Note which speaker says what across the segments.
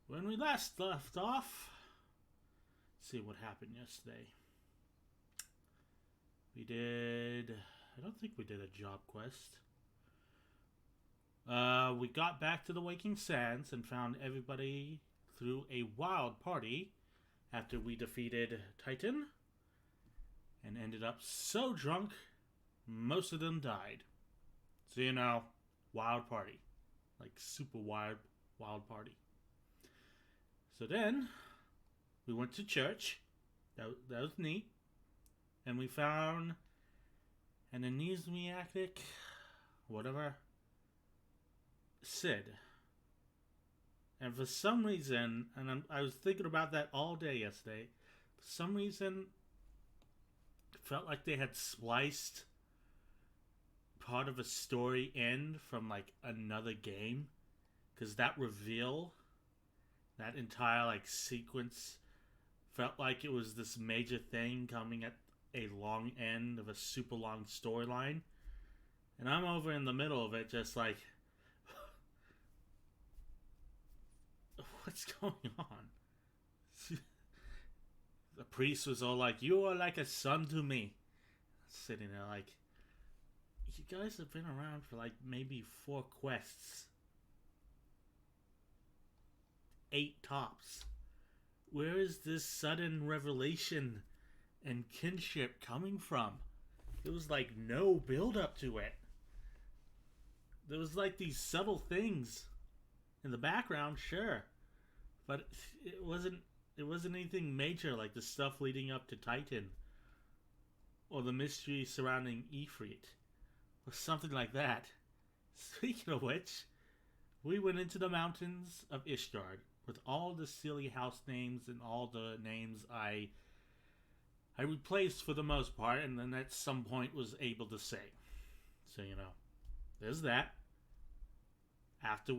Speaker 1: When we last left off, let's see what happened yesterday. I don't think we did a job quest. We got back to the Waking Sands and found everybody through a wild party after we defeated Titan and ended up so drunk, most of them died. So, wild party. Like super wild party. So then, we went to church. That was neat. And we found an amnesiac, whatever, Sid. And for some reason, and I was thinking about that all day yesterday, for some reason, it felt like they had spliced part of a story end from like another game. Because that reveal, that entire sequence, felt like it was this major thing coming at a long end of a super long storyline. And I'm over in the middle of it just like, what's going on? The priest was all like, "You are like a son to me." Sitting there like, you guys have been around for like maybe 4 quests. 8 tops. Where is this sudden revelation and kinship coming from? There was like no build up to it. There was like these subtle things in the background, sure, but it wasn't anything major like the stuff leading up to Titan or the mystery surrounding Ifrit or something like that. Speaking of which, we went into the mountains of Ishgard with all the silly house names and all the names I replaced for the most part, and then at some point was able to say. So, there's that. After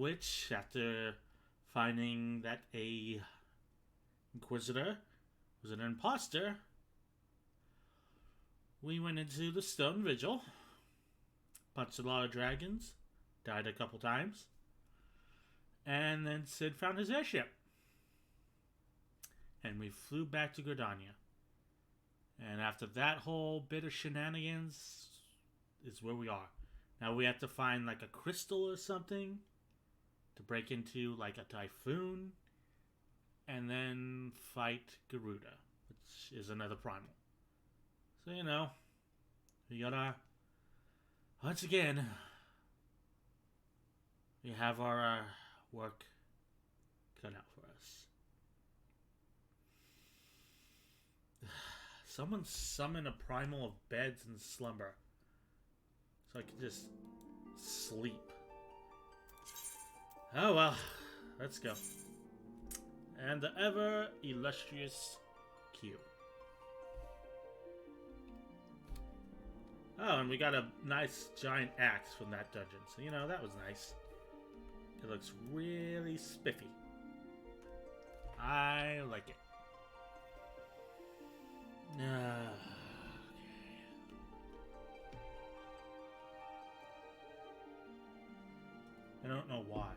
Speaker 1: finding that a Inquisitor was an imposter, we went into the Stone Vigil, punched a lot of dragons, died a couple times, and then Sid found his airship. And we flew back to Gridania. And after that whole bit of shenanigans is where we are. Now we have to find like a crystal or something to break into like a typhoon. And then fight Garuda, which is another primal. So, we gotta, once again, we have our work cut out for us. Someone summon a primal of beds and slumber so I can just sleep. Oh well, let's go. And the ever illustrious Q. Oh, and we got a nice giant axe from that dungeon. So, that was nice. It looks really spiffy. I like it. Okay. I don't know why,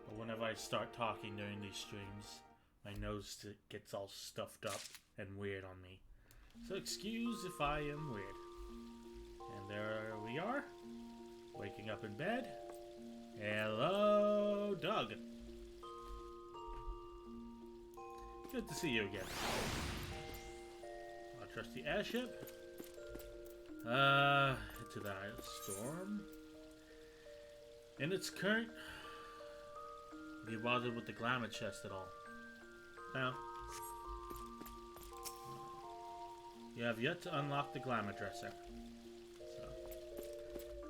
Speaker 1: but whenever I start talking during these streams, my nose gets all stuffed up and weird on me. So excuse if I am weird. And there we are, waking up in bed. Hello, Doug. Good to see you again. Our trusty airship. Into the storm. In its current... Have you bothered with the glamour chest at all? No. You have yet to unlock the glamour dresser. So,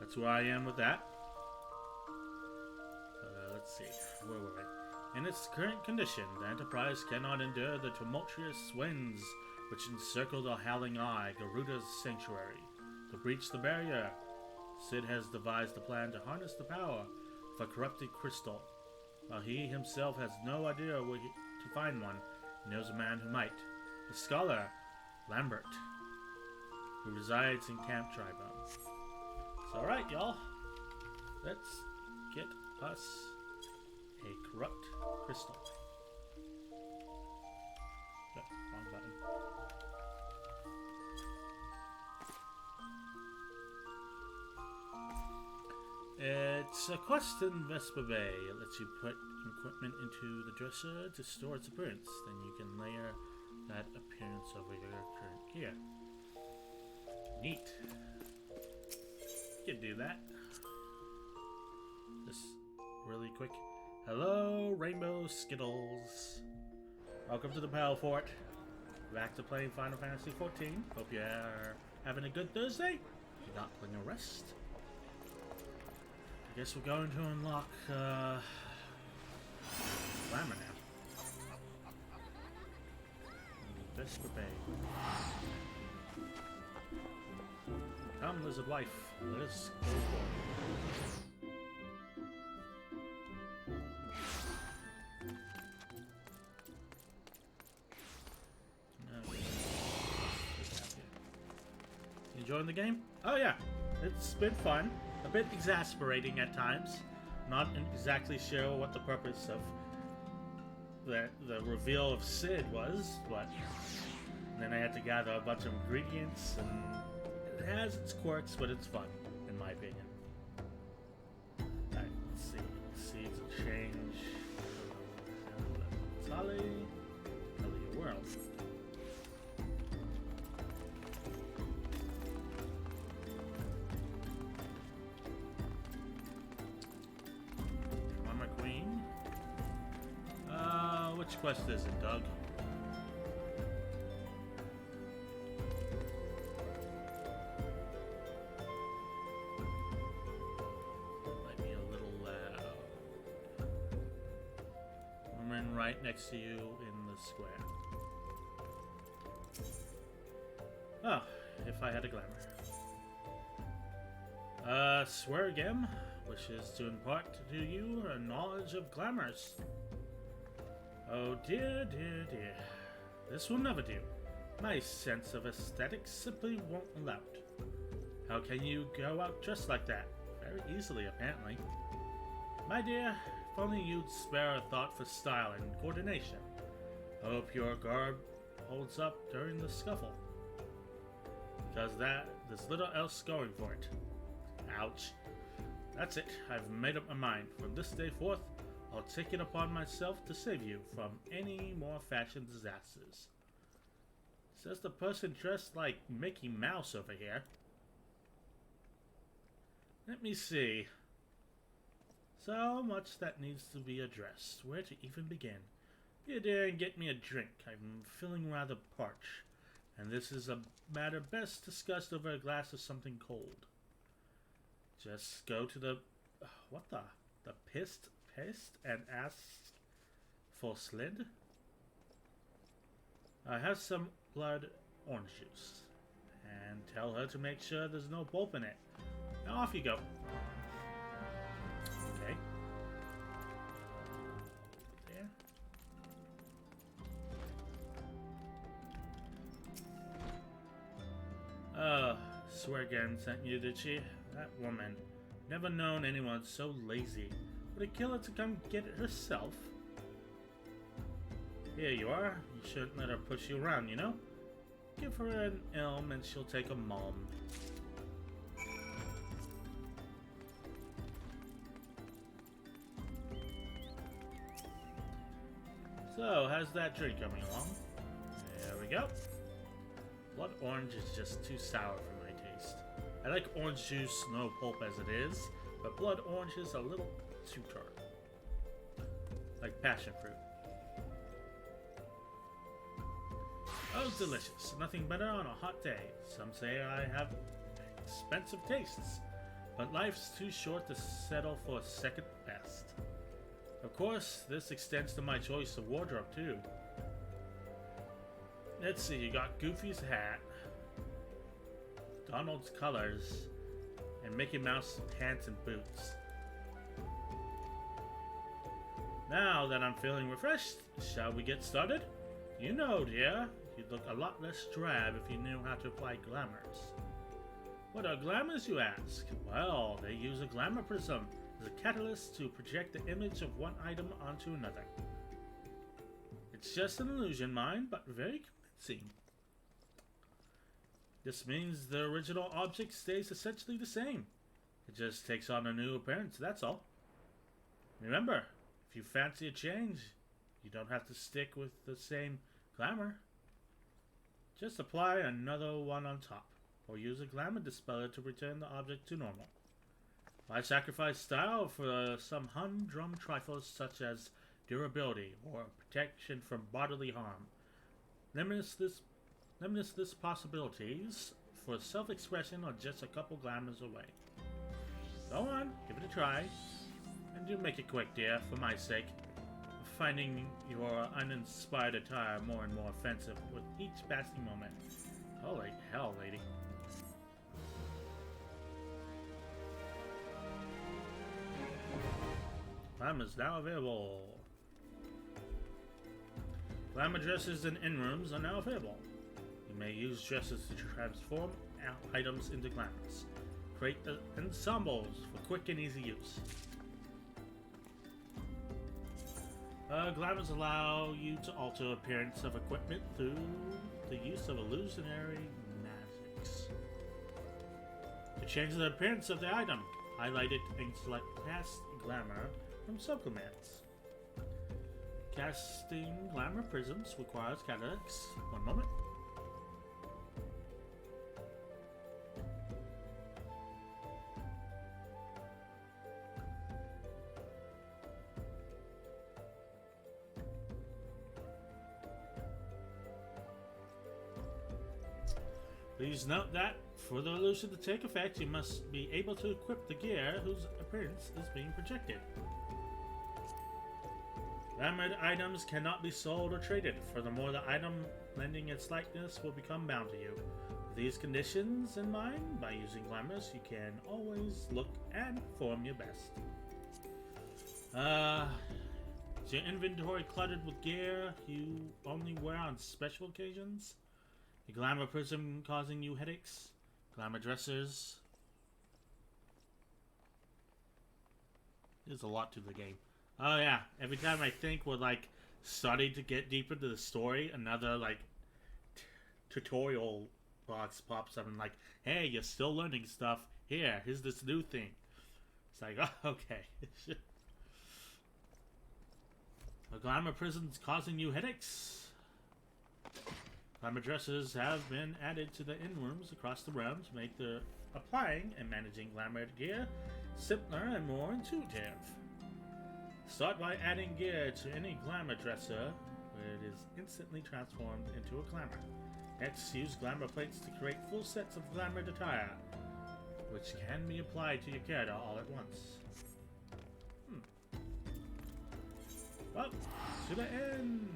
Speaker 1: that's where I am with that. Let's see, where were we? In its current condition, the Enterprise cannot endure the tumultuous winds which encircle the Howling Eye, Garuda's sanctuary. To breach the barrier, Sid has devised a plan to harness the power of a corrupted crystal. While he himself has no idea where to find one, he knows a man who might. The scholar, Lambert, who resides in Camp Tribone. So alright, y'all. Let's get us a corrupt crystal. It's a quest in Vesper Bay. It lets you put equipment into the dresser to store its appearance. Then you can layer that appearance over your current gear. Neat. You can do that. Just really quick. Hello, Rainbow Skittles. Welcome to the Pal Fort. Back to playing Final Fantasy XIV. Hope you're having a good Thursday. You're not playing a rest. I guess we're going to unlock Glamour now. Vesper Bay. Come, lizard wife. Let us go for it. You enjoying the game? Oh yeah, it's been fun. A bit exasperating at times. Not exactly sure what the purpose of the reveal of Sid was, but then I had to gather a bunch of ingredients, and it has its quirks, but it's fun, in my opinion. Alright, let's see. Seeds of change. Tali. Tell your world. Which quest is it, Doug? Might be a little loud. I'm right next to you in the square. Oh, if I had a glamour. Swear again wishes to impart to you a knowledge of glamours. Oh dear, dear, dear. This will never do. My sense of aesthetics simply won't allow it. How can you go out dressed like that? Very easily, apparently. My dear, if only you'd spare a thought for style and coordination. Hope your garb holds up during the scuffle. Because there's little else going for it. Ouch. That's it. I've made up my mind. From this day forth, I'll take it upon myself to save you from any more fashion disasters. Says the person dressed like Mickey Mouse over here. Let me see. So much that needs to be addressed. Where to even begin? Be there and get me a drink. I'm feeling rather parched, and this is a matter best discussed over a glass of something cold. Just go to the... what the? The pissed and ask for Slid. I have some blood orange juice. And tell her to make sure there's no pulp in it. Now off you go. Okay. There. Sweargan sent you, did she? That woman. Never known anyone so lazy. Would it kill her to come get it herself? Here you are. You shouldn't let her push you around, you know? Give her an elm and she'll take a mom. So, how's that drink coming along? There we go. Blood orange is just too sour for my taste. I like orange juice, no pulp as it is, but blood orange is a little too tart. Like passion fruit. Oh, delicious. Nothing better on a hot day. Some say I have expensive tastes, but life's too short to settle for second best. Of course, this extends to my choice of wardrobe too. Let's see, you got Goofy's hat, Donald's colors, and Mickey Mouse pants and boots. Now that I'm feeling refreshed, shall we get started? You know, dear, you'd look a lot less drab if you knew how to apply glamours. What are glamours, you ask? Well, they use a glamour prism as a catalyst to project the image of one item onto another. It's just an illusion, mind, but very convincing. This means the original object stays essentially the same. It just takes on a new appearance, that's all. Remember, if you fancy a change, you don't have to stick with the same glamour. Just apply another one on top, or use a glamour dispeller to return the object to normal. Why sacrifice style for some humdrum trifles such as durability or protection from bodily harm? Limitless possibilities for self-expression are just a couple glamours away. Go on, give it a try. And do make it quick, dear, for my sake. Finding your uninspired attire more and more offensive with each passing moment. Holy hell, lady. Glamour is now available. Glamour dresses and in-rooms are now available. You may use dresses to transform items into glamours. Create ensembles for quick and easy use. Glamours allow you to alter appearance of equipment through the use of illusionary magics. To change the appearance of the item, highlight it and select Cast Glamour from subcommands. Casting Glamour Prisms requires catalytics. One moment. Please note that, for the illusion to take effect, you must be able to equip the gear whose appearance is being projected. Glamored items cannot be sold or traded. Furthermore, the item lending its likeness will become bound to you. With these conditions in mind, by using glamours, you can always look and perform your best. Is your inventory cluttered with gear you only wear on special occasions? A glamour prism causing you headaches? Glamour dressers? There's a lot to the game. Oh yeah, every time I think we're like starting to get deep into the story, another like tutorial box pops up and like, hey, you're still learning stuff. Here's this new thing. It's like, oh, okay. A glamour prism's causing you headaches? Glamour dresses have been added to the in-rooms across the realm to make the applying and managing glamour gear simpler and more intuitive. Start by adding gear to any glamour dresser where it is instantly transformed into a glamour. Next, use glamour plates to create full sets of glamoured attire, which can be applied to your character all at once. Well, to the end!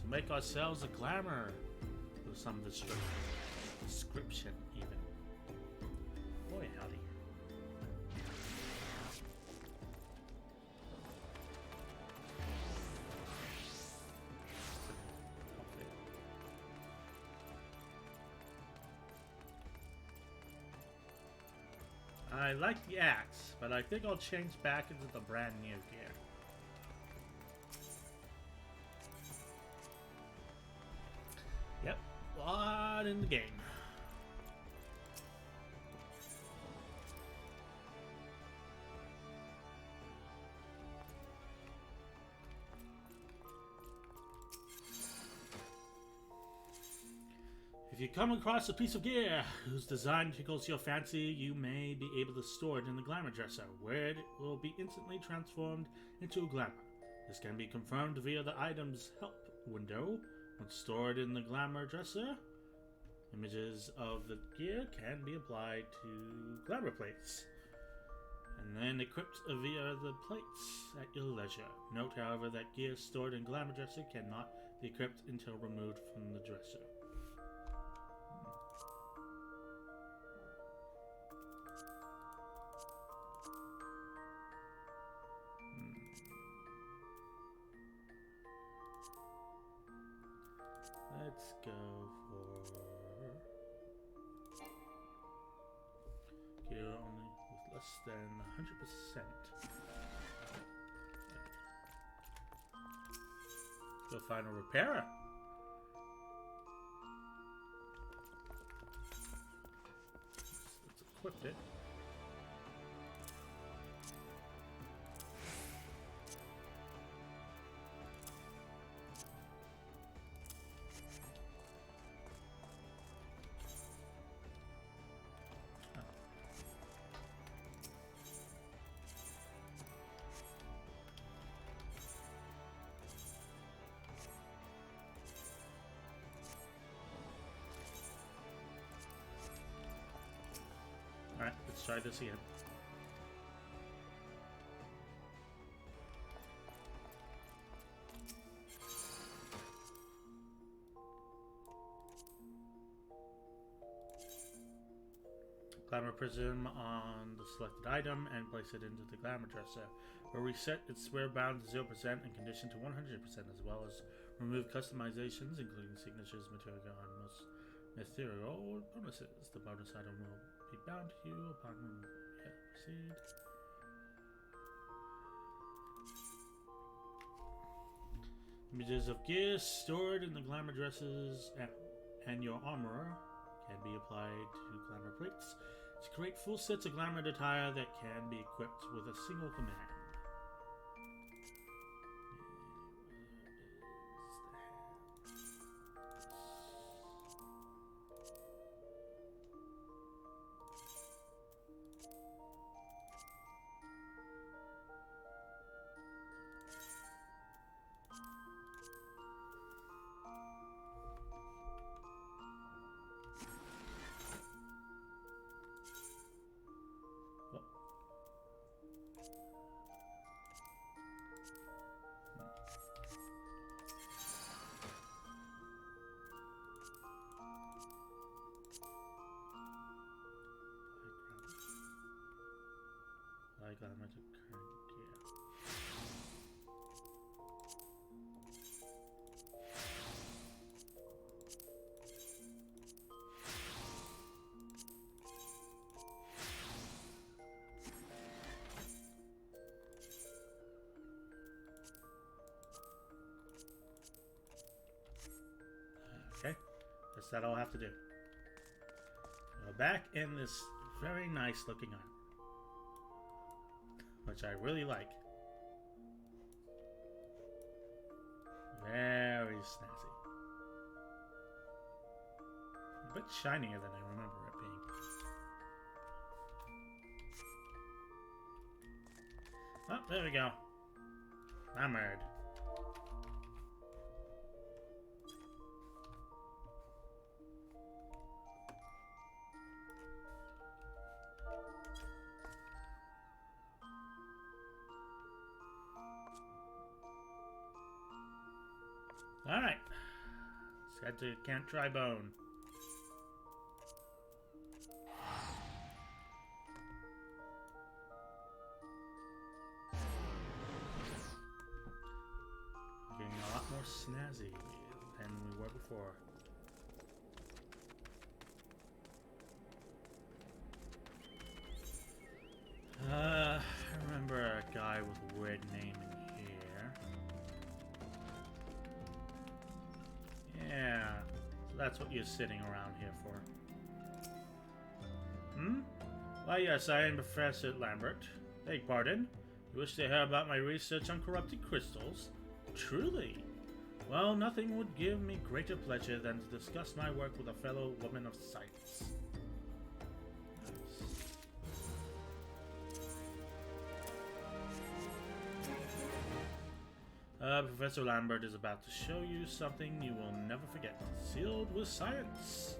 Speaker 1: To make ourselves a glamour. With some description, even. Boy, howdy. I like the axe, but I think I'll change back into the brand new gear. Yep, a lot in the game. If you come across a piece of gear whose design tickles your fancy, you may be able to store it in the glamour dresser, where it will be instantly transformed into a glamour. This can be confirmed via the item's help window. Once stored in the glamour dresser, images of the gear can be applied to glamour plates, and then equipped via the plates at your leisure. Note, however, that gear stored in glamour dresser cannot be equipped until removed from the dresser. Let's go for gear only with less than 100%. Go find a repairer. Let's equip it. Let's try this again. Glamour prism on the selected item and place it into the glamour dresser. We'll reset its square bound to 0% and condition to 100%, as well as remove customizations, including signatures, material, and most ethereal bonuses. The bonus item will be bound to you upon removal. Yeah, proceed. Images of gear stored in the glamour dresses and your armor can be applied to glamour plates to create full sets of glamour attire that can be equipped with a single command. Glamour to current gear. Okay, guess that I'll have to do. We're back in this very nice looking item, which I really like. Very snazzy. A bit shinier than I remember it being. Oh, there we go. Hammered. Alright. Let's head to Camp Tribone. Getting a lot more snazzy than we were before. I remember a guy with a weird name in here. Yeah, so that's what you're sitting around here for. Hmm? Why, yes, I am Professor Lambert. Beg pardon? You wish to hear about my research on corrupted crystals? Truly? Well, nothing would give me greater pleasure than to discuss my work with a fellow woman of science. Professor Lambert is about to show you something you will never forget, sealed with science.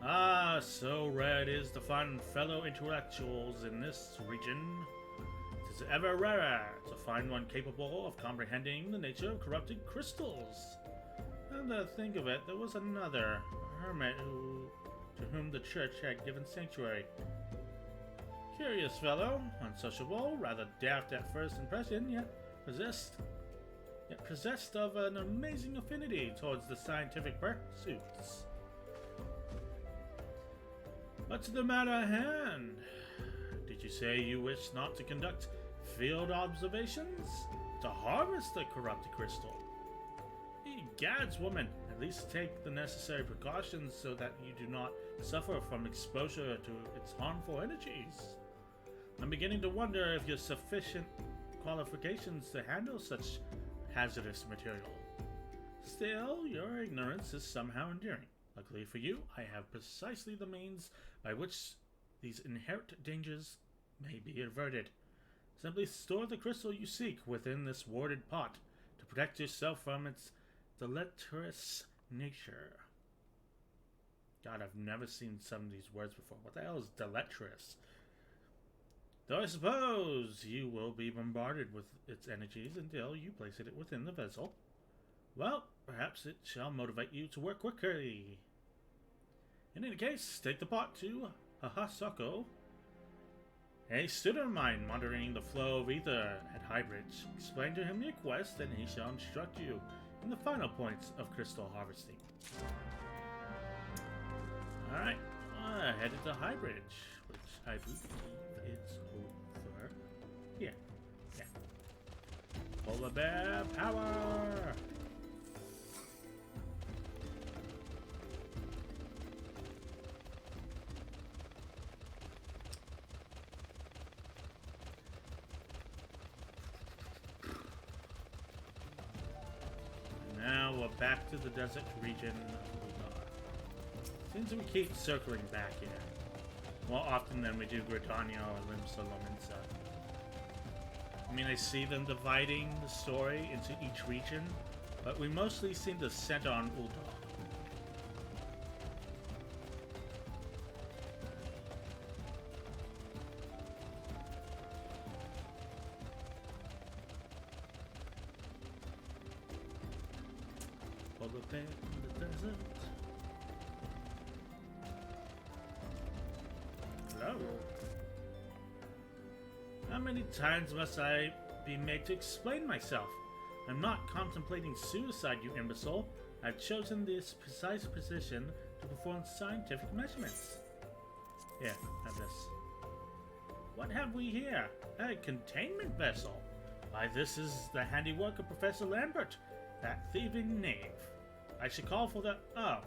Speaker 1: Ah, so rare it is to find fellow intellectuals in this region. It is ever rarer to find one capable of comprehending the nature of corrupted crystals. And to think of it, there was another hermit to whom the church had given sanctuary. Curious fellow, unsociable, rather daft at first impression, yet possessed of an amazing affinity towards the scientific pursuits. But to the matter at hand, did you say you wish not to conduct field observations? To harvest the corrupted crystal? Egads, woman, at least take the necessary precautions so that you do not suffer from exposure to its harmful energies. I'm beginning to wonder if you have sufficient qualifications to handle such hazardous material. Still, your ignorance is somehow endearing. Luckily for you, I have precisely the means by which these inherent dangers may be averted. Simply store the crystal you seek within this warded pot to protect yourself from its deleterious nature. God, I've never seen some of these words before. What the hell is deleterious? Though I suppose you will be bombarded with its energies until you place it within the vessel. Well, perhaps it shall motivate you to work quickly. In any case, take the pot to Hahasoko, a student of mine monitoring the flow of ether at Highbridge. Explain to him your quest, and he shall instruct you in the final points of crystal harvesting. Alright, headed to Highbridge, which I believe is over here. Yeah. Polar bear power! Now we're back to the desert region. Seems we keep circling back here. More often than we do Gridania or Limsa. I mean, I see them dividing the story into each region, but we mostly seem to center on Ul'dah. Polar bear in the desert. Hello. How many times must I be made to explain myself? I'm not contemplating suicide, you imbecile. I've chosen this precise position to perform scientific measurements. Here, have this. What have we here? A containment vessel. Why, this is the handiwork of Professor Lambert, that thieving knave. I should call for the... Oh,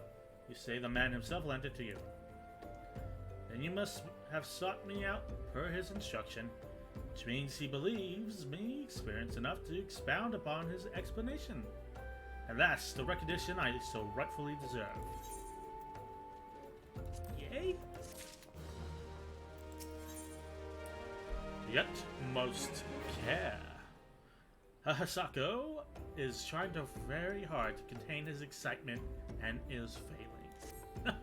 Speaker 1: you say the man himself lent it to you. Then you must have sought me out per his instruction, which means he believes me experienced enough to expound upon his explanation. And that's the recognition I so rightfully deserve. Yay? The utmost care. Hahasoko is trying very hard to contain his excitement and is failing.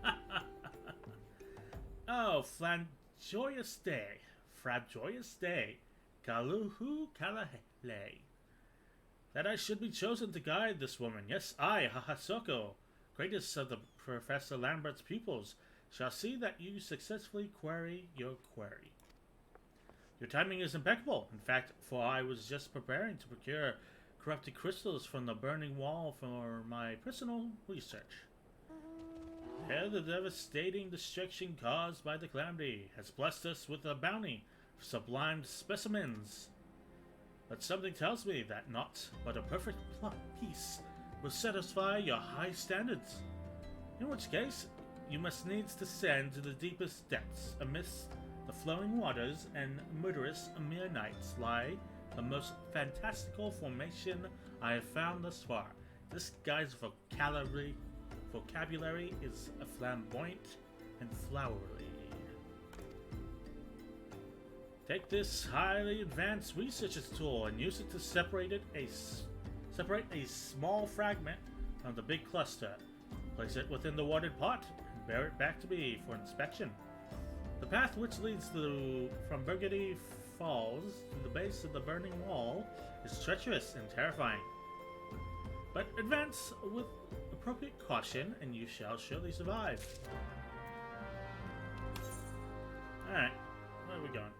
Speaker 1: Oh, Flamjoyous day. Frabjoyous day. Kaluhu Kalahele. That I should be chosen to guide this woman. Yes, I, Hahasoko, greatest of the Professor Lambert's pupils, shall see that you successfully query your query. Your timing is impeccable. In fact, for I was just preparing to procure corrupted crystals from the burning wall for my personal research. Here, the devastating destruction caused by the calamity has blessed us with a bounty of sublimed specimens. But something tells me that not but a perfect piece will satisfy your high standards. In which case, you must needs descend to the deepest depths. Amidst the flowing waters and murderous Amirites lie the most fantastical formation I have found thus far. This guy's vocabulary is flamboyant and flowery. Take this highly advanced researcher's tool and use it to separate a small fragment from the big cluster. Place it within the watered pot and bear it back to me for inspection. The path which leads from Burgundy Falls to the base of the burning wall is treacherous and terrifying. But advance with appropriate caution and you shall surely survive. Alright, where are we going?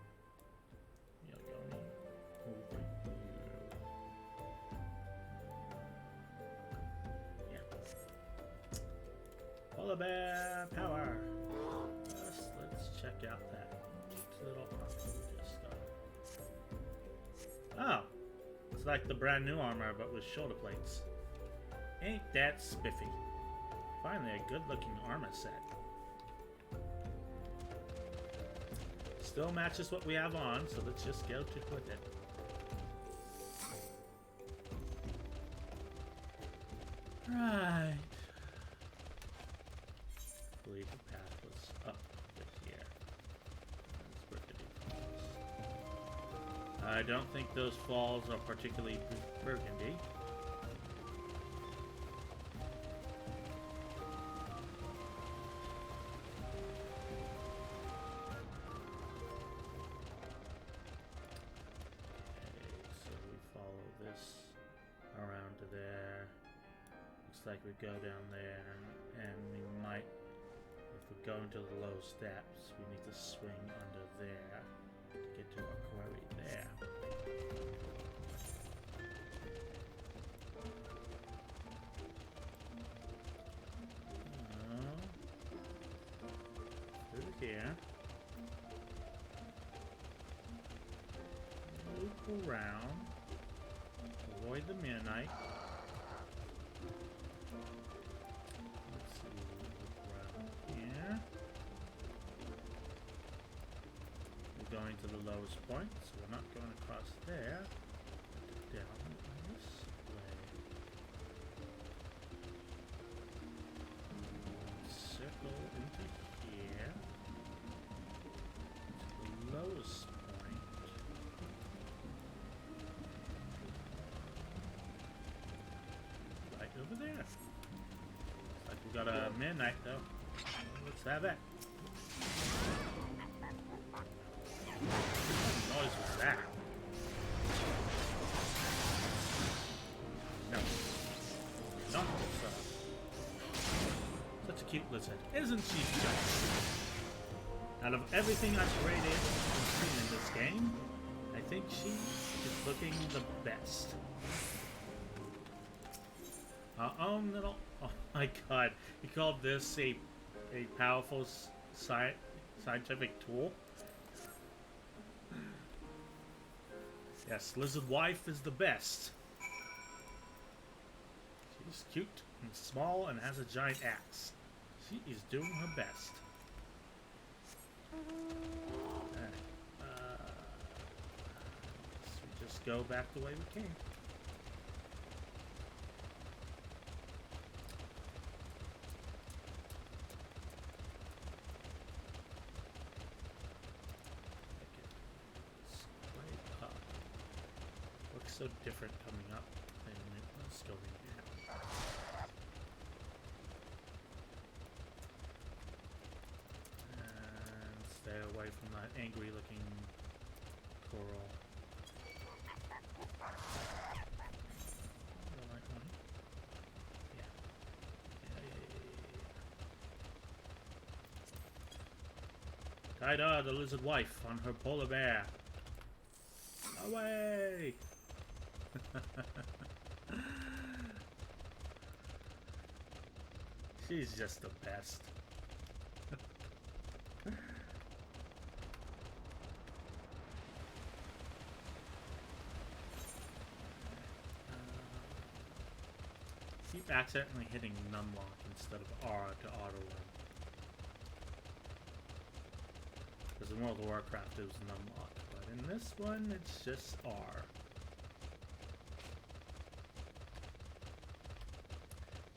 Speaker 1: We are going over here. Yeah. Polar bear power. First, let's check out that neat little armor we just got. Oh, it's like the brand new armor but with shoulder plates. Ain't that spiffy. Finally a good looking armor set. Still matches what we have on, so let's just go with it. Right. I believe the path was up here. I don't think those falls are particularly burgundy. there. Looks like we go down there, and we might, if we go into the low steps, we need to swing under there to get to our quarry there. Through here. Loop around. Avoid the midnight. Let's see, loop around here. We're going to the lowest point, so we're not going across there. Down this way. Circle into here. To the lowest point. Right over there. Looks like we got a midnight though. Let's have it. What noise was that? No. Not so. Such a cute lizard. Isn't she just? Out of everything I've created and seen in this game, I think she is looking the best. Our own little... Oh my god. He called this a powerful scientific tool. Yes, Lizard Wife is the best. She's cute and small and has a giant axe. She is doing her best. So we just go back the way we came. So different coming up than it was going down. And stay away from that angry looking coral. Garuda, the lizard wife, on her polar bear. Away! She's just the best. Keep accidentally hitting numlock instead of R to auto run. Because in World of Warcraft it was numlock, but in this one it's just R.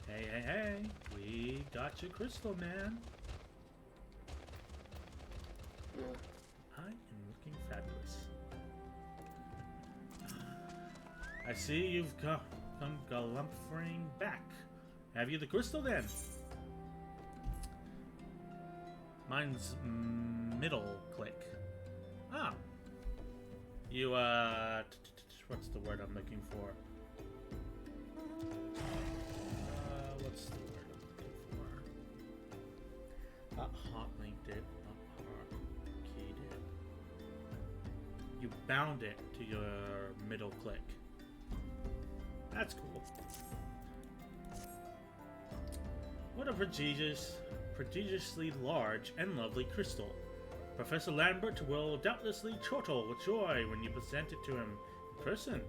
Speaker 1: Hey, hey, hey, we got your crystal, man. I am looking fabulous. I see you've come galumphing back. Have you the crystal then? Mine's middle click. Ah. You, what's the word I'm looking for? What's the word I'm looking for? Not hot linked it, not hot keyed it. You bound it to your middle click. That's cool. What a prodigiously large and lovely crystal. Professor Lambert will doubtlessly chortle with joy when you present it to him in person.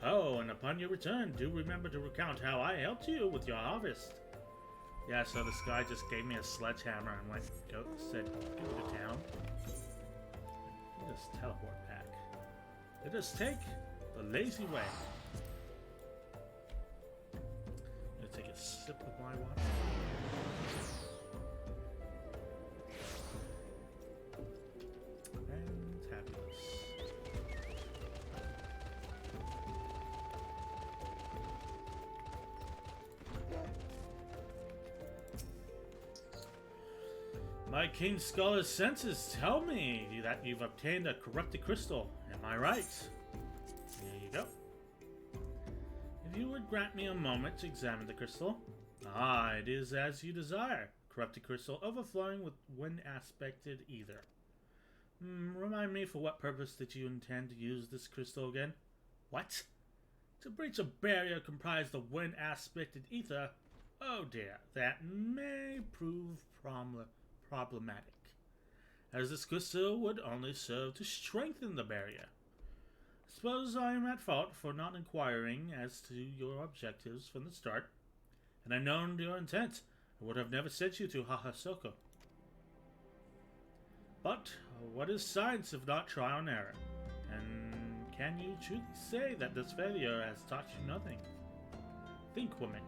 Speaker 1: Oh, and upon your return, do remember to recount how I helped you with your harvest. Yeah, so this guy just gave me a sledgehammer and said, go to town. Let us teleport back. Let us take the lazy way. I'm gonna take a sip of my water. And happiness. My keen scholar's senses tell me that you've obtained a corrupted crystal. Am I right? There you go. If If you would grant me a moment to examine the crystal. Ah, it is as you desire. Corrupted crystal overflowing with wind-aspected ether. Remind me, for what purpose did you intend to use this crystal again? What? To breach a barrier comprised of wind-aspected ether? Oh dear, that may prove problematic, as this crystal would only serve to strengthen the barrier. Suppose I am at fault for not inquiring as to your objectives from the start. Had I known your intent, I would have never sent you to Hahasoko. But what is science if not trial and error? And can you truly say that this failure has taught you nothing? Think, woman.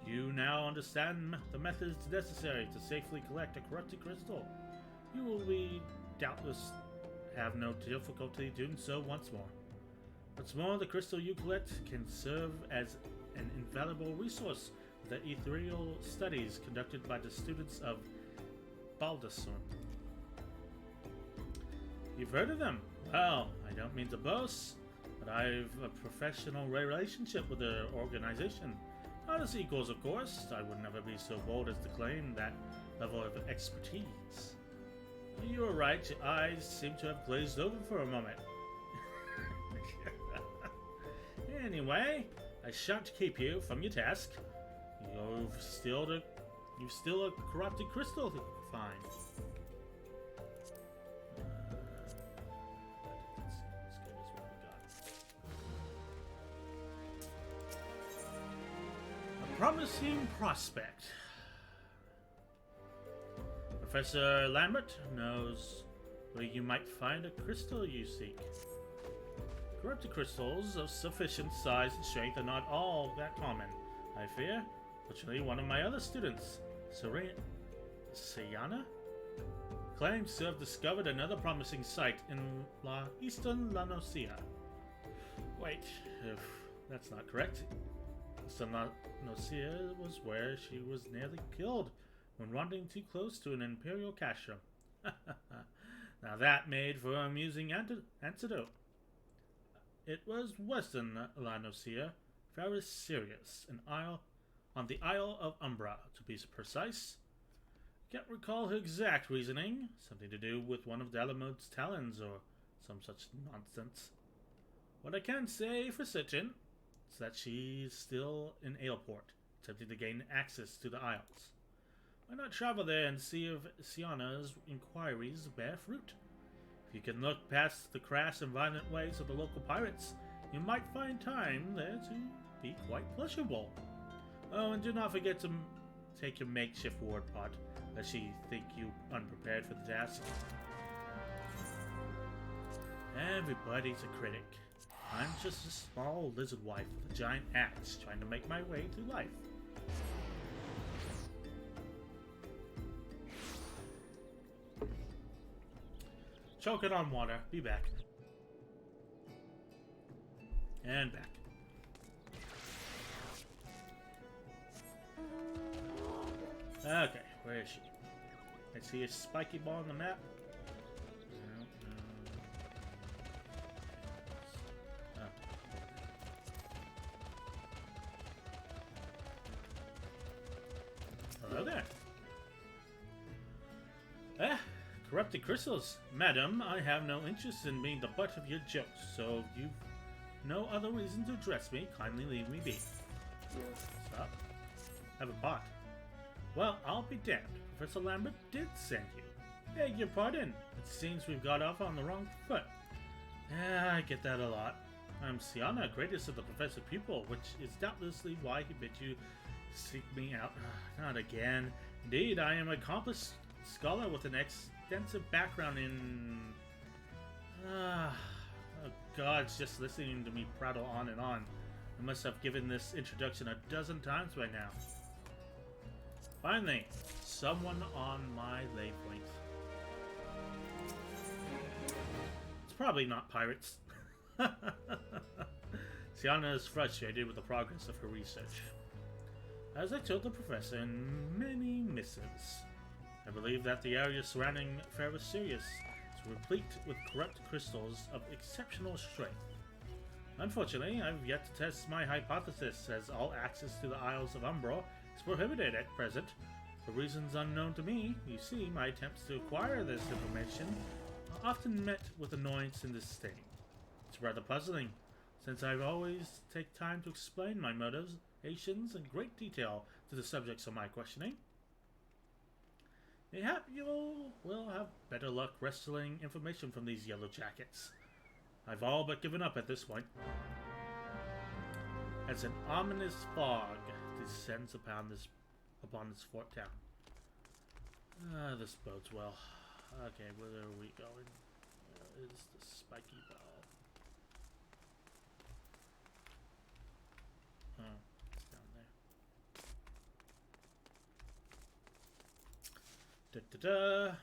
Speaker 1: You now understand the methods necessary to safely collect a corrupted crystal. You will doubtless have no difficulty doing so once more. What's more, the crystal you collect can serve as an invaluable resource for the ethereal studies conducted by the students of Baldasson. You've heard of them? Well, I don't mean to boast, but I've a professional relationship with their organization. Not as equals, of course. I would never be so bold as to claim that level of expertise. You were right. Your eyes seem to have glazed over for a moment. Anyway, I shan't keep you from your task. You've still a corrupted crystal to find. Promising prospect. Professor Lambert knows where you might find a crystal you seek. Corrupted crystals of sufficient size and strength are not all that common, I fear. Fortunately, one of my other students, Sayana, claims to have discovered another promising site in Eastern Lanosia. Wait, if that's not correct, Eastern Lanosia was where she was nearly killed when wandering too close to an imperial castrum. Now that made for an amusing antidote. It was Western Lanosia, very serious, an isle on the Isle of Umbra, to be precise. Can't recall her exact reasoning, something to do with one of Dalamode's talons or some such nonsense. What I can say for certain is that she's still in Aleport, attempting to gain access to the Isles. Why not travel there and see if Siana's inquiries bear fruit? If you can look past the crass and violent ways of the local pirates, you might find time there to be quite pleasurable. Oh, and do not forget to take your makeshift ward pot, lest she think you unprepared for the task. Everybody's a critic. I'm just a small lizard wife with a giant axe trying to make my way through life. Choke it on water. Be back. And back. Okay, where is she? I see a spiky ball on the map. Hello there. Corrupted crystals. Madam, I have no interest in being the butt of your jokes, so if you've no other reason to address me, kindly leave me be. Stop. Have a pot. Well, I'll be damned. Professor Lambert did send you. Beg your pardon. It seems we've got off on the wrong foot. Yeah, I get that a lot. I'm Siana, greatest of the professor's pupil, which is doubtlessly why he bid you seek me out. Not again. Indeed, I am an accomplished scholar with an extensive background in... oh God, it's just listening to me prattle on and on. I must have given this introduction a dozen times by now. Finally, someone on my wavelength. It's probably not pirates. Siana is frustrated with the progress of her research. As I told the professor in many missives, I believe that the area surrounding Ferrous Sirius is replete with corrupt crystals of exceptional strength. Unfortunately, I've yet to test my hypothesis, as all access to the Isles of Umbra is prohibited at present. For reasons unknown to me, you see, my attempts to acquire this information are often met with annoyance and disdain. It's rather puzzling, since I've always take time to explain my motivations in great detail to the subjects of my questioning. Mayhap you will have better luck wresting information from these yellow jackets. I've all but given up at this point. As an ominous fog descends upon this fort town. This bodes well. Okay, where are we going? Where is the spiky ball? Oh, it's down there. Da-da-da!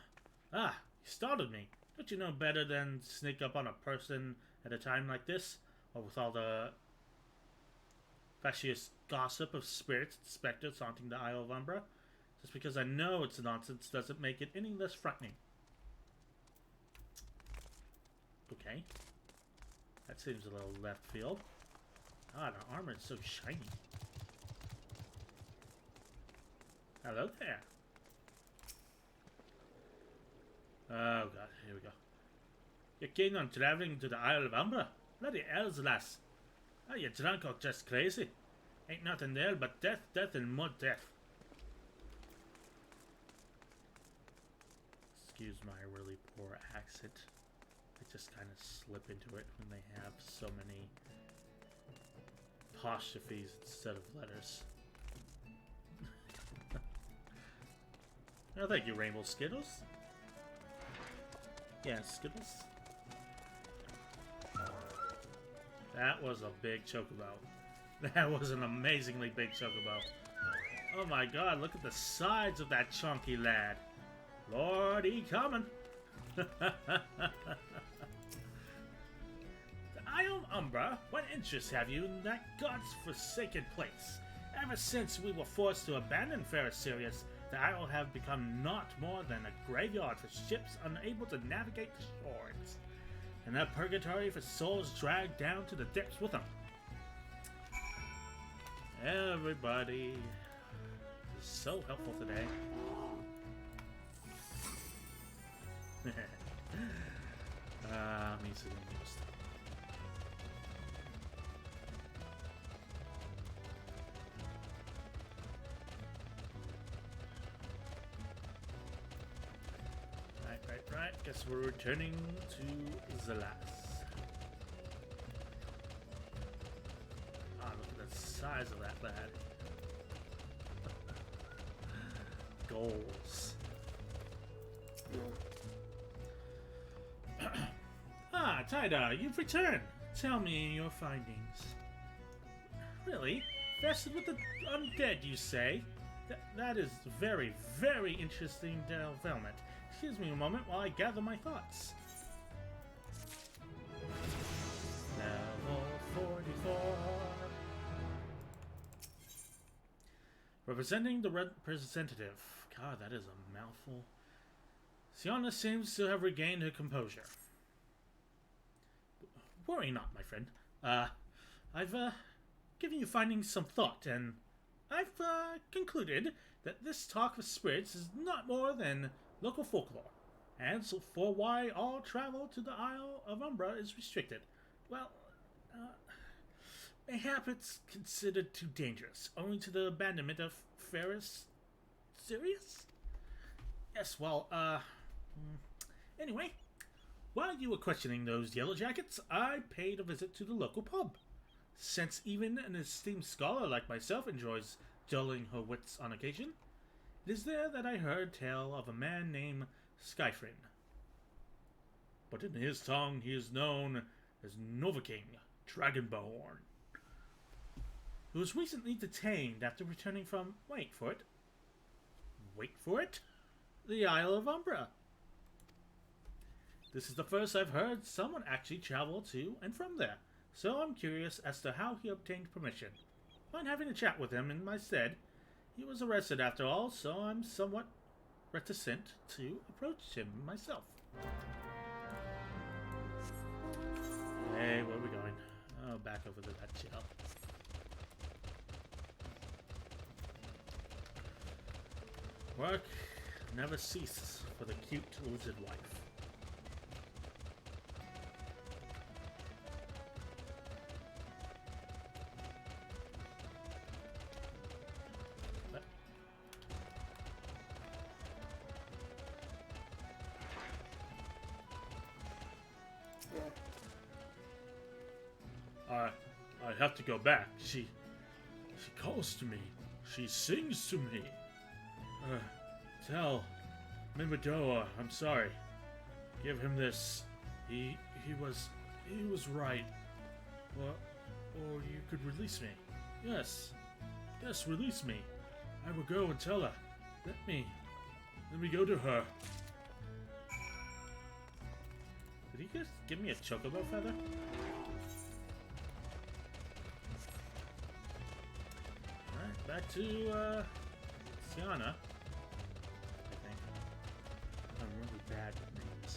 Speaker 1: Ah, you startled me. Don't you know better than sneak up on a person at a time like this? Or with all the fascious gossip of spirits and specters haunting the Isle of Umbra? Just because I know it's nonsense doesn't make it any less frightening. Okay. That seems a little left field. Ah, the armor is so shiny. Hello there. Oh god, here we go. You're keen on traveling to the Isle of Umbra? Bloody hells, lass. Are you drunk or just crazy? Ain't nothing there but death, death, and more death. Excuse my really poor accent. I just kind of slip into it when they have so many apostrophes instead of letters. Oh, thank you, Rainbow Skittles. Yeah, Skittles. That was a big chocobo. That was an amazingly big chocobo. Oh my god, look at the sides of that chunky lad. Lord, he coming. The Isle of Umbra, what interest have you in that god's forsaken place? Ever since we were forced to abandon fair Sirius, the Isle have become not more than a graveyard for ships unable to navigate the shores, and a purgatory for souls dragged down to the depths with them. Everybody is so helpful today. Me sitting most. Right. Guess we're returning to Zalas. Ah, look at the size of that lad. Goals. Ah, Tida, you've returned. Tell me your findings. Really? Vested with the undead, you say? That is very, very interesting development. Excuse me a moment while I gather my thoughts. Level 44. Representing the representative. God, that is a mouthful. Sienna seems to have regained her composure. Worry not, my friend. I've given you findings some thought, and I've concluded that this talk of spirits is not more than local folklore, and so for why all travel to the Isle of Umbra is restricted. Well, mayhap it's considered too dangerous, owing to the abandonment of Ferris Sirius? Yes, well, anyway, while you were questioning those yellow jackets, I paid a visit to the local pub. Since even an esteemed scholar like myself enjoys dulling her wits on occasion, it is there that I heard tell of a man named Skyfrin. But in his tongue he is known as Novaking Dragonborn, who was recently detained after returning from, wait for it, the Isle of Umbra. This is the first I've heard someone actually travel to and from there, so I'm curious as to how he obtained permission. Mind having a chat with him in my stead. He was arrested after all, so I'm somewhat reticent to approach him myself. Hey, where are we going? Oh, back over to that jail. Work never ceases for the cute lizard wife. I have to go back. She calls to me. She sings to me. Tell Mimidoa I'm sorry. Give him this. He was right. Or you could release me. Yes, release me. I will go and tell her. Let me go to her. Did he just give me a chocobo feather? Alright, back to Sienna. I think. I'm really bad with names.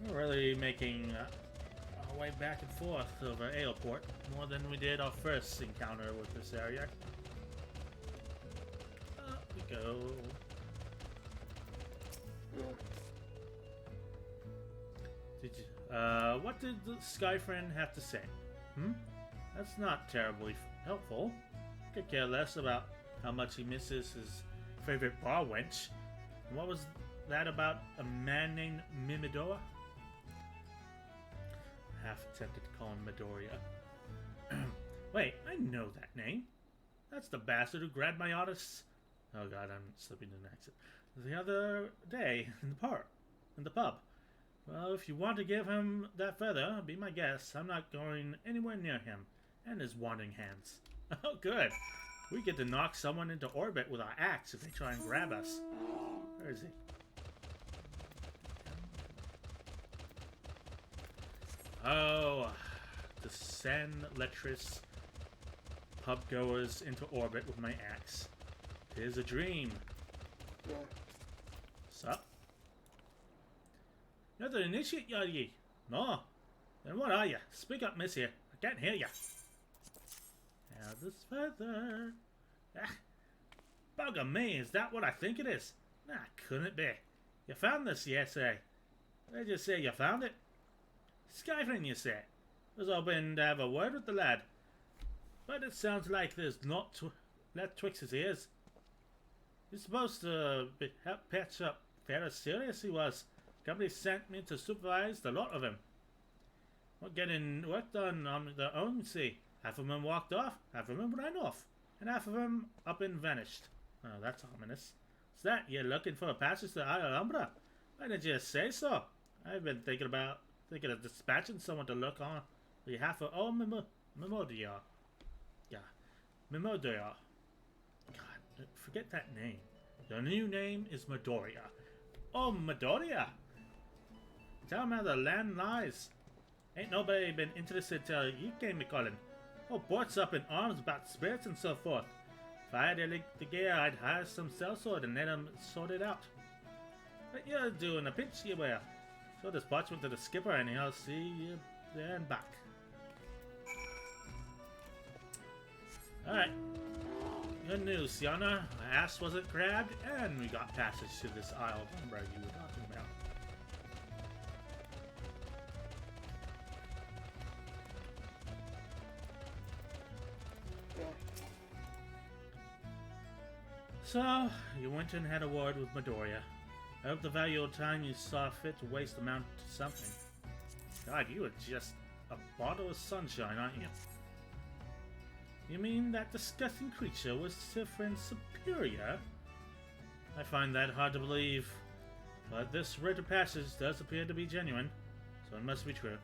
Speaker 1: We're really making our way back and forth over Aleport more than we did our first encounter with this area. Up we go. What did the Skyfriend have to say? That's not terribly helpful. Could care less about how much he misses his favorite bar wench. And what was that about a man named Mimidoa? Half tempted to call him Midoriya. Wait, I know that name. That's the bastard who grabbed my artists. Oh god, I'm slipping an accent. The other day in the pub. Well, if you want to give him that feather, be my guest. I'm not going anywhere near him and his wandering hands. Oh, good. We get to knock someone into orbit with our axe if they try and grab us. Where is he? Oh, to send lecherous pub goers into orbit with my axe. Tis a dream. Sup? You're the initiate, are ye? No. Then what are you? Speak up, miss here. I can't hear you. Now this feather. Ah, bugger me, is that what I think it is? Nah, couldn't it be? You found this, yes, eh? Where'd you say you found it? Skyfriend, you say? Was hoping to have a word with the lad. But it sounds like there's not that twixt his ears. He's supposed to help patch up fair serious he was. Company sent me to supervise the lot of him. We're getting work done on their own, see. Half of them walked off, half of them ran off, and half of them up and vanished. Oh, that's ominous. Is that you're looking for a passage to Alhambra? Why didn't you say so? I've been thinking of dispatching someone to look on behalf of Mimodia. Yeah, Mimodia. God, forget that name. Your new name is Midoriya. Oh, Midoriya! Tell him how the land lies. Ain't nobody been interested till you came me calling. Oh, Bort's up in arms about spirits and so forth. If I had the gear, I'd hire some sellsword and let him sort it out. What you're doing, a pinch you will. Show this parchment to the skipper and he'll see you there and back. Alright. Good news, Sienna. My ass wasn't grabbed, and we got passage to this Isle of Umbra you were talking about. So, you went and had a word with Midoriya. I hope the valuable time you saw fit to waste amounted to something. God, you are just a bottle of sunshine, aren't you? You mean that disgusting creature was Sifrin's superior? I find that hard to believe. But this rite of passage does appear to be genuine, so it must be true.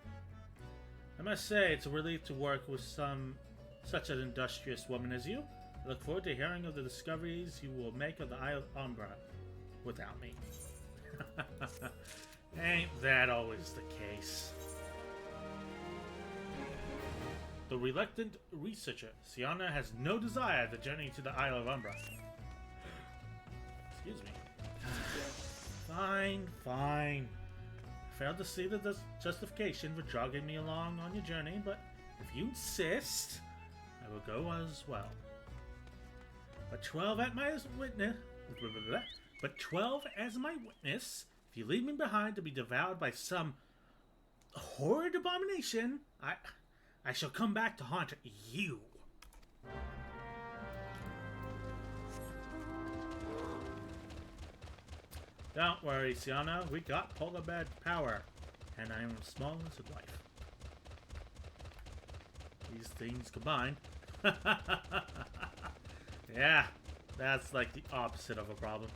Speaker 1: I must say it's a relief to work with such an industrious woman as you. I look forward to hearing of the discoveries you will make of the Isle of Umbra without me. Ain't that always the case? The reluctant researcher, Sienna has no desire to journey to the Isle of Umbra. Excuse me. Fine, fine. failed to see the justification for jogging me along on your journey, but if you insist, I will go as well. But 12 as my witness. But 12 as my witness. If you leave me behind to be devoured by some horrid abomination, I shall come back to haunt you. Don't worry, Sienna. We got polar bear power, and I am as small as a life. These things combined. Yeah, that's like the opposite of a problem.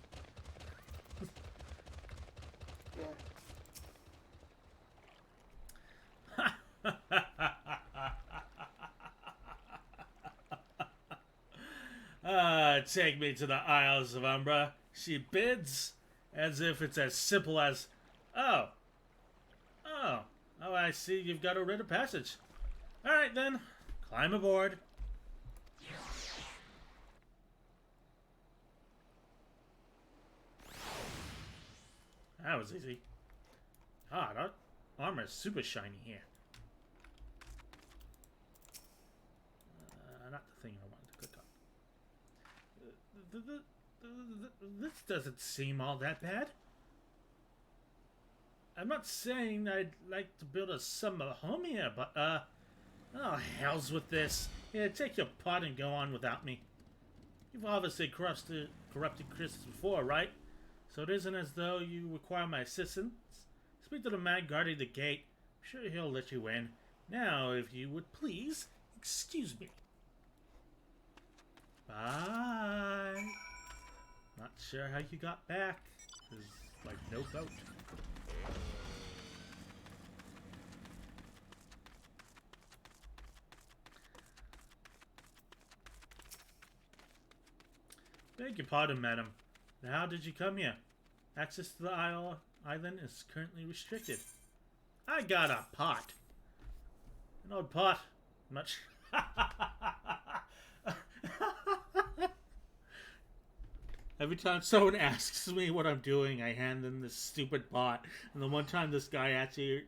Speaker 1: Take me to the Isles of Umbra. She bids as if it's as simple as, oh, I see you've got a writ of passage. All right then, climb aboard. That was easy. God, our armor is super shiny here. Not the thing I wanted to click on. This doesn't seem all that bad. I'm not saying I'd like to build a summer home here, but, oh, hell's with this. Yeah, take your pot and go on without me. You've obviously corrupted crystals before, right? So it isn't as though you require my assistance. Speak to the man guarding the gate. I'm sure he'll let you in. Now, if you would please, excuse me. Bye. Not sure how you got back. There's, like, no boat. Beg your pardon, madam. How did you come here? Access to the island is currently restricted. I got a pot. An old pot. Much. Every time someone asks me what I'm doing, I hand them this stupid pot. And the one time this guy actually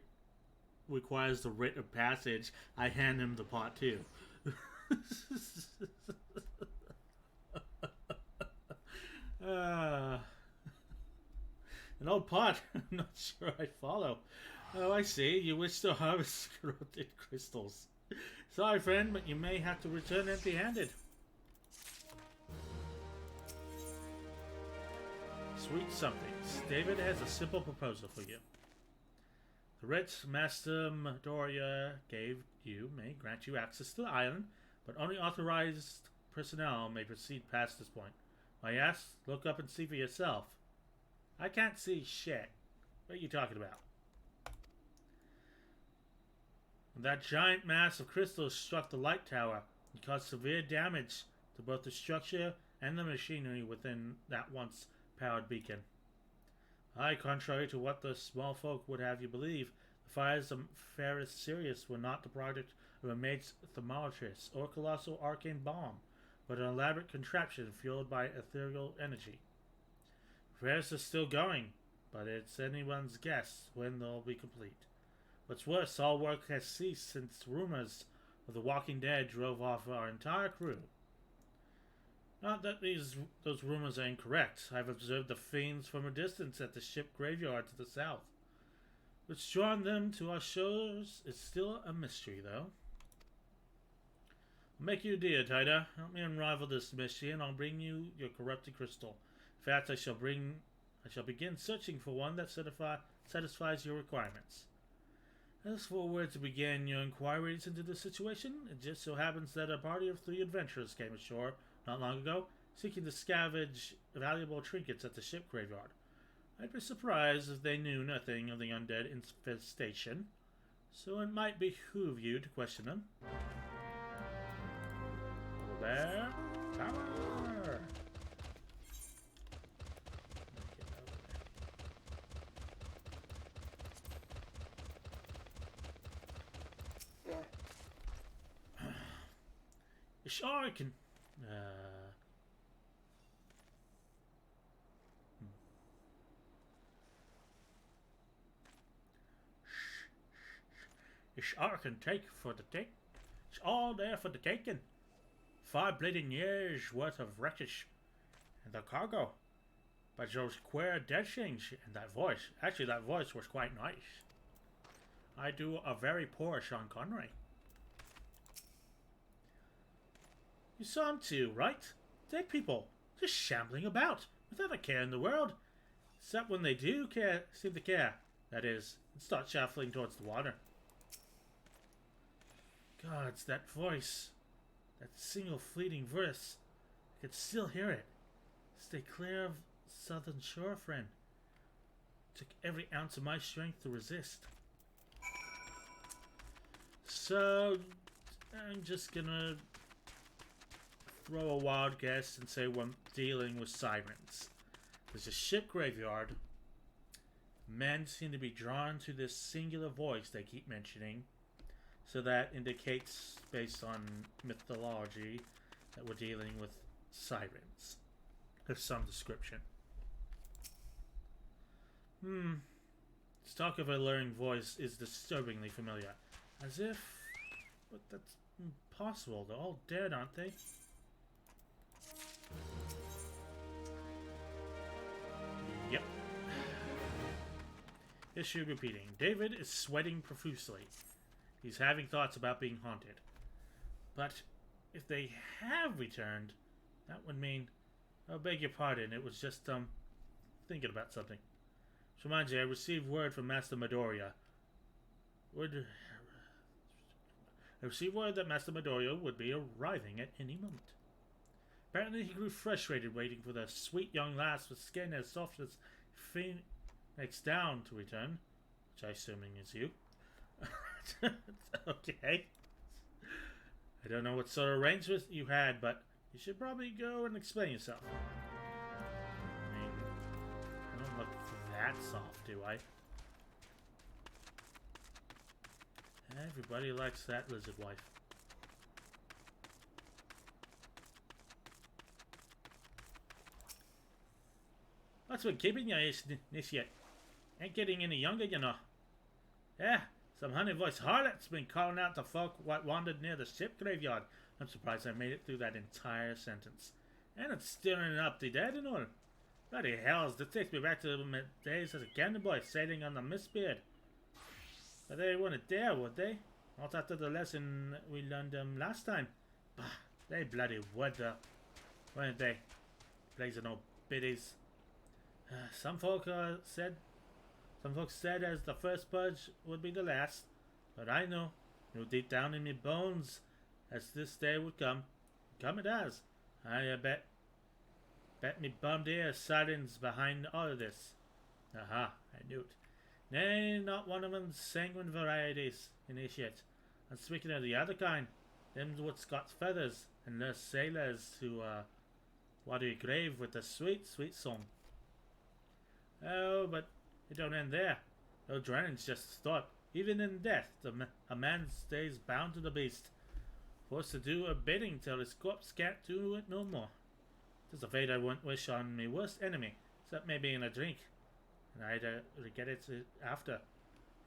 Speaker 1: requires the writ of passage, I hand him the pot too. An old pot. I'm not sure I follow. Oh, I see. You wish to harvest corrupted crystals. Sorry, friend, but you may have to return empty-handed. Sweet somethings. David has a simple proposal for you. The writ Master Midoriya gave you may grant you access to the island, but only authorized personnel may proceed past this point. I asked, look up and see for yourself. I can't see shit. What are you talking about? That giant mass of crystals struck the light tower and caused severe damage to both the structure and the machinery within that once powered beacon. Contrary to what the small folk would have you believe, the fires of Ferris Sirius were not the product of a maid's thermometrist or colossal arcane bomb, but an elaborate contraption fueled by ethereal energy. Ferris is still going, but it's anyone's guess when they'll be complete. What's worse, all work has ceased since rumors of the Walking Dead drove off our entire crew. Not that those rumors are incorrect. I've observed the fiends from a distance at the ship graveyard to the south. What's drawn them to our shores is still a mystery, though. I'll make you a deal, Tida. Help me unravel this mystery, and I'll bring you your corrupted crystal. In fact, I shall begin searching for one that satisfies your requirements. As for where to begin your inquiries into the situation, it just so happens that a party of 3 adventurers came ashore not long ago, seeking to scavenge valuable trinkets at the ship graveyard. I'd be surprised if they knew nothing of the undead infestation, so it might behoove you to question them. Over there. Power! Sure, I can. It's all I can take for the take. It's all there for the taking. 5 bleeding years worth of wreckage and the cargo. But those queer dead things and that voice. Actually, that voice was quite nice. I do a very poor Sean Connery. You saw him too, right? Dead people, just shambling about, without a care in the world. Except when they do care, seem to care, that is, and start shuffling towards the water. God, it's that voice. That single fleeting verse. I can still hear it. Stay clear of southern shore, friend. Took every ounce of my strength to resist. So, I'm just gonna throw a wild guess and say we're dealing with sirens. There's a ship graveyard. Men seem to be drawn to this singular voice they keep mentioning. So that indicates, based on mythology, that we're dealing with sirens of some description. This talk of a alluring voice is disturbingly familiar. As if... But that's impossible. They're all dead, aren't they? Yep. Issue repeating. David is sweating profusely. He's having thoughts about being haunted. But if they have returned, that would mean... I beg your pardon, it was just, thinking about something. Which reminds you, I received word from Master Midoriya. I received word that Master Midoriya would be arriving at any moment. Apparently he grew frustrated waiting for the sweet young lass with skin as soft as Phoenix down to return. Which I assuming is you. Okay. I don't know what sort of arrangement you had, but you should probably go and explain yourself. I mean, I don't look that soft, do I? Everybody likes that lizard wife. What's been keeping you, initiate? Ain't getting any younger, you know. Yeah, some honey-voiced harlot's been calling out to folk what wandered near the ship graveyard. I'm surprised I made it through that entire sentence. And it's stirring up the dead and all. Bloody hells, this takes me back to my days as a cannon boy sailing on the Mistbeard. But they wouldn't dare, would they? Not after the lesson we learned last time. Bah, they bloody would, weren't they? Blazing old biddies. Some folks said as the first purge would be the last, but I knew deep down in me bones as this day would come. Come it has. I bet me bummed ear silence behind all of this. Aha, I knew it. Nay, not one of them sanguine varieties, initiate. And speaking of the other kind, them what's got feathers, and the sailors who water your grave with a sweet, sweet song. Oh, but it don't end there. No drowning's just a thought. Even in death, a man stays bound to the beast, forced to do a bidding till his corpse can't do it no more. 'Tis a fate I wouldn't wish on me worst enemy, except maybe in a drink, and I'd regret it after.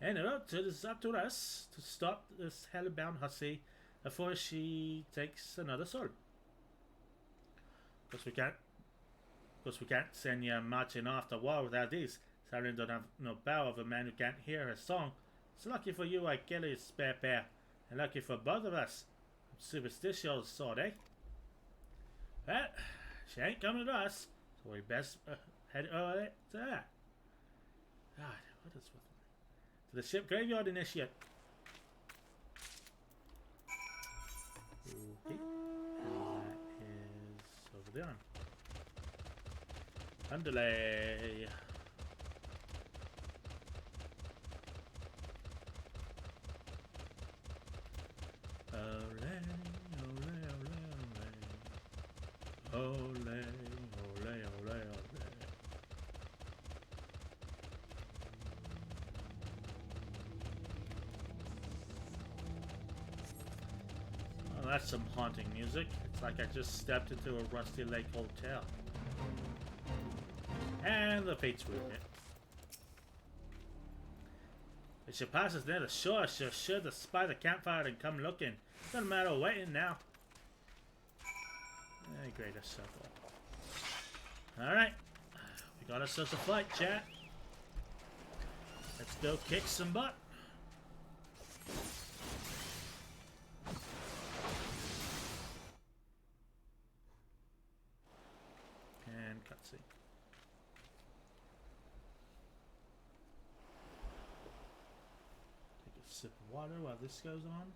Speaker 1: And it's up to us to stop this hell-bound hussy before she takes another soul. Of course we can't send you marching off the wall without these. Siren don't have no bow of a man who can't hear her song. It's lucky for you I kill his spare pair, and lucky for both of us. Superstitious sort, eh? Well, she ain't coming to us, so we best head over to her. God, what is with me? To the ship graveyard, initiate. Okay. That is over there. Underlay. Well, that's some haunting music. It's like I just stepped into a Rusty Lake hotel. And the fates ruined it. If she passes near the shore, she'll sure to spy the campfire and come looking. Doesn't matter waiting now. Greater circle. Alright. We got ourselves a fight, chat. Let's go kick some butt. And cutscene. Take a sip of water while this goes on.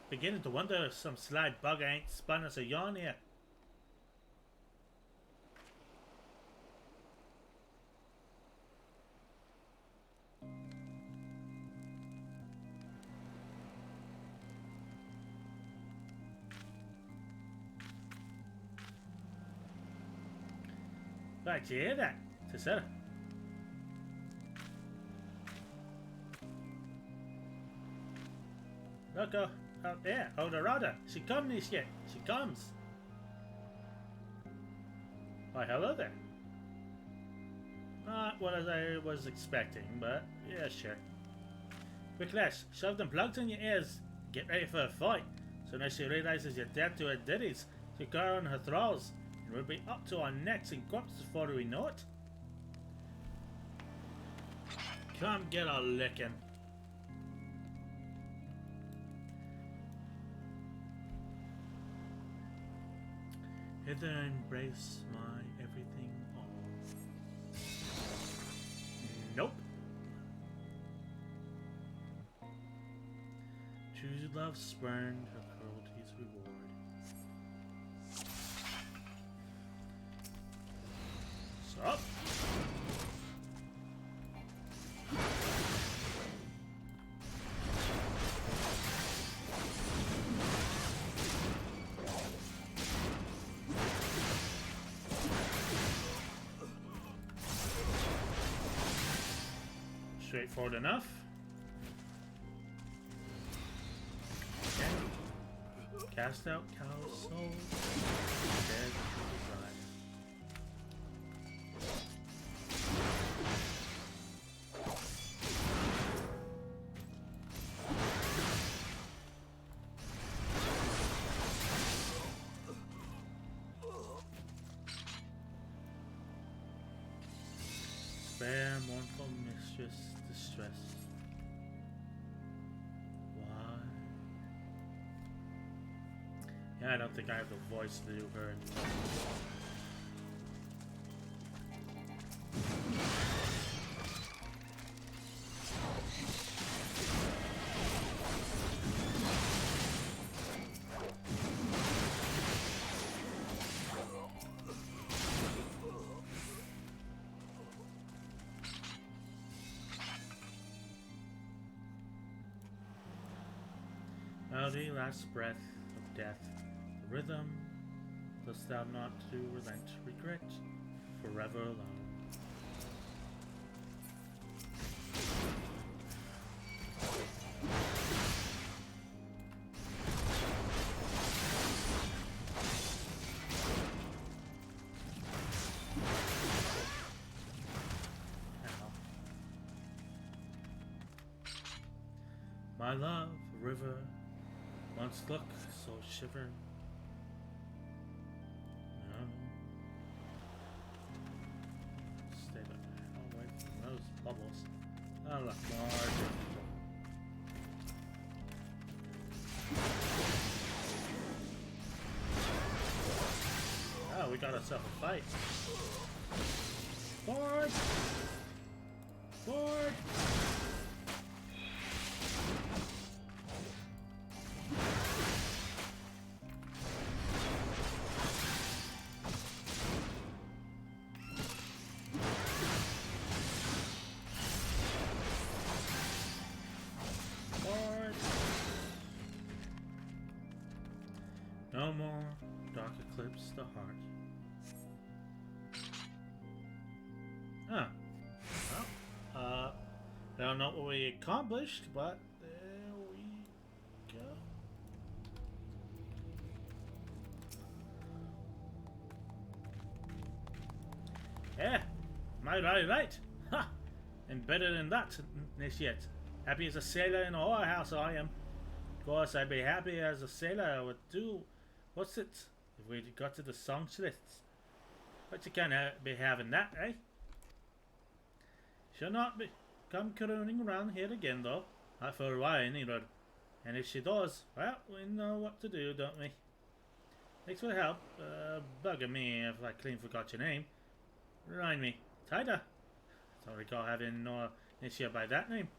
Speaker 1: Beginning to wonder if some sly bugger ain't spun us a yarn here. Right, you hear that? Tesera. Look out there, Eldorado. She comes this yet. She comes. Why, hello there. Not what I was expecting, but yeah, sure. Quick, lass, shove them plugs in your ears. Get ready for a fight. Soon as she realizes you're dead to her ditties, she'll go on her thralls, and we'll be up to our necks in corpses before we know it. Come get a licking. Hither embrace my everything all. Nope. True love spurned, her cruelty's reward. Sup? Straightforward enough. Okay. Cast out cow's soul. Dead desire. Spare mournful mistress distress. Why? Yeah, I don't think I have the voice to do her anymore. The last breath of death, the rhythm, dost thou not to relent, regret, forever alone. My love, river, once look so shiver. No. Stay the hell away from those bubbles. Oh look, more. Oh, we got ourselves a fight. Forward! Forward! No more dark eclipse the heart. Oh. Well, don't know what we accomplished, but there we go. Yeah, right. Ha! And better than that, this yet. Happy as a sailor in a whorehouse I am. Of course, I'd be happy as a sailor would do. What's it? If we got to the song lists. But you can't be having that, eh? She'll not be come crooning around here again, though. Not for a while, anyway. And if she does, well, we know what to do, don't we? Thanks for the help. Bugger me if I clean forgot your name. Remind me. Tida. Don't recall having no issue by that name.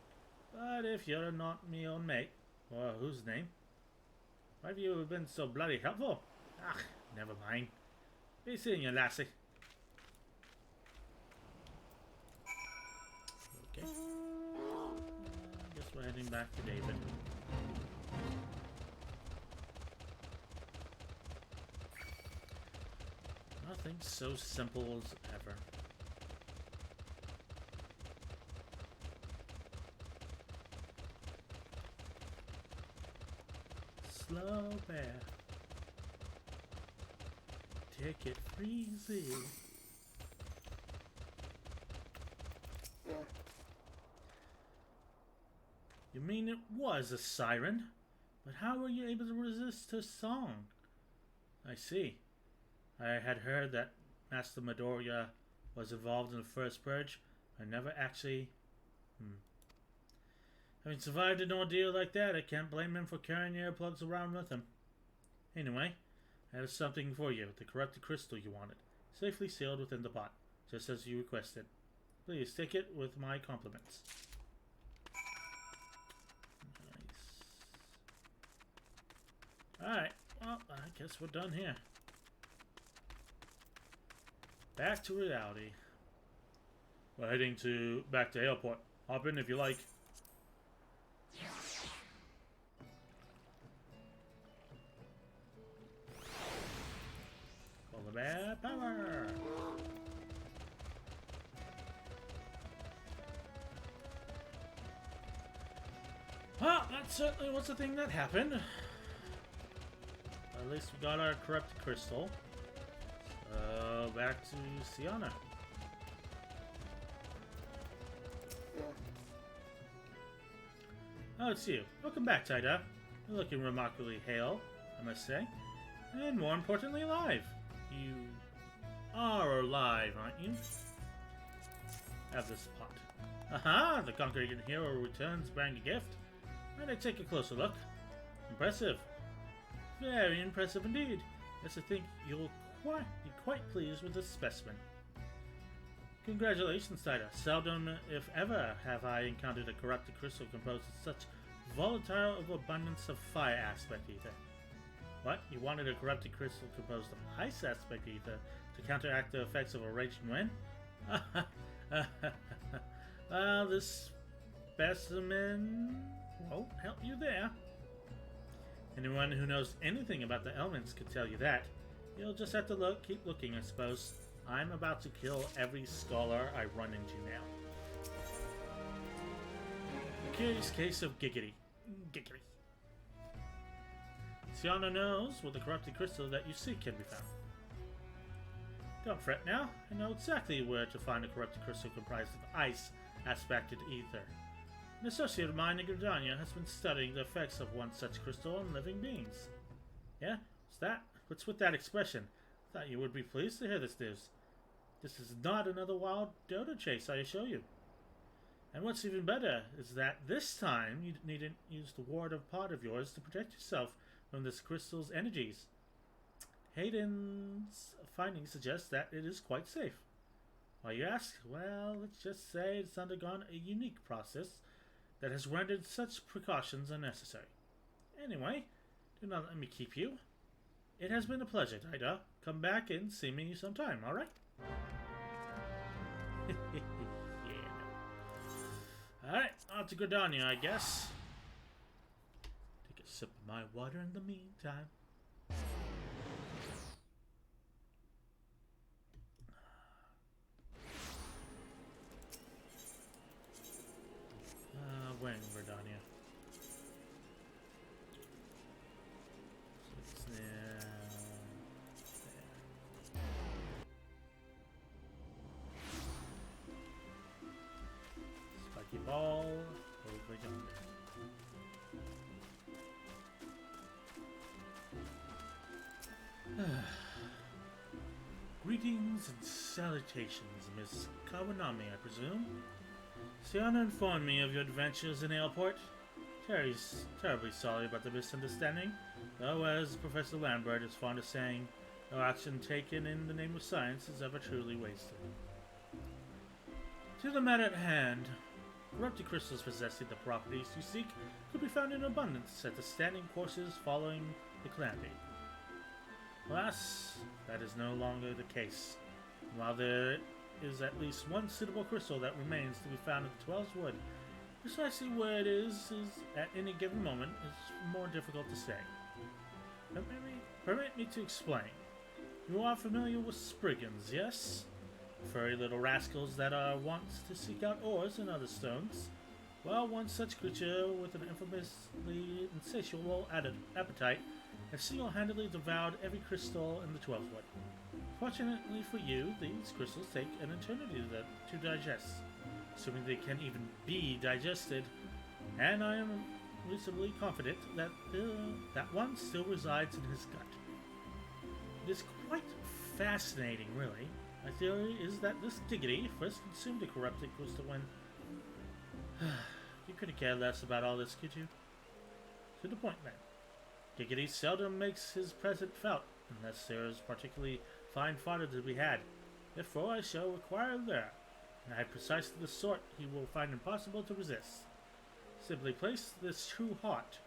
Speaker 1: But if you're not me own mate, or whose name? Why have you been so bloody helpful? Ah, never mind. Be seeing you, lassie. Okay. Guess we're heading back to David. Nothing so simple as ever. Slow bear. Take it easy. You mean it was a siren? But how were you able to resist her song? I see. I had heard that Master Midoriya was involved in the first purge. I never actually... Having survived an ordeal like that, I can't blame him for carrying earplugs around with him. Anyway, I have something for you. The corrupted crystal you wanted. Safely sealed within the pot, just as you requested. Please take it with my compliments. Nice. Alright, well, I guess we're done here. Back to reality. We're heading back to airport. Hop in if you like. Polar bear power. Well, that certainly was the thing that happened. At least we got our corrupted crystal. Back to Sienna. Oh, it's you. Welcome back, Tida. You're looking remarkably hale, I must say. And more importantly, alive. You are alive, aren't you? Have this pot. Aha! The conquering hero returns bearing a gift. Might I take a closer look? Impressive. Very impressive indeed. Yes, I think you'll be quite pleased with this specimen. Congratulations, Tida. Seldom, if ever, have I encountered a corrupted crystal composed of such volatile abundance of fire aspect ether. What? You wanted a corrupted crystal composed of ice aspect ether to counteract the effects of a raging wind? Well, this specimen won't help you there. Anyone who knows anything about the elements could tell you that. You'll just have to keep looking, I suppose. I'm about to kill every scholar I run into now. A curious case of giggity. Giggity. Sienna knows where the corrupted crystal that you seek can be found. Don't fret now. I know exactly where to find a corrupted crystal comprised of ice aspected ether. An associate of mine in Garuda has been studying the effects of one such crystal on living beings. Yeah? What's with that expression? Thought you would be pleased to hear this news. This is not another wild dodo chase, I assure you. And what's even better is that this time you needn't use the ward of part of yours to protect yourself from this crystal's energies. Hayden's findings suggest that it is quite safe. Why you ask? Well, let's just say it's undergone a unique process that has rendered such precautions unnecessary. Anyway, do not let me keep you. It has been a pleasure, Tida. Come back and see me sometime, alright? Yeah. Alright, on to Gridania, I guess. Take a sip of my water in the meantime. Greetings and salutations, Miss Kawanami, I presume. Sienna informed me of your adventures in Airport. Terry's terribly sorry about the misunderstanding, though, as Professor Lambert is fond of saying, no action taken in the name of science is ever truly wasted. To the matter at hand, corrupted crystals possessing the properties you seek could be found in abundance at the standing courses following the calamity. Alas, that is no longer the case. While there is at least one suitable crystal that remains to be found at the 12's Wood, precisely where it is at any given moment is more difficult to say. Permit me to explain. You are familiar with Spriggans, yes? Furry little rascals that are wont to seek out ores and other stones. Well, one such creature with an infamously insatiable appetite has single-handedly devoured every crystal in the 12's Wood. Fortunately for you, these crystals take an eternity to digest, assuming they can even be digested, and I am reasonably confident that that one still resides in his gut. It is quite fascinating, really. My theory is that this diggity first consumed a corrupted crystal when... You couldn't care less about all this, could you? To the point, then. Giggity seldom makes his presence felt, unless there is particularly fine fodder to be had. Therefore, I shall require there, and I have precisely the sort he will find impossible to resist. Simply place this true heart.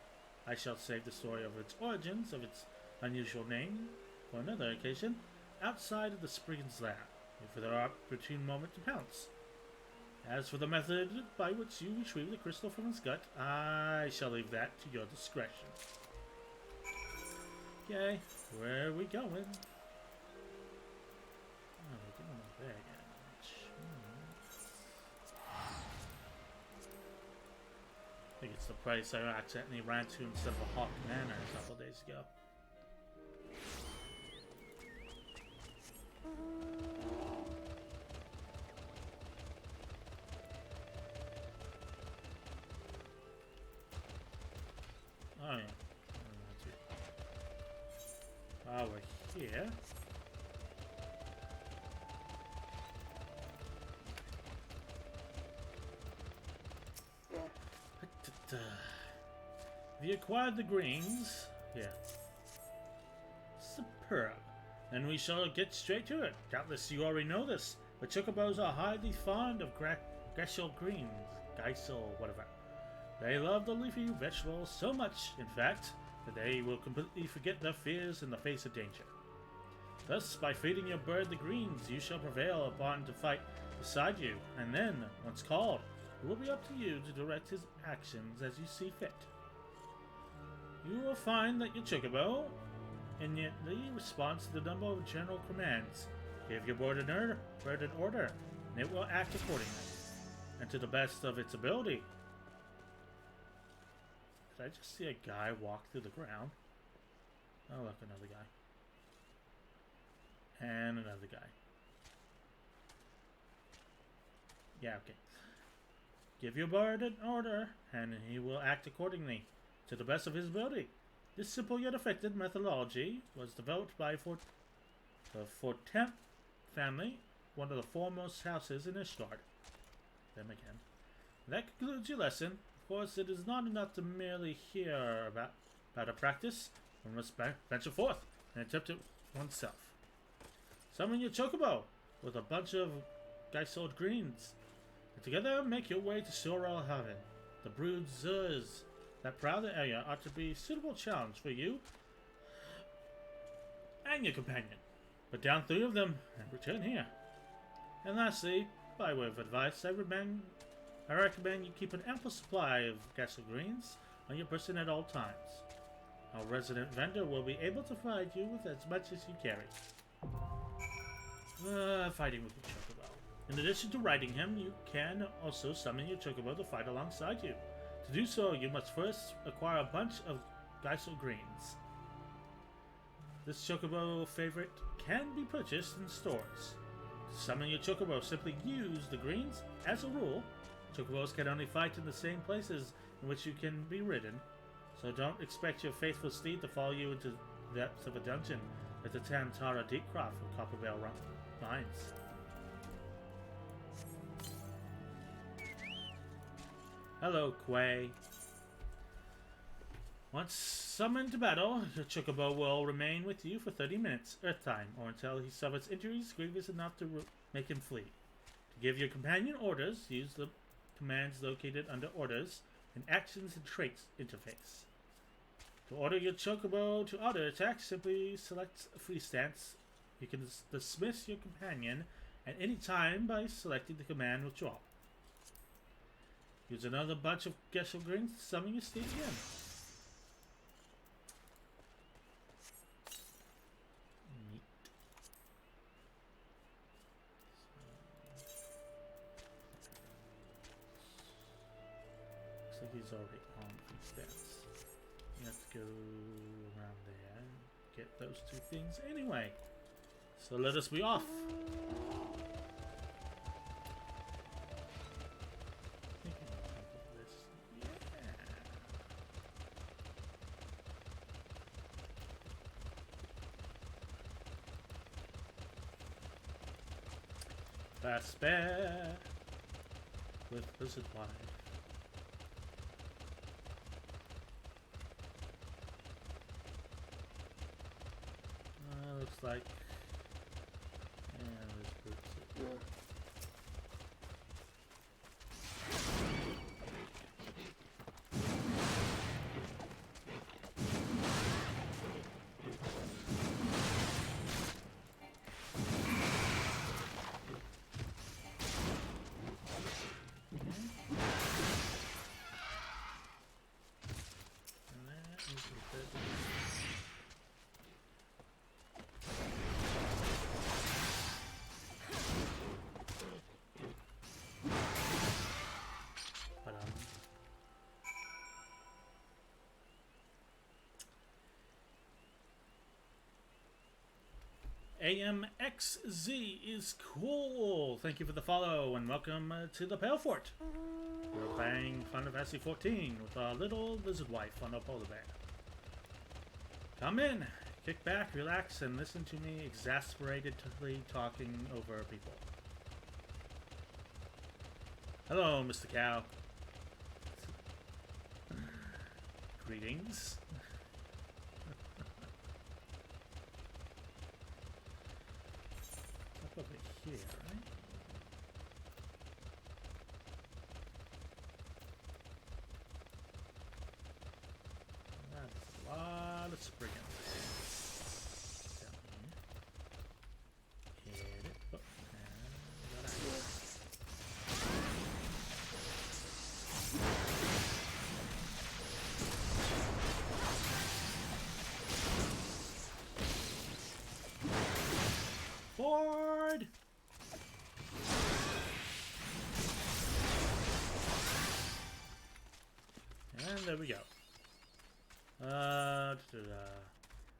Speaker 1: I shall save the story of its origins, of its unusual name, for another occasion, outside of the Spriggan's lair, and for the opportune moment to pounce. As for the method by which you retrieve the crystal from his gut, I shall leave that to your discretion. Okay, where are we going? Oh, we're going over there again. I think it's the place I accidentally ran to instead of a Hawk Manor a couple days ago. Oh yeah. While we're here. Have you acquired the greens? Yeah. Superb. Then we shall get straight to it. Doubtless you already know this, but chocobos are highly fond of Geisel greens. Geisel, whatever. They love the leafy vegetables so much, in fact, that they will completely forget their fears in the face of danger. Thus, by feeding your bird the greens, you shall prevail upon to fight beside you, and then, once called, it will be up to you to direct his actions as you see fit. You will find that your chocobo immediately responds to the number of general commands. Give your bird an order, and it will act accordingly, and to the best of its ability. Did I just see a guy walk through the ground? Oh, look, another guy. And another guy. Yeah, okay. Give your bird an order, and he will act accordingly, to the best of his ability. This simple yet effective methodology was developed by the Fortemp family, one of the foremost houses in Ishgard. Them again. That concludes your lesson. Of course, it is not enough to merely hear about a practice. One must venture forth and attempt it oneself. Summon your chocobo with a bunch of Geisold greens, and together make your way to Sorel Haven. The brood Zers that prowl the area ought to be a suitable challenge for you and your companion. Put down 3 of them and return here. And lastly, by way of advice, I recommend you keep an ample supply of Geisold greens on your person at all times. Our resident vendor will be able to provide you with as much as you carry. Fighting with your chocobo. In addition to riding him, you can also summon your chocobo to fight alongside you. To do so, you must first acquire a bunch of Geisold greens. This chocobo favorite can be purchased in stores. To summon your chocobo, simply use the greens. As a rule, chocobos can only fight in the same places in which you can be ridden, so don't expect your faithful steed to follow you into the depths of a dungeon at the Tantara Deepcroft of Coppervale Mines. Hello, Quay. Once summoned to battle, your Chocobo will remain with you for 30 minutes, Earth time, or until he suffers injuries grievous enough to make him flee. To give your companion orders, use the commands located under Orders and Actions and Traits interface. To order your Chocobo to auto attack, simply select a free stance. You can dismiss your companion at any time by selecting the command Withdraw. Use another bunch of Gesho Grins to summon your state again. Neat. Looks like he's already on free stance. You have to go around there and get those two things anyway. So let us be off. Fast spare with Lizard Wide. Looks like this boots it. AMXZ is cool. Thank you for the follow and welcome to the Pale Fort. We're playing Final Fantasy 14 with our little lizard wife on a polar bear. Come in, kick back, relax, and listen to me exasperatedly talking over people. Hello, Mr. Cow. Greetings. Up over here, right? That's a lot of sprigging. Down here. Hit it. Oh, and got out. Forward! And there we go.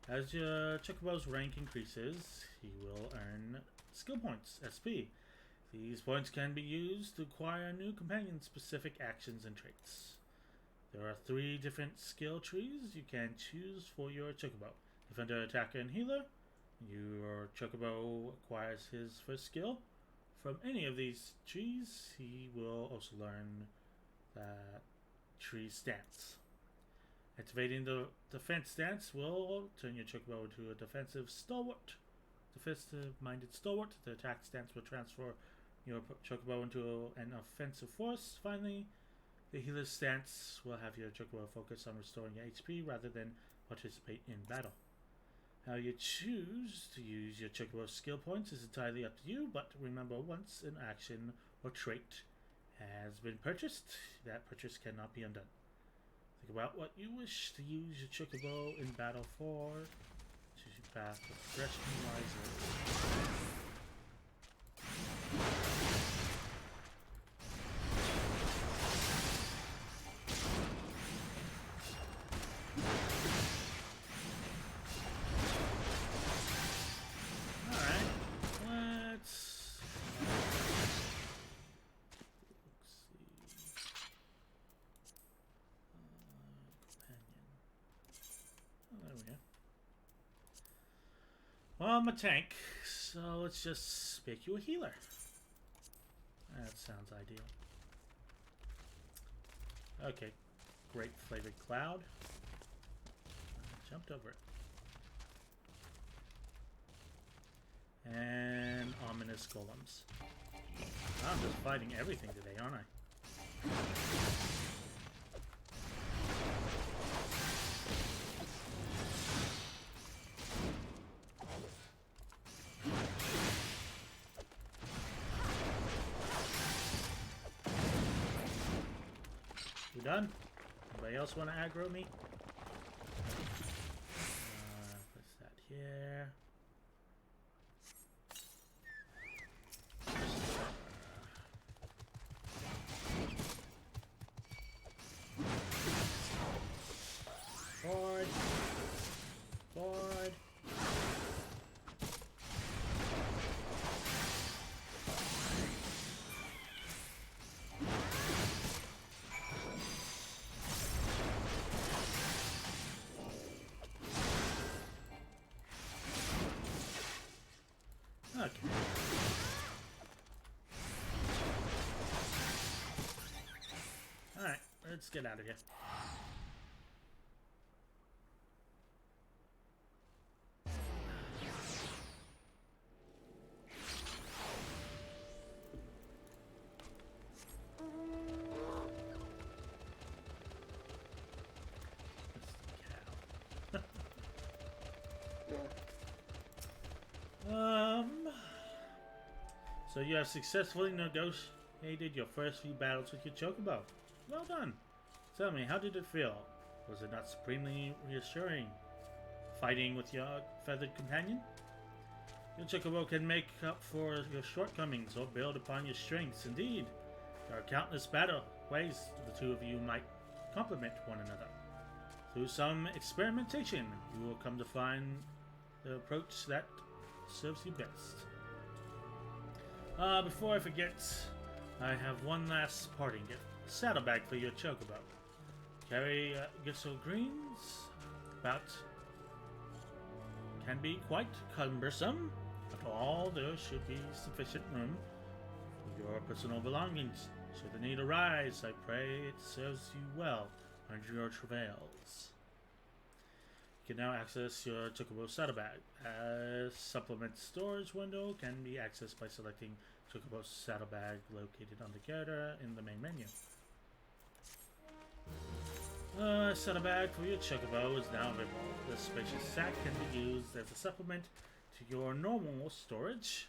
Speaker 1: As your Chocobo's rank increases, he will earn skill points, SP. These points can be used to acquire new companion-specific actions and traits. There are 3 different skill trees you can choose for your Chocobo. Defender, Attacker, and Healer. Your Chocobo acquires his first skill. From any of these trees, he will also learn that tree stance. Activating the defense stance will turn your Chocobo into a defensive-minded stalwart. The attack stance will transfer your Chocobo into an offensive force. Finally, the healer stance will have your Chocobo focus on restoring your HP rather than participate in battle. How you choose to use your Chocobo skill points is entirely up to you, but remember, once an action or trait has been purchased, that purchase cannot be undone. Think about what you wish to use your Chocobo in battle for. Choose your path of progression wisely. Well, I'm a tank, so let's just make you a healer. That sounds ideal. Okay, great flavored cloud. Jumped over it. And ominous golems. I'm just fighting everything today, aren't I? You done? Anybody else want to aggro me? What's that here? Forward. Forward. Okay. Alright, let's get out of here. So you have successfully negotiated your first few battles with your chocobo. Well done. Tell me, how did it feel? Was it not supremely reassuring? Fighting with your feathered companion? Your chocobo can make up for your shortcomings or build upon your strengths. Indeed, there are countless ways the two of you might complement one another. Through some experimentation, you will come to find the approach that serves you best. Before I forget, I have one last parting gift. A saddlebag for your chocobo. Carry Gristle greens can be quite cumbersome. After all, there should be sufficient room for your personal belongings. Should the need arise, I pray it serves you well under your travails. You can now access your chocobo saddlebag. A supplement storage window can be accessed by selecting chocobo saddlebag located on the character in the main menu. Saddlebag for your chocobo is now available. This spacious sack can be used as a supplement to your normal storage,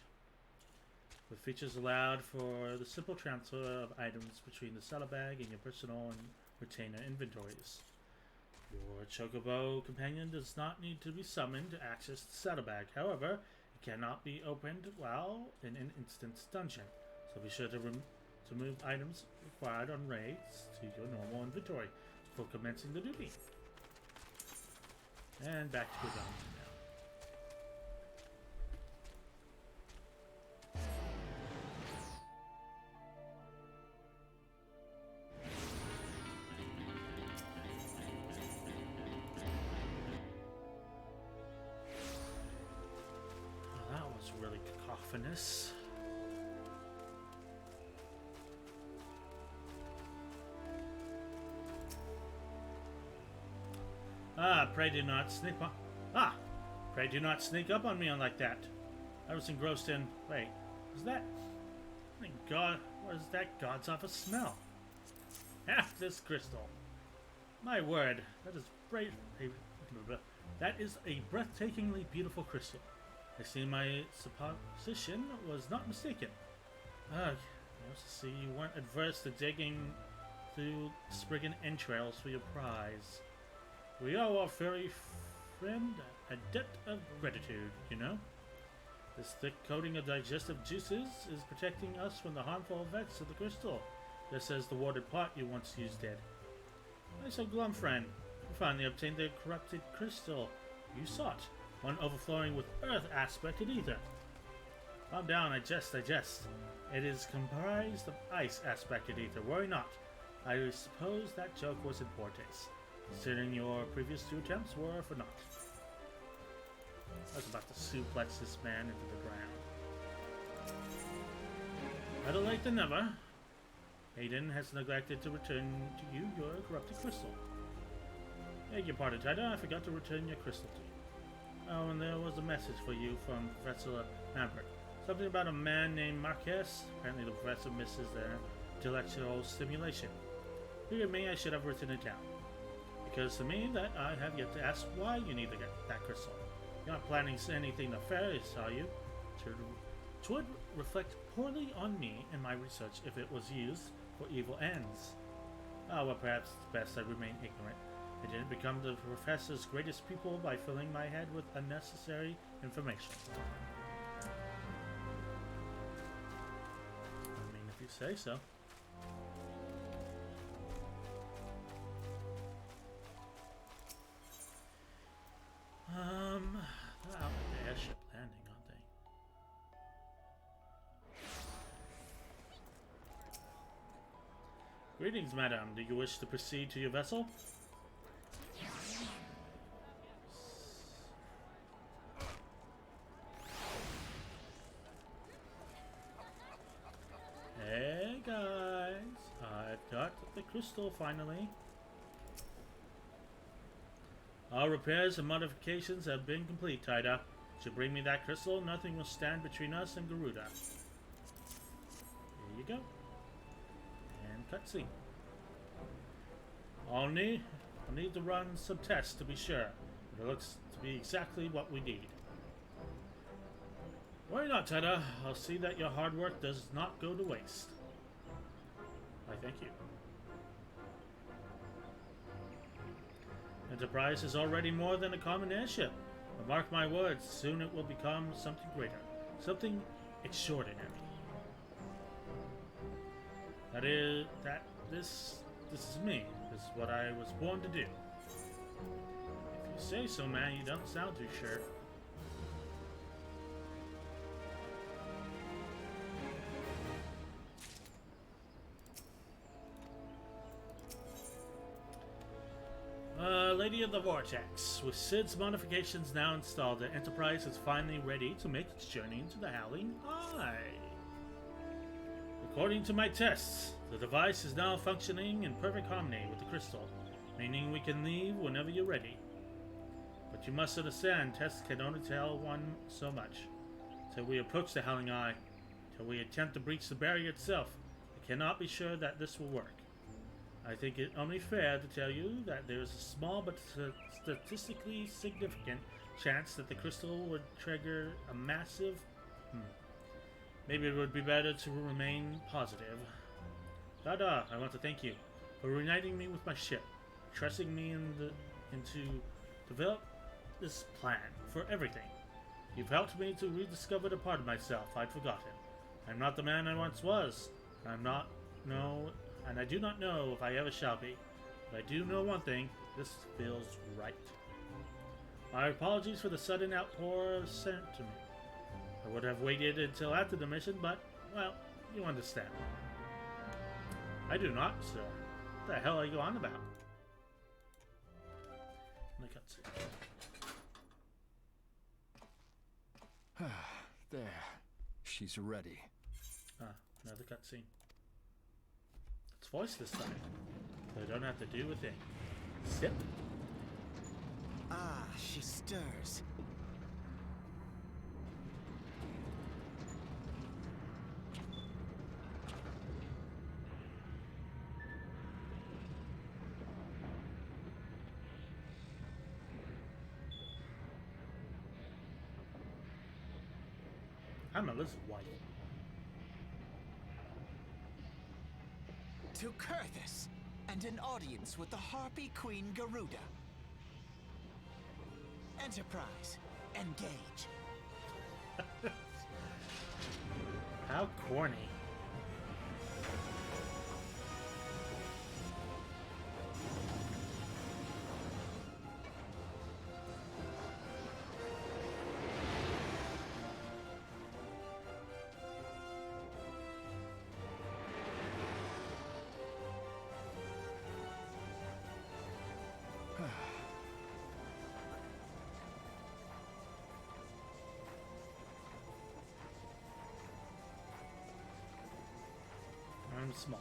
Speaker 1: with features allowed for the simple transfer of items between the saddlebag and your personal and retainer inventories. Your chocobo companion does not need to be summoned to access the saddlebag. However, it cannot be opened while in an instance dungeon, so be sure to move items required on raids to your normal inventory before commencing the duty. And back to the dungeon now. Really cacophonous. Pray do not sneak pray do not sneak up on me like that. I was engrossed in. Wait, is that? Thank God, what is that God's awful smell? Half this crystal. My word, that is a breathtakingly beautiful crystal. I see my supposition was not mistaken. See, you weren't adverse to digging through Spriggan entrails for your prize. We owe our fairy friend a debt of gratitude, you know? This thick coating of digestive juices is protecting us from the harmful effects of the crystal, just as the watered pot you once used did. I so glum, friend. You finally obtained the corrupted crystal you sought. One overflowing with earth aspected ether. Calm down, I jest. It is comprised of ice aspected ether, worry not. I suppose that joke was in poor taste, considering your previous two attempts were for naught. I was about to suplex this man into the ground. Better late than never. Hayden has neglected to return to you your corrupted crystal. Beg your pardon, Tider. I forgot to return your crystal to you. Oh, and there was a message for you from Professor Lambert. Something about a man named Marquez. Apparently the professor misses their intellectual stimulation. Forgive me, I should have written it down. Because to me, that I have yet to ask why you need that crystal. You're not planning anything nefarious, are you? It would reflect poorly on me and my research if it was used for evil ends. Ah, well, perhaps it's best I remain ignorant. I didn't become the professor's greatest pupil by filling my head with unnecessary information. I mean, if you say so. They're out at the airship landing, aren't they? Greetings, madam. Do you wish to proceed to your vessel? Hey, guys. I've got the crystal finally. All repairs and modifications have been complete, Taida. If you bring me that crystal, nothing will stand between us and Garuda. There you go. And cutscene. I'll need to run some tests to be sure, but it looks to be exactly what we need. Worry not, Taida. I'll see that your hard work does not go to waste. I thank you. Enterprise is already more than a common airship. But mark my words, soon it will become something greater. Something extraordinary. This is me. This is what I was born to do. If you say so, man, you don't sound too sure. Lady of the Vortex. With Sid's modifications now installed, the Enterprise is finally ready to make its journey into the Howling Eye. According to my tests, the device is now functioning in perfect harmony with the crystal, meaning we can leave whenever you're ready. But you must understand, tests can only tell one so much. Till we approach the Howling Eye, till we attempt to breach the barrier itself, I cannot be sure that this will work. I think it only fair to tell you that there is a small but statistically significant chance that the crystal would trigger a massive... Maybe it would be better to remain positive. Dada, I want to thank you for reuniting me with my ship, trusting me into develop this plan for everything. You've helped me to rediscover the part of myself I'd forgotten. I'm not the man I once was. And I do not know if I ever shall be. But I do know one thing, this feels right. My apologies for the sudden outpour of sentiment. I would have waited until after the mission, but, well, you understand. I do not, sir. What the hell are you on about? The cutscene.
Speaker 2: There. She's ready.
Speaker 1: Another cutscene. It's voice this time. So I don't have to do a thing. Sip.
Speaker 3: Ah, she stirs.
Speaker 1: I'm Elizabeth's wife.
Speaker 3: To Kurthus, and an audience with the Harpy Queen Garuda. Enterprise, engage.
Speaker 1: How corny. small.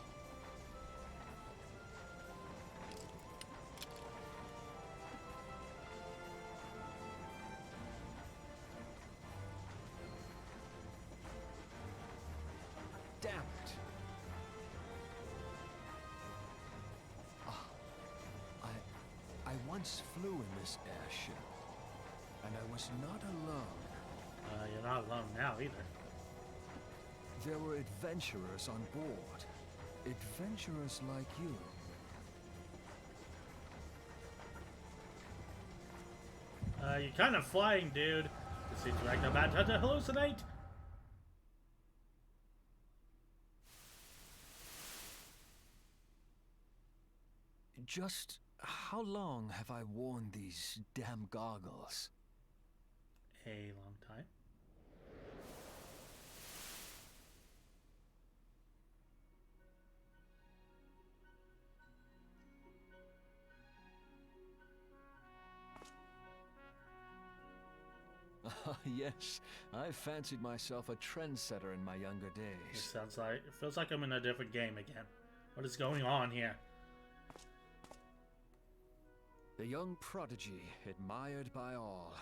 Speaker 2: Damn it. I once flew in this airship, and I was not alone.
Speaker 1: You're not alone now either.
Speaker 2: There were adventurers on board. Adventurers like you.
Speaker 1: You're kind of flying, dude. It seems like I'm about to hallucinate.
Speaker 2: Just how long have I worn these damn goggles?
Speaker 1: A long time.
Speaker 2: Ah, yes. I fancied myself a trendsetter in my younger
Speaker 1: It
Speaker 2: days.
Speaker 1: feels like I'm in a different game again. What is going on here?
Speaker 2: The young prodigy, admired by all.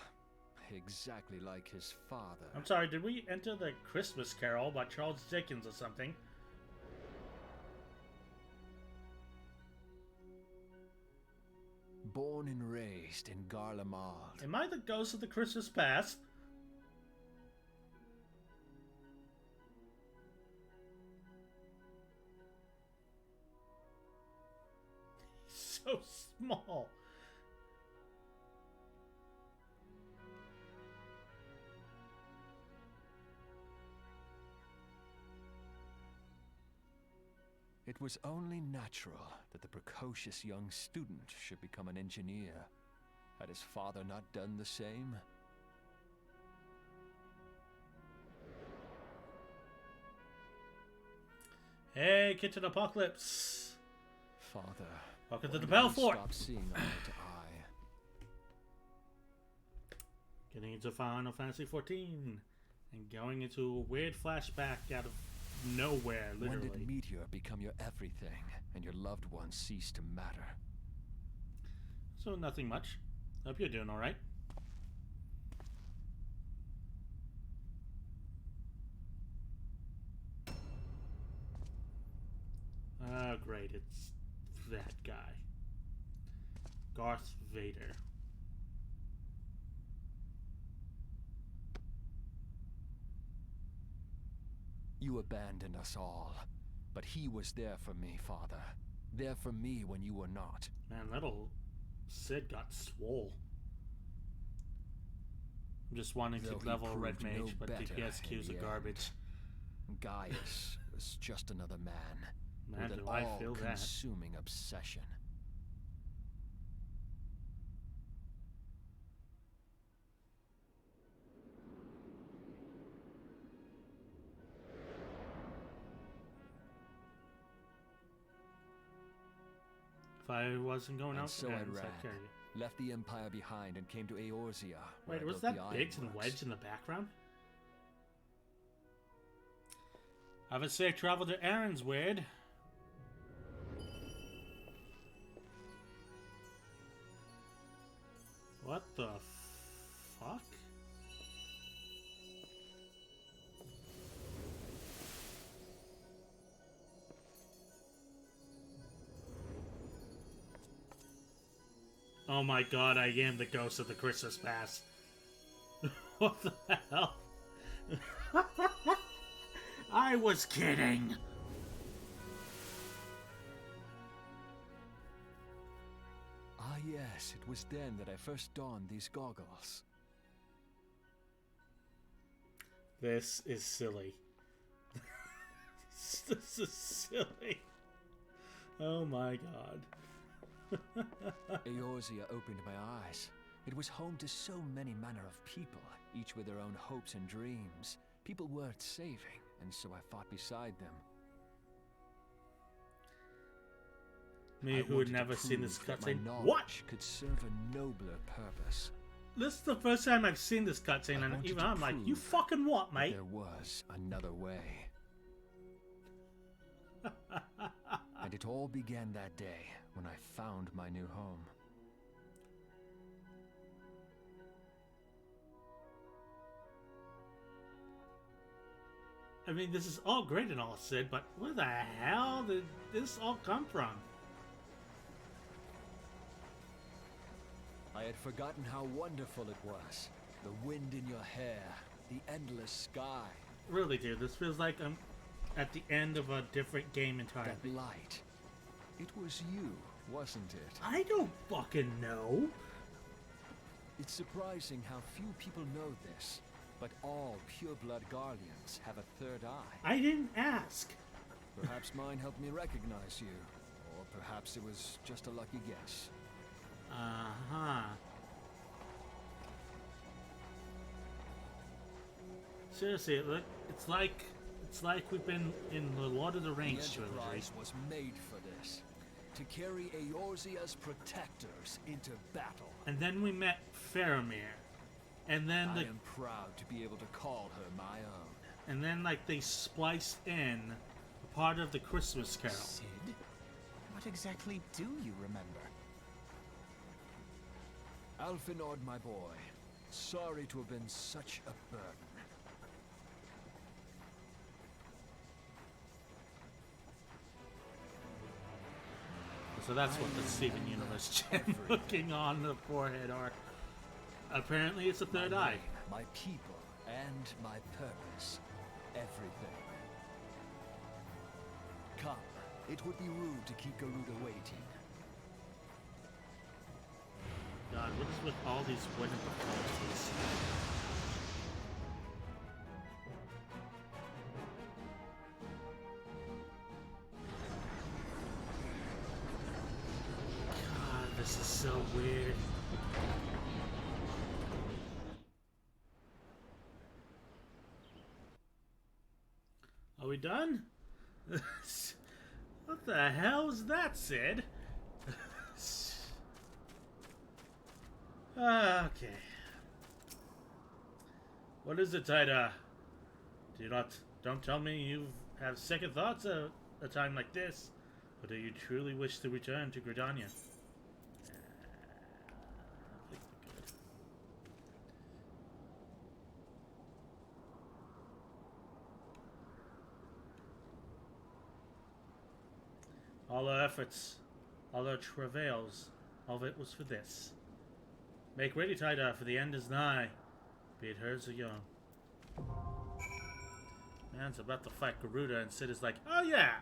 Speaker 2: Exactly like his father.
Speaker 1: I'm sorry, did we enter the Christmas Carol by Charles Dickens or something?
Speaker 2: Born and raised in Garlemald.
Speaker 1: Am I the ghost of the Christmas past? He's so small.
Speaker 2: It was only natural that the precocious young student should become an engineer. Had his father not done the same?
Speaker 1: Hey, Kitchen Apocalypse.
Speaker 2: Father.
Speaker 1: Welcome to
Speaker 2: when
Speaker 1: the
Speaker 2: did we
Speaker 1: Belfort.
Speaker 2: Stop seeing eye to eye.
Speaker 1: Getting into Final Fantasy XIV and going into a weird flashback out of nowhere,
Speaker 2: When
Speaker 1: literally.
Speaker 2: did Meteor become your everything and your loved ones cease to matter?
Speaker 1: So nothing much. Hope you're doing alright. Oh great, it's that guy. Darth Vader.
Speaker 2: You abandoned us all, but he was there for me, Father. There for me when you were not.
Speaker 1: Man, little Sid got swole. I'm just wanting
Speaker 2: Though
Speaker 1: to
Speaker 2: he
Speaker 1: level Red
Speaker 2: proved no
Speaker 1: Mage, but
Speaker 2: better
Speaker 1: DPSQs
Speaker 2: in
Speaker 1: are
Speaker 2: the
Speaker 1: garbage.
Speaker 2: Gaius was just another man.
Speaker 1: Man,
Speaker 2: with an
Speaker 1: do I feel that.
Speaker 2: all-consuming obsession.
Speaker 1: If I wasn't going
Speaker 2: And
Speaker 1: out
Speaker 2: so
Speaker 1: for
Speaker 2: I
Speaker 1: guns,
Speaker 2: ran,
Speaker 1: I'd carry you.
Speaker 2: left the Empire behind and came to Eorzea. where
Speaker 1: Wait,
Speaker 2: I
Speaker 1: was
Speaker 2: built
Speaker 1: that
Speaker 2: the
Speaker 1: Biggs and
Speaker 2: ironworks.
Speaker 1: Wedge in the background? Have a safe travel to Aaron's, weird. What the fuck? Oh my god, I am the ghost of the Christmas past. What the hell? I was kidding.
Speaker 2: Ah yes, it was then that I first donned these goggles.
Speaker 1: This is silly. This is silly. Oh my god.
Speaker 2: Eorzea opened my eyes. It was home to so many manner of people, each with their own hopes and dreams. People worth saving, and so I fought beside them.
Speaker 1: Me,
Speaker 2: I
Speaker 1: who had
Speaker 2: wanted to
Speaker 1: never seen this
Speaker 2: prove that my
Speaker 1: cutscene.
Speaker 2: knowledge
Speaker 1: What?
Speaker 2: could serve a nobler purpose.
Speaker 1: This is the first time I've seen this cutscene,
Speaker 2: I
Speaker 1: and
Speaker 2: wanted
Speaker 1: even
Speaker 2: to
Speaker 1: I'm like, you
Speaker 2: prove
Speaker 1: fucking what,
Speaker 2: that
Speaker 1: mate?
Speaker 2: there was another way. And it all began that day when I found my new home.
Speaker 1: I mean, this is all great and all, Sid, but where the hell did this all come from?
Speaker 2: I had forgotten how wonderful it was. The wind in your hair, the endless sky.
Speaker 1: Really, dude, this feels like I'm at the end of a different game entirely.
Speaker 2: That light. It was you, wasn't it?
Speaker 1: I don't fucking know.
Speaker 2: It's surprising how few people know this, but all pure-blood Garleans have a third eye.
Speaker 1: I didn't ask.
Speaker 2: Perhaps mine helped me recognize you, or perhaps it was just a lucky guess.
Speaker 1: Uh-huh. Seriously, look, it's like we've been in the Lord of the Rings
Speaker 2: The
Speaker 1: trilogy.
Speaker 2: Enterprise was made for this. To carry Eorzea's protectors into battle.
Speaker 1: And then we met Faramir. And then
Speaker 2: I am proud to be able to call her my own.
Speaker 1: and then like they spliced in a part of the Christmas Carol.
Speaker 3: Sid? What exactly do you remember?
Speaker 2: Alfinord, my boy. Sorry to have been such a burden.
Speaker 1: So that's what the Steven Universe chin looking on the forehead are. Apparently it's a third
Speaker 2: My
Speaker 1: eye.
Speaker 2: name, my people, and my purpose. Everything. Come. It would be rude to keep Garuda waiting.
Speaker 1: God, what is with all these wooden performances? God, this is so weird. Are we done? What the hell is that, Sid? Okay. What is it, Taida? Don't tell me you have second thoughts at a time like this. Or do you truly wish to return to Gridania? All our efforts, all our travails, all of it was for this. Make ready, Taida, for the end is nigh, be it hers or young. Man's about to fight Garuda, and Sid is like, oh yeah,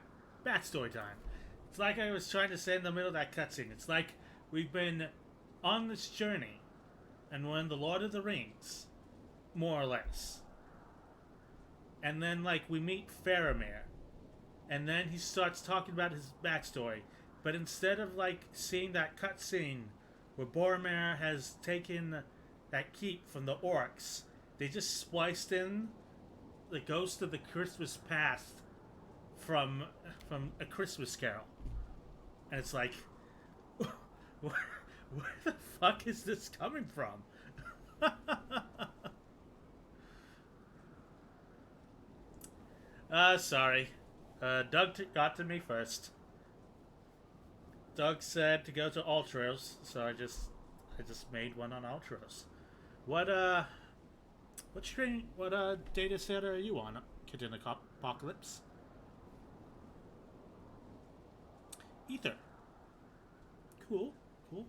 Speaker 1: backstory time. It's like I was trying to say in the middle of that cutscene. It's like we've been on this journey, and we're in the Lord of the Rings, more or less. And then, like, we meet Faramir, and then he starts talking about his backstory. But instead of, like, seeing that cutscene where Boromir has taken that keep from the orcs, they just spliced in the ghost of the Christmas past from A Christmas Carol. And it's like, where the fuck is this coming from? Sorry. Doug got to me first. Doug said to go to Ultros, so I just made one on Ultros. What data set are you on, Kid in the Apocalypse? Ether. Cool. I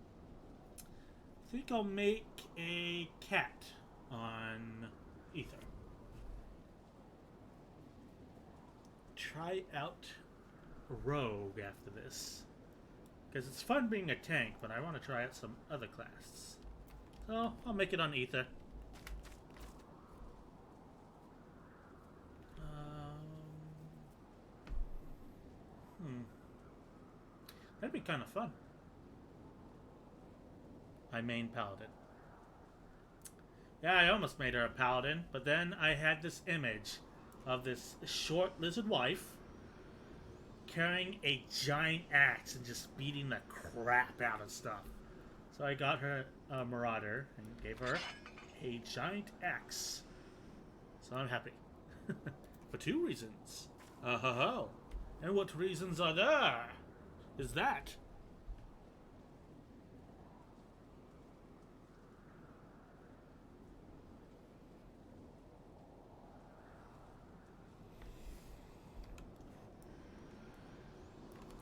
Speaker 1: think I'll make a cat on Ether. Try out Rogue after this. Because it's fun being a tank, but I want to try out some other classes. So, I'll make it on Ether. That'd be kind of fun. I main Paladin. Yeah, I almost made her a Paladin, but then I had this image of this short lizard wife carrying a giant axe and just beating the crap out of stuff. So I got her a Marauder and gave her a giant axe. So I'm happy. For two reasons. Oh. And what reasons are there? Is that?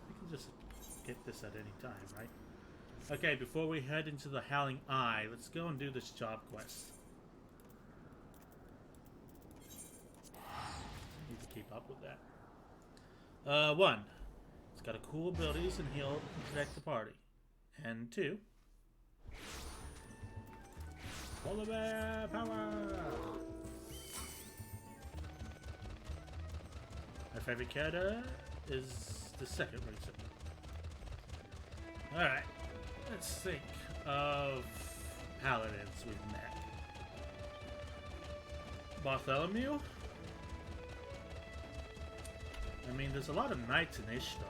Speaker 1: I can just get this at any time, right? Okay, before we head into the Howling Eye, let's go and do this job quest. Need to keep up with that. 1. It's got a cool abilities and heal and protect the party. And 2. Polar Bear Power! My favorite character is the second reason. Alright, let's think of paladins we've met. Bartholomew? I mean, there's a lot of knights in Ishtar.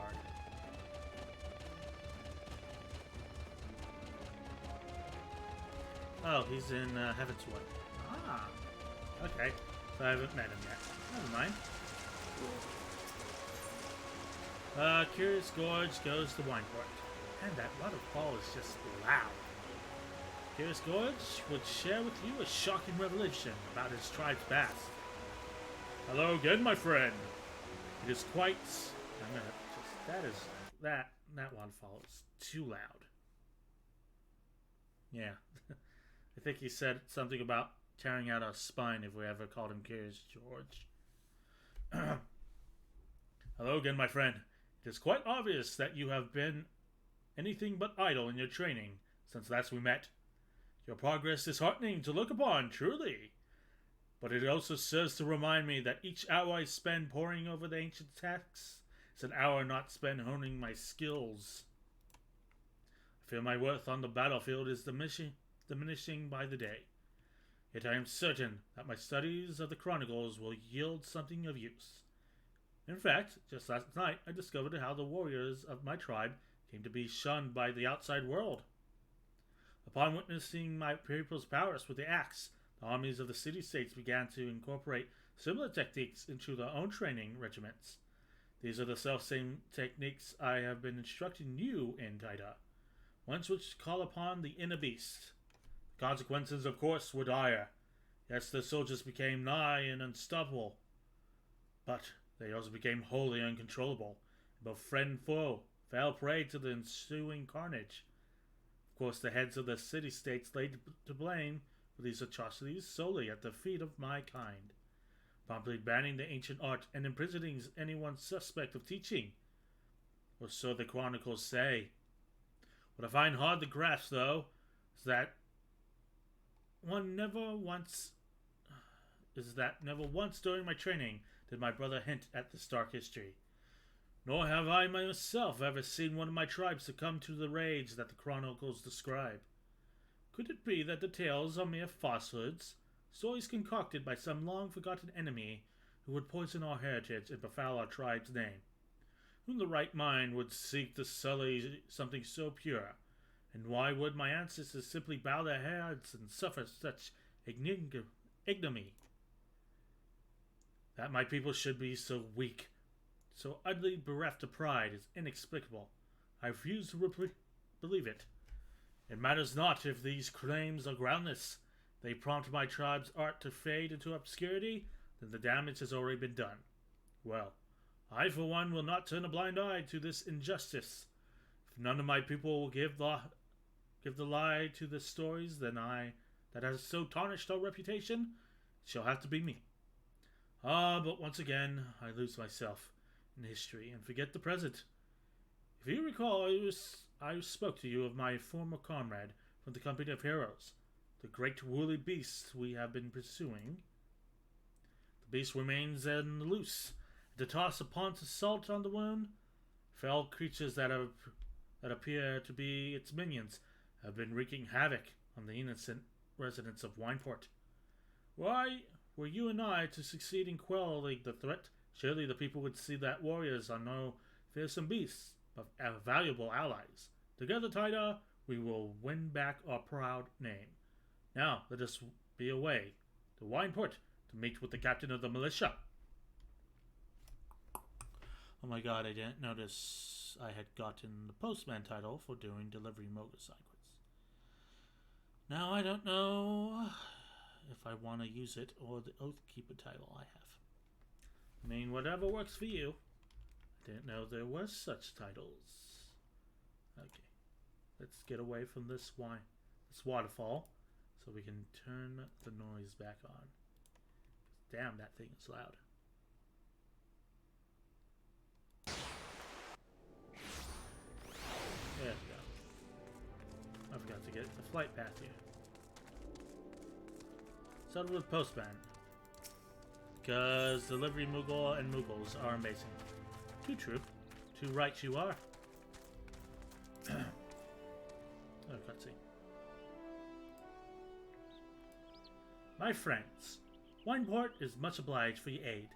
Speaker 1: Oh, he's in Heavenswood. Ah, okay. So I haven't met him yet. Never mind. Curious Gorge goes to Wineport. And that waterfall is just loud. Curious Gorge would share with you a shocking revelation about his tribe's past. Hello again, my friend. It is quite... I'm gonna just... That waterfall is too loud. Yeah. I think he said something about tearing out our spine if we ever called him Curious George. Hello again, my friend. It is quite obvious that you have been anything but idle in your training since last we met. Your progress is heartening to look upon, truly. But it also serves to remind me that each hour I spend poring over the ancient texts is an hour not spent honing my skills. I feel my worth on the battlefield is diminishing by the day. Yet I am certain that my studies of the Chronicles will yield something of use. In fact, just last night I discovered how the warriors of my tribe came to be shunned by the outside world. Upon witnessing my people's prowess with the axe, the armies of the city-states began to incorporate similar techniques into their own training regiments. These are the self-same techniques I have been instructing you in, Taida. Ones which call upon the inner beast. The consequences, of course, were dire. Yes, the soldiers became nigh and unstoppable. But they also became wholly uncontrollable. Both friend and foe fell prey to the ensuing carnage. Of course, the heads of the city-states laid to blame for these atrocities solely at the feet of my kind, promptly banning the ancient art and imprisoning anyone suspect of teaching. Or so the chronicles say. What I find hard to grasp, though, is that never once during my training did my brother hint at this dark history. Nor have I myself ever seen one of my tribe succumb to the rage that the chronicles describe. Could it be that the tales are mere falsehoods, stories concocted by some long-forgotten enemy who would poison our heritage and befoul our tribe's name? Who in the right mind would seek to sully something so pure? And why would my ancestors simply bow their heads and suffer such ignominy? That my people should be so weak, so utterly bereft of pride, is inexplicable. I refuse to believe it. It matters not if these claims are groundless. They prompt my tribe's art to fade into obscurity, then the damage has already been done. Well, I for one will not turn a blind eye to this injustice. If none of my people will give the lie to the stories that has so tarnished our reputation, it shall have to be me. But once again, I lose myself in history and forget the present. If you recall, I spoke to you of my former comrade from the company of heroes, the great woolly beast we have been pursuing. The beast remains on the loose, and to toss upon salt on the wound. Fell creatures that appear to be its minions have been wreaking havoc on the innocent residents of Wineport. Why, were you and I to succeed in quelling the threat, surely the people would see that warriors are no fearsome beasts, but valuable allies. Together, Taida, we will win back our proud name. Now, let us be away to Wineport to meet with the captain of the militia. Oh my god, I didn't notice I had gotten the postman title for doing delivery motorcycles. Now I don't know if I want to use it or the Oathkeeper title I have. I mean, whatever works for you. I didn't know there was such titles. Okay, let's get away from this waterfall so we can turn the noise back on. Damn, that thing is loud. There we go. I forgot to get the flight path here. Started with postman. Because delivery Moogle and Moogles are amazing. Too true. Too right you are. Oh, cutscene. My friends, Wineport is much obliged for your aid.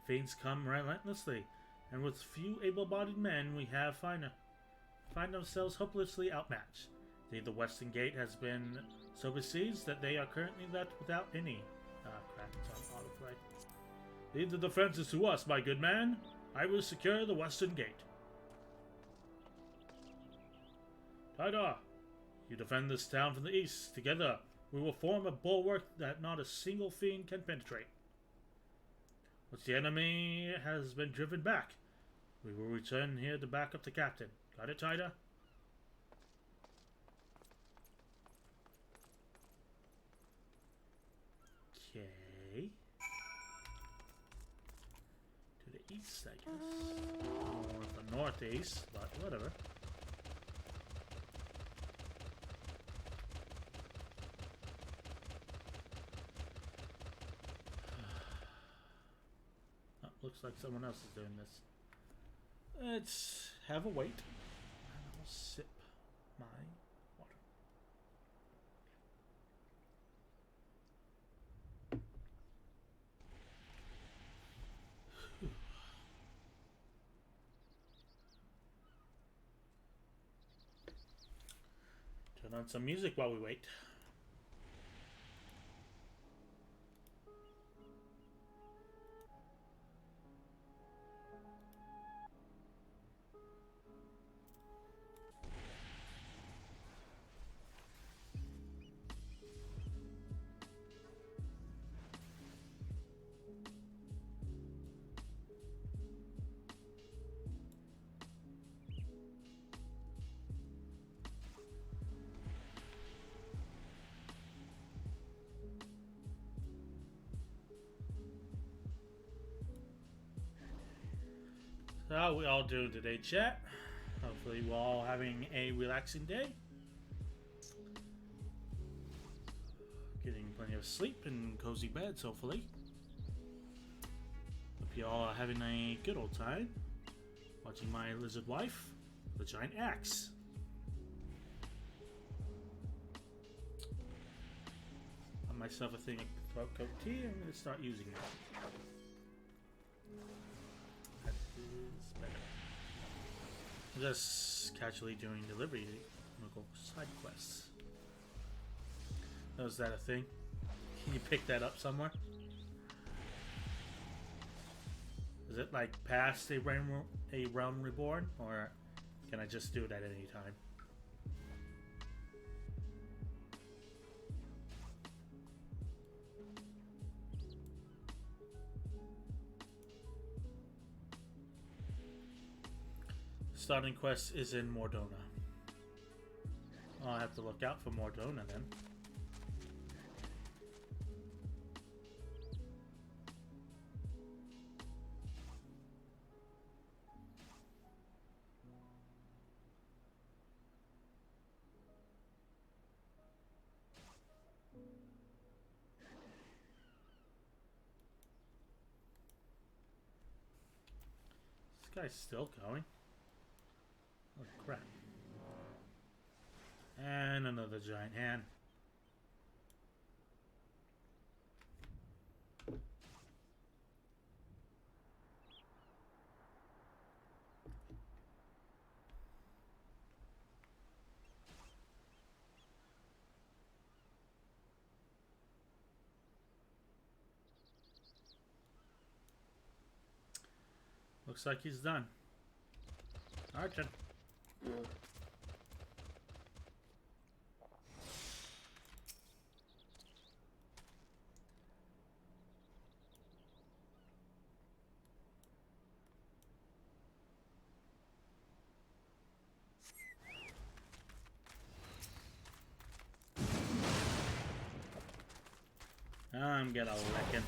Speaker 1: The fiends come relentlessly, and with few able-bodied men we have find ourselves hopelessly outmatched. Indeed, the Western Gate has been so besieged that they are currently left without any... crap, it's on autoplay. Leave the defenses to us, my good man. I will secure the Western Gate. Taida, you defend this town from the east. Together, we will form a bulwark that not a single fiend can penetrate. Once the enemy has been driven back, we will return here to back up the captain. Got it, Taida? Okay. To the east, I guess. Or the northeast, but whatever. Oh, looks like someone else is doing this. Let's have a wait. And I'll sip my water. Turn on some music while we wait. So how we all doing today, chat? Hopefully we're all having a relaxing day. Getting plenty of sleep and cozy beds, hopefully. Hope you all are having a good old time. Watching my lizard wife, the giant axe. Got myself a thing of throat coat tea. I'm going to start using it. That is better. I'm just casually doing delivery side quests. Oh, is that a thing? Can you pick that up somewhere? Is it like past a realm reborn, or can I just do it at any time? Starting quest is in Mordona. I'll have to look out for Mordona then. This guy's still going. Oh crap. And another giant hand. Looks like he's done. Archon. I'm gonna lick him.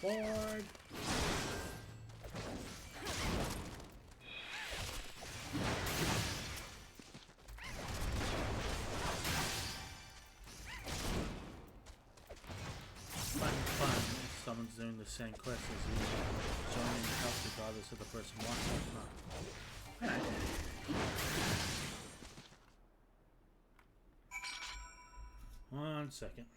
Speaker 1: Forward. Fun. If someone's doing the same quest as you, joining the help regardless if the person wants it or not. Alright. One second.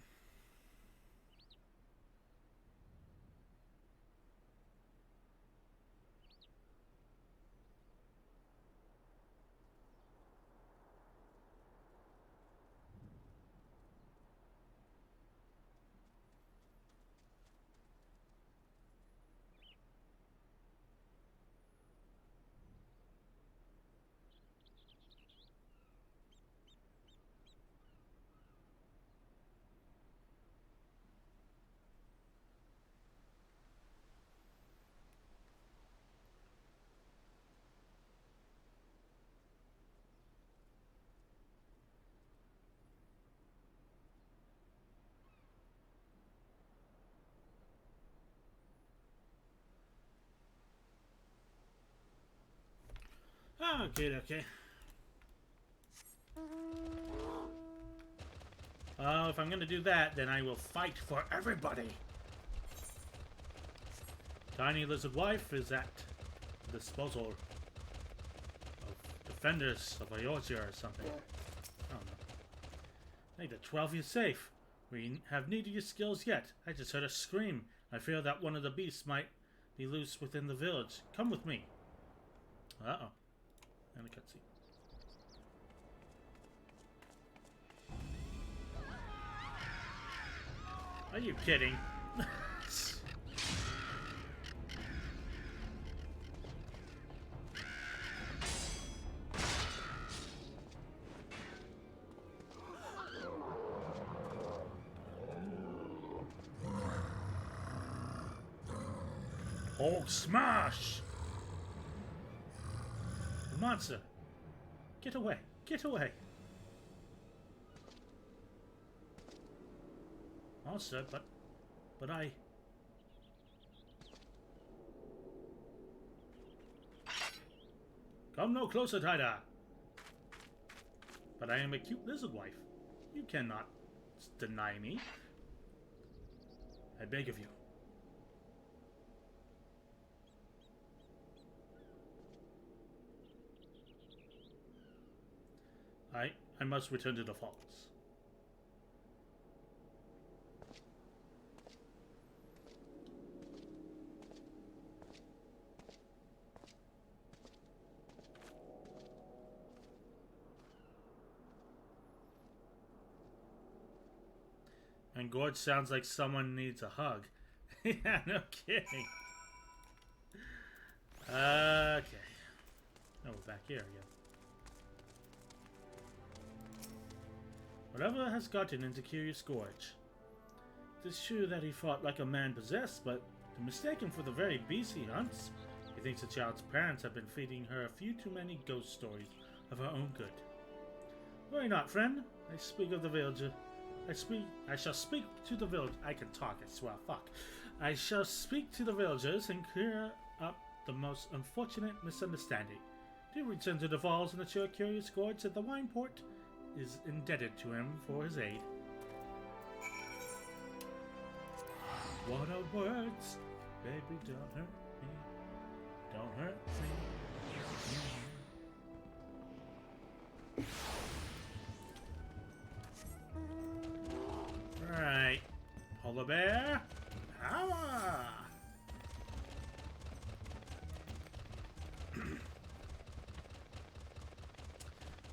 Speaker 1: Okay. If I'm gonna do that, then I will fight for everybody. Tiny lizard wife is at the disposal of defenders of Eorzea or something. I don't know. I think the 12 is safe. We have needed your skills yet. I just heard a scream. I fear that one of the beasts might be loose within the village. Come with me. Uh-oh. And a cutscene. Are you kidding? Hulk smash! Monster! Get away! Get away! Monster, but I... Come no closer, Tida! But I am a cute lizard wife. You cannot deny me. I beg of you. I must return to the falls. And Gorge sounds like someone needs a hug. Yeah, no kidding. Okay. Oh, we're back here again. whatever has gotten into Curious Gorge. It is true that he fought like a man possessed, but to mistake him for the very beast he hunts, he thinks the child's parents have been feeding her a few too many ghost stories of her own good. Worry not, friend. I speak of the villager. I shall speak to the village. I can talk, I swear, fuck. I shall speak to the villagers and clear up the most unfortunate misunderstanding. Do return to the falls and assure Curious Gorge that the wine port is indebted to him for his aid. What are words? Baby, don't hurt me. Don't hurt me. Alright. Polar bear. Power!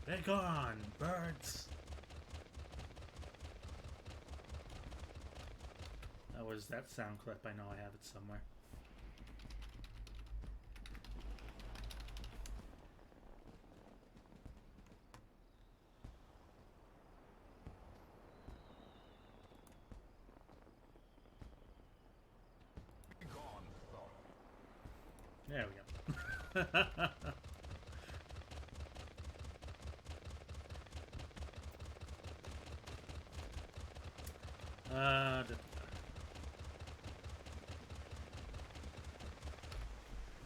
Speaker 1: They're gone, birds. That was that sound clip. I know I have it somewhere. There we go.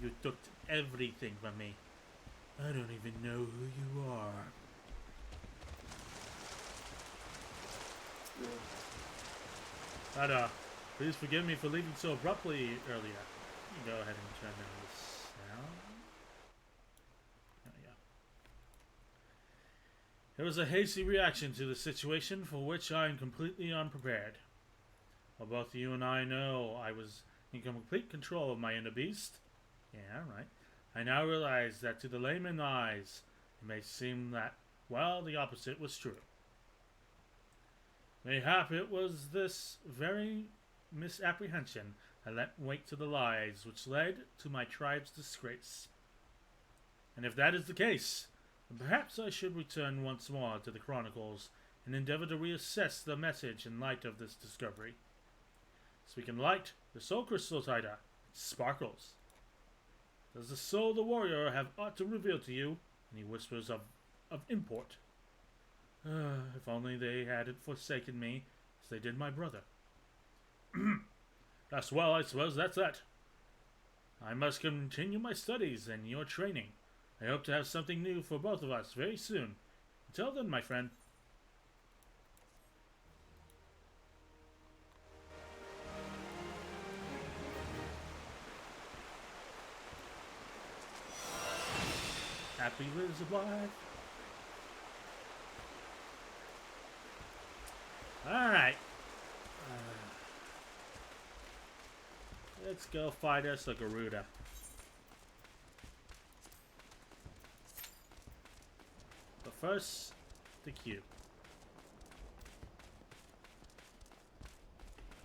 Speaker 1: You took everything from me. I don't even know who you are. Tada, please forgive me for leaving so abruptly earlier. You go ahead and turn down the sound. There we go. It was a hasty reaction to the situation for which I am completely unprepared. Well, both you and I know I was in complete control of my inner beast. Yeah, right. I now realize that to the layman eyes, it may seem that, well, the opposite was true. Mayhap it was this very misapprehension that lent weight to the lies which led to my tribe's disgrace. And if that is the case, then perhaps I should return once more to the Chronicles and endeavor to reassess the message in light of this discovery. Speaking light, the soul crystal tighter, it sparkles. Does the soul of the warrior have aught to reveal to you? And he whispers of import. If only they hadn't forsaken me, as they did my brother. That's well, I suppose that's that. I must continue my studies and your training. I hope to have something new for both of us very soon. Until then, my friend. Happy lives a life. Alright. Let's go fight us a Garuda. But first, the queue.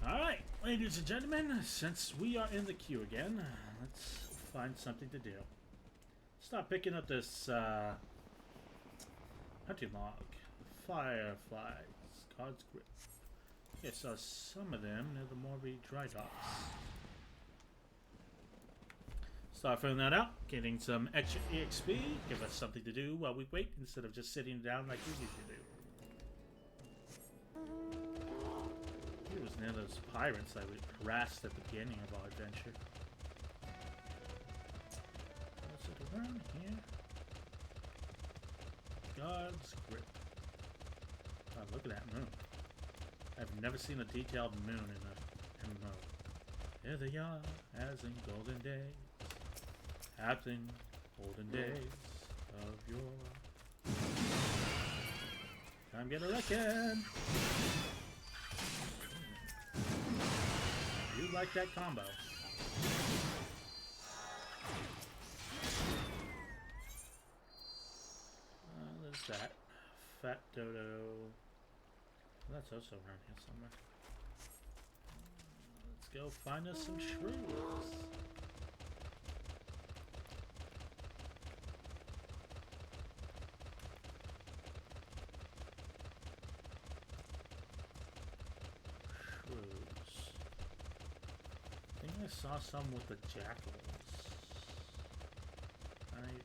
Speaker 1: Alright, ladies and gentlemen, since we are in the queue again, let's find something to do. Stop picking up this hunting log. Fireflies. God's grip. Okay, so some of them near the Morby dry docks. Start filling that out, getting some extra EXP, give us something to do while we wait instead of just sitting down like we usually do. It was near those pirates that we harassed at the beginning of our adventure. What's it around here? God's grip. Oh, look at that moon. I've never seen a detailed moon in a MMO. Here they are, as in golden days. Captain, olden days of your... Time get a reckon! You like that combo. There's that. Fat dodo. That's also around here somewhere. Let's go find us some shrews. saw some with the jackals. I think.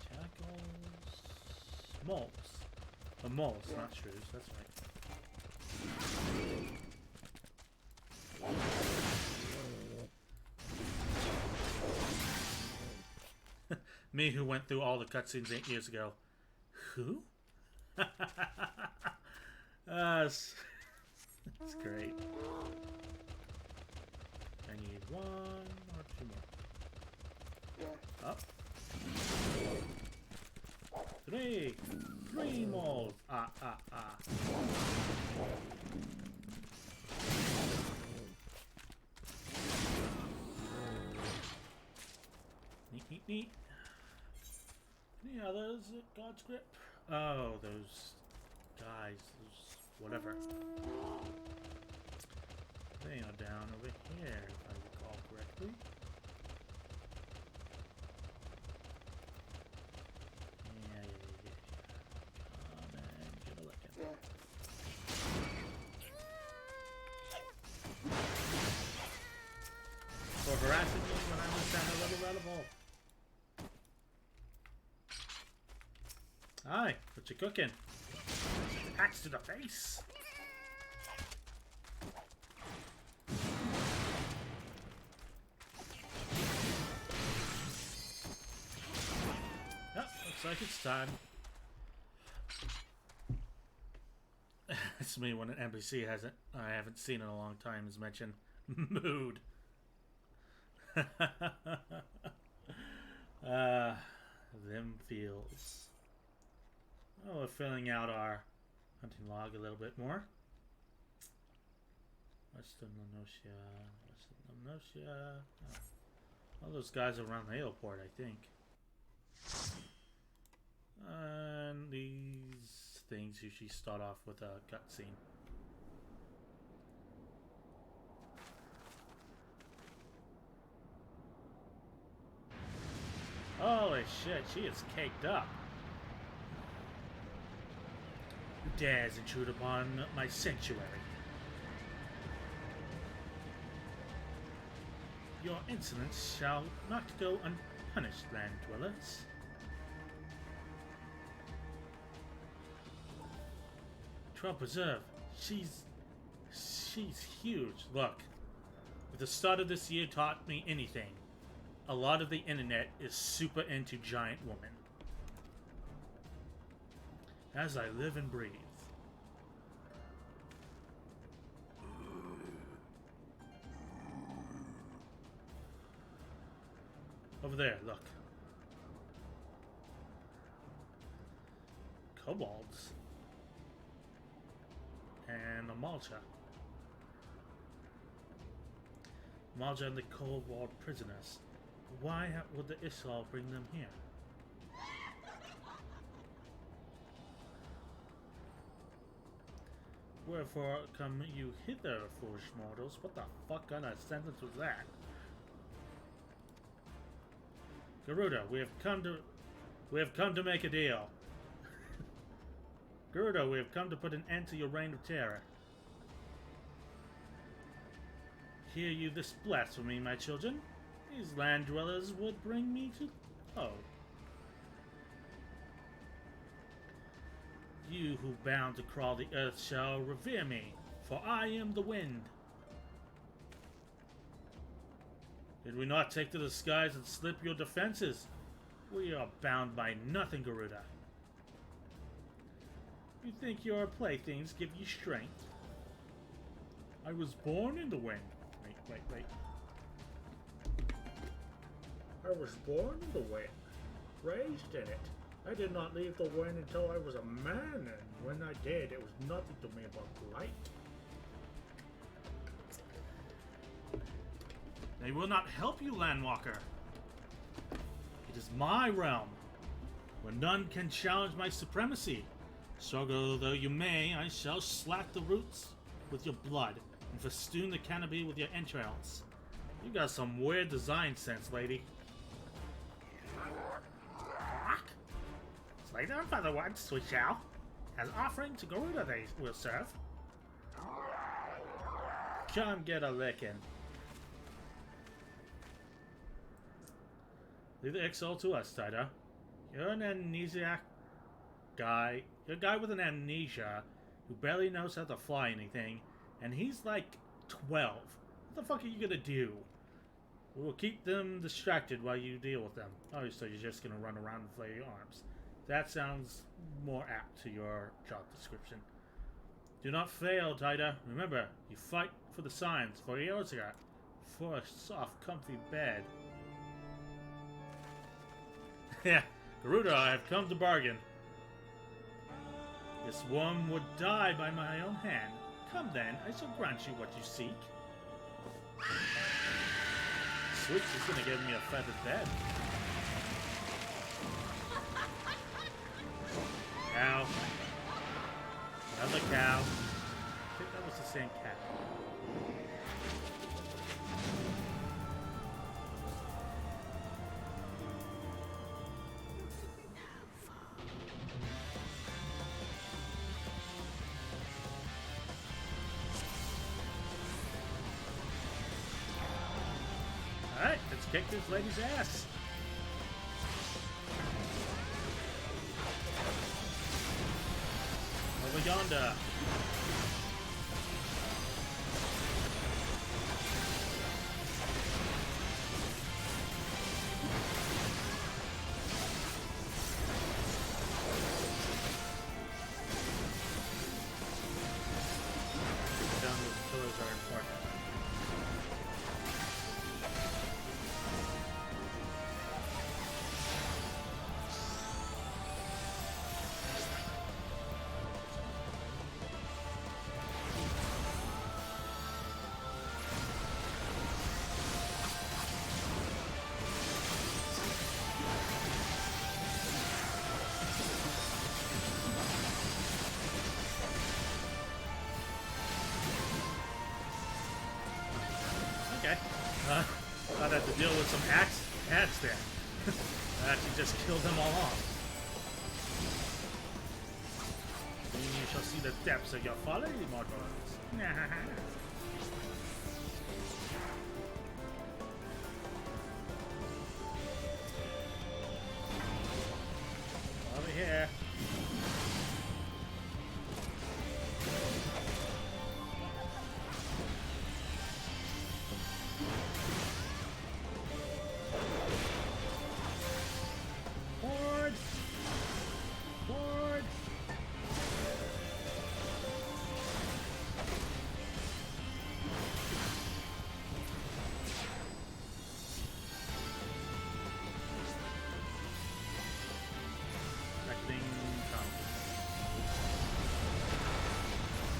Speaker 1: Jackals. Moles. The moles, not shrews, that's right. Me who went through all the cutscenes 8 years ago. Who? It's great. I need 1 or 2 more. Up. 3 moles. Neat. Any others at God's grip? Oh, those guys, those whatever. They are down over here, if I recall correctly. Yeah. Come and get a look at them. For harassing me when I was down a level. Hi, what you cooking? Axe to the face. Yep, looks like it's time. It's me when an NPC I haven't seen in a long time is mentioned mood. Them feels. Oh, we're filling out our hunting log a little bit more. Western Lenosia. Oh. All those guys around the airport, I think. And these things usually start off with a cutscene. Holy shit, she is caked up. Who dares intrude upon my sanctuary? Your insolence shall not go unpunished, land dwellers. Trump Preserve, she's huge. Look, if the start of this year taught me anything, a lot of the internet is super into giant woman. As I live and breathe. Over there, look. Kobolds. And a Malcha. Malcha and the Kobold prisoners. Why would the Isal bring them here? Wherefore come you hither, foolish mortals? What the fuck kind of sentence was that? Garuda, we have come to make a deal. Garuda, we have come to put an end to your reign of terror. Hear you this blasphemy, my children? These land dwellers would bring me to... Oh. You who bound to crawl the earth shall revere me, for I am the wind. Did we not take to the skies and slip your defenses? We are bound by nothing, Garuda. You think your playthings give you strength? I was born in the wind. Wait. I was born in the wind, raised in it. I did not leave the wind until I was a man, and when I did, it was nothing to me but light. They will not help you, Landwalker. It is my realm, where none can challenge my supremacy. Struggle though you may, I shall slack the roots with your blood, and festoon the canopy with your entrails. You got some weird design sense, lady. Slay them for the once, we shall. As offering to Garuda they will serve. Come get a licking. Leave the XL to us, Tida. You're an amnesiac guy. You're a guy with an amnesia who barely knows how to fly anything, and he's like 12. What the fuck are you gonna do? We will keep them distracted while you deal with them. Oh, so you're just gonna run around and flare your arms. That sounds more apt to your job description. Do not fail, Tida. Remember, you fight for the signs, for Eorzea, for a soft, comfy bed. Yeah, Garuda, I have come to bargain. This one would die by my own hand. Come then, I shall grant you what you seek. Sweet, she's gonna give me a feathered bed. Cow. Another cow. I think that was the same cat. Alright, let's kick this lady's ass. Over yonder. Down those pillars are important. Okay. Thought I had to deal with some ants there. I actually just killed them all off. Soon you shall see the depths of your folly, mortals. Over here. Forward! Forward! Expecting come.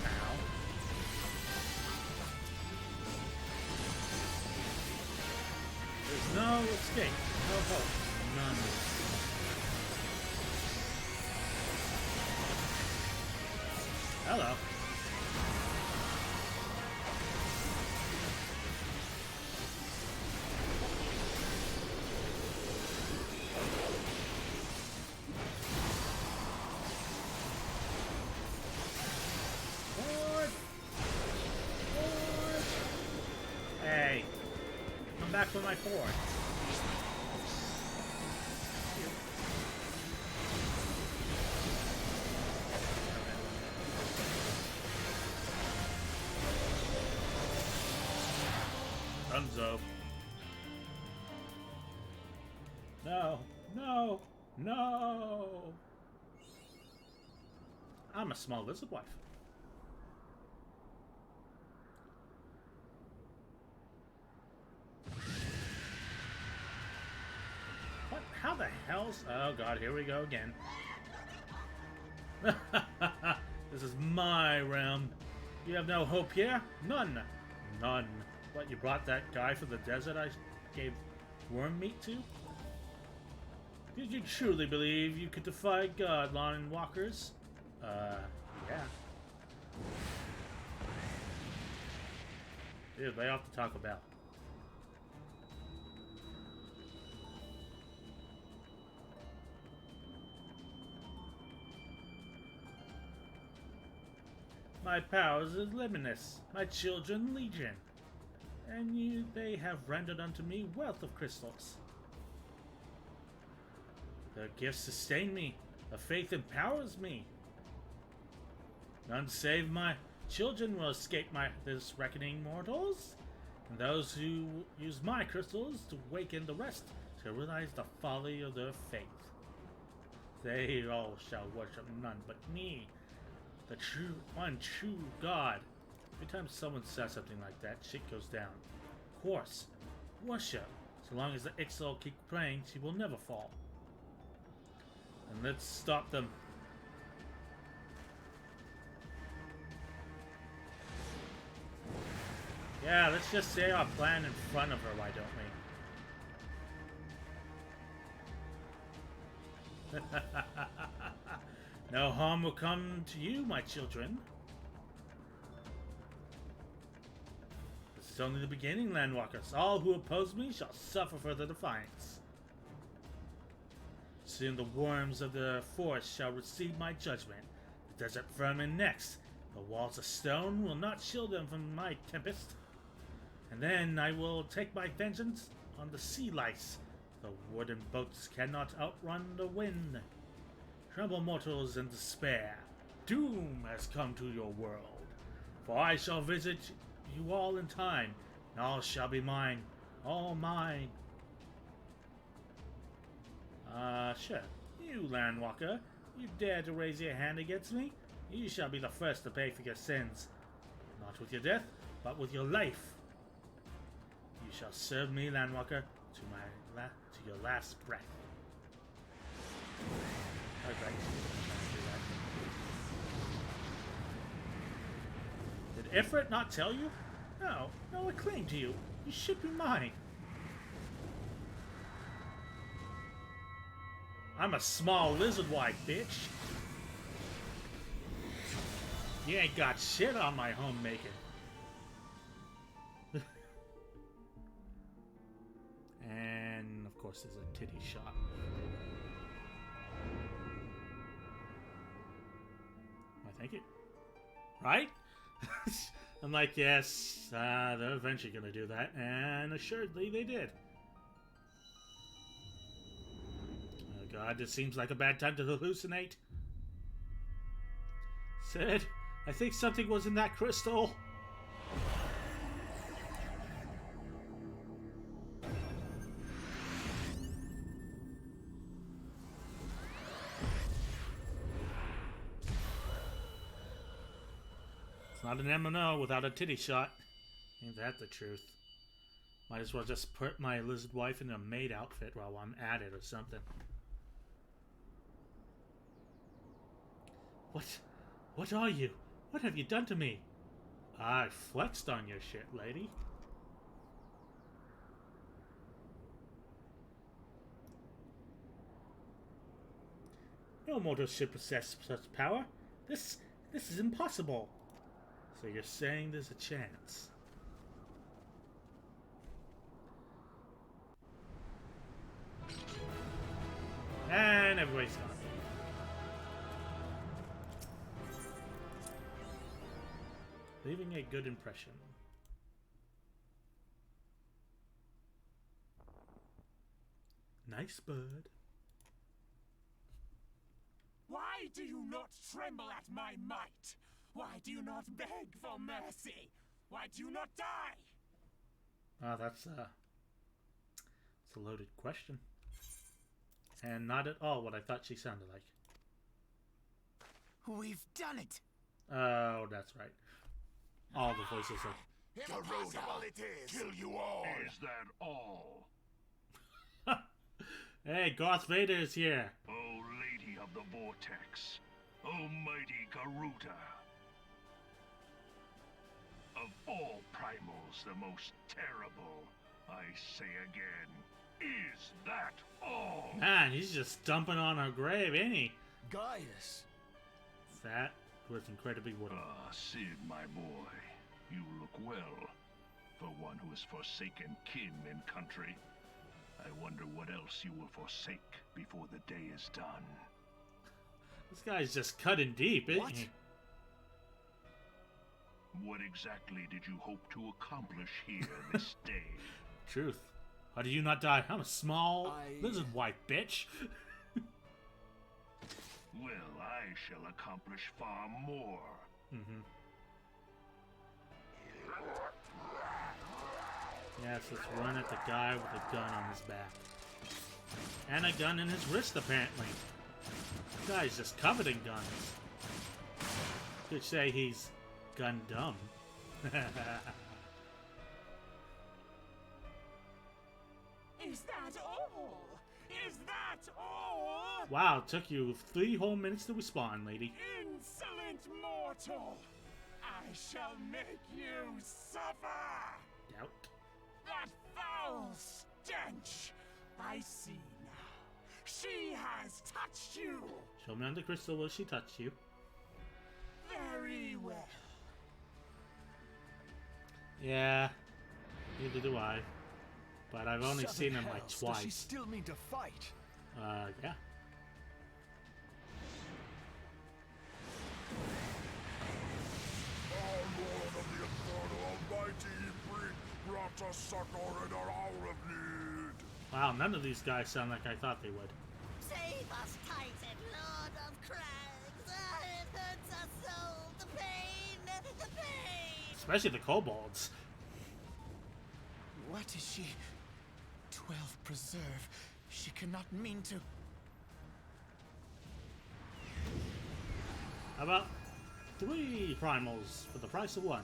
Speaker 1: Ow. There's no escape, no hope, none. Hello. Forward! Forward! Hey, come back for my forward. Dunzo. No, no, no! I'm a small lizard wife. What? How the hell's... Oh god, here we go again. This is my realm. You have no hope here? None. None. What, you brought that guy from the desert I gave worm meat to? Did you truly believe you could defy God, line walkers? Yeah. Dude, lay off the Taco Bell. My powers is limitless, my children legion, and they have rendered unto me wealth of crystals. Their gifts sustain me, their faith empowers me. None save my children will escape this reckoning, mortals, and those who use my crystals to waken the rest to realize the folly of their faith. They all shall worship none but me, the true God. Every time someone says something like that, shit goes down. Of course, worship. So long as the Ixal keep praying, she will never fall. And let's stop them. Yeah, let's just say our plan in front of her, why don't we? No harm will come to you, my children. This is only the beginning, Landwalkers. All who oppose me shall suffer for their defiance. Soon the worms of the forest shall receive my judgment. The desert vermin next. The walls of stone will not shield them from my tempest. And then I will take my vengeance on the sea lice. The wooden boats cannot outrun the wind. Tremble, mortals, in despair. Doom has come to your world. For I shall visit you all in time, and all shall be mine. All mine. Sure. You, Landwalker, you dare to raise your hand against me? You shall be the first to pay for your sins. Not with your death, but with your life. You shall serve me, Landwalker, to your last breath. Okay. Did Ifrit not tell you? No, no claim to you. You should be mine. I'm a small lizard wife, bitch. You ain't got shit on my homemaking. And of course there's a titty shot. I think it. Right? I'm like, yes, they're eventually gonna do that, and assuredly they did. Oh god, this seems like a bad time to hallucinate. Sid, I think something was in that crystal. It's not an M&O without a titty shot. Ain't that the truth? Might as well just put my lizard wife in a maid outfit while I'm at it or something. What are you? What have you done to me? I flexed on your shit, lady. No mortal should possess such power. This is impossible. So you're saying there's a chance? And everybody's gone. Leaving a good impression. Nice bird.
Speaker 3: Why do you not tremble at my might? Why do you not beg for mercy? Why do you not die?
Speaker 1: Ah, that's a loaded question. And not at all what I thought she sounded like.
Speaker 3: We've done it.
Speaker 1: Oh, that's right. All the voices are...
Speaker 3: Impossible it is.
Speaker 4: Kill you all. Is that all?
Speaker 1: Hey, Darth Vader is here.
Speaker 4: Oh, Lady of the Vortex. Oh, mighty Garuda. Of all primals, the most terrible, I say again, is that all?
Speaker 1: Man, he's just dumping on her grave, ain't he?
Speaker 2: Gaius!
Speaker 1: That was incredibly wooden.
Speaker 4: Ah, Sid, my boy, you look well. For one who has forsaken kin and country, I wonder what else you will forsake before the day is done.
Speaker 1: This guy's just cutting deep, isn't
Speaker 3: What?
Speaker 1: he?
Speaker 4: What exactly did you hope to accomplish here this day?
Speaker 1: Truth. How do you not die? I'm a small
Speaker 2: I-
Speaker 1: lizard wife, bitch.
Speaker 4: Well, I shall accomplish far more.
Speaker 1: Yes, let's run at the guy with a gun on his back. And a gun in his wrist, apparently. The guy's just covered in guns. Could say he's gun dumb.
Speaker 3: Is that all? Is that all?
Speaker 1: Wow, it took you 3 whole minutes to respawn, lady.
Speaker 3: Insolent mortal! I shall make you suffer!
Speaker 1: Doubt.
Speaker 3: That foul stench! I see now. She has touched you!
Speaker 1: Show me on the crystal will she touch you.
Speaker 3: Very well.
Speaker 1: Yeah, neither do I. But I've only seen him like
Speaker 2: Does she
Speaker 1: twice.
Speaker 2: still mean to fight?
Speaker 1: Yeah.
Speaker 5: Our Lord of the Infernal Almighty, brought us succor in our hour of need.
Speaker 1: Wow, none of these guys sound like I thought they would.
Speaker 6: Save us, Titan, Lord of Crags! It hurts us so! The pain! The pain!
Speaker 1: Especially the kobolds.
Speaker 3: What is she? 12 preserve. She cannot mean to.
Speaker 1: How about 3 primals for the price of 1?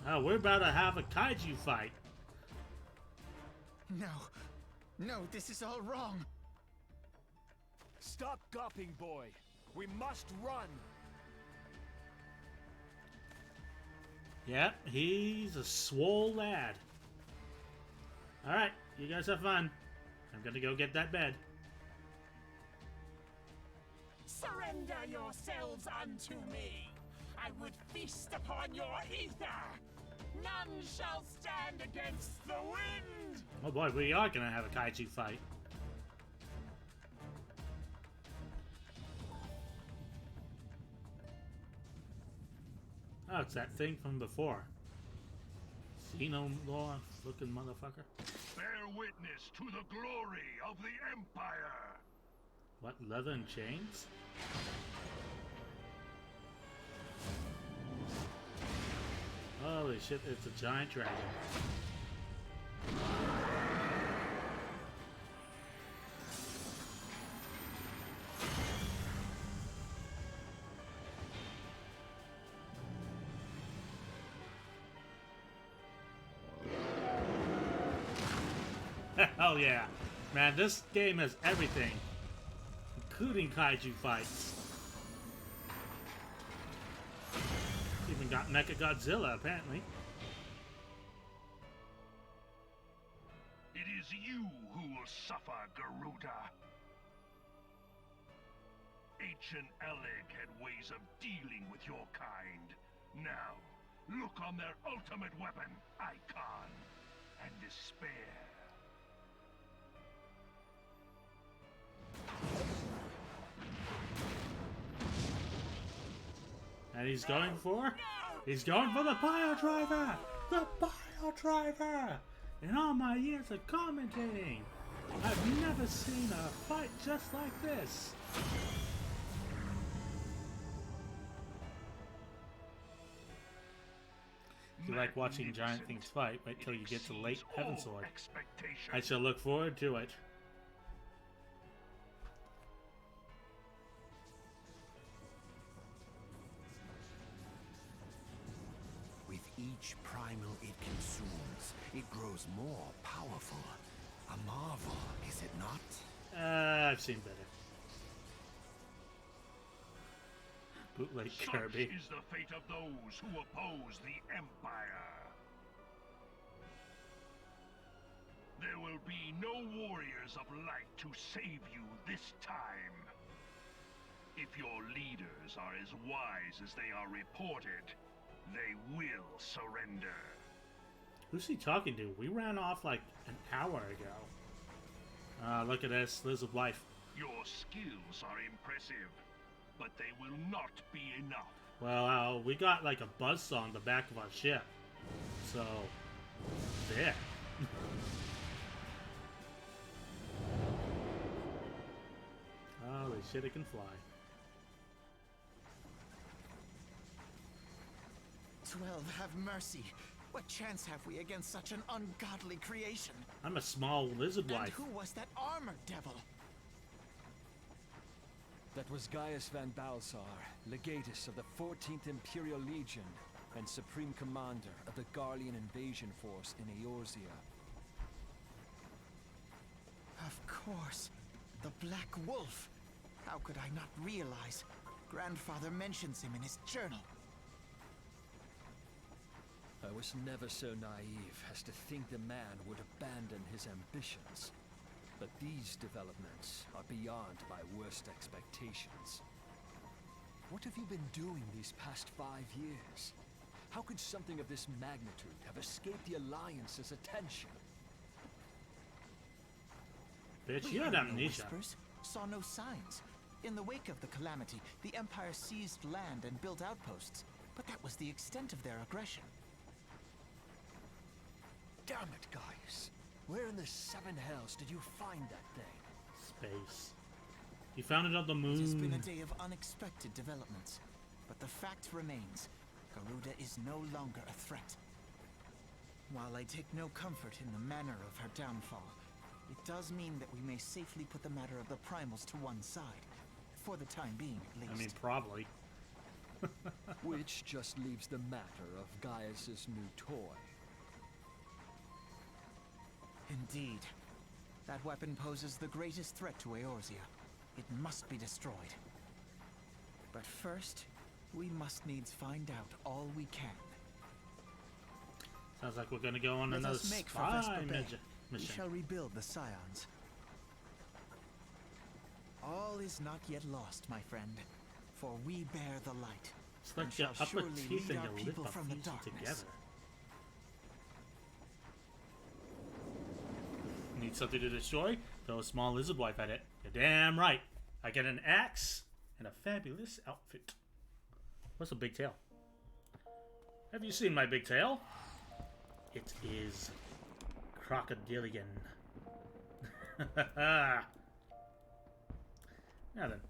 Speaker 1: Oh, we're about to have a kaiju fight.
Speaker 3: No. No, this is all wrong.
Speaker 2: Stop gawping, boy. We must run.
Speaker 1: Yep, he's a swole lad. Alright, you guys have fun. I'm gonna go get that bed.
Speaker 3: Surrender yourselves unto me. I would feast upon your ether. None shall stand against the wind.
Speaker 1: Oh boy, we are gonna have a kaiju fight. Oh, it's that thing from before. Xenomorph looking motherfucker.
Speaker 4: Bear witness to the glory of the Empire!
Speaker 1: What, leather and chains? Holy shit, it's a giant dragon. Hell yeah. Man, this game has everything, including kaiju fights. Even got Mechagodzilla, apparently.
Speaker 4: It is you who will suffer, Garuda. Ancient Alec had ways of dealing with your kind. Now, look on their ultimate weapon, Icon, and despair.
Speaker 1: And he's going for? He's going for the pile driver! The pile driver! In all my years of commentating, I've never seen a fight just like this. If you like watching giant things fight, wait till you get to late Heaven Sword. I shall look forward to it.
Speaker 2: With each primal it consumes, it grows more powerful. A marvel, is it not?
Speaker 1: I've seen better. Bootleg Kirby.
Speaker 4: Such is the fate of those who oppose the Empire. There will be no warriors of light to save you this time. If your leaders are as wise as they are reported, they will surrender.
Speaker 1: Who's he talking to? We ran off like an hour ago. Look at this, lizard wife.
Speaker 4: Your skills are impressive, but they will not be enough.
Speaker 1: Well, we got like a buzzsaw on the back of our ship. So, there. Holy shit, it can fly.
Speaker 7: 12, have mercy. What chance have we against such an ungodly creation?
Speaker 1: I'm a small lizard
Speaker 7: And
Speaker 1: wife.
Speaker 7: who was that armored devil?
Speaker 2: That was Gaius van Balsar, legatus of the 14th Imperial Legion and supreme commander of the Garlean invasion force in Eorzea.
Speaker 7: Of course. The Black Wolf. How could I not realize? Grandfather mentions him in his journal.
Speaker 2: I was never so naive as to think the man would abandon his ambitions. But these developments are beyond my worst expectations. What have you been doing these past 5 years? How could something of this magnitude have escaped the Alliance's attention?
Speaker 1: Bitch,
Speaker 7: We
Speaker 1: you had
Speaker 7: heard no
Speaker 1: amnesia.
Speaker 7: whispers, saw no signs. In the wake of the calamity, the Empire seized land and built outposts. But that was the extent of their aggression.
Speaker 2: Damn it, Gaius. Where in the seven hells did you find that thing?
Speaker 1: Space. You found it on the
Speaker 7: It has been a
Speaker 1: moon.
Speaker 7: day of unexpected developments. But the fact remains, Garuda is no longer a threat. While I take no comfort in the manner of her downfall, it does mean that we may safely put the matter of the primals to one side. For the time being, at least.
Speaker 1: I mean, probably.
Speaker 2: Which just leaves the matter of Gaius's new toy.
Speaker 7: Indeed. That weapon poses the greatest threat to Eorzea. It must be destroyed. But first, we must needs find out all we can.
Speaker 1: Sounds like we're gonna go on
Speaker 7: Let
Speaker 1: another
Speaker 7: us make for
Speaker 1: spy
Speaker 7: Vesper Bay. We
Speaker 1: mission.
Speaker 7: shall rebuild the Scions. All is not yet lost, my friend, for we bear the light.
Speaker 1: It's like
Speaker 7: and
Speaker 1: your
Speaker 7: shall
Speaker 1: upper
Speaker 7: surely
Speaker 1: teeth
Speaker 7: lead
Speaker 1: and
Speaker 7: our
Speaker 1: your lip
Speaker 7: people
Speaker 1: are
Speaker 7: from the
Speaker 1: fused
Speaker 7: darkness.
Speaker 1: together. Need something to destroy? Throw a small lizard wife at it. You're damn right. I get an axe and a fabulous outfit. What's a big tail? Have you seen my big tail? It is crocodilian. Now then.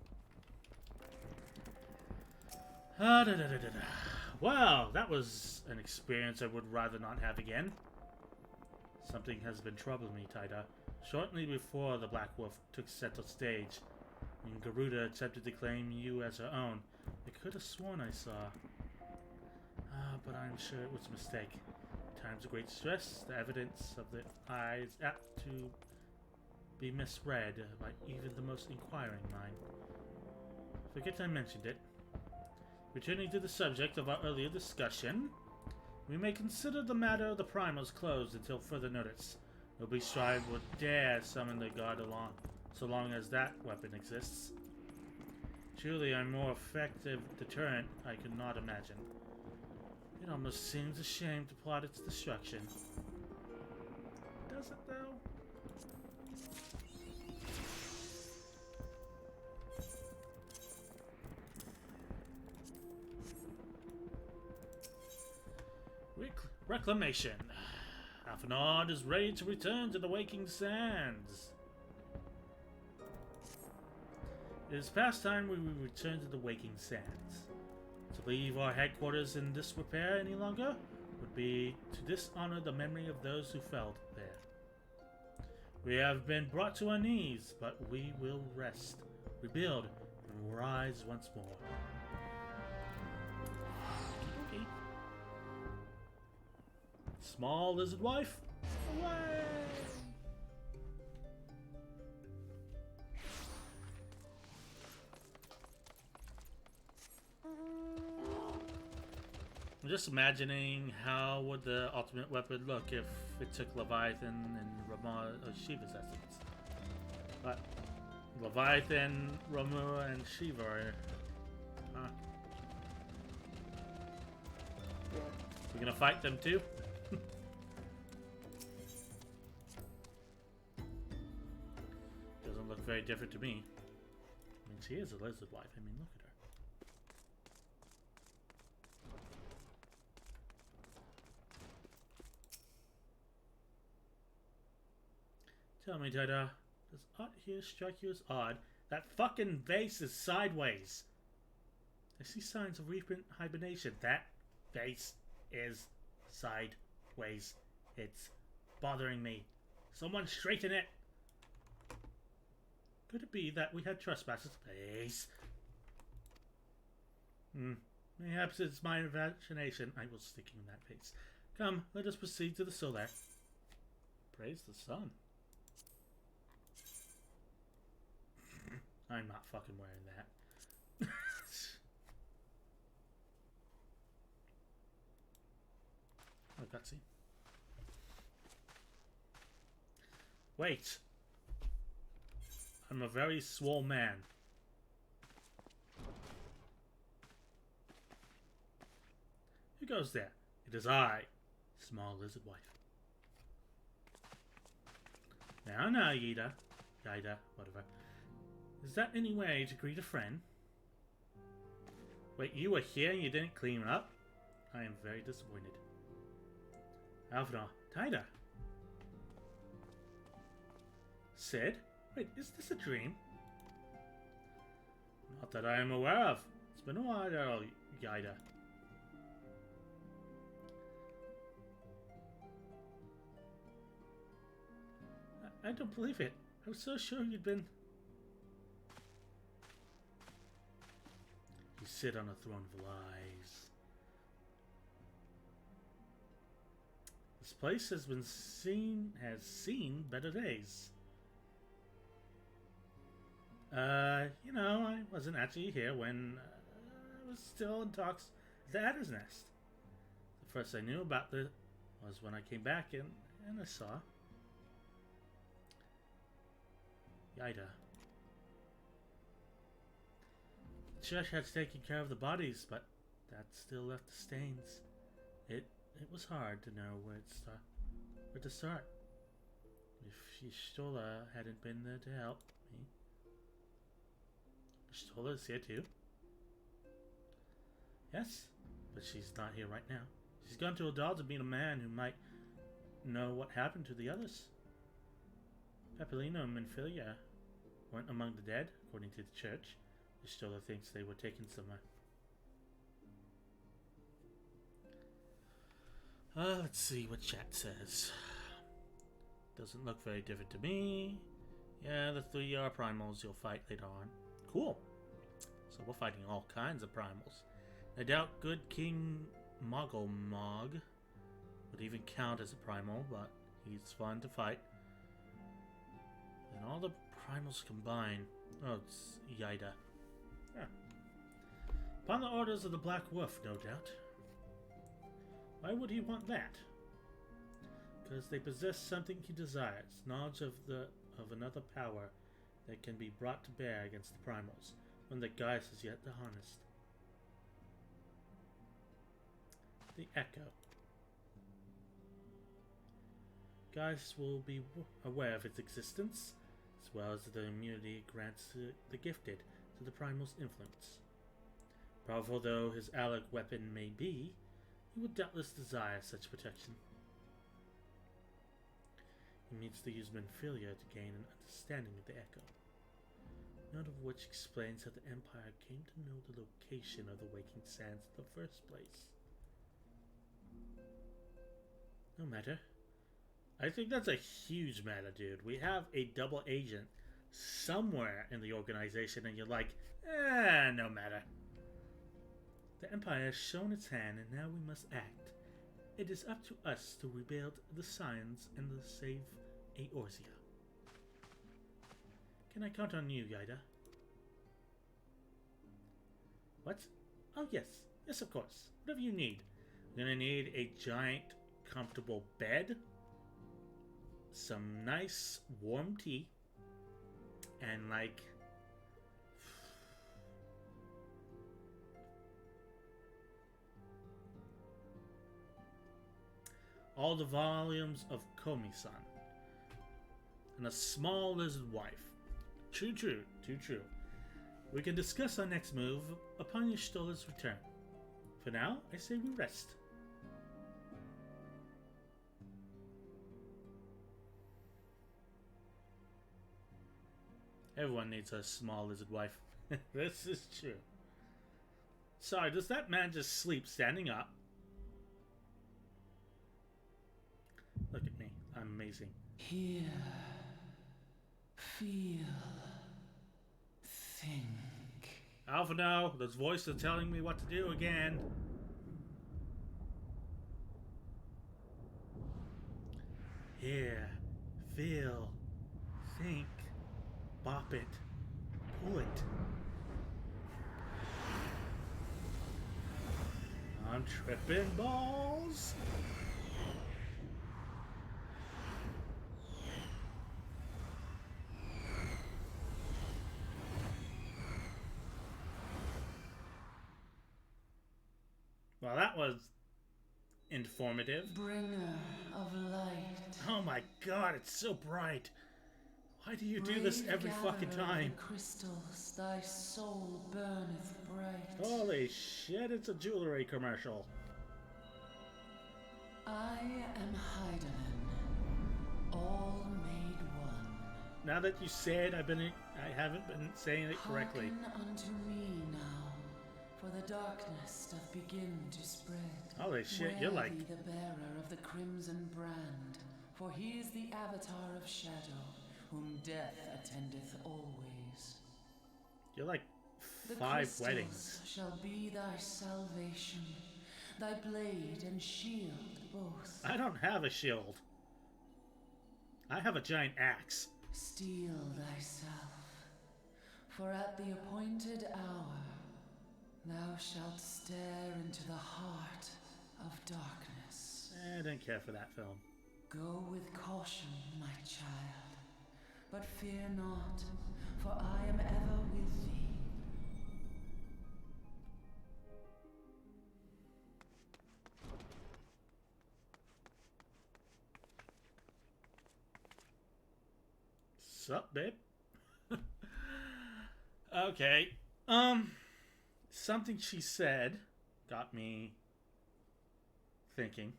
Speaker 1: Wow, that was an experience I would rather not have again. Something has been troubling me, Taida. Shortly before the Black Wolf took center stage, when Garuda attempted to claim you as her own, I could have sworn I saw. But I'm sure it was a mistake. Times of great stress, the evidence of the eyes apt to be misread by even the most inquiring mind. Forget I mentioned it. Returning to the subject of our earlier discussion, we may consider the matter of the primals closed until further notice. Nobody strive would dare summon the god along, so long as that weapon exists. Truly, a more effective deterrent I could not imagine. It almost seems a shame to plot its destruction. Does it, though? Reclamation. Alphanord is ready to return to the Waking Sands. It is past time we return to the Waking Sands. To leave our headquarters in disrepair any longer would be to dishonor the memory of those who fell there. We have been brought to our knees, but we will rest, rebuild, and rise once more. Okay. Small lizard wife, away! I'm just imagining how would the ultimate weapon look if it took Leviathan and Shiva's essence. But Leviathan, Romua, and Shiva are... Huh. We're gonna fight them too? Doesn't look very different to me. I mean, she is a lizard wife. I mean, look at her. Tell me, Dada, does aught here strike you as odd? That fucking vase is sideways. I see signs of recent hibernation. That vase is sideways. It's bothering me. Someone straighten it. Could it be that we had trespassers? Vase. Perhaps it's my imagination. I will stick you in that vase. Come, let us proceed to the solar. Praise the sun. I'm not fucking wearing that. Oh, cutscene. Wait. I'm a very swole man. Who goes there? It is I, small lizard wife. Now, Yida, whatever. Is that any way to greet a friend? Wait, you were here and you didn't clean up? I am very disappointed. Alvina, Tida. Sid? Wait, is this a dream? Not that I am aware of. It's been a while, Yida. I don't believe it. I was so sure you'd been... You sit on a throne of lies. This place has seen better days. You know, I wasn't actually here when I was still in talks at the Adder's Nest. The first I knew about this was when I came back and I saw Yida. The church had taken care of the bodies, but that still left the stains. It was hard to know where to start. If Y'shtola hadn't been there to help me. Y'shtola is here too? Yes, but she's not here right now. She's gone to Adal to meet a man who might know what happened to the others. Papilino and Menfilia weren't among the dead, according to the church. Y'shtola thinks they were taken somewhere. Let's see what chat says. Doesn't look very different to me. Yeah, the 3 primals you'll fight later on. Cool. So we're fighting all kinds of primals. I doubt good King Moggle would even count as a primal, but he's fun to fight. And all the primals combined. Oh, it's Yida. Yeah. Upon the orders of the Black Wolf, no doubt. Why would he want that? Because they possess something he desires, knowledge of another power that can be brought to bear against the primals, when the Geist is yet harnessed. The Echo. Geist will be aware of its existence, as well as the immunity it grants to the gifted to the primal's influence. Powerful though his allied weapon may be, he would doubtless desire such protection. He needs to use Menfilia to gain an understanding of the Echo, none of which explains how the Empire came to know the location of the Waking Sands in the first place. No matter. I think that's a huge matter, dude. We have a double agent somewhere in the organization and you're like, no matter. The Empire has shown its hand and now we must act. It is up to us to rebuild the science and to save Eorzea. Can I count on you, Yida? What? Oh yes. Yes, of course. Whatever you need. I'm gonna need a giant, comfortable bed, some nice warm tea, and like all the volumes of Komi-san, and a small lizard wife. True, true, too true. We can discuss our next move upon Y'shtola's return. For now, I say we rest. Everyone needs a small lizard wife. This is true. Sorry, does that man just sleep standing up? Look at me. I'm amazing.
Speaker 8: Hear, feel, think.
Speaker 1: Alpha, no. Those voices are telling me what to do again. Hear, feel, think, bop it, pull it. I'm tripping balls. Well, that was informative.
Speaker 8: Bringer of light.
Speaker 1: Oh my god, it's so bright. Why do you do this
Speaker 8: Brave
Speaker 1: every fucking
Speaker 8: gatherer of
Speaker 1: time?
Speaker 8: the crystals, thy soul burneth bright.
Speaker 1: Holy shit, it's a jewelry commercial.
Speaker 8: I am Heidelin, all made one.
Speaker 1: Now that you say it, I haven't been saying it correctly.
Speaker 8: Hearken unto me now, for the darkness doth begin to spread.
Speaker 1: Holy shit, you're
Speaker 8: Wear
Speaker 1: like
Speaker 8: thee the bearer of the crimson brand, for he is the avatar of shadow, whom death attendeth always.
Speaker 1: you're like
Speaker 8: The
Speaker 1: 5
Speaker 8: crystals
Speaker 1: weddings.
Speaker 8: shall be thy salvation, thy blade and shield both.
Speaker 1: I don't have a shield. I have a giant axe.
Speaker 8: Steel thyself, for at the appointed hour thou shalt stare into the heart of darkness.
Speaker 1: I didn't care for that film.
Speaker 8: Go with caution, my child, but fear not, for I am ever with thee.
Speaker 1: Sup, babe? Okay. Something she said got me thinking.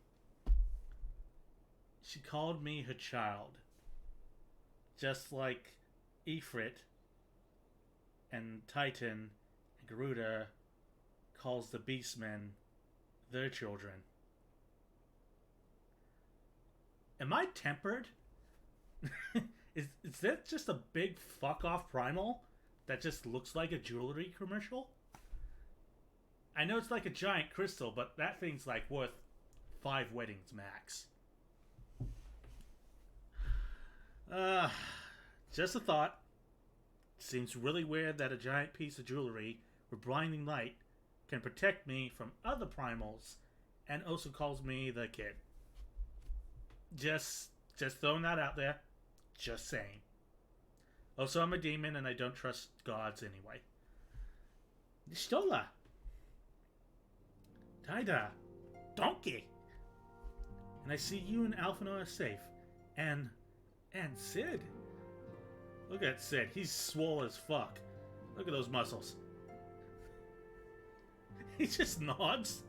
Speaker 1: She called me her child. Just like Ifrit and Titan and Garuda calls the Beastmen their children. Am I tempered? Is that just a big fuck off primal that just looks like a jewelry commercial? I know it's like a giant crystal, but that thing's like worth 5 weddings max. Just a thought. Seems really weird that a giant piece of jewelry with blinding light can protect me from other primals and also calls me the kid. Just throwing that out there. Just saying. Also, I'm a demon and I don't trust gods anyway. Y'shtola. Taida. Donkey. And I see you and Alphinaud are safe. And Sid. Look at Sid. He's swole as fuck. Look at those muscles. He just nods.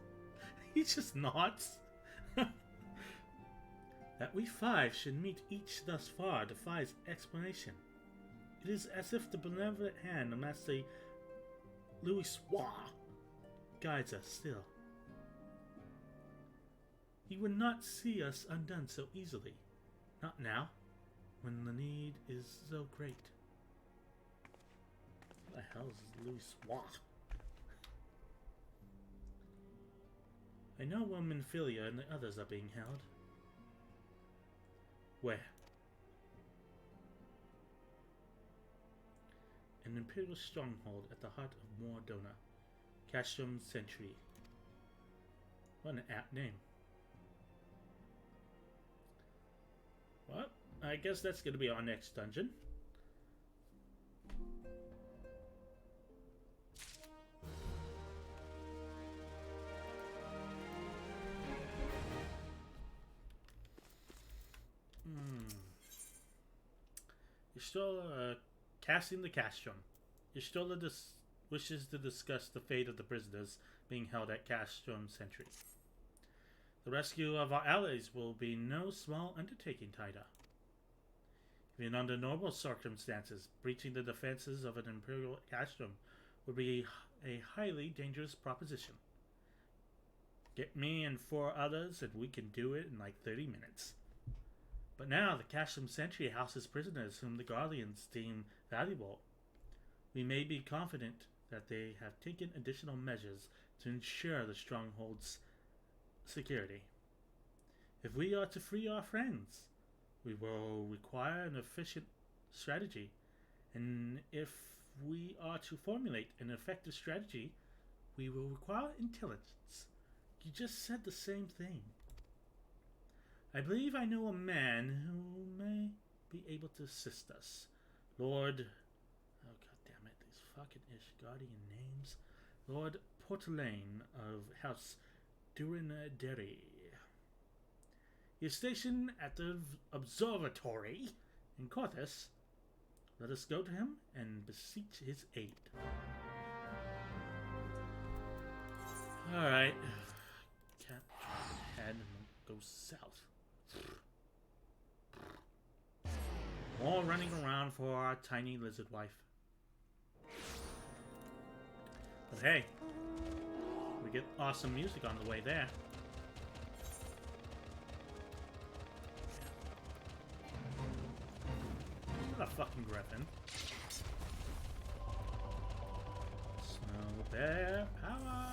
Speaker 1: He just nods. That we 5 should meet each thus far defies explanation. It is as if the benevolent hand of Master Louis Soir guides us still. He would not see us undone so easily. Not now, when the need is so great. What the hell is Louis Soir? I know one Minfilia and the others are being held. Where? An imperial stronghold at the heart of Mordona, Castrum Century. What an apt name. Well, I guess that's going to be our next dungeon. Y'shtola, casting the castrum. Y'shtola wishes to discuss the fate of the prisoners being held at Castrum Sentry. The rescue of our allies will be no small undertaking, Taida. Even under normal circumstances, breaching the defenses of an Imperial castrum would be a highly dangerous proposition. Get me and 4 others and we can do it in like 30 minutes. But now the Castrum Sentry houses prisoners whom the Guardians deem valuable. We may be confident that they have taken additional measures to ensure the stronghold's security. If we are to free our friends, we will require an efficient strategy, and if we are to formulate an effective strategy, we will require intelligence. You just said the same thing. I believe I know a man who may be able to assist us. Lord... Oh, god damn it, these fucking Ishgardian names. Lord Portelaine of House Duranderi. He is stationed at the observatory in Corthus. Let us go to him and beseech his aid. Alright. Can't head and go south. More running around for our tiny lizard wife. But hey, we get awesome music on the way there. What a fucking griffin. Snow bear power!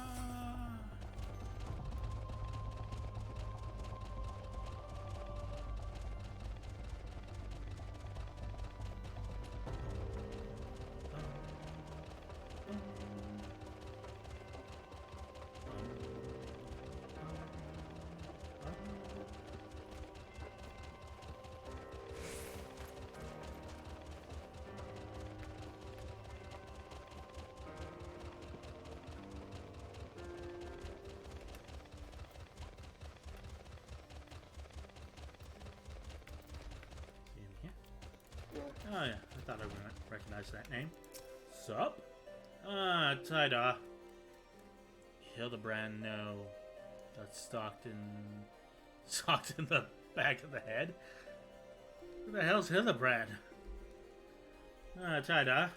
Speaker 1: Oh yeah, I thought I would recognize that name. Sup? Ah, Taida. Hildebrand, no. Got stalked in the back of the head. Who the hell's Hildebrand? Ah, Taida.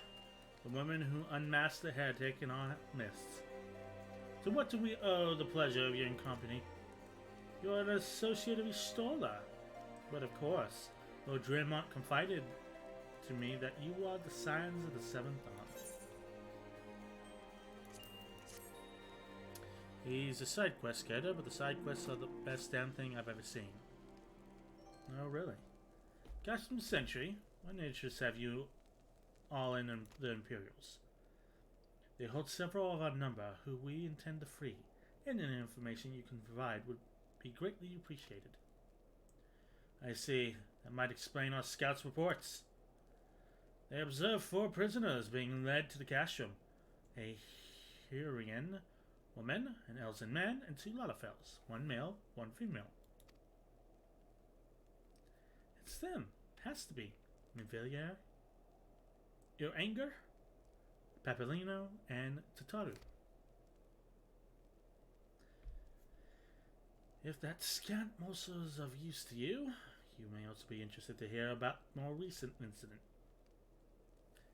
Speaker 1: The woman who unmasked the heretic in our midst. To what do we owe the pleasure of your company? You're an associate of Y'shtola. But of course, Lord Drearmont confided to me that you are the signs of the seventh art. He's a side quest getter, but the side quests are the best damn thing I've ever seen. Oh, really? Castrum Sentry, what interests have you all in the Imperials? They hold several of our number who we intend to free, and any information you can provide would be greatly appreciated. I see. That might explain our scouts' reports. They observed 4 prisoners being led to the castrum. A Hurrian woman, an Elzen man, and 2 Lalafels. 1 male, 1 female. It's them. Has to be. Nivilier, Iranger, Papilino, and Tataru. If that scant morsel is of use to you, you may also be interested to hear about more recent incident.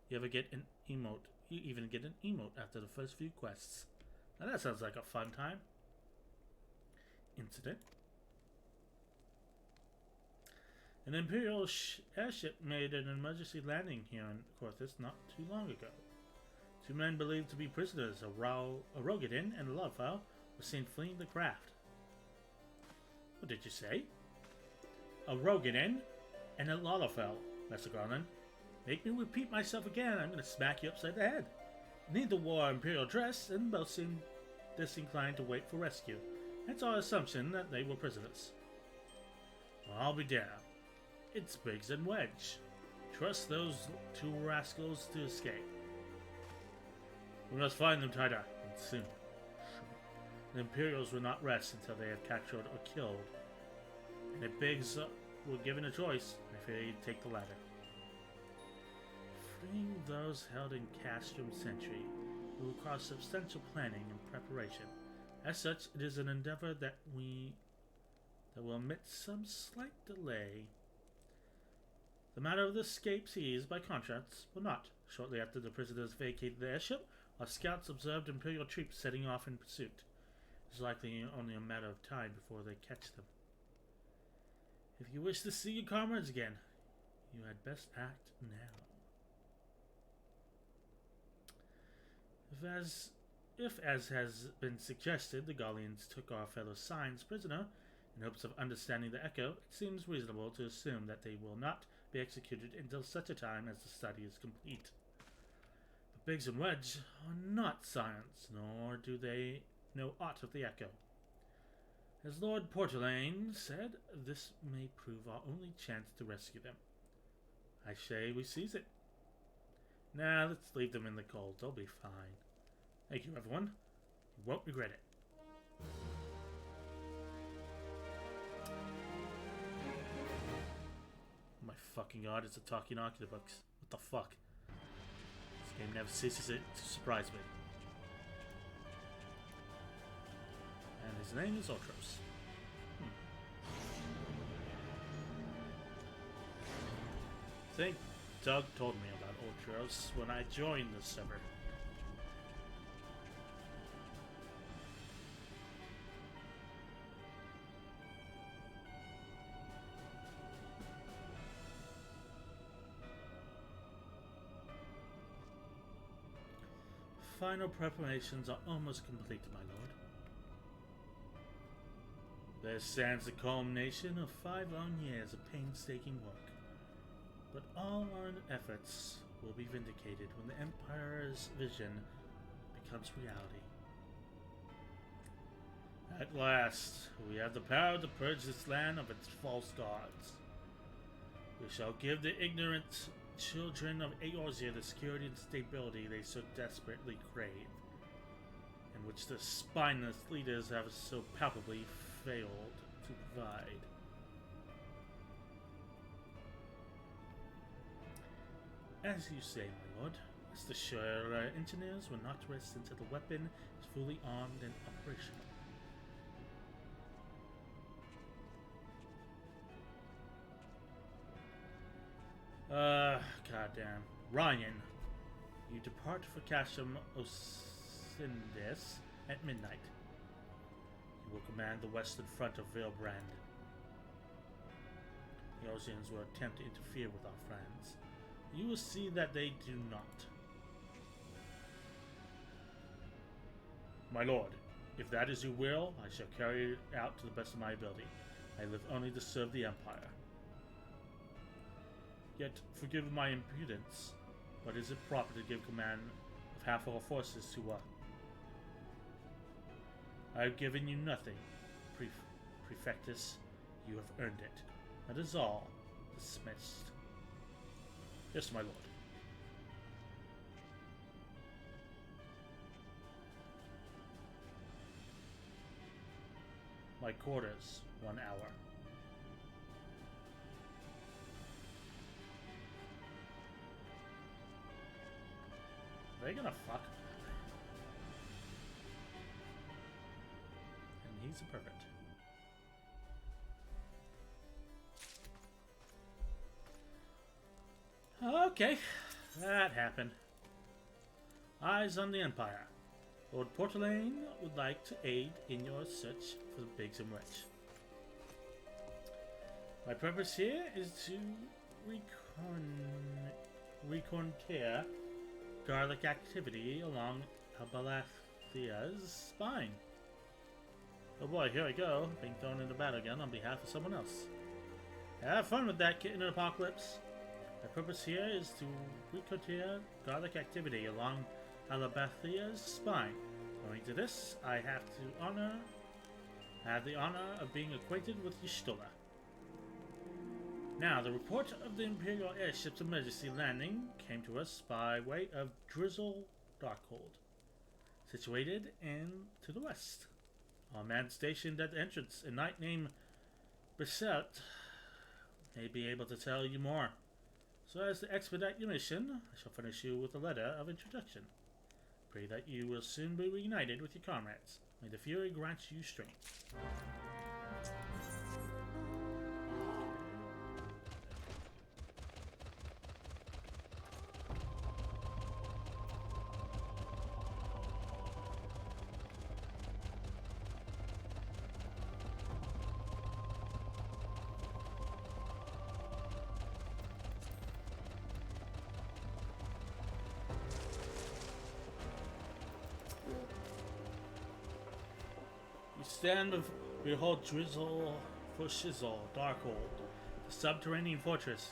Speaker 1: You ever get an emote? You even get an emote after the first few quests. Now that sounds like a fun time. Incident. An Imperial airship made an emergency landing here in Corthus not too long ago. 2 men believed to be prisoners, a Rogadin and a Lovefile, were seen fleeing the craft. What did you say? A Rogadin and a Lalafell, Master Garland. Make me repeat myself again, I'm gonna smack you upside the head. Neither wore Imperial dress, and both seemed disinclined to wait for rescue. It's our assumption that they were prisoners. Well, I'll be damned. It's Biggs and Wedge. Trust those 2 rascals to escape. We must find them, Taida, and soon. The Imperials will not rest until they have captured or killed. And if Biggs were given a choice, I fear he'd take the latter. Freeing those held in Castrum Sentry will require substantial planning and preparation. As such, it is an endeavor that will admit some slight delay. The matter of the escape seized, by contrast, will not. Shortly after the prisoners vacated the airship, our scouts observed Imperial troops setting off in pursuit. It is likely only a matter of time before they catch them. If you wish to see your comrades again, you had best act now. If, as has been suggested, the Gallians took our fellow Signs prisoner in hopes of understanding the Echo, it seems reasonable to assume that they will not be executed until such a time as the study is complete. But Biggs and Wedge are not Scions, nor do they know aught of the Echo. As Lord Portelaine said, this may prove our only chance to rescue them. I say we seize it. Nah, let's leave them in the cold. They'll be fine. Thank you, everyone. You won't regret it. Oh my fucking god, it's a talking octopus. What the fuck? This game never ceases to surprise me. And his name is Ultros. I think Doug told me about Ultros when I joined the server. Final preparations are almost completed, my lord. There stands the culmination of 5 long years of painstaking work. But all our efforts will be vindicated when the Empire's vision becomes reality. At last, we have the power to purge this land of its false gods. We shall give the ignorant children of Eorzea the security and stability they so desperately crave, and which the spineless leaders have so palpably failed to provide. As you say, my lord, rest assured our engineers will not rest until the weapon is fully armed and operational. Goddamn. Ryan, you depart for Castrum Osindis at midnight. You will command the western front of Valebrand. The Oceans will attempt to interfere with our friends. You will see that they do not. My lord, if that is your will, I shall carry it out to the best of my ability. I live only to serve the Empire. Yet, forgive my impudence, but is it proper to give command of half our forces to I have given you nothing, Prefectus. You have earned it. That is all. Dismissed. Yes, my lord. My quarters, 1 hour. Are they gonna fuck? And he's a perfect. Okay, that happened. Eyes on the Empire. Lord Portelaine would like to aid in your search for the Biggs and Wedge. My purpose here is to reconnoiter garlic activity along Abalathia's spine. Oh boy, here I go, being thrown into battle again on behalf of someone else. Have fun with that, Kitten Apocalypse. My purpose here is to reconnoiter garlic activity along Alabathia's spine. Owing to this, I have the honor of being acquainted with Y'shtola. Now, the report of the Imperial airship's emergency landing came to us by way of Drizzle Darkhold, situated to the west. Our man stationed at the entrance, a knight named Brissette, may be able to tell you more. So as to expedite your mission, I shall furnish you with a letter of introduction. Pray that you will soon be reunited with your comrades. May the Fury grant you strength. You stand behold drizzle for shizzle, Darkhold, the subterranean fortress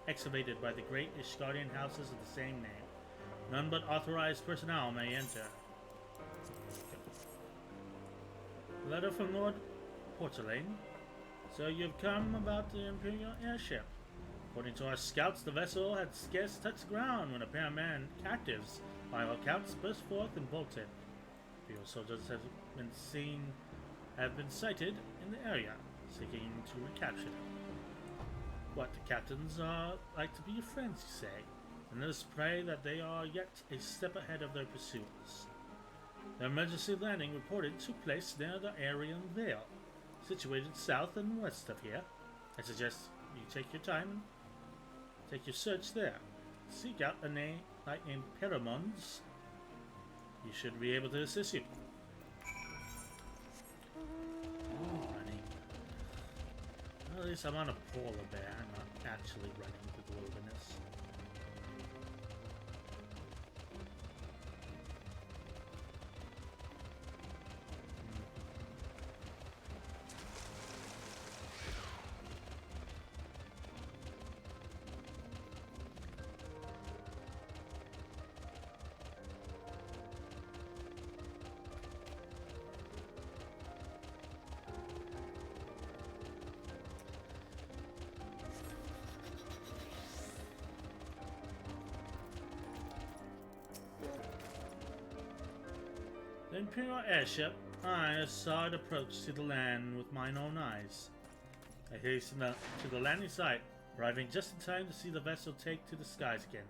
Speaker 1: excavated by the great Ishgardian houses of the same name. None but authorized personnel may enter. Letter from Lord Portelaine. So you've come about the Imperial airship. According to our scouts, the vessel had scarce touched ground when a pair of men, captives, by all accounts, burst forth and bolted. Imperial soldiers have been sighted in the area, seeking to recapture them. What, the captains are like to be your friends, you say? And let us pray that they are yet a step ahead of their pursuers. The emergency landing reported took place near the Aryan Vale, situated south and west of here. I suggest you take your time and take your search there. Seek out a knight named Peramons. He should be able to assist you. Running. Well, at least I'm on a polar bear, not actually running through the wilderness. The Imperial airship, I saw it approach to the land with mine own eyes. I hastened to the landing site, arriving just in time to see the vessel take to the skies again,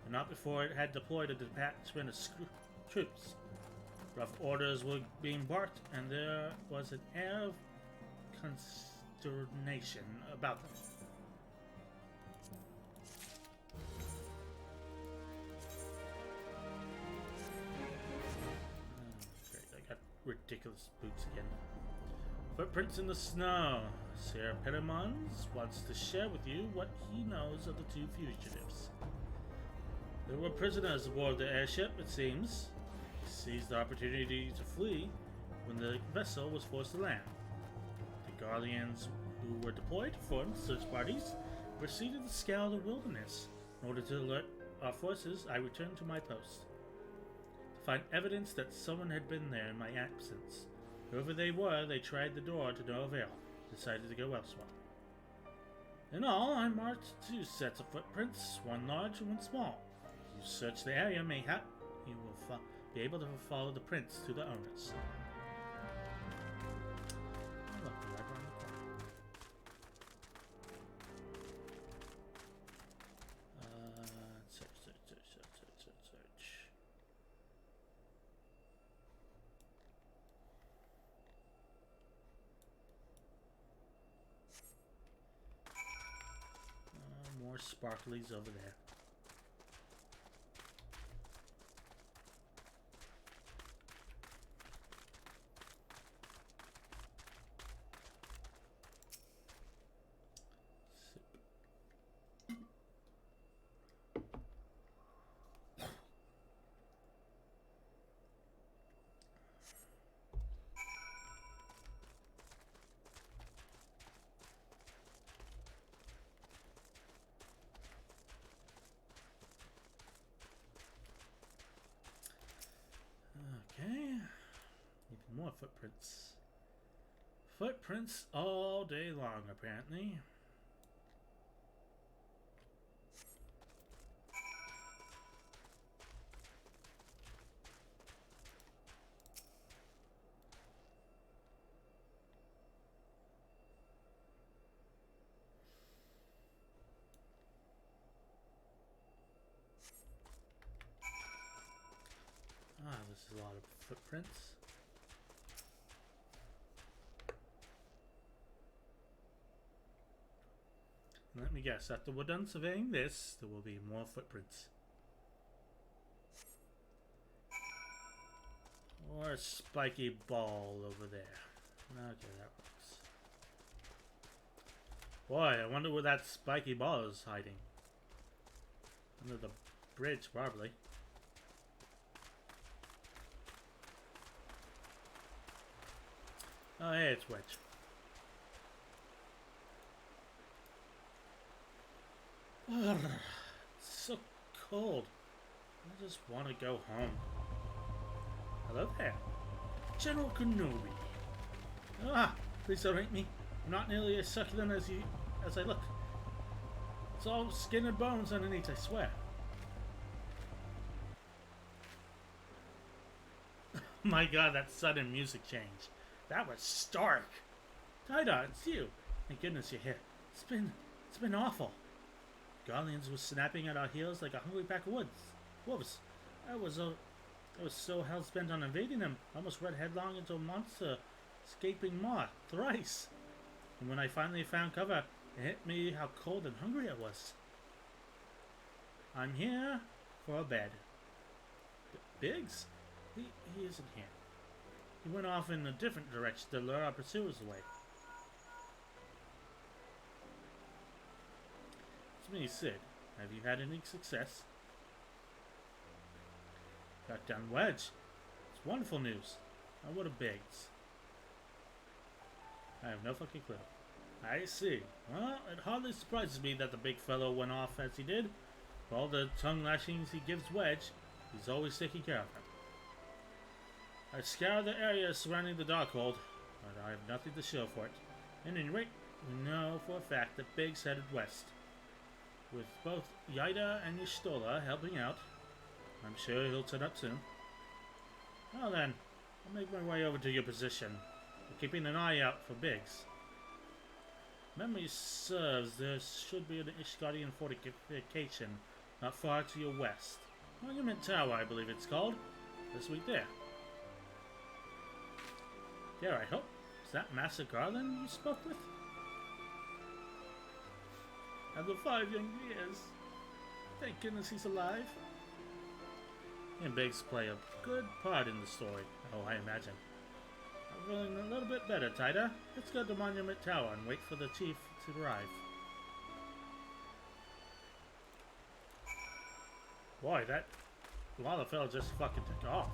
Speaker 1: but not before it had deployed a detachment of troops. Rough orders were being barked, and there was an air of consternation about them. Ridiculous boots again. Footprints in the snow. Sir Peramons wants to share with you what he knows of the two fugitives. There were prisoners aboard the airship, it seems. He seized the opportunity to flee when the vessel was forced to land. The Guardians who were deployed to form search parties proceeded to scour the wilderness. In order to alert our forces, I returned to my post. Find evidence that someone had been there in my absence. Whoever they were, they tried the door to no avail, decided to go elsewhere. In all, I marked 2 sets of footprints, one large and one small. If you search the area, mayhap you will be able to follow the prints to the owners. Oh, look, right around the corner. Search. More sparklies over there. Okay, even more footprints. Footprints all day long, apparently. this is a lot of footprints. Let me guess, after we're done surveying this, there will be more footprints. Or a spiky ball over there. Okay, that works. Boy, I wonder where that spiky ball is hiding. Under the bridge, probably. Oh, hey, it's Wedge. Ugh, it's so cold. I just want to go home. Hello there. General Kenobi. Ah, please don't hate me. I'm not nearly as succulent as I look. It's all skin and bones underneath, I swear. My god, that sudden music change. That was stark. Taida, it's you. Thank goodness you're here. It's been awful. Guardians were snapping at our heels like a hungry pack of wolves. I was so hell-bent on invading them, I almost ran headlong into a monster escaping maw thrice. And when I finally found cover, it hit me how cold and hungry I was. I'm here for a bed. Biggs? He isn't here. He went off in a different direction to lure our pursuers away. It's me, Sid. Have you had any success? Got down Wedge. It's wonderful news. Now what are Biggs? I have no fucking clue. I see. Well, it hardly surprises me that the big fellow went off as he did. For all the tongue lashings he gives Wedge, he's always taking care of him. I scoured the area surrounding the Darkhold, but I have nothing to show for it. At any rate, we know for a fact that Biggs headed west. With both Yaida and Y'shtola helping out, I'm sure he'll turn up soon. Well then, I'll make my way over to your position, keeping an eye out for Biggs. Memory serves, there should be an Ishgardian fortification not far to your west. Monument Tower, I believe it's called. This week there. There, I hope. Is that Master Garland you spoke with? After 5 young years. Thank goodness he's alive. And Biggs play a good part in the story. Oh, I imagine. I'm feeling a little bit better, Taida. Let's go to Monument Tower and wait for the chief to arrive. Boy, that Lalafell just fucking took off.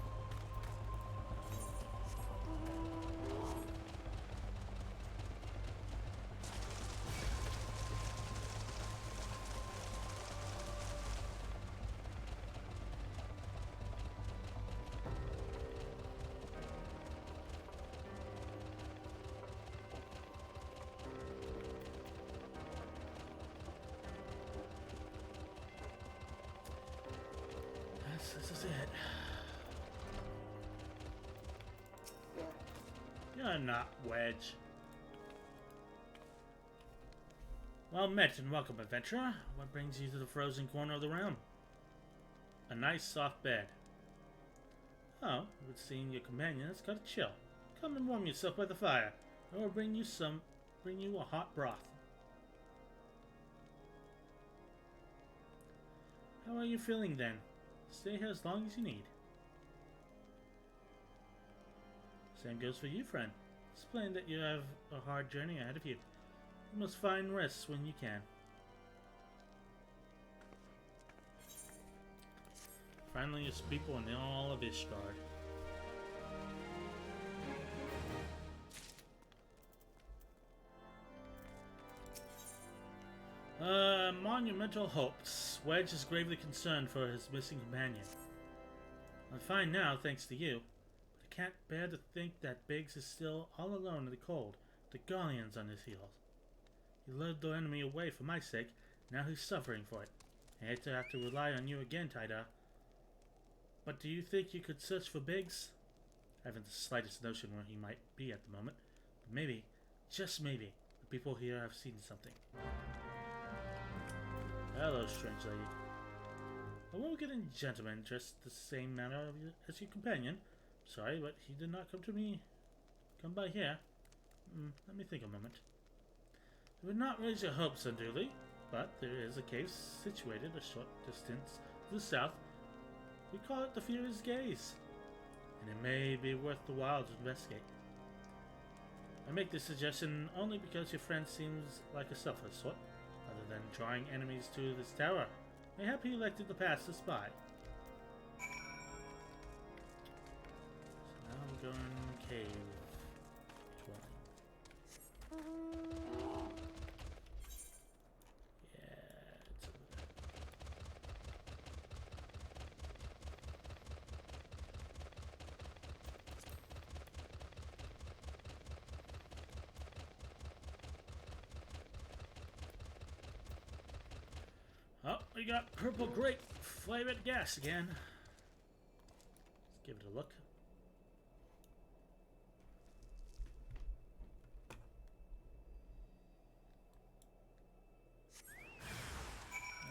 Speaker 1: This is it. You're not Wedge. Well met and welcome, adventurer. What brings you to the frozen corner of the realm? A nice soft bed. Oh, it would seem your companion has got a chill. Come and warm yourself by the fire. I will bring you a hot broth. How are you feeling then? Stay here as long as you need. Same goes for you, friend. It's plain that you have a hard journey ahead of you. You must find rest when you can. Friendliest people in all of Ishgard. Monumental hopes. Wedge is gravely concerned for his missing companion. I'm fine now, thanks to you. But I can't bear to think that Biggs is still all alone in the cold, with the Guardians on his heels. He lured the enemy away for my sake, now he's suffering for it. I hate to have to rely on you again, Taida. But do you think you could search for Biggs? I haven't the slightest notion where he might be at the moment. But maybe, just maybe, the people here have seen something. Hello, strange lady. A well-getting gentleman dressed the same manner as your companion. Sorry, but he did not come by here. Let me think a moment. It would not raise your hopes unduly, but there is a cave situated a short distance to the south. We call it the Furious Gaze, and it may be worth the while to investigate. I make this suggestion only because your friend seems like a selfless sort. Other than drawing enemies to this tower, mayhap he elected to pass the spy. So now we're going cave 20. Yeah, it's over there. Oh, we got purple grape flavored gas again. Let's give it a look.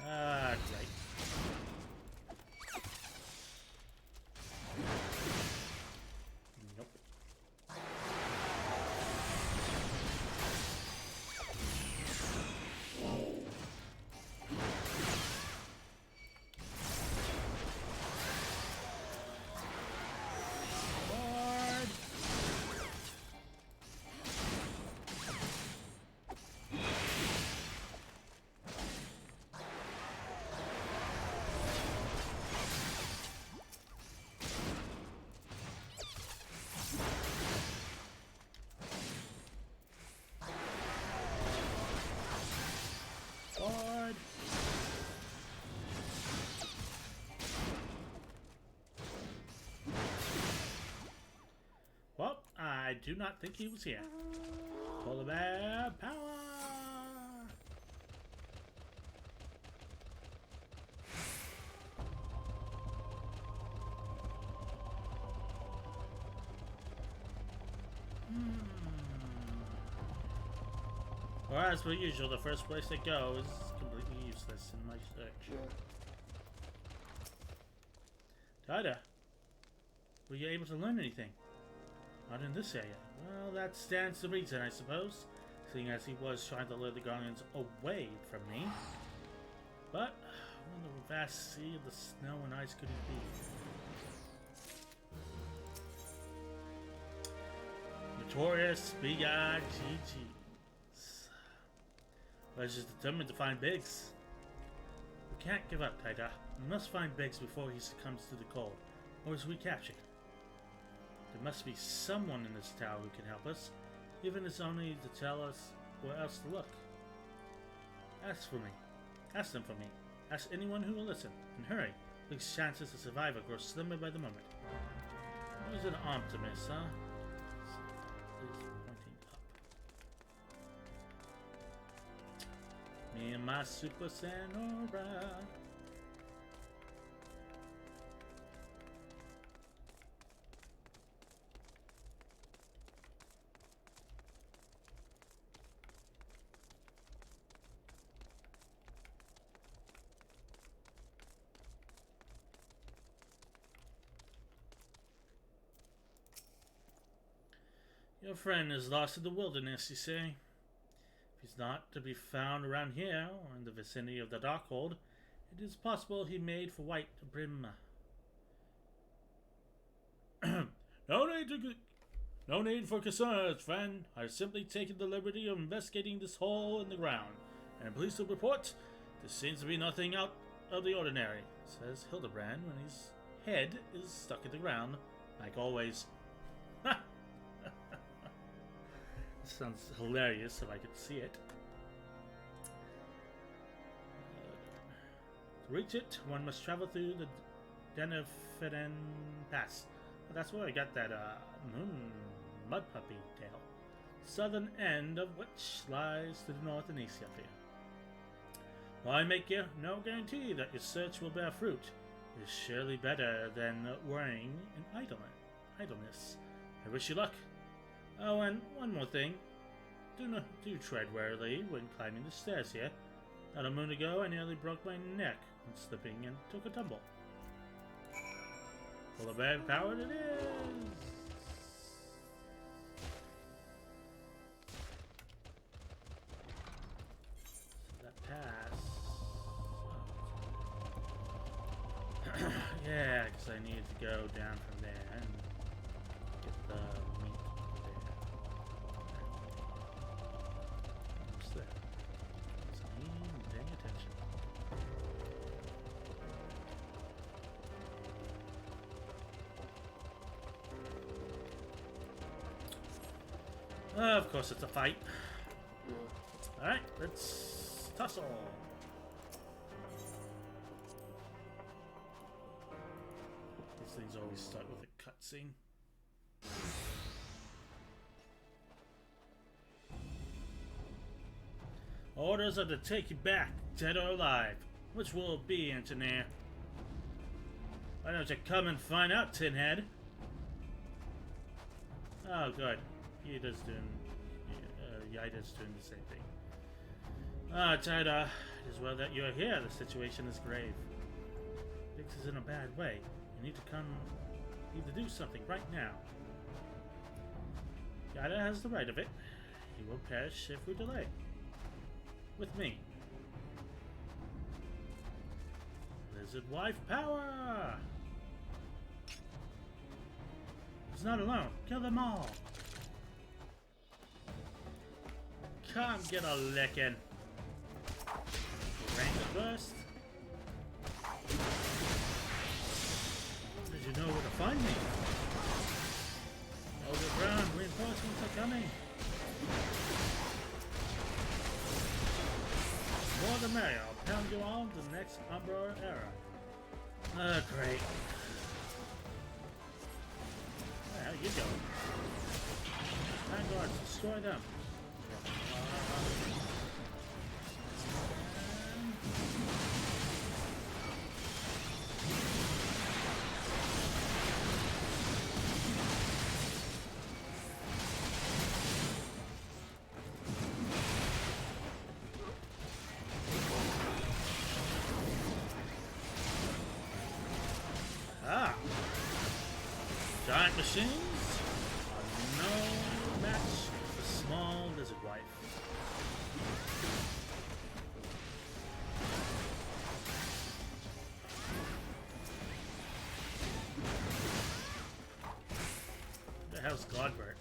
Speaker 1: Ah, great. Nope. Lord. Lord. Well, I do not think he was here. Polar bear power! Or as per usual, the first place I go is completely useless in my search. Tida, were you able to learn anything? Not in this area. Well, that stands to reason, I suppose, seeing as he was trying to lure the Guardians away from me. But, what the vast sea of the snow and ice could it be? Notorious Big-Eyed GG's. Let's just determined to find Biggs. We can't give up, Tida. We must find Biggs before he succumbs to the cold, or is recaptured. There must be someone in this tower who can help us, even if it's only to tell us where else to look. Ask for me. Ask them for me. Ask anyone who will listen. And hurry. Big's chances of survival grow slimmer by the moment. Who's an optimist, huh? Is pointing up. Me and my Super Senora. Your friend is lost in the wilderness, you say? If he's not to be found around here, or in the vicinity of the Darkhold, it is possible he made for White Brim. No need for concerns, friend. I've simply taken the liberty of investigating this hole in the ground, and I'm pleased to report there seems to be nothing out of the ordinary, says Hildebrand when his head is stuck in the ground, like always. Sounds hilarious if I could see it. To reach it, one must travel through the Deneferen Pass. Well, that's where I got that mud puppy tail. Southern end of which lies to the north and east of here. While I make you no guarantee that your search will bear fruit, it is surely better than worrying in idleness. I wish you luck. Oh, and one more thing. Do tread warily when climbing the stairs here. Not a moon ago, I nearly broke my neck when slipping and took a tumble. Full of bad power it is! So that pass. Yeah, because I need to go down from there and get the meat there. What's there? Wasn't even paying attention. Of course it's a fight. Alright, let's tussle. These things always start with a cutscene. Orders are to take you back, dead or alive. Which will it be, Engineer? Why don't you come and find out, Tinhead? Oh, good. Yida's doing the same thing. Ah, Tida, it is well that you are here. The situation is grave. Biggs is in a bad way. You need to do something right now. Yida has the right of it. He will perish if we delay. With me. Lizard wife power! He's not alone. Kill them all. Come get a licking. Rank first. Did you know where to find me? Overground, reinforcements are coming. More the merrier. I'll pound you all to the next Umbra era. Ah, great. There you go. Vanguards, destroy them. Ah! Giant machines are no match for small lizard wife. The hell's Godbert?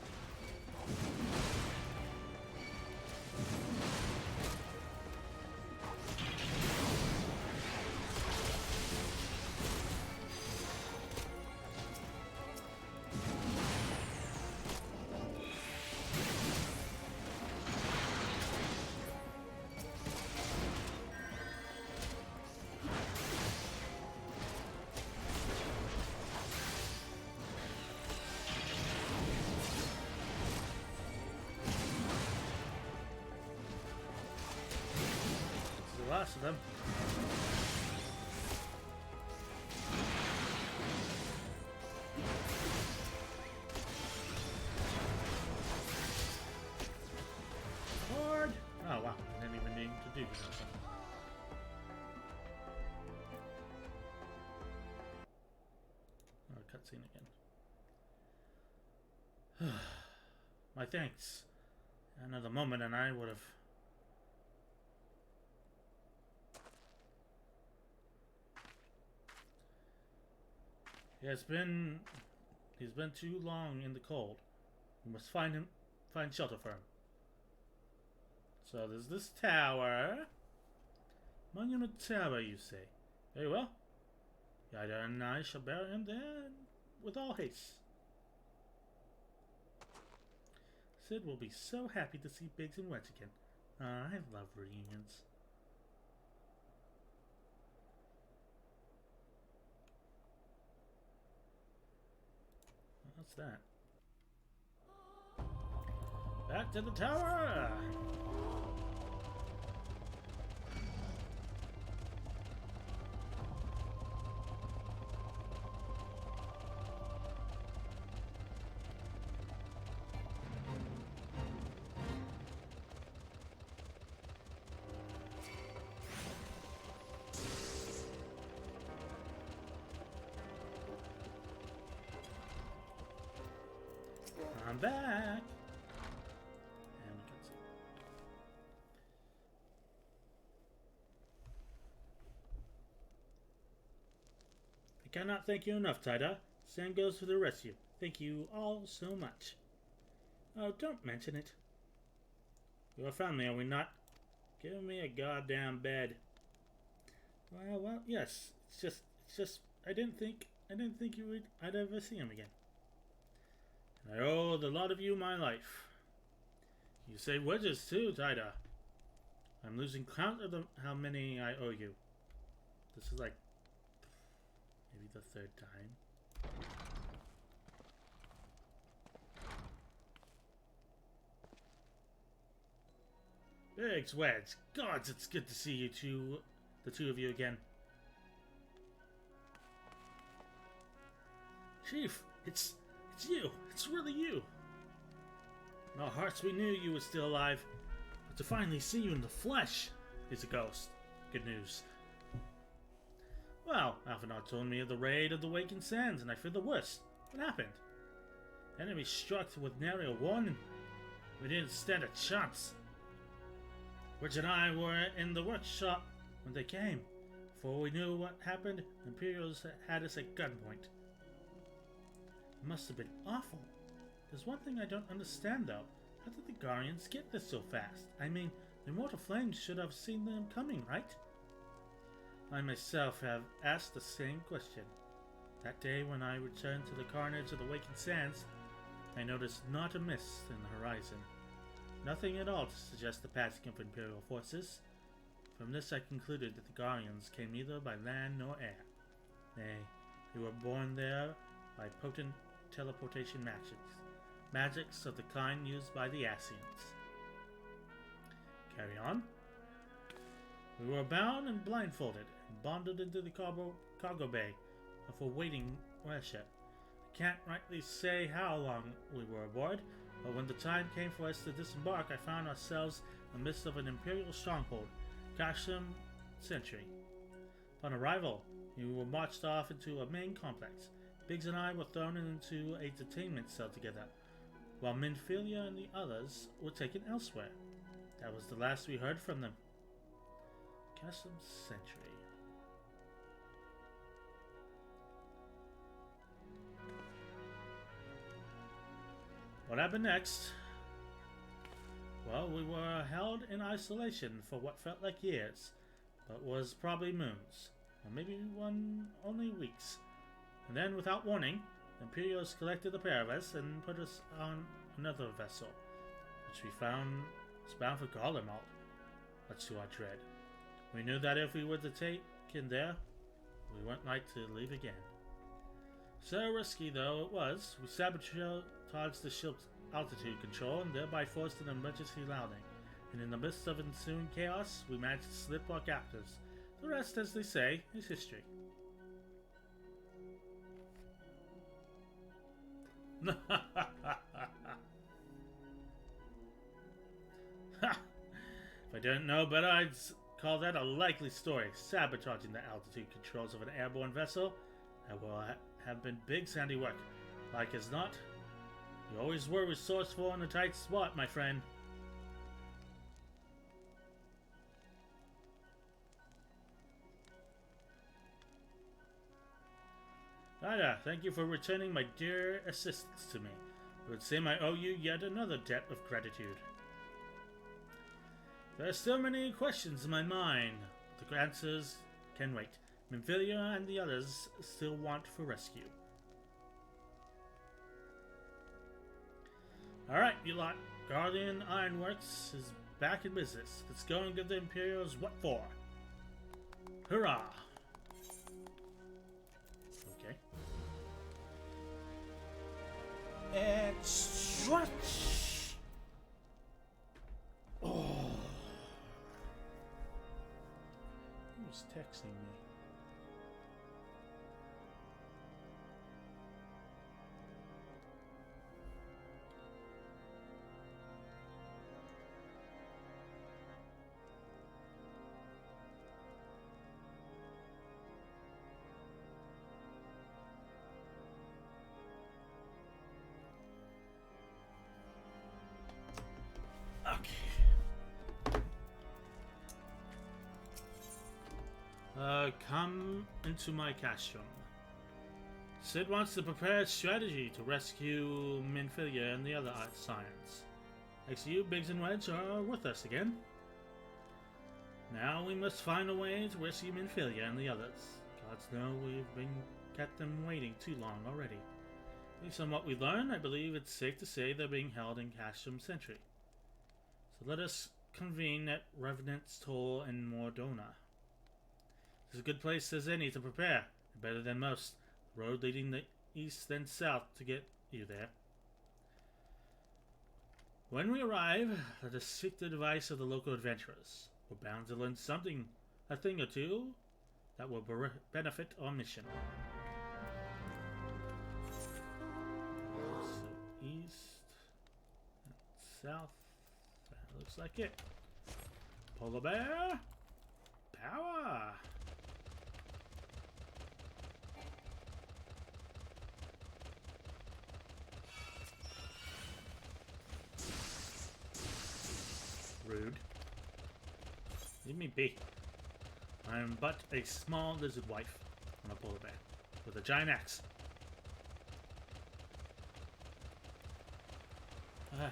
Speaker 1: Lots of them. Lord! Oh wow, I didn't even need to do that. Oh, cutscene again. My thanks. Another moment and I would have. He's been too long in the cold. We must find shelter for him. So there's this tower. Monument Tower, you say? Very well. Yida and I shall bury him there with all haste. Sid will be so happy to see Biggs and Wedge again. I love reunions. What's that? Back to the tower! I'm back. And cutscene. I cannot thank you enough, Taida. Same goes for the rest of you. Thank you all so much. Oh, don't mention it. You're family, are we not? Give me a goddamn bed. Well, yes. It's just. I didn't think I'd ever see him again. And I owe the lot of you my life. You say wedges too, Taida. I'm losing count of how many I owe you. This is like maybe the third time. Biggs, Wedge. Gods, it's good to see you two, the two of you again. Chief, it's you. It's really you. In our hearts we knew you were still alive, but to finally see you in the flesh is a ghost. Good news. Well, Alphanor told me of the raid of the Waking Sands, and I fear the worst. What happened? The enemy struck with nary a warning. We didn't stand a chance. Rich and I were in the workshop when they came. Before we knew what happened, the Imperials had us at gunpoint. It must have been awful. There's one thing I don't understand, though. How did the Guardians get this so fast? I mean, the Immortal Flames should have seen them coming, right? I myself have asked the same question. That day when I returned to the carnage of the Waking Sands, I noticed not a mist in the horizon. Nothing at all to suggest the passing of Imperial forces. From this I concluded that the Guardians came neither by land nor air. Nay, they were born there by potent teleportation magics of the kind used by the Ascians. Carry on. We were bound and blindfolded and bonded into the cargo bay of a waiting airship. I can't rightly say how long we were aboard, but when the time came for us to disembark, I found ourselves in the midst of an Imperial stronghold, Kashim Sentry. Upon arrival, we were marched off into a main complex. Biggs and I were thrown into a detainment cell together, while Minfilia and the others were taken elsewhere. That was the last we heard from them. Kashim Sentry. What happened next? Well, we were held in isolation for what felt like years, but was probably moons, or maybe only weeks. And then, without warning, the Imperials collected a pair of us and put us on another vessel, which we found was bound for Garlemald, much to our dread. We knew that if we were taken there, we wouldn't like to leave again. So risky though it was, we sabotaged the ship's altitude control and thereby forced an emergency landing. And in the midst of ensuing chaos, we managed to slip our captors. The rest, as they say, is history. If I didn't know better, I'd call that a likely story. Sabotaging the altitude controls of an airborne vessel. That will have been Biggs' handiwork. Like as not, you always were resourceful in a tight spot, my friend. Ida, thank you for returning my dear assistance to me. It would seem I owe you yet another debt of gratitude. There are still many questions in my mind, but the answers can wait. Minfilia and the others still want for rescue. Alright, you lot. Guardian Ironworks is back in business. Let's go and give the Imperials what for. Hurrah! Okay. And stretch! Oh. Who's texting me? come into my castrum. Sid wants to prepare a strategy to rescue Minfilia and the other science. XU, Biggs, and Wedge are with us again. Now we must find a way to rescue Minfilia and the others. Gods know we've kept them waiting too long already. Based on what we learned, I believe it's safe to say they're being held in Castrum Sentry. So let us convene at Revenant's Toll in Mordona. It's a good place as any to prepare, better than most. The road leading the east then south to get you there. When we arrive, let us seek the advice of the local adventurers. We're bound to learn something, a thing or two, that will benefit our mission. So east, and south, that looks like it. Polar bear, power! Rude. Leave me be. I am but a small lizard wife on a polar bear with a giant axe. Okay.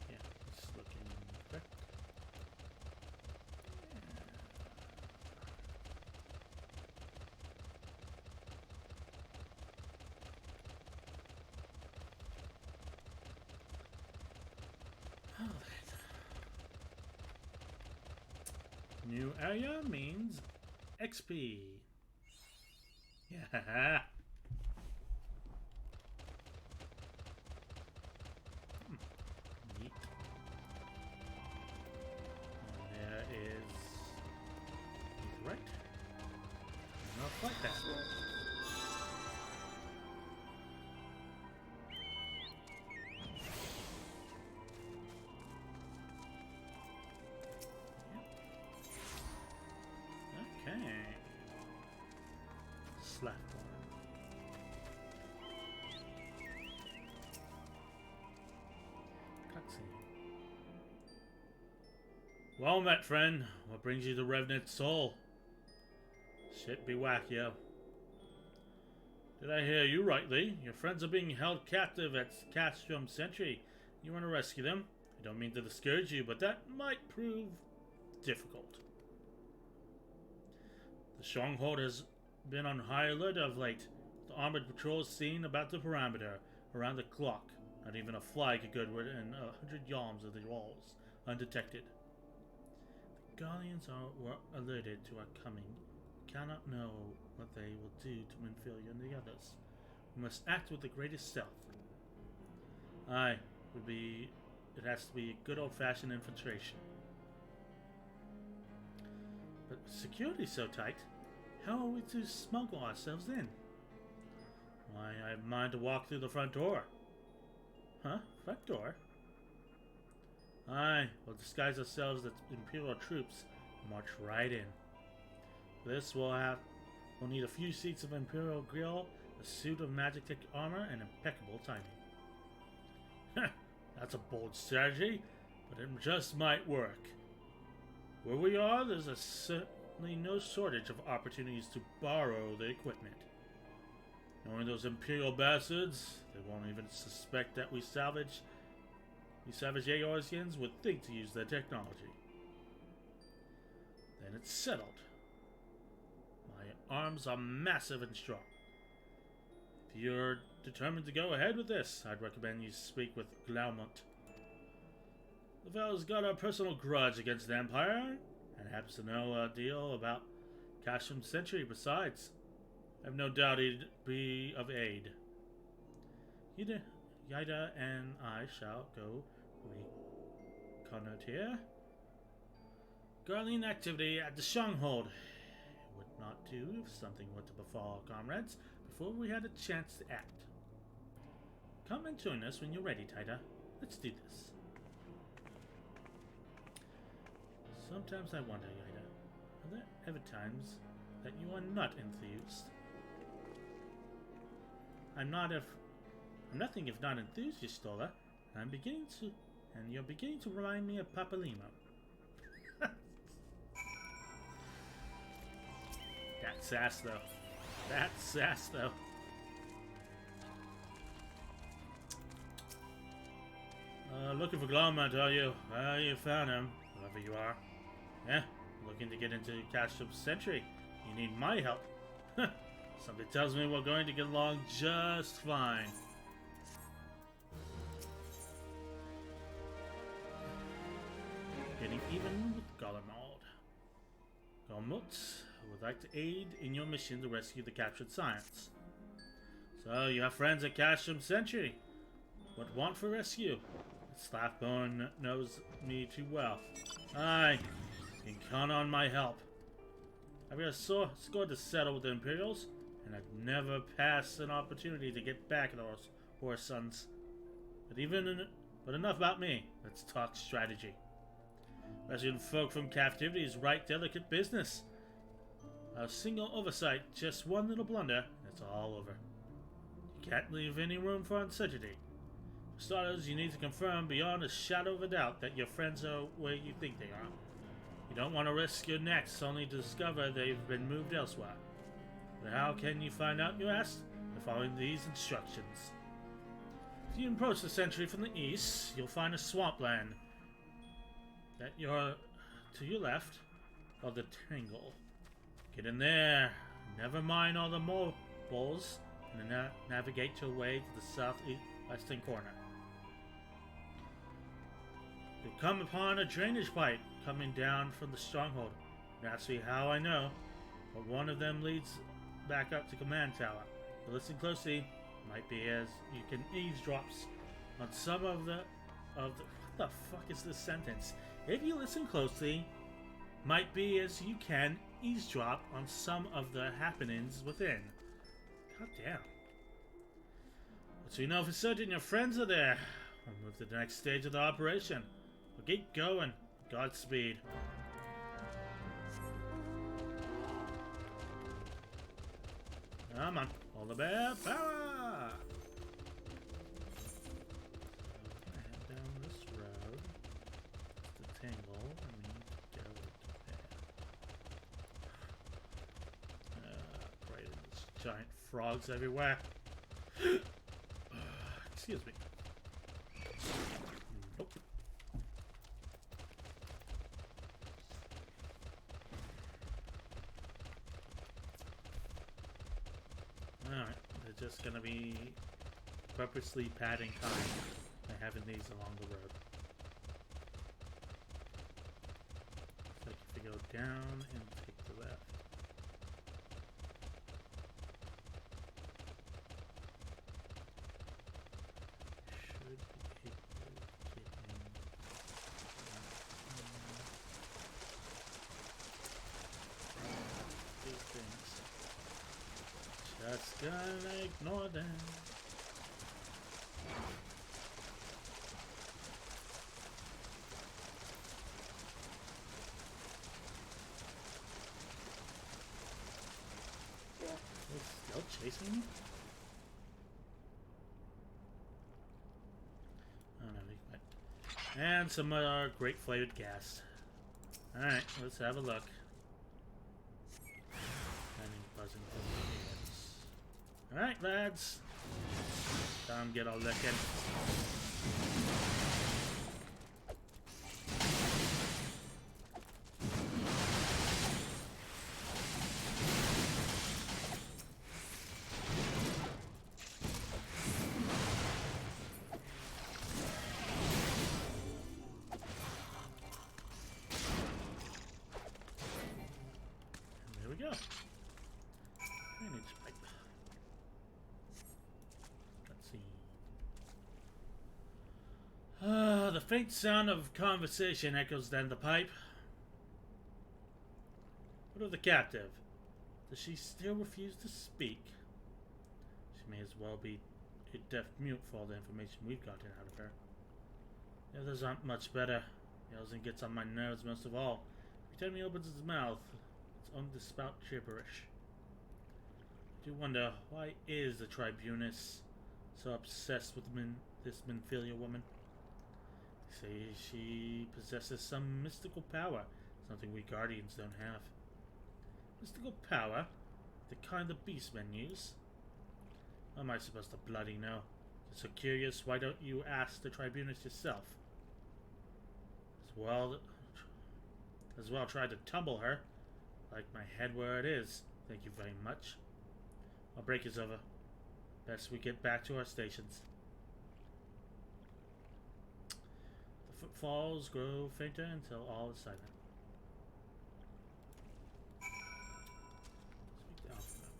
Speaker 1: Yeah, it's looking correct. New area means XP. Yeah. Neat. And there is. He's right. Not quite that. Slap cutscene. Well met, friend. What brings you to Revenant's Soul? Shit be whack, yo. Did I hear you rightly? Your friends are being held captive at Castrum Sentry. You want to rescue them? I don't mean to discourage you, but that might prove difficult. The stronghold has been on high alert of late. The armored patrols seen about the perimeter, around the clock. Not even a fly could go within 100 yards of the walls, undetected. The Guardians were alerted to our coming. We cannot know what they will do to Minfilia and the others. We must act with the greatest stealth. Aye, it has to be good old-fashioned infiltration. But security's so tight. How are we to smuggle ourselves in? Why, I have mind to walk through the front door. Huh? Front door? Aye, we'll disguise ourselves as Imperial troops and march right in. For this, we'll need a few seats of Imperial grill, a suit of Magitech armor, and impeccable timing. That's a bold strategy, but it just might work. Where we are, there's certainly no shortage of opportunities to borrow the equipment. Knowing those Imperial bastards, they won't even suspect that we savage Eorzeans would think to use their technology. Then it's settled. My arms are massive and strong. If you're determined to go ahead with this, I'd recommend you speak with Glaumont. The fellow's got a personal grudge against the Empire, and happens to know a deal about Castrum Sentry besides. I have no doubt he'd be of aid. Yida and I shall go reconnoiter Guardian activity at the stronghold. It would not do if something were to befall our comrades before we had a chance to act. Come and join us when you're ready, Tida. Let's do this. Sometimes I wonder, Yida, are there ever times that you are not enthused? I'm nothing if not enthusiast, Stola. And you're beginning to remind me of Papalimo. That's sass, though. That's sass, though. Looking for Glomont, are you? Well, you found him, whoever you are. Yeah, looking to get into Cashum Century. You need my help. Something tells me we're going to get along just fine. Getting even with Golemald. Gormut would like to aid in your mission to rescue the captured science. So, you have friends at Cashum Century. What want for rescue? Slathbone knows me too well. Aye, you can count on my help. I've got a score to settle with the Imperials, and I'd never pass an opportunity to get back at those horse sons. But enough about me. Let's talk strategy. Rescuing folk from captivity is right delicate business. A single oversight, just one little blunder, and it's all over. You can't leave any room for uncertainty. For starters, you need to confirm beyond a shadow of a doubt that your friends are where you think they are. You don't want to risk your necks only to discover they've been moved elsewhere. But how can you find out, you ask? By following these instructions. If you approach the Century from the east, you'll find a swampland to your left, called the Tangle. Get in there, never mind all the mobiles, and navigate your way to the southwestern corner. You'll come upon a drainage pipe coming down from the stronghold. Ask me how I know, but one of them leads back up to command tower. But listen closely, might be as you can eavesdrop on some of the what the fuck is this sentence? If you listen closely, might be as you can eavesdrop on some of the happenings within. God damn. So you know for certain your friends are there. We'll move to the next stage of the operation. We'll get going. Godspeed. Come on. All the bear power! I head down this road. The Tangle. I need to go there. Right, there's giant frogs everywhere. Excuse me. Nope. Alright, they're just gonna be purposely padding time by having these along the road. It's like if you go down and take the left. Should be able to get in. These things. Just gonna ignore them. They're still chasing me? Oh no, we quit. And some great flavored gas. Alright, let's have a look. Buzzing from the ears. Alright, lads. Time to get a licking. And there we go. Drainage pipe. Cutscene. The faint sound of conversation echoes down the pipe. What of the captive? Does she still refuse to speak? She may as well be a deaf mute for all the information we've gotten out of her. The others aren't much better. Yells gets on my nerves most of all. Every time he opens his mouth, it's only to spout gibberish. I do wonder, why is the Tribunus So obsessed with this Minfilia woman. They say she possesses some mystical power, something we Guardians don't have. Mystical power? The kind the beastmen use? How am I supposed to bloody know? You're so curious, why don't you ask the tribunus yourself? As well try to tumble her. Like my head where it is. Thank you very much. Our break is over. Best we get back to our stations. The footfalls grow fainter until all is silent. Speak the alphabet.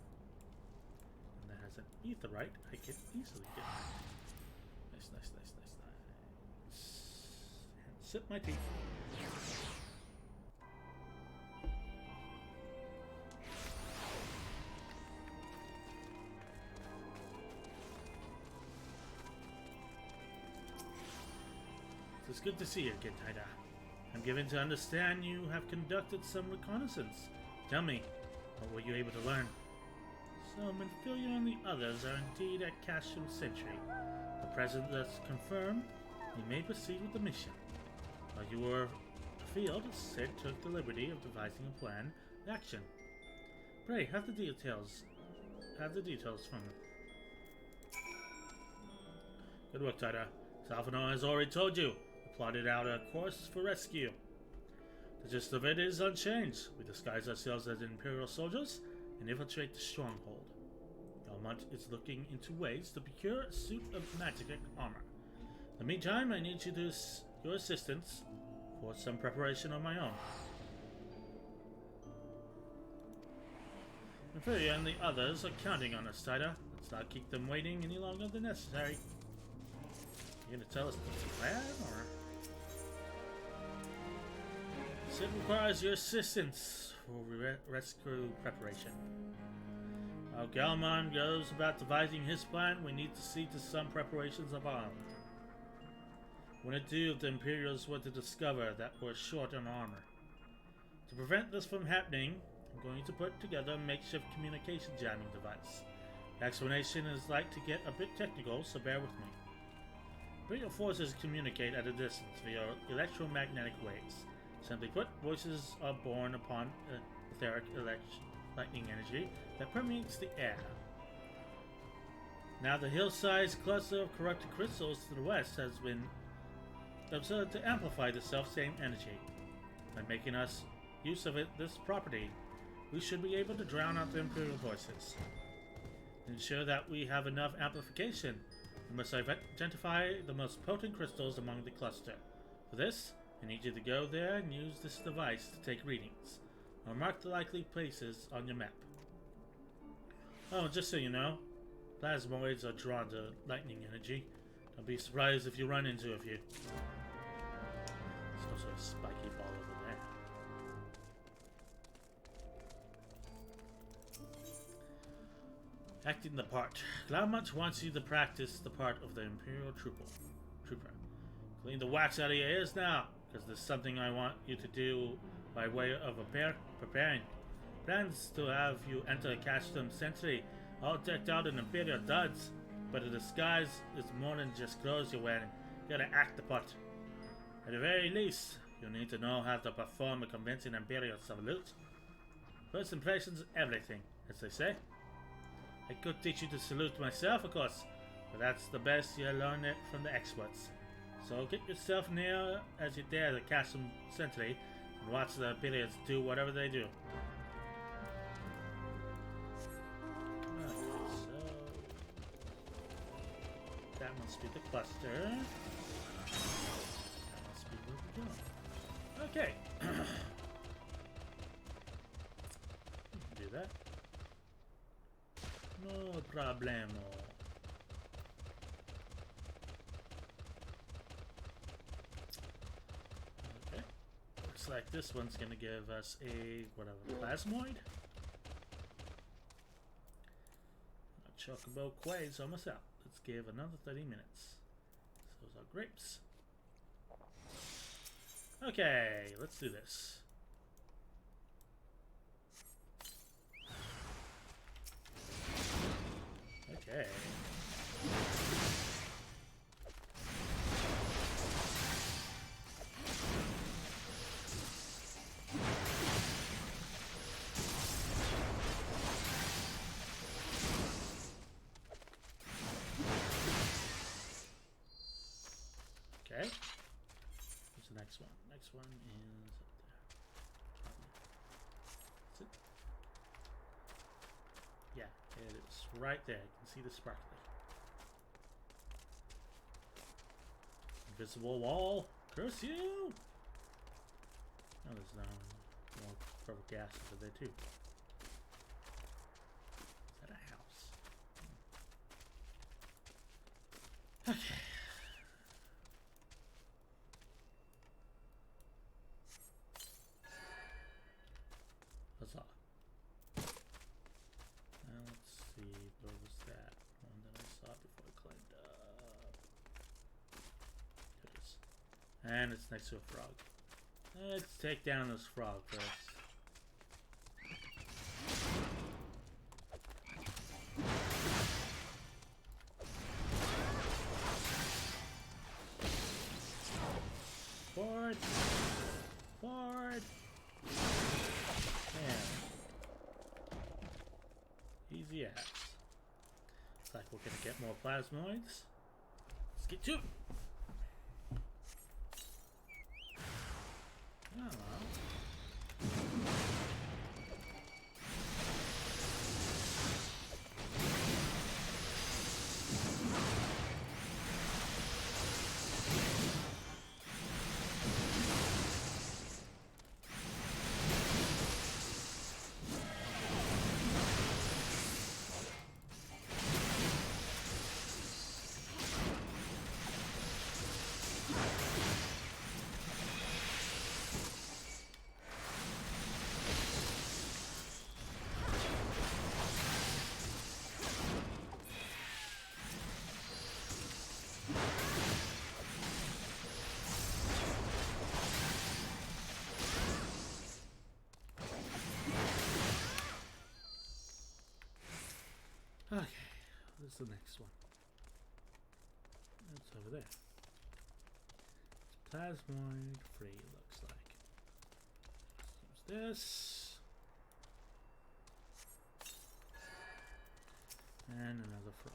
Speaker 1: And that has an etherite I can easily get. Nice, nice, nice, nice, nice. And sip my tea. It's good to see you again, Taida. I'm given to understand you have conducted some reconnaissance. Tell me, what were you able to learn? So, Minfilia and the others are indeed at Castle Sentry. The present thus confirmed, you may proceed with the mission. While you were afield, Sid took the liberty of devising a plan of action. Pray, have the details from him. Good work, Taida. Salvador has already told you. Plotted out a course for rescue. The gist of it is unchanged. We disguise ourselves as Imperial soldiers and infiltrate the stronghold. Belmont is looking into ways to procure a suit of magic armor. In the meantime, I need your assistance for some preparation on my own. Imperial and the others are counting on us, Taida. Let's not keep them waiting any longer than necessary. You gonna tell us the plan, or? Sid requires your assistance for rescue preparation. While Galman goes about devising his plan, we need to see to some preparations of our own. When it do, the Imperials were to discover that we're short on armor. To prevent this from happening, I'm going to put together a makeshift communication jamming device. The explanation is like to get a bit technical, so bear with me. Imperial forces communicate at a distance via electromagnetic waves. Simply put, voices are born upon etheric lightning energy that permeates the air. Now the hill-sized cluster of corrupted crystals to the west has been observed to amplify the self-same energy. By making us use of this property, we should be able to drown out the Imperial voices. To ensure that we have enough amplification, we must identify the most potent crystals among the cluster. For this, I need you to go there and use this device to take readings. I'll mark the likely places on your map. Oh, just so you know, plasmoids are drawn to lightning energy. Don't be surprised if you run into a few. There's also a spiky ball over there. Acting the part. Cloudmunch wants you to practice the part of the Imperial Trooper. Clean the wax out of your ears now, because there's something I want you to do by way of preparing. Plans to have you enter Castle Sentry, all decked out in Imperial duds, but the disguise is more than just clothes you're wearing. You gotta act the part. At the very least, you need to know how to perform a convincing Imperial salute. First impressions, everything, as they say. I could teach you to salute myself, of course, but that's the best you learn it from the experts. So get yourself near as you dare the Castle Sentry and watch the Imperials do whatever they do. Okay, so that must be the cluster. That must be where we go. Okay. Do that. No problemo. Okay. Looks like this one's gonna give us a whatever plasmoid. Chocobo Quay's almost out. Let's give another 30 minutes. Those are grapes. Okay, let's do this. Okay. right there. You can see the sparkly. Invisible wall. Curse you! Oh, there's more purple gas over there too. Is that a house? Okay. Huzzah. Now let's see, where was that one that I saw before I climbed up? There it is. And it's next to a frog. Let's take down this frog first. Forward! Forward! Man. Easy as. Looks like we're gonna get more plasmoids. Let's get to it! Hello. Okay, what's the next one? It's over there. It's plasmoid free, looks like. Let's use this. And another frog.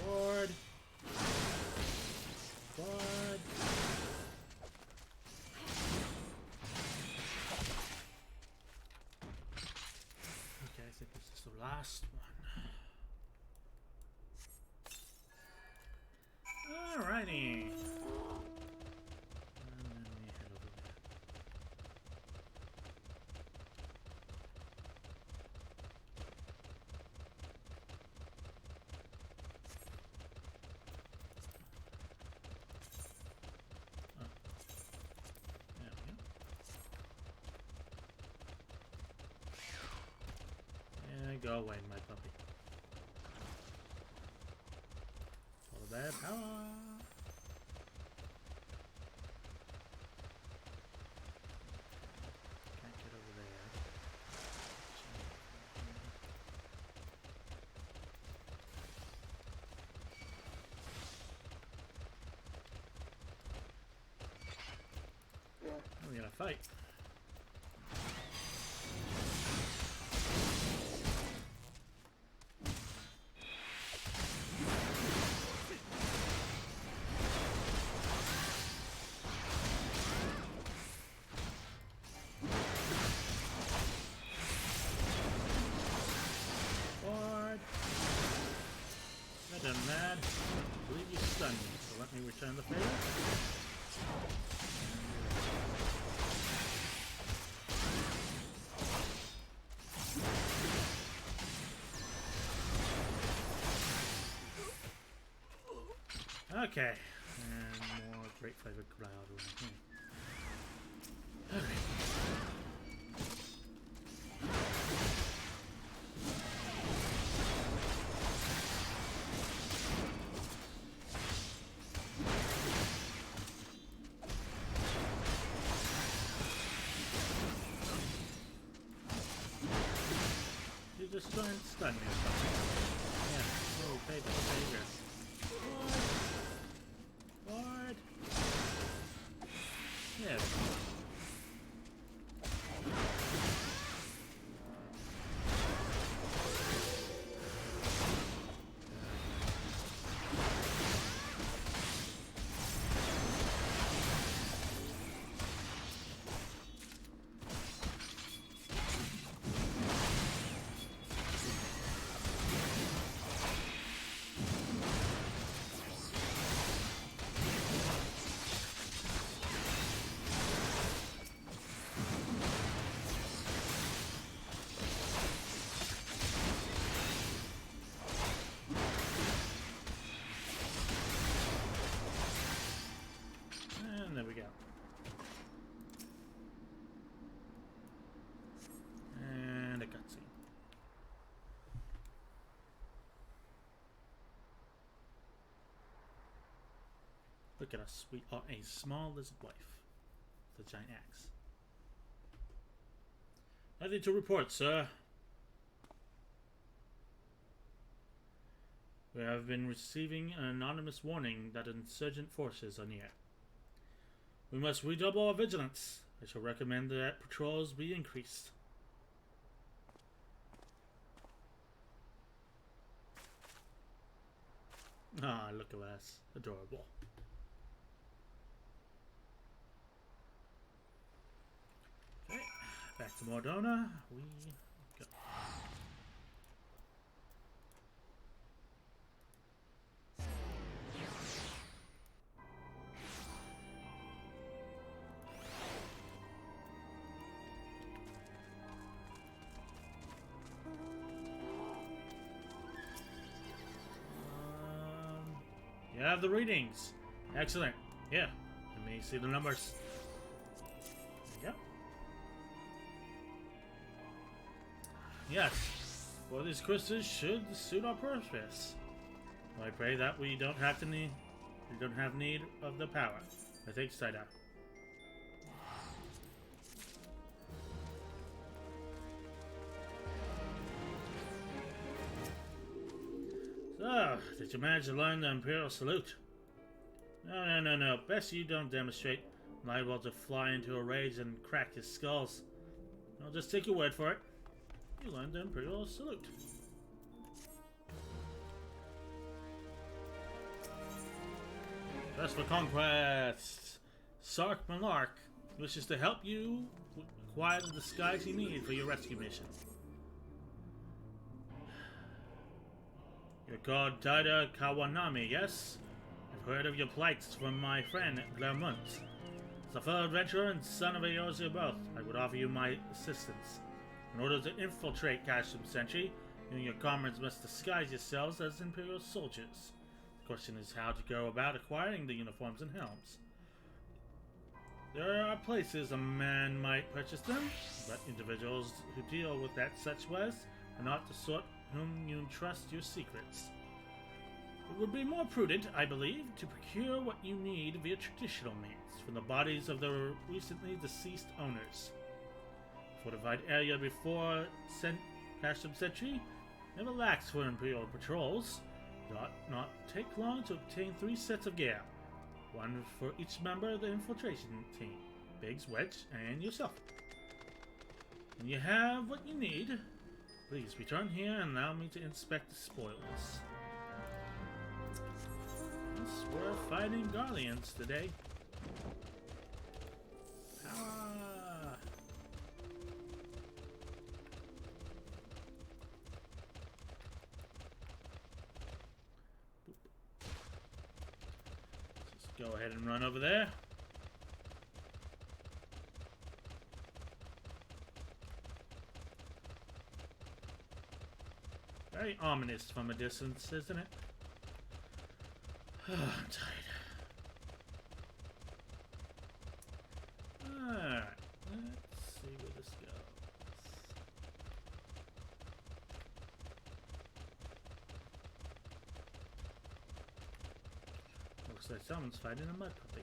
Speaker 1: Forward. Forward. Okay, I think this is the last one. Alrighty. And then we head over there. Oh. There we go. And go away, my puppy. All that power. Can't get over there. We're gonna fight. Forward. That done mad. I believe you stunned me, so let me return the favor. Okay, and more great flavored cloud over here. Okay. You just stun me or something. Yeah. Oh, favor, favor. Forward. Yes. look at us. We are a small lizard wife. The giant axe. Nothing to report, sir. We have been receiving an anonymous warning that insurgent forces are near. We must redouble our vigilance. I shall recommend that patrols be increased. Ah, look at us. Adorable. Okay, back to Mordona. We go. You have the readings. Excellent. Yeah, let me see the numbers. There you go. Yes, well, these crystals should suit our purpose. I pray that we don't have need of the power. I think Saida. So, did you manage to learn the Imperial Salute? No. Best you don't demonstrate. I'm liable to fly into a rage and crack his skulls. I'll just take your word for it. You learned the Imperial Salute. Just for conquest. Sark Malark wishes to help you acquire the disguise you need for your rescue mission. You're called Taida Kawanami, yes? I've heard of your plights from my friend Lermont. As a fellow adventurer and son of a Yorzia both, I would offer you my assistance. In order to infiltrate Casham Sentry, you and your comrades must disguise yourselves as Imperial soldiers. The question is how to go about acquiring the uniforms and helms. There are places a man might purchase them, but individuals who deal with that such ways are not the sort whom you trust your secrets. It would be more prudent, I believe, to procure what you need via traditional means from the bodies of the recently deceased owners. Fortified area before Casham Sentry never lacks for Imperial patrols. It ought not take long to obtain 3 sets of gear, one for each member of the infiltration team, Biggs, Wedge, and yourself. When you have what you need, please return here and allow me to inspect the spoils. Yes, we're fighting Garleans today. Power! Just go ahead and run over there. Very ominous from a distance, isn't it? Oh, I'm tired. Alright, let's see where this goes. Looks like someone's fighting a mud puppy.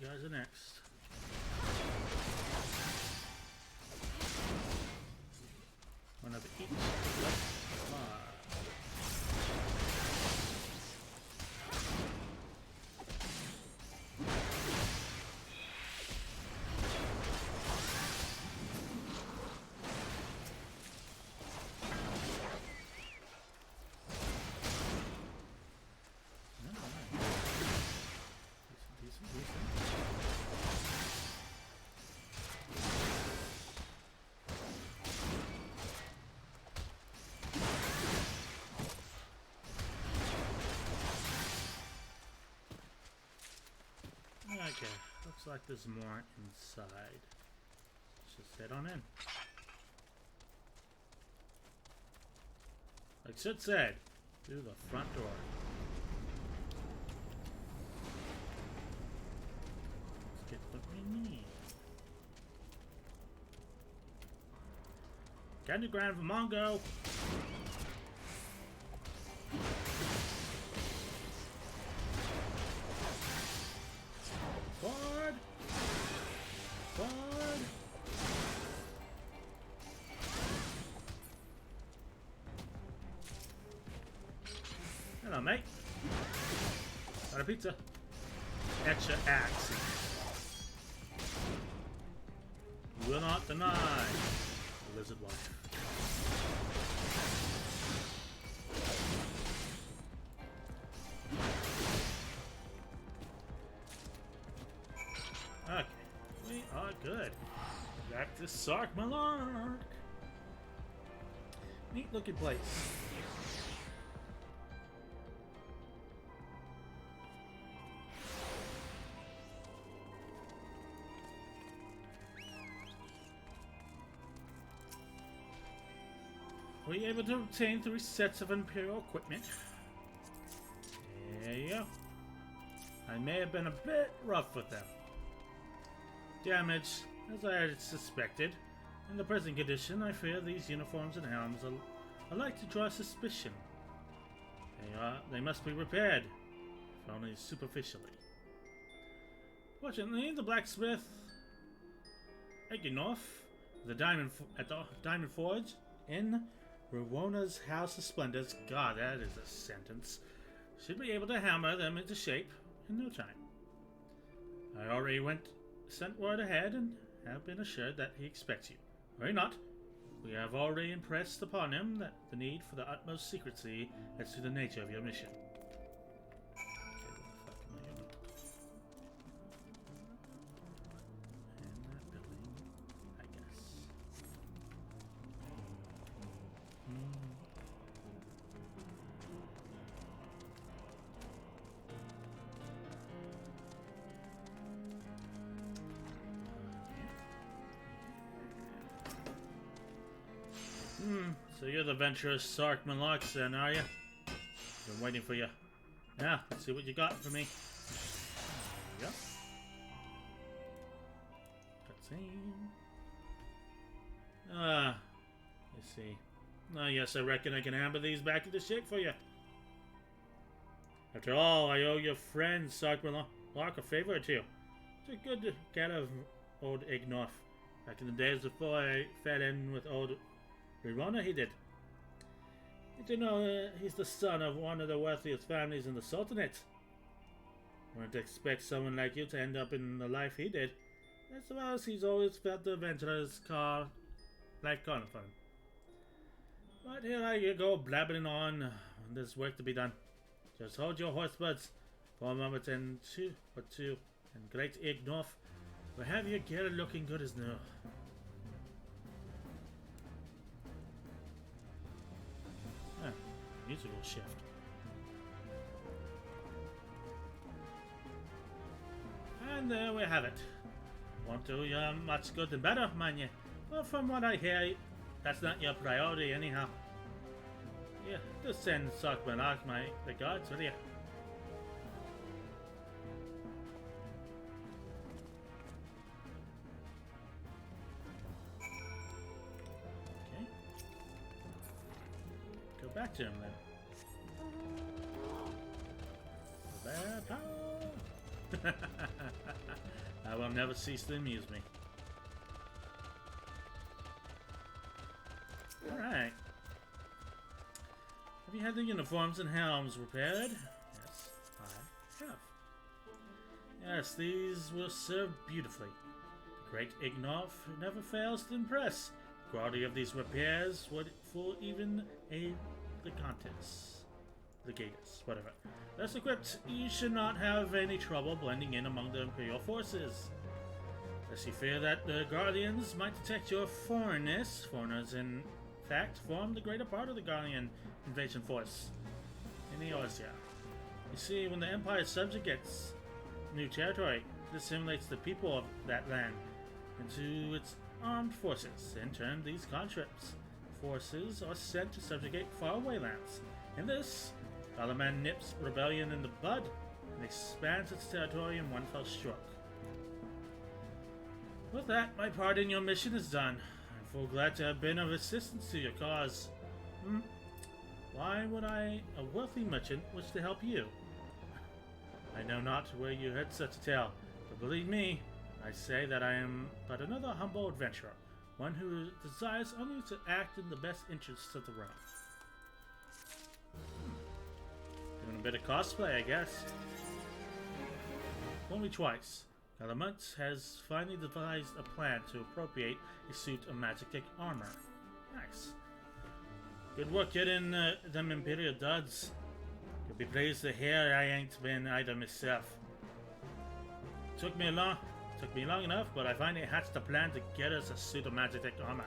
Speaker 1: You guys are next. One of each. Five. Okay, looks like there's more inside. Let's just head on in. Like Sid said, through the front door. Let's get what we need. Can you grind for Mongo? Forward! Forward! Hello, mate. Got a pizza. Extra axe. Will not deny. Lizard wife. Okay, we are good. Back to Sark Malark. Neat looking place. Were you able to obtain 3 sets of Imperial equipment? There you go. I may have been a bit rough with them. Damage, as I had suspected. In the present condition, I fear these uniforms and helms are like to draw suspicion. They must be repaired, if only superficially. Fortunately, the blacksmith Eginov, at the Diamond Forge in Rowona's House of Splendors, God, that is a sentence, should be able to hammer them into shape in no time. I already sent word ahead and have been assured that he expects you. Worry not. We have already impressed upon him that the need for the utmost secrecy as to the nature of your mission. So you're the adventurous Sark Malark then, are you? Been waiting for you. Yeah, let's see what you got for me. There you go. Cutscene. Let's see. Oh yes, I reckon I can hammer these back into shape for you. After all, I owe your friend Sark Malark a favor or two. It's a good get of old Ignoff. Back in the days before I fell in with old Rerona, he did. Did you know he's the son of one of the wealthiest families in the Sultanate? Wouldn't expect someone like you to end up in the life he did. I suppose he's always felt the adventurer's life calling for him. But here I go blabbering on. There's work to be done. Just hold your horse buds for a moment and two, and great Ignoff will have your gear looking good as new. Musical shift. And there we have it. Won't do you much good and better, man you. Well, from what I hear, that's not your priority anyhow. Yeah, just send Sark Malark my regards, will you? Okay. Go back to him then. I will never cease to amuse me. Alright. Have you had the uniforms and helms repaired? Yes, I have. Yes, these will serve beautifully. The great Ignoff never fails to impress. The quality of these repairs would fool even a Legatus, whatever. Thus equipped, you should not have any trouble blending in among the Imperial forces. Lest you fear that the Guardians might detect your foreignness, foreigners in fact form the greater part of the Guardian invasion force in Eorzea. You see, when the Empire subjugates new territory, It assimilates the people of that land into its armed forces. In turn, these conscripts forces are sent to subjugate faraway lands. In this, Galaman nips rebellion in the bud and expands its territory in one fell stroke. With that, my part in your mission is done. I'm full glad to have been of assistance to your cause. Why would I, a wealthy merchant, wish to help you? I know not where you heard such a tale, but believe me, I say that I am but another humble adventurer, one who desires only to act in the best interests of the realm. Doing a bit of cosplay, I guess. Only twice. Galamut has finally devised a plan to appropriate a suit of magic armor. Nice. Good work getting them Imperial duds. Could be praised to hear I ain't been either myself. Took me long enough, but I finally hatched a plan to get us a suit of magic armor.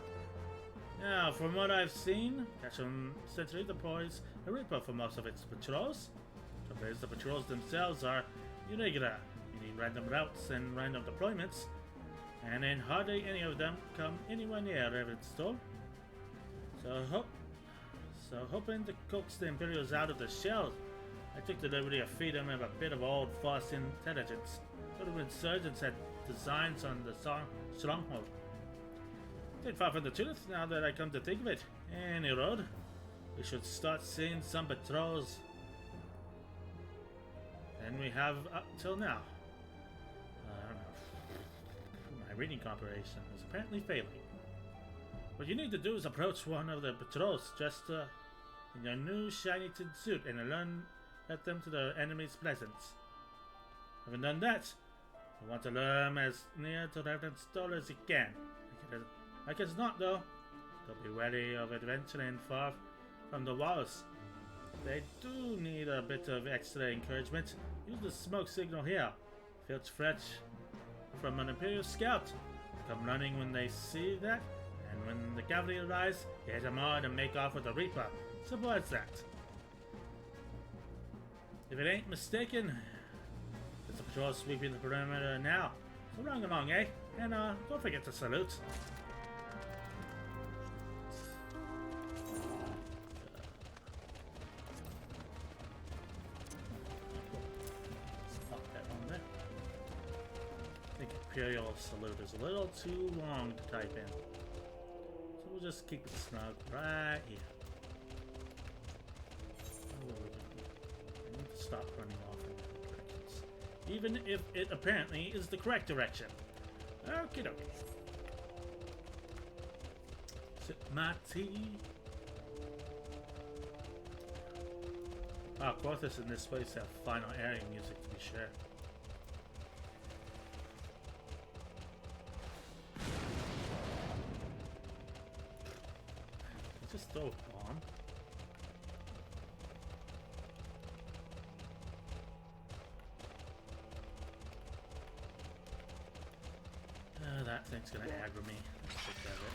Speaker 1: Now, from what I've seen, Ketchum essentially deploys a Reaper for most of its patrols. Trouble is, the patrols themselves are irregular, meaning random routes and random deployments, and then hardly any of them come anywhere near Ravenstone. So hoping to coax the Imperials out of the shell, I took the liberty of feeding them a bit of old false intelligence. Thought the insurgents had designs on the stronghold. Ain't far from the truth now that I come to think of it. Any road, we should start seeing some patrols. And we have up till now. My reading comprehension is apparently failing. What you need to do is approach one of the patrols dressed in your new shiny tin suit and let them to the enemy's presence. Having done that, you want to lure them as near to Ravenstone as you can. I guess not, though. Don't be wary of adventuring far from the walls. They do need a bit of extra encouragement. Use the smoke signal here. Feels fresh from an Imperial scout. Come running when they see that, and when the cavalry arrives, hit them hard and make off with the Reaper. Simple as that. If it ain't mistaken, there's a patrol sweeping the perimeter now. So run along, eh? And don't forget to salute. Imperial salute is a little too long to type in. So we'll just keep it snug right here. I need to stop running off in different directions. Even if it apparently is the correct direction. Okie dokie. Sip my tea. Quartus in this place have final airing music to be sure. Just throw a bomb. That thing's gonna aggro me. Let's take care of it.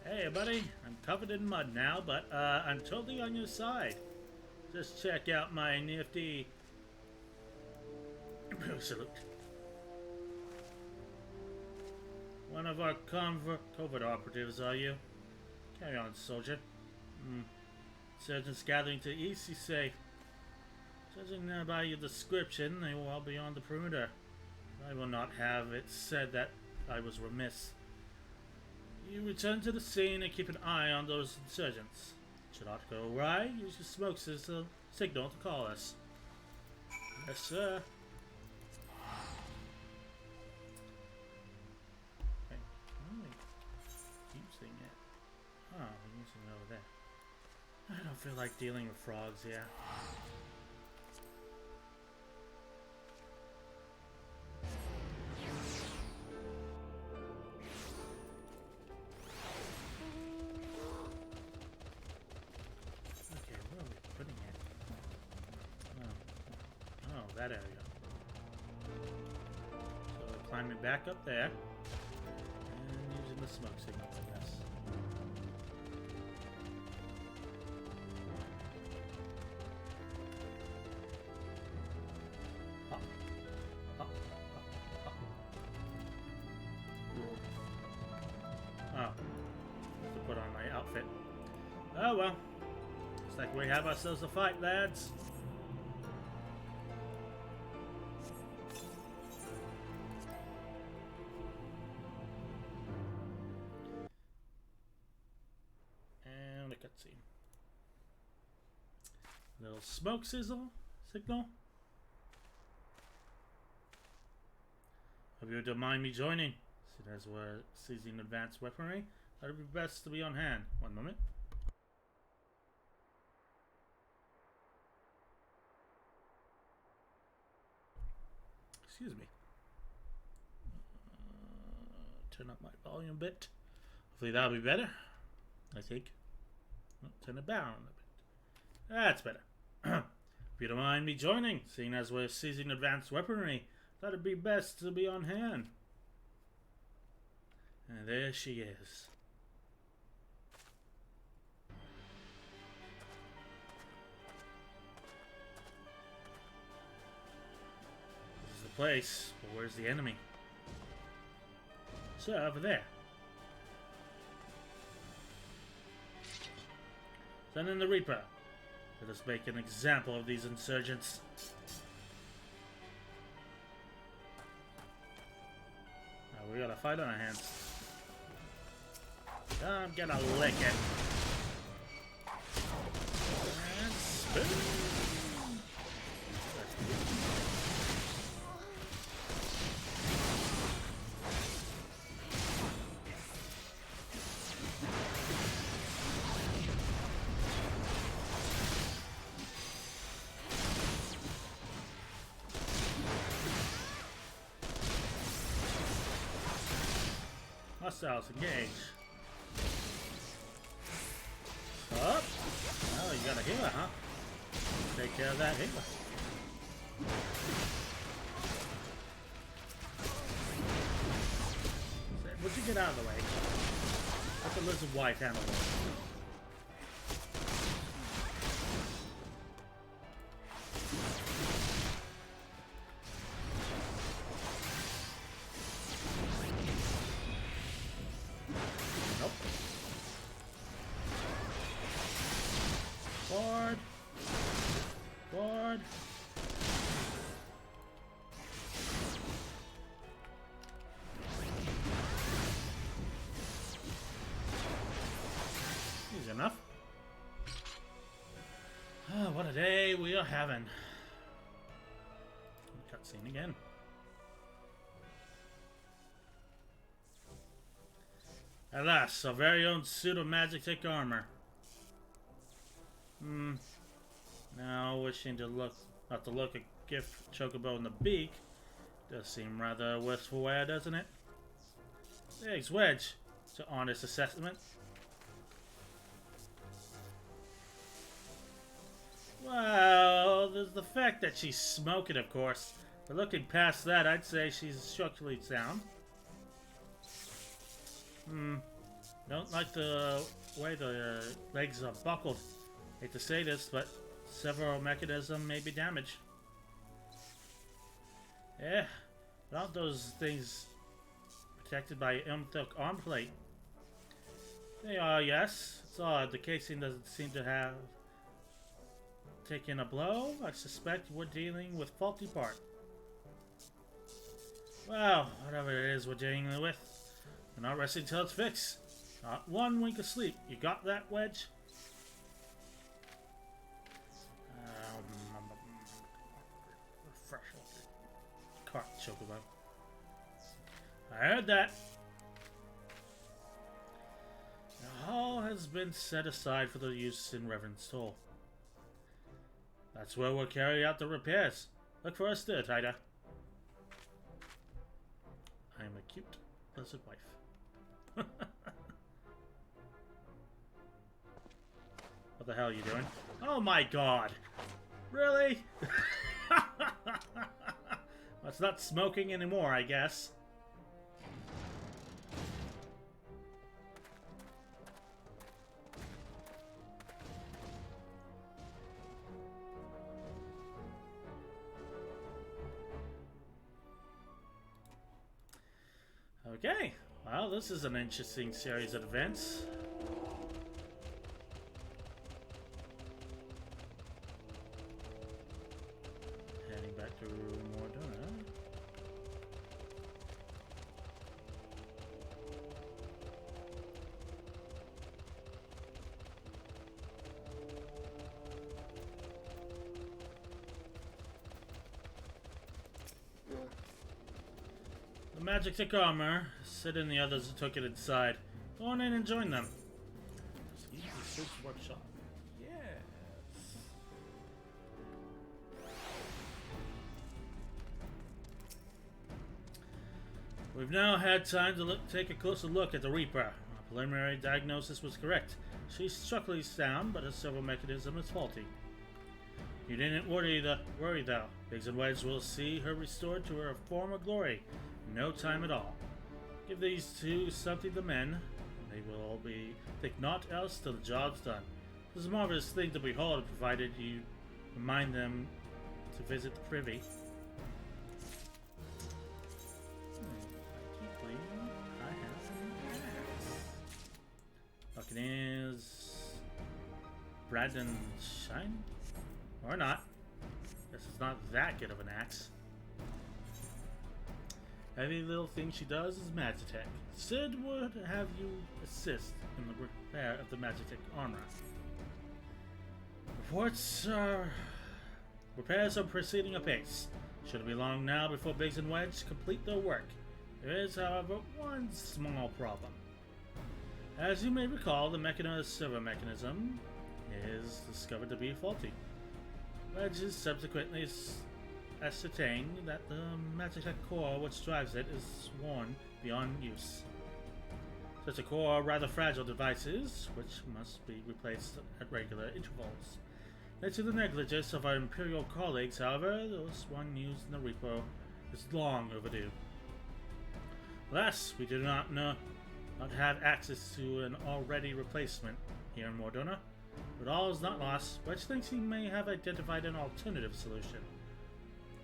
Speaker 1: Hey buddy, I'm covered in mud now, but I'm totally on your side. Just check out my nifty salute. One of our covert operatives, are you? Carry on, soldier. Surgeons gathering to east, you say. Judging by your description, they will all be on the perimeter. I will not have it said that I was remiss. You return to the scene and keep an eye on those insurgents. Should not go awry, use your smoke signal to call us. Yes, sir. Okay. Using it. Oh, we're using it over there. I don't feel like dealing with frogs here. that area. So we're climbing back up there. And using the smoke signal, I guess. Up. Up. Up. Up. Oh. To put on my outfit. Oh well. Looks like we have ourselves a fight, lads. And a cutscene. Little smoke signal. Hope you don't mind me joining. Seeing as we're seizing advanced weaponry, that'd be best to be on hand. One moment. Excuse me. Turn up my volume a bit. Hopefully that'll be better. I think. Turn it down a bit. That's better. If you don't mind me joining, seeing as we're seizing advanced weaponry, that'd be best to be on hand. And there she is. This is the place, but where's the enemy? So, over there. Send in the Reaper. Let us make an example of these insurgents. Now we got a fight on our hands. I'm gonna lick it. And spoon. Hostiles engage. Up. Oh, you got a healer, huh? Take care of that healer. Would you get out of the way? Let the lizard wife handle it. Forward. Forward. Easy enough. Oh, what a day we are having. Cutscene again. At last, our very own suit of magic armor. Now wishing to look not to look a gift chocobo in the beak does seem rather wistful wear, doesn't it? Thanks, Wedge. It's an honest assessment. Well, there's the fact that she's smoking, of course. But looking past that, I'd say she's structurally sound. Don't like the way the legs are buckled. Hate to say this, but several mechanisms may be damaged. Yeah, aren't those things protected by thick arm plate? They are, yes. It's odd. The casing doesn't seem to have taken a blow. I suspect we're dealing with faulty part. Well, whatever it is we're dealing with, we're not resting till it's fixed. Not one wink of sleep. You got that, Wedge? Cart chocobo. I heard that. The hall has been set aside for the use in Reverend's Toll. That's where we'll carry out the repairs. Look for us there, Tida. I am a cute, blessed wife. What the hell are you doing? Oh my god! Really? Well, it's not smoking anymore, I guess. Okay, well, this is an interesting series of events. Heading back to Mordona. The magic thick armor. Sid and the others took it inside. Go on in and join them. See the Sid's workshop. Yes. We've now had time to take a closer look at the Reaper. Our preliminary diagnosis was correct. She's structurally sound, but her servo mechanism is faulty. You didn't worry though. Biggs and Wedge will see her restored to her former glory in no time at all. Give these two something to mend, and they will think naught else till the job's done. This is a marvelous thing to behold, provided you remind them to visit the privy. Buccaneers, Brandon Shine? Or not. Guess it's not that good of an axe. Every little thing she does is Magitech. Sid would have you assist in the repair of the Magitech armor. Repairs are proceeding apace. Shouldn't be long now before Biggs and Wedge complete their work. There is, however, one small problem. As you may recall, the servo mechanism is discovered to be faulty. Wedge is subsequently ascertained that the Magitech core which drives it is worn beyond use. Such a core are rather fragile devices, which must be replaced at regular intervals. Thanks to the negligence of our Imperial colleagues, however, this one used in the Reaper is long overdue. Alas, we do not have access to an already replacement here in Mordona, but all is not lost. Wedge thinks he may have identified an alternative solution.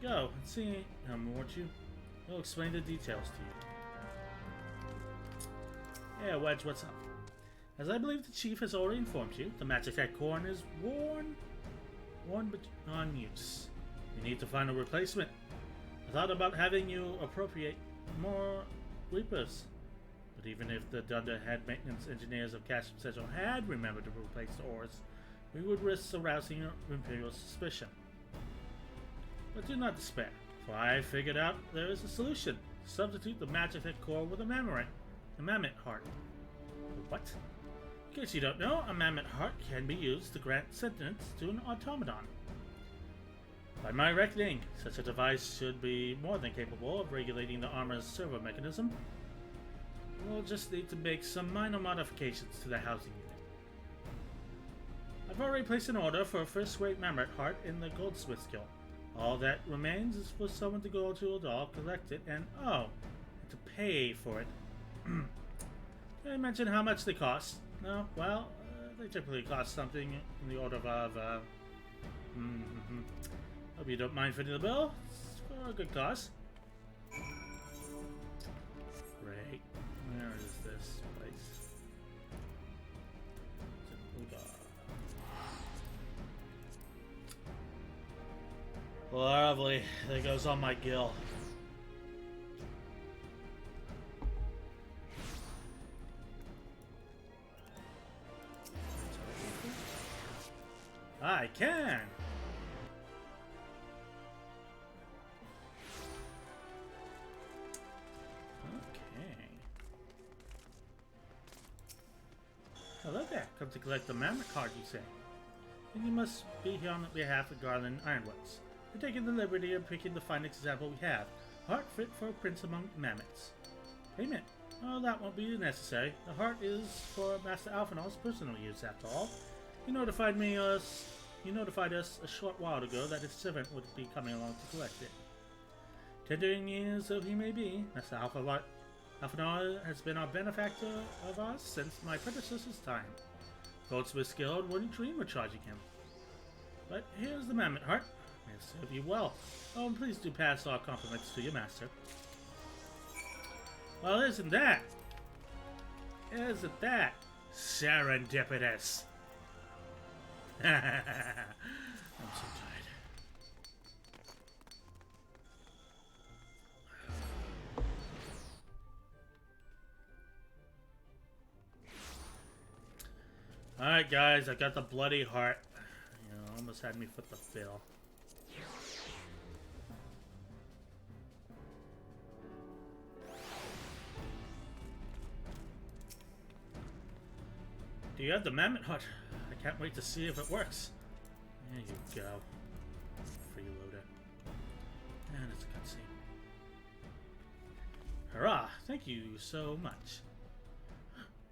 Speaker 1: Go and see him, won't you? He'll explain the details to you. Yeah, Wedge, what's up? As I believe the chief has already informed you, the Magitech core is worn but on use. We need to find a replacement. I thought about having you appropriate more Reapers, but even if the Dunderhead maintenance engineers of Castle Central had remembered to replace the ores, we would risk arousing Imperial suspicion. But do not despair, for I figured out there is a solution. Substitute the Magitech core with a mammoth heart. What? In case you don't know, a mammoth heart can be used to grant sentience to an automaton. By my reckoning, such a device should be more than capable of regulating the armor's servo mechanism. We'll just need to make some minor modifications to the housing unit. I've already placed an order for a first-rate mammoth heart in the Goldsmith's Guild. All that remains is for someone to go to a doll, collect it, and to pay for it. Did I mention how much they cost? No? Well, they typically cost something in the order of, Hope you don't mind footing the bill. It's for a good cause. Great. Where is this place? Lovely. There goes all my gil. I can! Okay. Hello there. Come to collect the mammoth card, you say? And you must be here on behalf of Garland Ironworks. We're taking the liberty of picking the finest example we have. Heart fit for a prince among mammoths. Payment? Oh, that won't be necessary. The heart is for Master Alphanol's personal use, after all. He notified us a short while ago that his servant would be coming along to collect it. Tendering years though he may be, Master Alphanar has been our benefactor of us since my predecessor's time. Goldsmith's Guild wouldn't dream of charging him. But here's the Mammoth Heart. May it serve you well. Oh, and please do pass our compliments to your master. Well, isn't that serendipitous? I'm so tired. Alright guys, I got the bloody heart. You know, almost had me foot the bill. Do you have the Mammoth Heart? I can't wait to see if it works. There you go. Freeloader. And it's a cutscene. Hurrah! Thank you so much.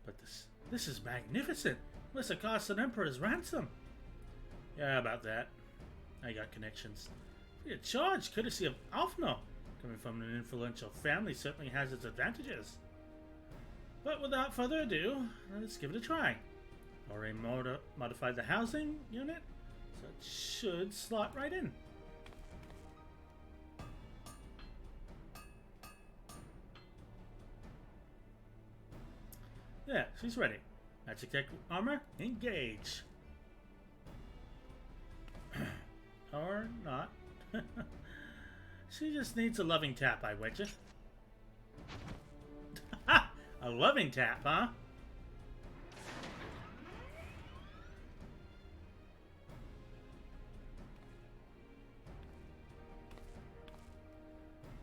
Speaker 1: But this is magnificent. Must have cost an emperor's ransom. Yeah, about that. I got connections. Free of charge, courtesy of Alfno. Coming from an influential family certainly has its advantages. But without further ado, let's give it a try. Already modified the housing unit, so it should slot right in. Yeah, she's ready. Magic Tech Armor, engage. Or not. She just needs a loving tap, I bet you. A loving tap, huh?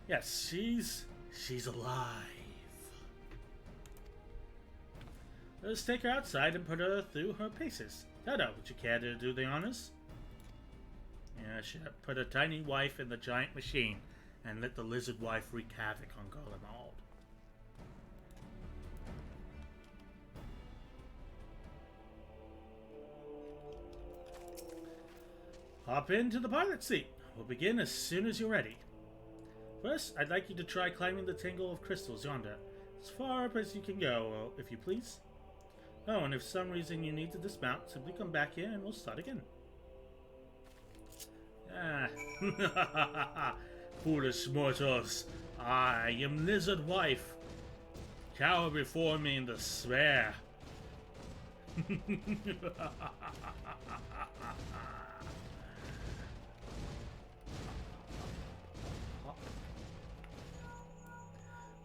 Speaker 1: Yes, she's alive. Let's take her outside and put her through her paces. Dodo, would you care to do the honors? Yeah, she put a tiny wife in the giant machine and let the lizard wife wreak havoc on Garlemald. Hop into the pilot seat. We'll begin as soon as you're ready. First, I'd like you to try climbing the tangle of crystals yonder. As far up as you can go, if you please. Oh, and if for some reason you need to dismount, simply come back here and we'll start again. Ah, foolish mortals. I am Lizard Wife. Cower before me in despair.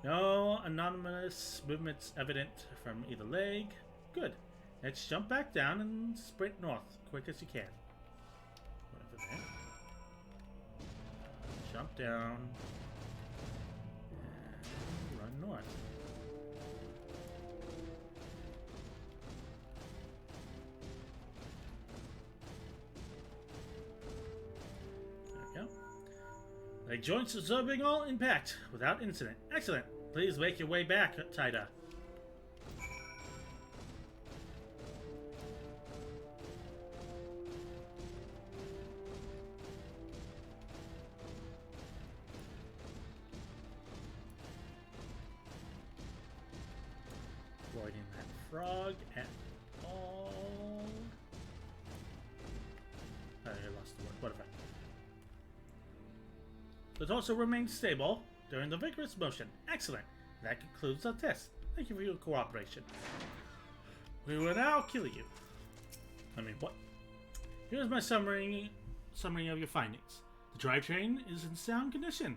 Speaker 1: No anonymous movements evident from either leg. Good. Let's jump back down and sprint north, quick as you can. Whatever that. Jump down. And run north. There we go. Leg joints absorbing all impact without incident. Excellent. Please make your way back, Tida. Avoiding that frog at all. I lost the word. Whatever. The torso remains stable during the vigorous motion. Excellent. That concludes our test. Thank you for your cooperation. We will now kill you. I mean, what? Here's my summary of your findings. The drivetrain is in sound condition.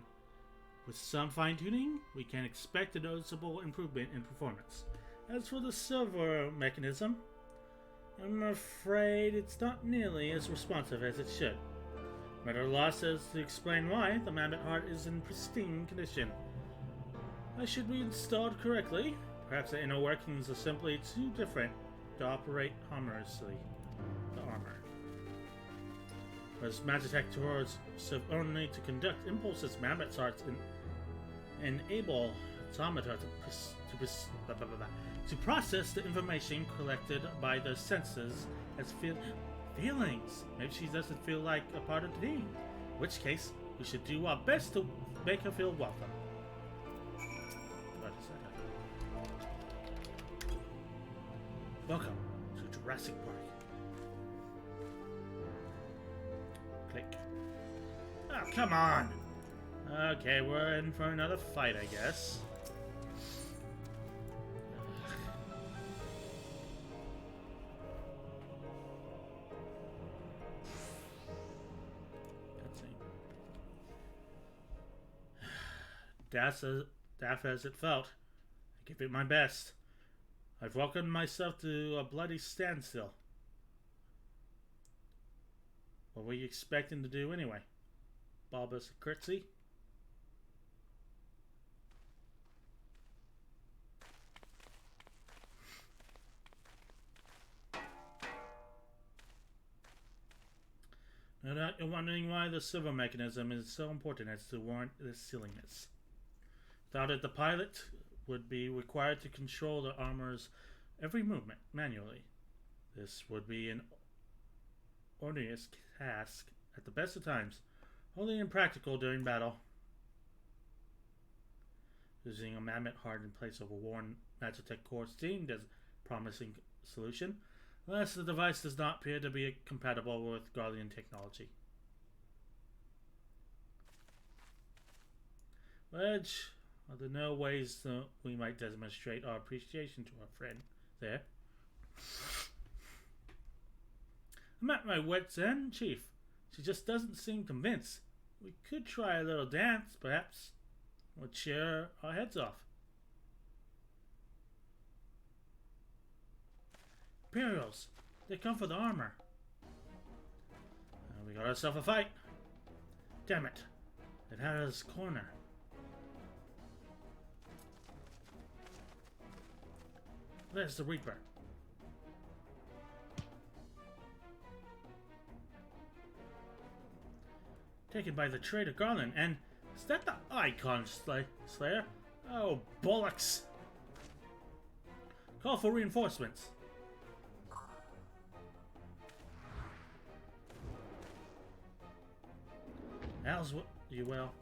Speaker 1: With some fine-tuning, we can expect a noticeable improvement in performance. As for the servo mechanism, I'm afraid it's not nearly as responsive as it should. Matter loss as to explain why the Mammoth Heart is in pristine condition. I should be installed correctly. Perhaps the inner workings are simply too different to operate harmoniously. The armor. Whereas Magitech tools serve only to conduct impulses, Mammoth Hearts enable automata to process the information collected by the senses as feelings. Maybe she doesn't feel like a part of the team. In which case, We should do our best to make her feel welcome. What is that? Welcome to Jurassic Park. Click. Oh, come on! Okay, we're in for another fight, I guess. Daft as it felt, I gave it my best. I've welcomed myself to a bloody standstill. What were you expecting to do anyway? Bob us a curtsy? No doubt you're wondering why the servo mechanism is so important as to warrant this silliness. Without it, the pilot would be required to control the armor's every movement manually. This would be an onerous task at the best of times, only impractical during battle. Using a mammoth heart in place of a worn Magitech core seemed as a promising solution, unless the device does not appear to be compatible with Guardian technology. Which are there no ways that we might demonstrate our appreciation to our friend there? I'm at my wit's end, Chief. She just doesn't seem convinced. We could try a little dance, perhaps. Or cheer our heads off. Imperials! They come for the armor. We got ourselves a fight. Damn it. They've had us cornered. There's the Reaper. Taken by the traitor Garland, and is that the Icon Slayer? Oh, bollocks! Call for reinforcements. How's you well?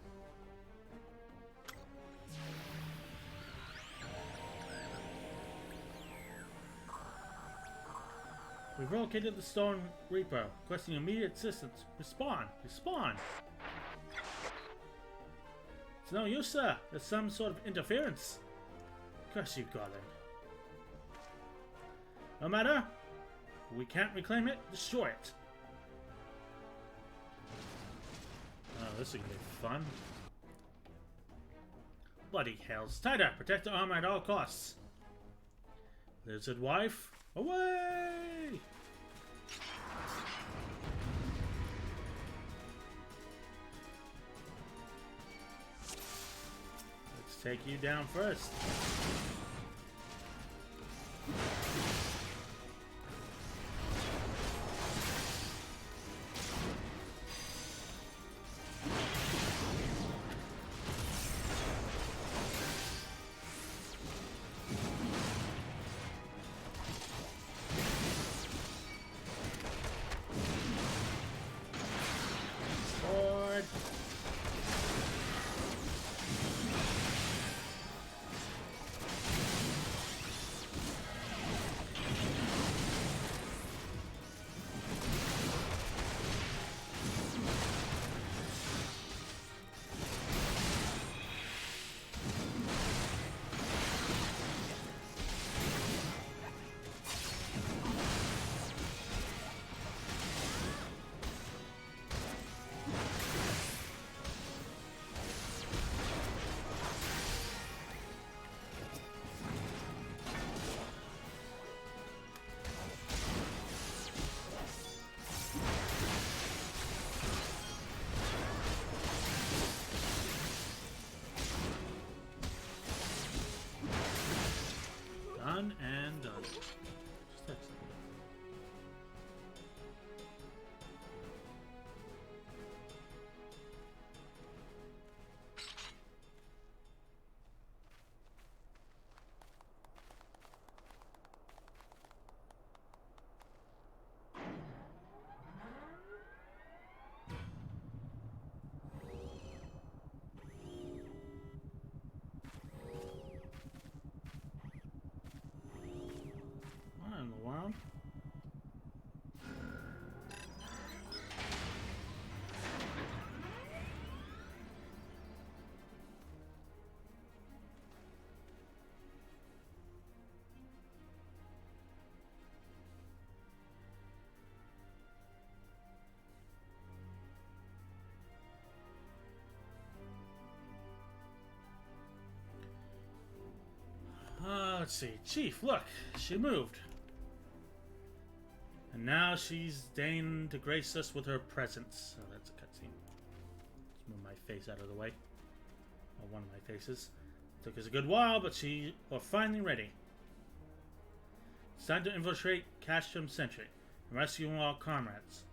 Speaker 1: We've located the Stone Reaper, requesting immediate assistance. Respond! Respond! It's no use, sir. There's some sort of interference. Curse you, Garland. No matter. We can't reclaim it. Destroy it. Oh, this is gonna be fun. Bloody hells. Tighter! Protect the armor at all costs. Lizard wife, away! Let's take you down first. Let's see. Chief, look. She moved. And now she's deigned to grace us with her presence. So that's a cutscene. Let's move my face out of the way. Or one of my faces. Took us a good while, but she was finally ready. It's time to infiltrate Castrum Sentry and rescue all comrades.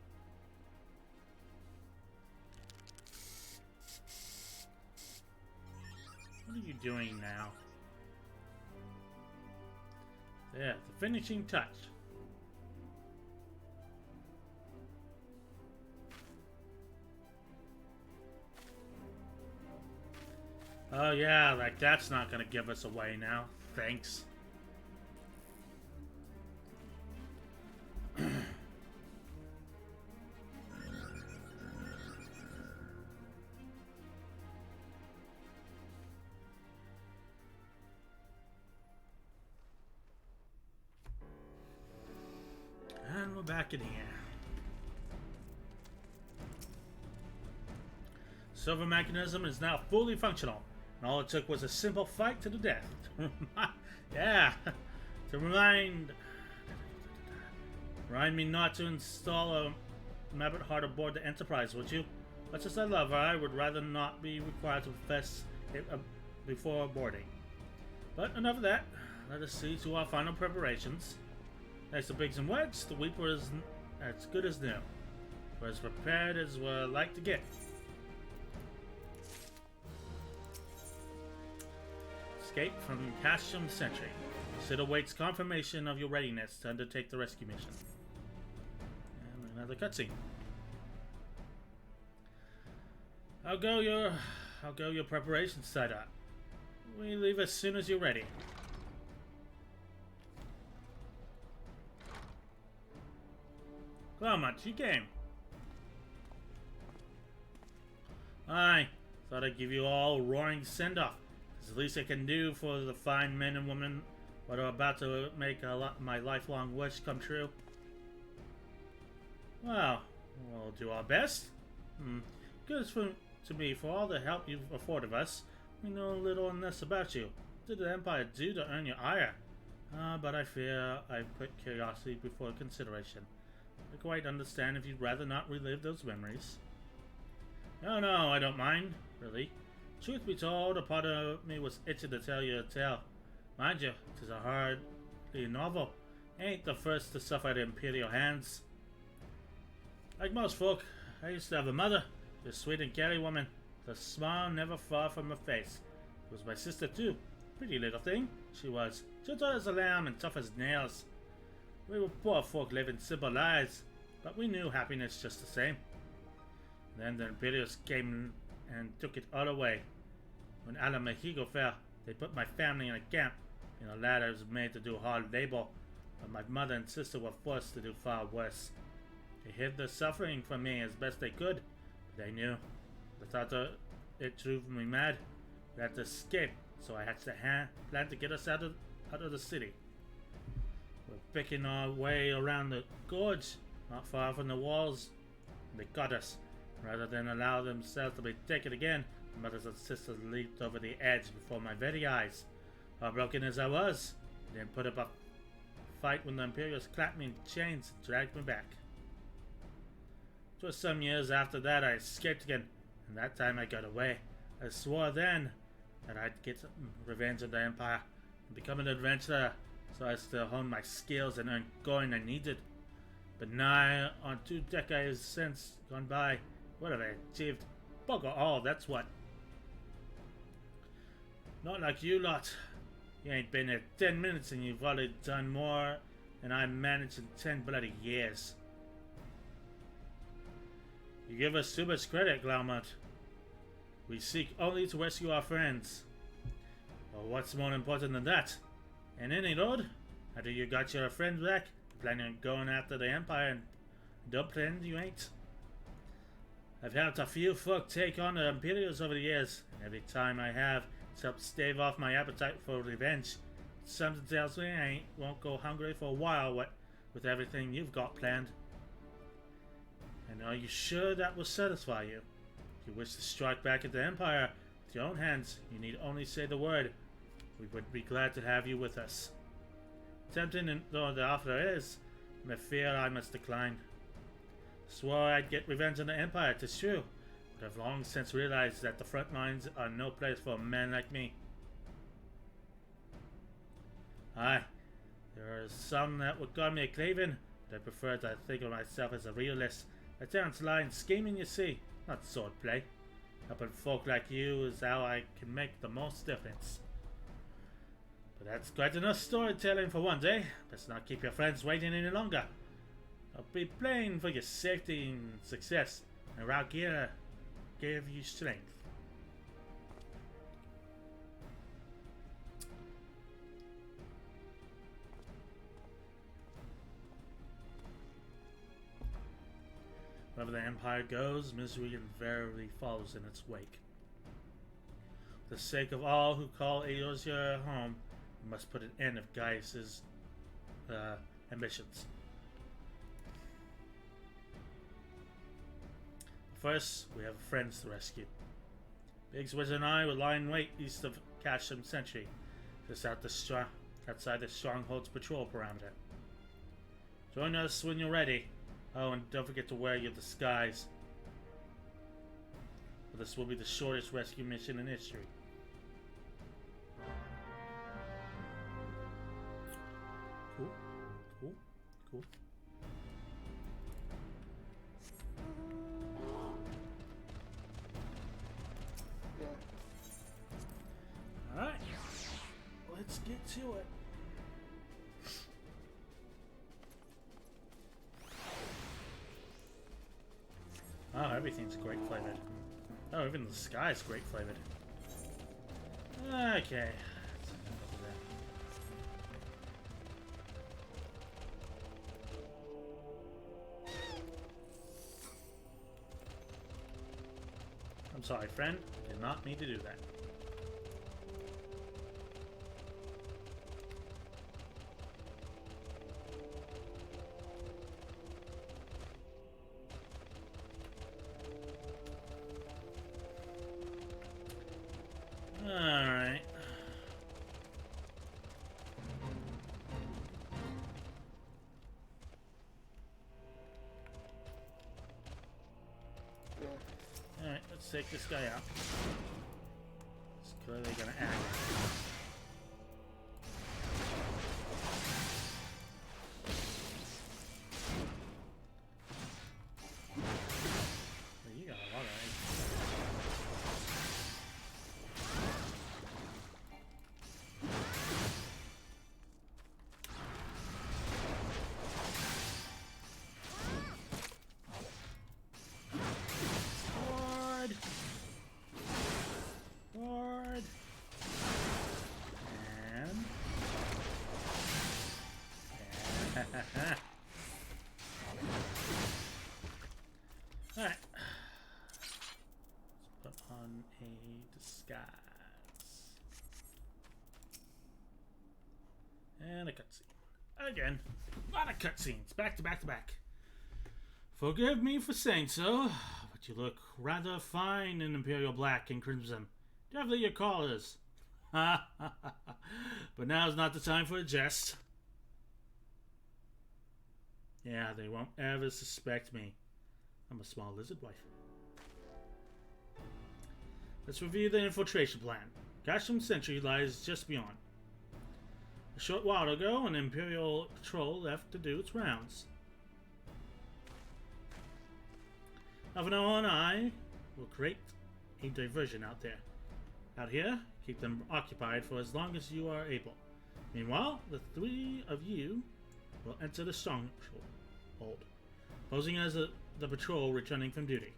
Speaker 1: What are you doing now? There, the finishing touch. Oh yeah, like that's not gonna give us away now. Thanks. And we're back in here. Server mechanism is now fully functional, and all it took was a simple fight to the death. Yeah, to remind me not to install a Mabbit heart aboard the Enterprise, would you? Much as I love her, I would rather not be required to profess it before boarding. But enough of that. Let us see to our final preparations. Thanks to Biggs and Wedge, the Weeper is as good as new. We're as prepared as we're like to get. Escape from Castrum Sentry. Sid awaits confirmation of your readiness to undertake the rescue mission. And another cutscene. How go your preparations set up? We leave as soon as you're ready. Claremont, you came. I thought I'd give you all a roaring send-off. It's the least I can do for the fine men and women what are about to make my lifelong wish come true. Well, we'll do our best. Good to me for all the help you've afforded us. We know little and less about you. What did the Empire do to earn your ire? But I fear I put curiosity before consideration. I quite understand if you'd rather not relive those memories. No, I don't mind, really. Truth be told, a part of me was itching to tell you a tale. Mind you, 'tis a hardly novel. Ain't the first to suffer at Imperial hands. Like most folk, I used to have a mother, a sweet and caring woman, the smile never far from her face. It was my sister too. Pretty little thing, she was. Gentle as a lamb and tough as nails. We were poor folk living simple lives, but we knew happiness just the same. Then the Imperials came and took it all away. When Alamahigo fell, they put my family in a camp. And the latter was made to do hard labor, but my mother and sister were forced to do far worse. They hid their suffering from me as best they could, but they knew. The thought of it drove me mad. We had to escape, so I hatched a plan to get us out of the city. We're picking our way around the gorge, not far from the walls. They got us. Rather than allow themselves to be taken again, my mothers and sisters leaped over the edge before my very eyes. Heartbroken as I was, I didn't put up a fight when the Imperials clapped me in chains and dragged me back. It was some years after that I escaped again, and that time I got away. I swore then that I'd get revenge on the Empire and become an adventurer so as to hone my skills and earn coin I needed. But nigh on 2 decades since gone by, what have I achieved? Bugger all, that's what. Not like you lot. You ain't been here 10 minutes and you've already done more than I managed in 10 bloody years. You give us too much credit, Glaumont. We seek only to rescue our friends. Well, what's more important than that? And any lord, after you got your friend back, planning on going after the Empire and don't pretend you ain't. I've helped a few folk take on the Imperials over the years, and every time I have, it's helped stave off my appetite for revenge. Something tells me I won't go hungry for a while with everything you've got planned. And are you sure that will satisfy you? If you wish to strike back at the Empire with your own hands, you need only say the word. We would be glad to have you with us. Tempting though the offer is, I fear I must decline. Swore I'd get revenge on the Empire, 'tis true, but I've long since realized that the front lines are no place for a man like me. Aye, there are some that would call me a craven, but I prefer to think of myself as a realist. I turns lie and scheming, you see, not swordplay. Helping folk like you is how I can make the most difference. But that's quite enough storytelling for one day. Let's not keep your friends waiting any longer. I'll be playing for your safety and success, and Ralgira gave you strength. Wherever the Empire goes, misery invariably follows in its wake. For the sake of all who call Eorzea home, we must put an end to Gaius's ambitions. First, we have friends to rescue. Biggs Wizard and I will lie in wait east of Casham Sentry, just outside the Stronghold's patrol perimeter. Join us when you're ready. Oh, and don't forget to wear your disguise. For this will be the shortest rescue mission in history. Cool, cool, cool. Alright, let's get to it. Oh, everything's grape flavored. Oh, even the sky's grape flavored. Okay. I'm sorry, friend. I did not mean to do that. Alright. Alright, let's take this guy out. He's clearly gonna act. Well, you got a lot of eggs. Alright. Let's put on a disguise. And a cutscene. Again. A lot of cutscenes. Back to back to back. Forgive me for saying so, but you look rather fine in Imperial Black and Crimson. Definitely your callers. Ha ha ha. But now's not the time for a jest. Yeah, they won't ever suspect me. I'm a small lizard wife. Let's review the infiltration plan. Casham Sentry lies just beyond. A short while ago, an Imperial patrol left to do its rounds. Alvino and I will create a diversion out there. Out here, keep them occupied for as long as you are able. Meanwhile, the three of you will enter the stronghold, posing as the patrol returning from duty.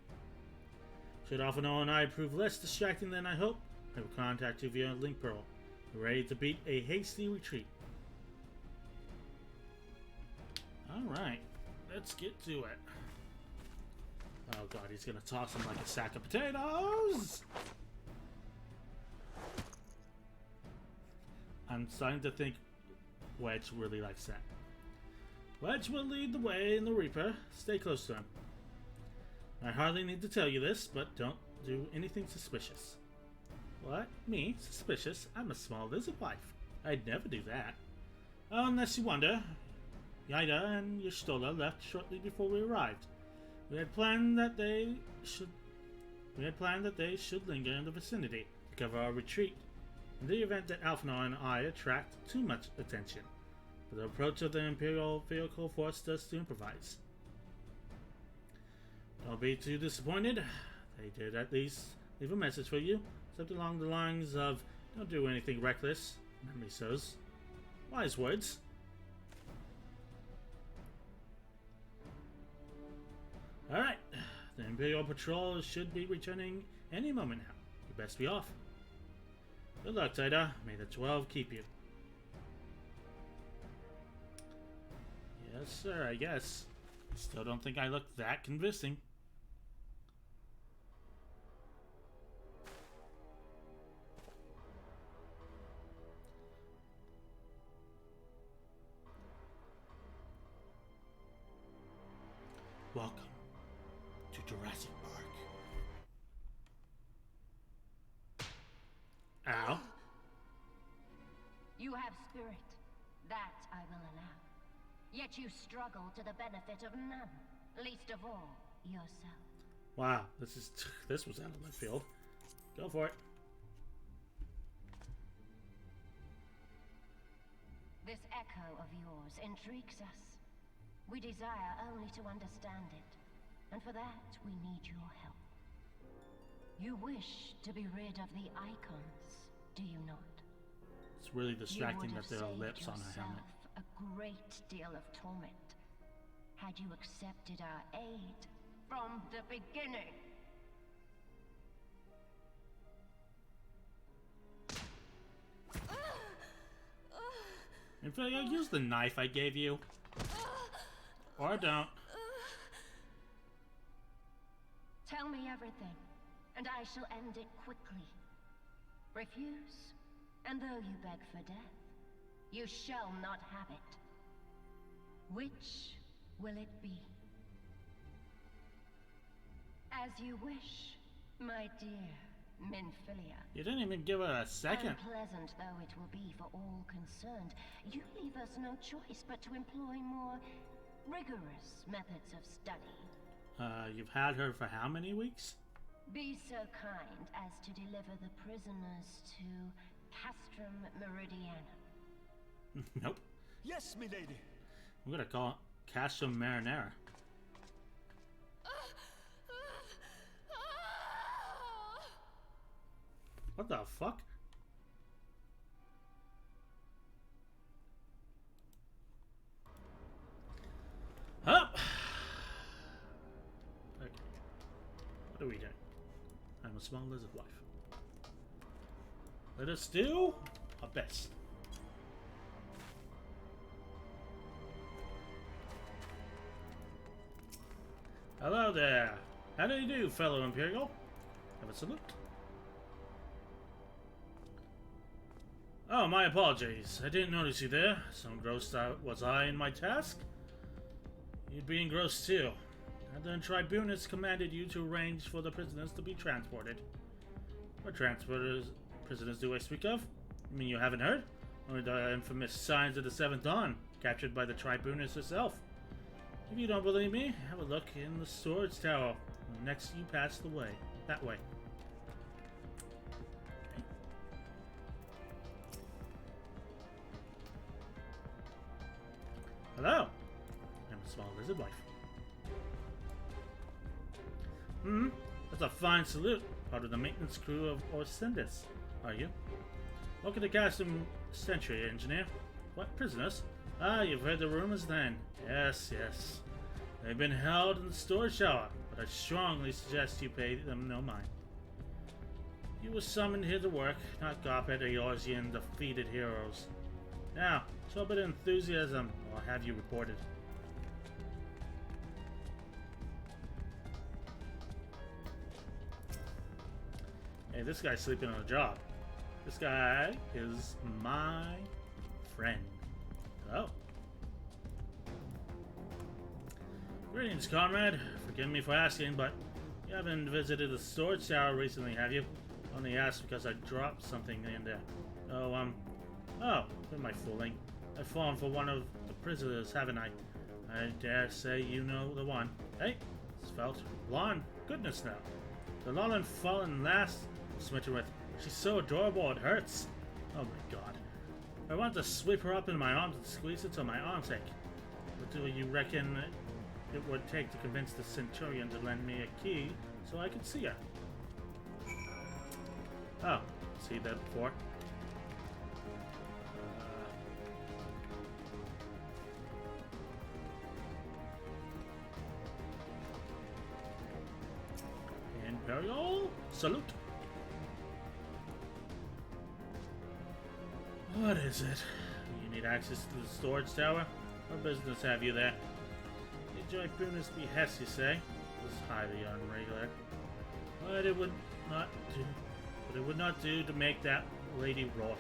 Speaker 1: Should Alvino and I prove less distracting than I hope, I will contact you via Link Pearl. We're ready to beat a hasty retreat. Alright, let's get to it. Oh god, he's gonna toss him like a sack of potatoes! I'm starting to think Wedge really likes that. Wedge will lead the way in the Reaper. Stay close to him. I hardly need to tell you this, but don't do anything suspicious. What? Me? Suspicious? I'm a small lizard wife. I'd never do that. Unless you wonder, Yaida and Y'shtola left shortly before we arrived. We had planned that they should linger in the vicinity to cover our retreat, in the event that Alphanor and I attract too much attention. But the approach of the Imperial vehicle forced us to improvise. Don't be too disappointed. They did at least leave a message for you, something along the lines of, "Don't do anything reckless," memory serves. Wise words. Alright, the Imperial Patrol should be returning any moment now. You best be off. Good luck, Taida. May the 12 keep you. Yes, sir, I guess. Still don't think I look that convincing. Welcome to Jurassic Park. Ow.
Speaker 9: You have spirit. That I will allow. Yet you struggle to the benefit of none, least of all yourself.
Speaker 1: Wow, this was out of left field. Go for it.
Speaker 9: This echo of yours intrigues us. We desire only to understand it, and for that we need your help. You wish to be rid of the icons, do you not?
Speaker 1: It's really distracting that there are lips on her helmet.
Speaker 9: A great deal of torment, had you accepted our aid from the beginning.
Speaker 1: In fact, I'll use the knife I gave you. Or don't.
Speaker 9: Tell me everything, and I shall end it quickly. Refuse, and though you beg for death, you shall not have it. Which will it be? As you wish, my dear Minfilia.
Speaker 1: You didn't even give her a second.
Speaker 9: Unpleasant though it will be for all concerned, you leave us no choice but to employ more rigorous methods of study.
Speaker 1: You've had her for how many weeks?
Speaker 9: Be so kind as to deliver the prisoners to Castrum Meridianum.
Speaker 1: Nope.
Speaker 2: Yes, milady.
Speaker 1: I'm gonna call it Castrum Marinara. What the fuck? Up. Okay. What are we doing? I'm a small lizard wife. Let us do our best. Hello there. How do you do, fellow Imperial? Have a salute. Oh, my apologies. I didn't notice you there. So engrossed was I in my task? You'd be engrossed too. And then Tribunus commanded you to arrange for the prisoners to be transported. What prisoners do I speak of? You mean you haven't heard? Only the infamous Signs of the Seventh Dawn, captured by the Tribunus herself. If you don't believe me, have a look in the storage tower next you pass the way. That way. Hello. I'm a small lizard wife. That's a fine salute. Part of the maintenance crew of Orsendis, are you? Welcome to Castrum Sentry, engineer. What, prisoners? Ah, you've heard the rumors then. Yes, yes. They've been held in the storage tower, but I strongly suggest you pay them no mind. You were summoned here to work, not gawp at Eorzean defeated heroes. Now, show a bit of enthusiasm, or I'll have you reported. Hey, this guy's sleeping on a job. This guy is my friend. Oh. Greetings, comrade. Forgive me for asking, but you haven't visited the storage tower recently, have you? Only asked because I dropped something in there. Oh, who am I fooling? I've fallen for one of the prisoners, haven't I? I dare say you know the one. Hey, svelte, blonde, goodness now. The long fallen lass I'm smitten with. She's so adorable it hurts. Oh my god. I want to sweep her up in my arms and squeeze her till my arms ache. What do you reckon it would take to convince the Centurion to lend me a key so I could see her? Oh, see that before? Imperial salute. What is it? You need access to the storage tower? What business have you there? Enjoy Puna's behest, you say? This is highly irregular. But it would not do to make that lady wroth.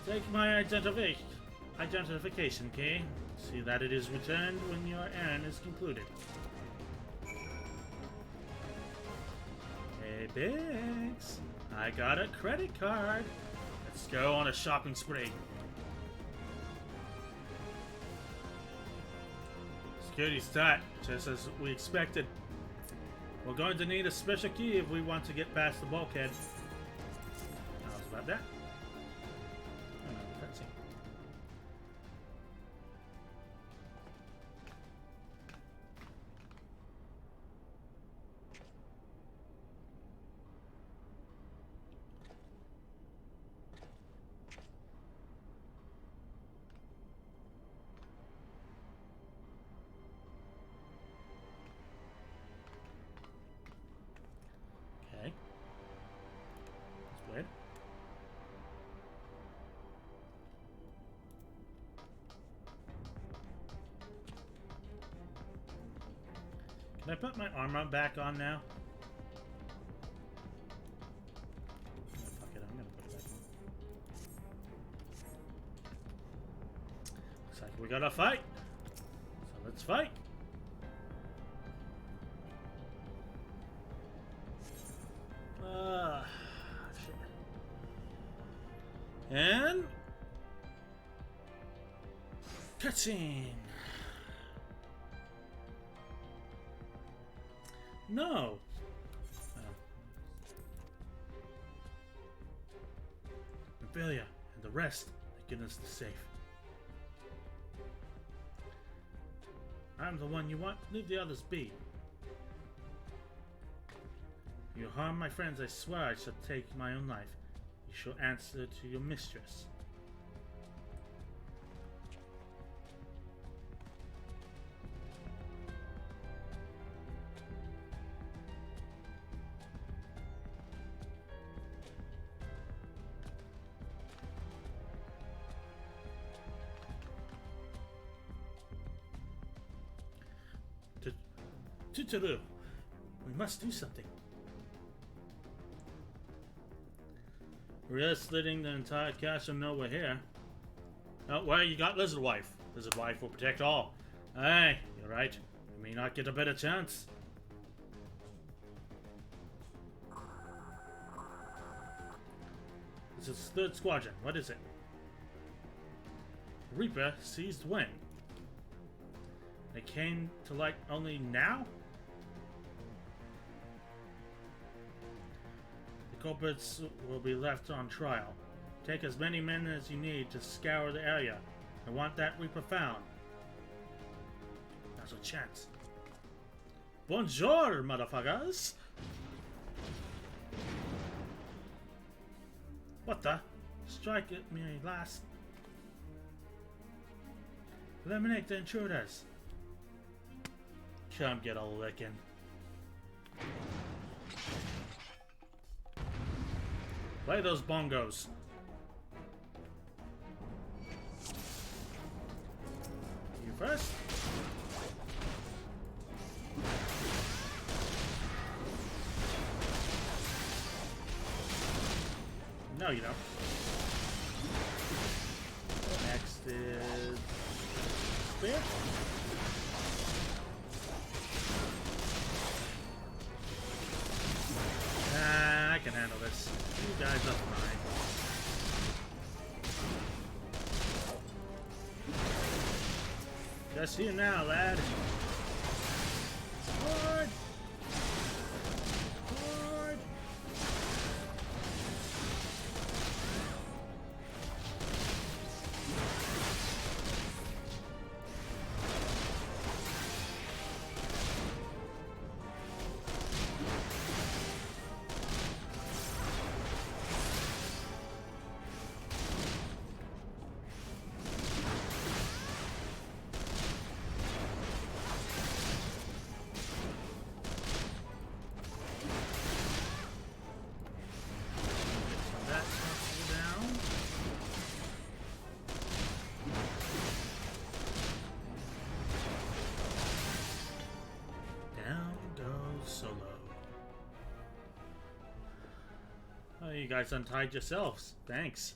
Speaker 1: Take my identification key. See that it is returned when your errand is concluded. Hey, Biggs. I got a credit card. Let's go on a shopping spree. Security's tight, just as we expected. We're going to need a special key if we want to get past the bulkhead. How's about that? Another cutscene. Okay. That's weird. Can I put my armor back on now? Oh, fuck it, I'm gonna put it back on. Looks like we gotta fight. So let's fight. Shit. And cutscene. No. Ophelia and the rest have given us the safe. I'm the one you want. Leave the others be. You harm my friends, I swear I shall take my own life. You shall answer to your mistress. Tutaru, we must do something. We're slitting the entire castle know we're here. Oh, well, you got Lizard Wife. Lizard Wife will protect all. Aye, you're right. We may not get a better chance. This is the 3rd Squadron. What is it? Reaper seized when? They came to light only now? The culprits will be left on trial. Take as many men as you need to scour the area. I want that Reaper found. Now's a chance. Bonjour, motherfuckers! What the? Strike at me last. Eliminate the intruders. Come get a licking. Play those bongos. You first. No, you don't. Next is Spear. I can Just you now, lad. Forward! Forward! That tumble down. Down goes Solo. Oh, you guys untied yourselves. Thanks.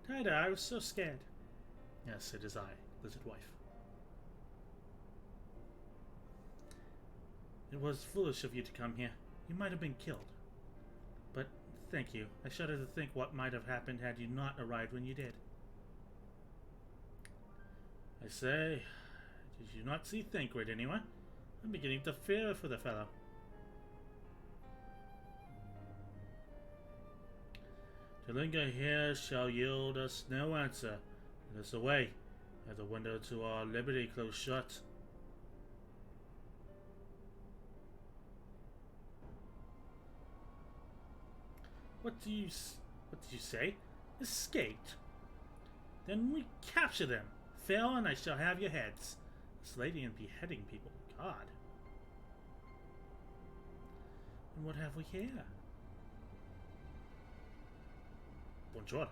Speaker 1: Tida, I was so scared. Yes, it is I, Lizard Wife. It was foolish of you to come here. You might have been killed. But thank you. I shudder to think what might have happened had you not arrived when you did. I say, did you not see Thancred anywhere? I'm beginning to fear for the fellow. To linger here shall yield us no answer. Let us away. Have the window to our liberty close shut. What do you say? Escaped? Then we capture them. Fail and I shall have your heads. Slaying and beheading people. God. And what have we here? Bonjour.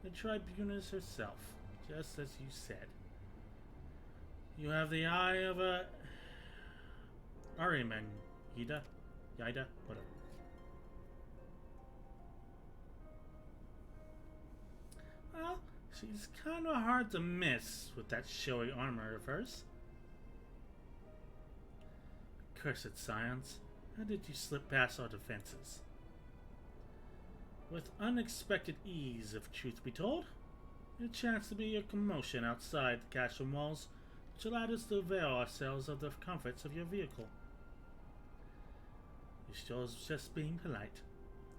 Speaker 1: The tribunus herself, just as you said. You have the eye of a Ariman, Yida, whatever. Well, she's kind of hard to miss with that showy armor of hers. Cursed science, how did you slip past our defenses? With unexpected ease, if truth be told. There chanced to be a commotion outside the castle walls, which allowed us to avail ourselves of the comforts of your vehicle. You sure was just being polite.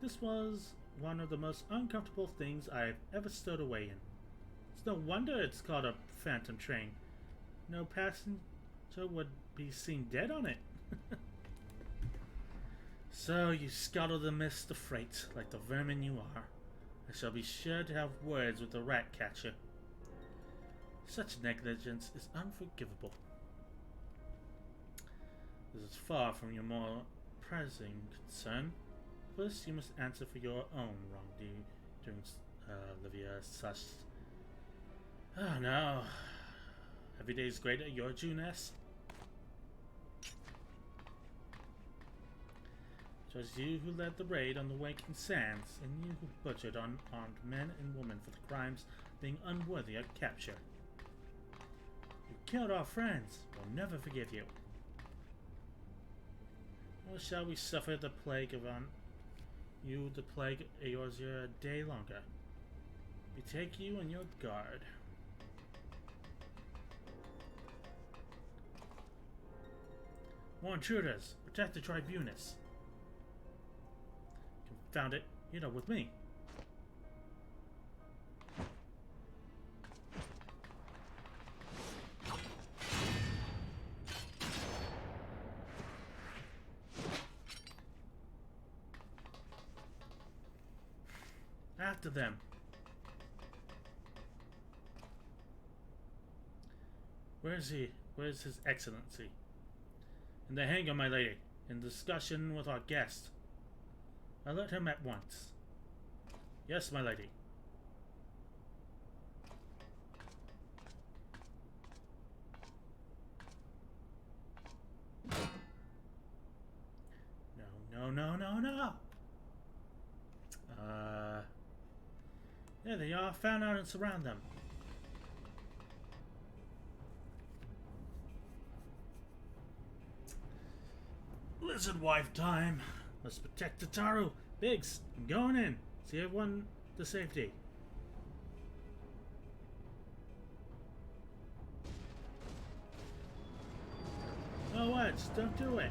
Speaker 1: This was one of the most uncomfortable things I have ever stowed away in. It's no wonder it's called a phantom train. No passenger would be seen dead on it. So you scuttled amidst the freight like the vermin you are. I shall be sure to have words with the rat catcher. Such negligence is unforgivable. This is far from your more pressing concern. First, you must answer for your own wrongdoing, Livia. Such. Oh no. Every day is greater, your Juness. It was you who led the raid on the Waking Sands, and you who butchered unarmed men and women for the crimes being unworthy of capture. You killed our friends. We'll never forgive you. Or shall we suffer the plague of the plague of yours a day longer? Betake you and your guard. More intruders! Protect the tribunus! Found it. You know, with me. After them. Where is he? Where is His Excellency? In the hangar, my lady. In discussion with our guest. Alert him at once. Yes, my lady. No. There they are. Found out and surround them. Lizard wife time. Let's protect Tataru Biggs, I'm going in. See everyone to safety. Oh, what? Just don't do it.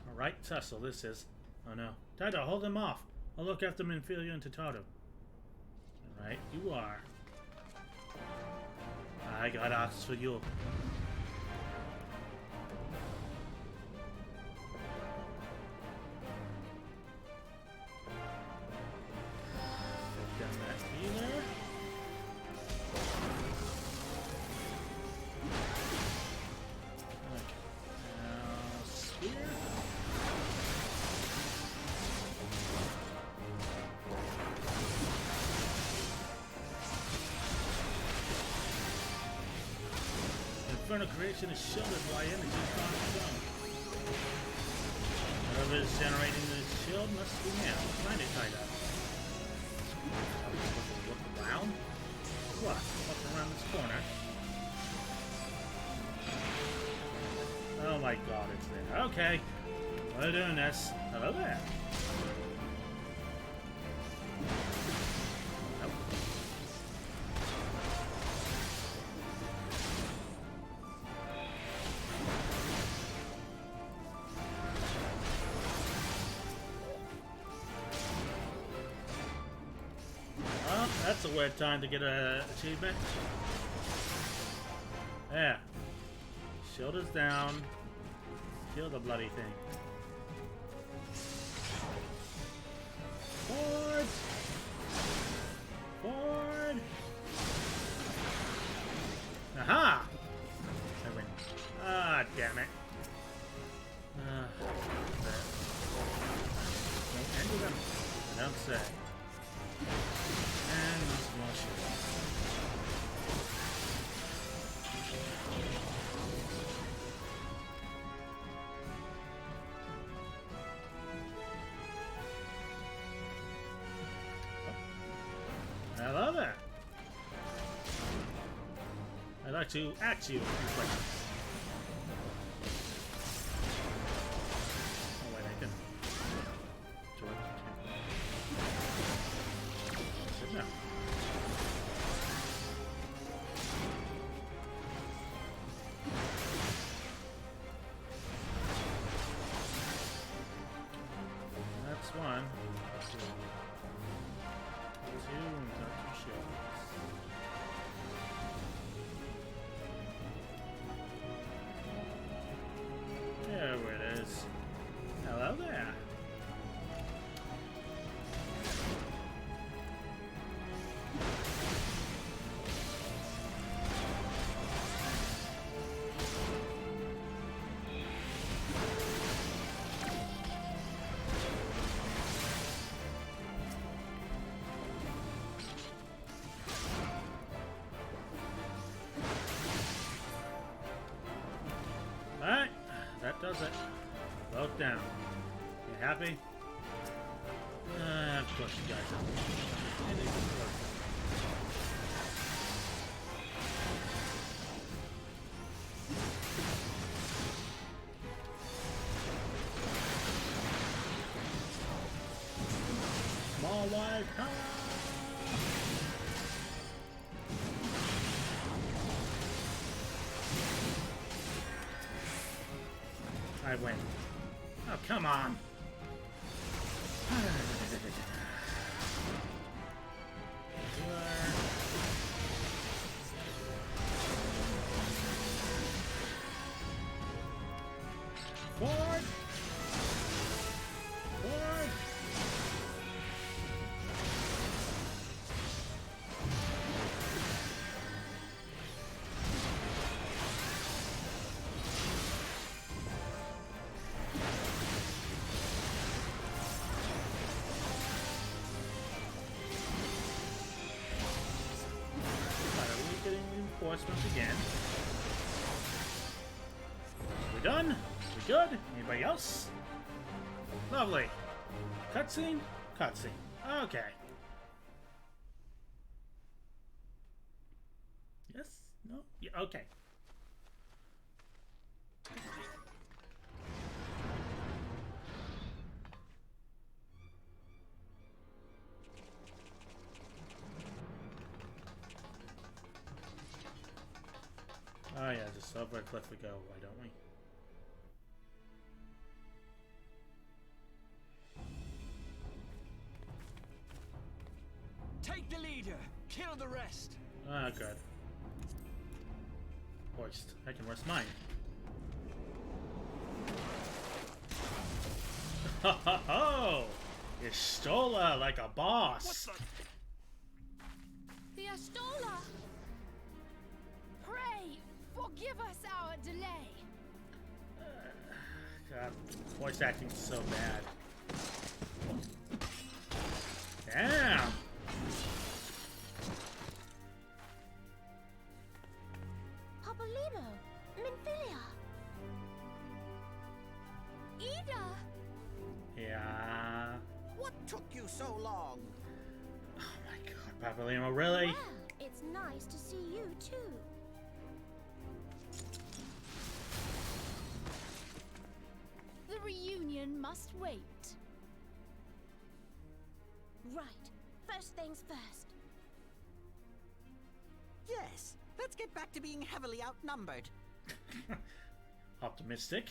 Speaker 1: Alright, tussle, this is. Oh no. Taito, hold him off. I'll look after him and fill you into Tato. Alright, you are. I got ox for you. Down that healer. Okay. Now, spear. Infernal creation is shielded by energy from its own. Whatever is generating the shield must be now. Find it, tied up. Look around? What? Up around this corner? Oh my god, it's there. Okay. We're doing this. Hello there. Nope. Well, that's a weird time to get an achievement. There. Shield is down. Kill the bloody thing. Forward! Forward! Aha! I win. Ah, damn it. Don't enter them. I don't say. And use more shield. Hello there. I'd like to ask you a few questions. Oh wait, I can do it. Sit down. That's one. There it is. Hello there. Alright, that does it. Both down. You happy? Of course you guys are. And it's close. Small wide power! I win. Oh, come on. Forward. Forward. Reinforcements again. We done? We good? Anybody else? Lovely. Cutscene? Cutscene. Okay. Yes? No? Yeah, okay. over a cliff we go, why don't we?
Speaker 2: Take the leader, kill the rest.
Speaker 1: Ah, good. Hoist. I can rest mine. Ho ho ho! You stole her like a boss.
Speaker 10: The Astola! Pray, forgive us our delay.
Speaker 1: God, voice acting is so bad. Damn!
Speaker 6: Papalymo, Minfilia.
Speaker 10: Ida!
Speaker 1: Yeah.
Speaker 7: What took you so long?
Speaker 1: Oh my god, Papalymo, really?
Speaker 6: Well, it's nice to see you too.
Speaker 10: The reunion must wait.
Speaker 6: Right. First things first.
Speaker 7: Yes, let's get back to being heavily outnumbered.
Speaker 1: Optimistic.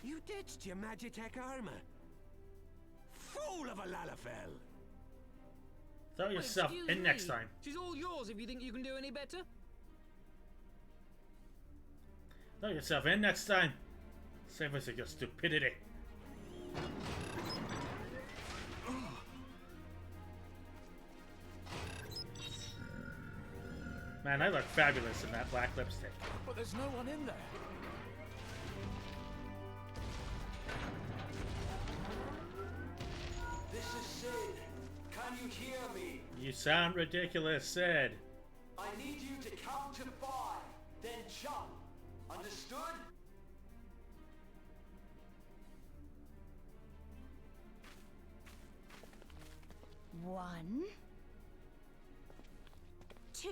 Speaker 3: You ditched your Magitech armor. Fool of a Lalafell!
Speaker 1: Throw yourself
Speaker 11: Excuse
Speaker 1: in
Speaker 11: me.
Speaker 1: next time.
Speaker 11: She's all yours if you think you can do any better.
Speaker 1: Throw yourself in next time. Save us of your stupidity. Man, I look fabulous in that black lipstick.
Speaker 2: But there's no one in there.
Speaker 12: This is Sid. Can you hear me?
Speaker 1: You sound ridiculous, Sid.
Speaker 12: I need you to count to 5, then jump. Understood?
Speaker 6: One. 2.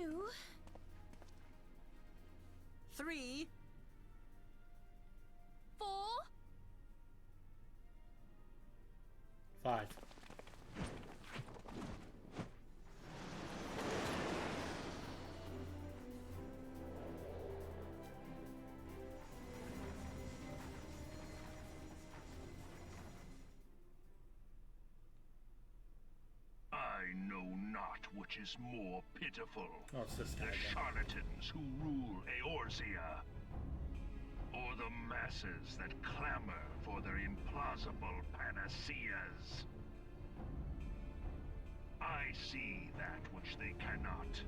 Speaker 7: 3.
Speaker 10: 4.
Speaker 1: 5.
Speaker 4: I know not which is more pitiful.
Speaker 1: Oh, it's this guy
Speaker 4: The
Speaker 1: again.
Speaker 4: charlatans who rule Eorzea, or the masses that clamor for their implausible panaceas. I see that which they cannot.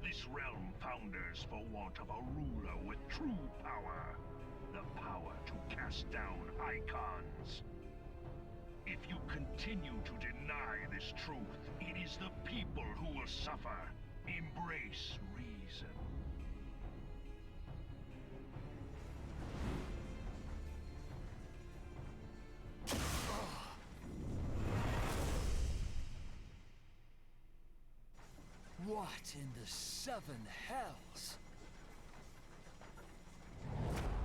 Speaker 4: This realm founders for want of a ruler with true power. The power to cast down icons. If you continue to deny this truth, it is the people who will suffer. Embrace reason.
Speaker 2: What in the 7 hells?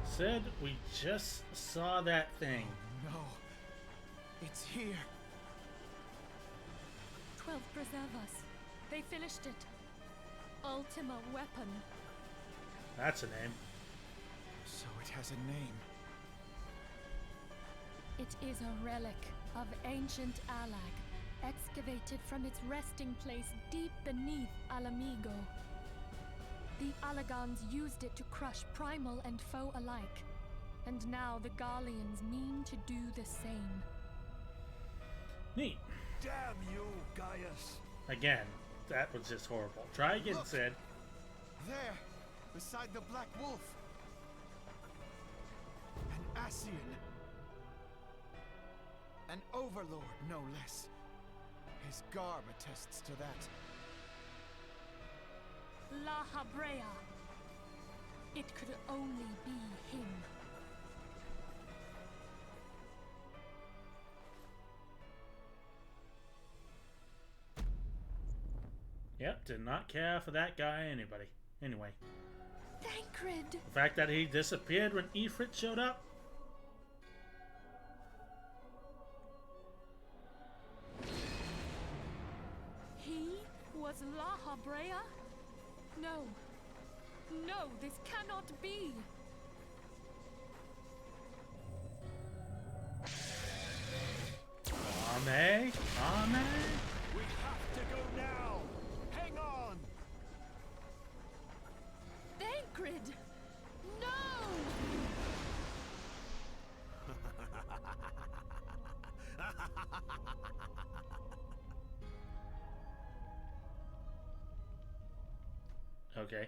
Speaker 1: Sid, we just saw that thing.
Speaker 7: No. It's here.
Speaker 10: 12 preservers. They finished it. Ultima weapon.
Speaker 1: That's a name.
Speaker 7: So it has a name.
Speaker 10: It is a relic of ancient Alag, excavated from its resting place deep beneath Alamigo. The Alagans used it to crush primal and foe alike, and now the Garleans mean to do the same.
Speaker 1: Neat.
Speaker 2: Damn you, Gaius.
Speaker 1: Again, that was just horrible. Try again,
Speaker 5: Look.
Speaker 1: Sid.
Speaker 5: There, beside the Black Wolf. An Ascian. An overlord, no less. His garb attests to that.
Speaker 10: La Habrea. It could only be him.
Speaker 1: Yep, did not care for that guy anybody. Anyway,
Speaker 10: Thancred!
Speaker 1: the fact that he disappeared when Ifrit showed up.
Speaker 10: was Laha Brea? No. No, this cannot be!
Speaker 1: Ame? Ame?
Speaker 12: We have to go now! Hang on!
Speaker 10: Thancred! No!
Speaker 1: Okay,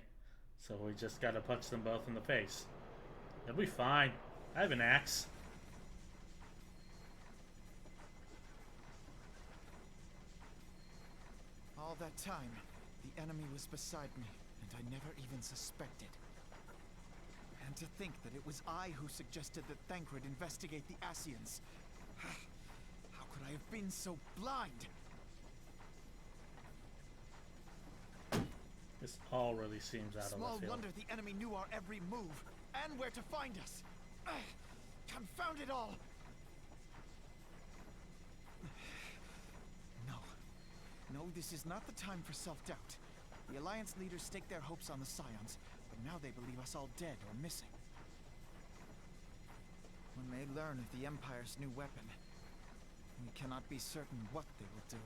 Speaker 1: so we just gotta punch them both in the face. It'll be fine. I have an axe.
Speaker 7: All that time, the enemy was beside me, and I never even suspected. And to think that it was I who suggested that Thancred investigate the Asians. How could I have been so blind?
Speaker 1: This all really seems out of
Speaker 7: Small
Speaker 1: left field.
Speaker 7: wonder the enemy knew our every move, and where to find us. Confound it all! No, this is not the time for self-doubt. The Alliance leaders stake their hopes on the Scions, but now they believe us all dead or missing. When they learn of the Empire's new weapon, we cannot be certain what they will do.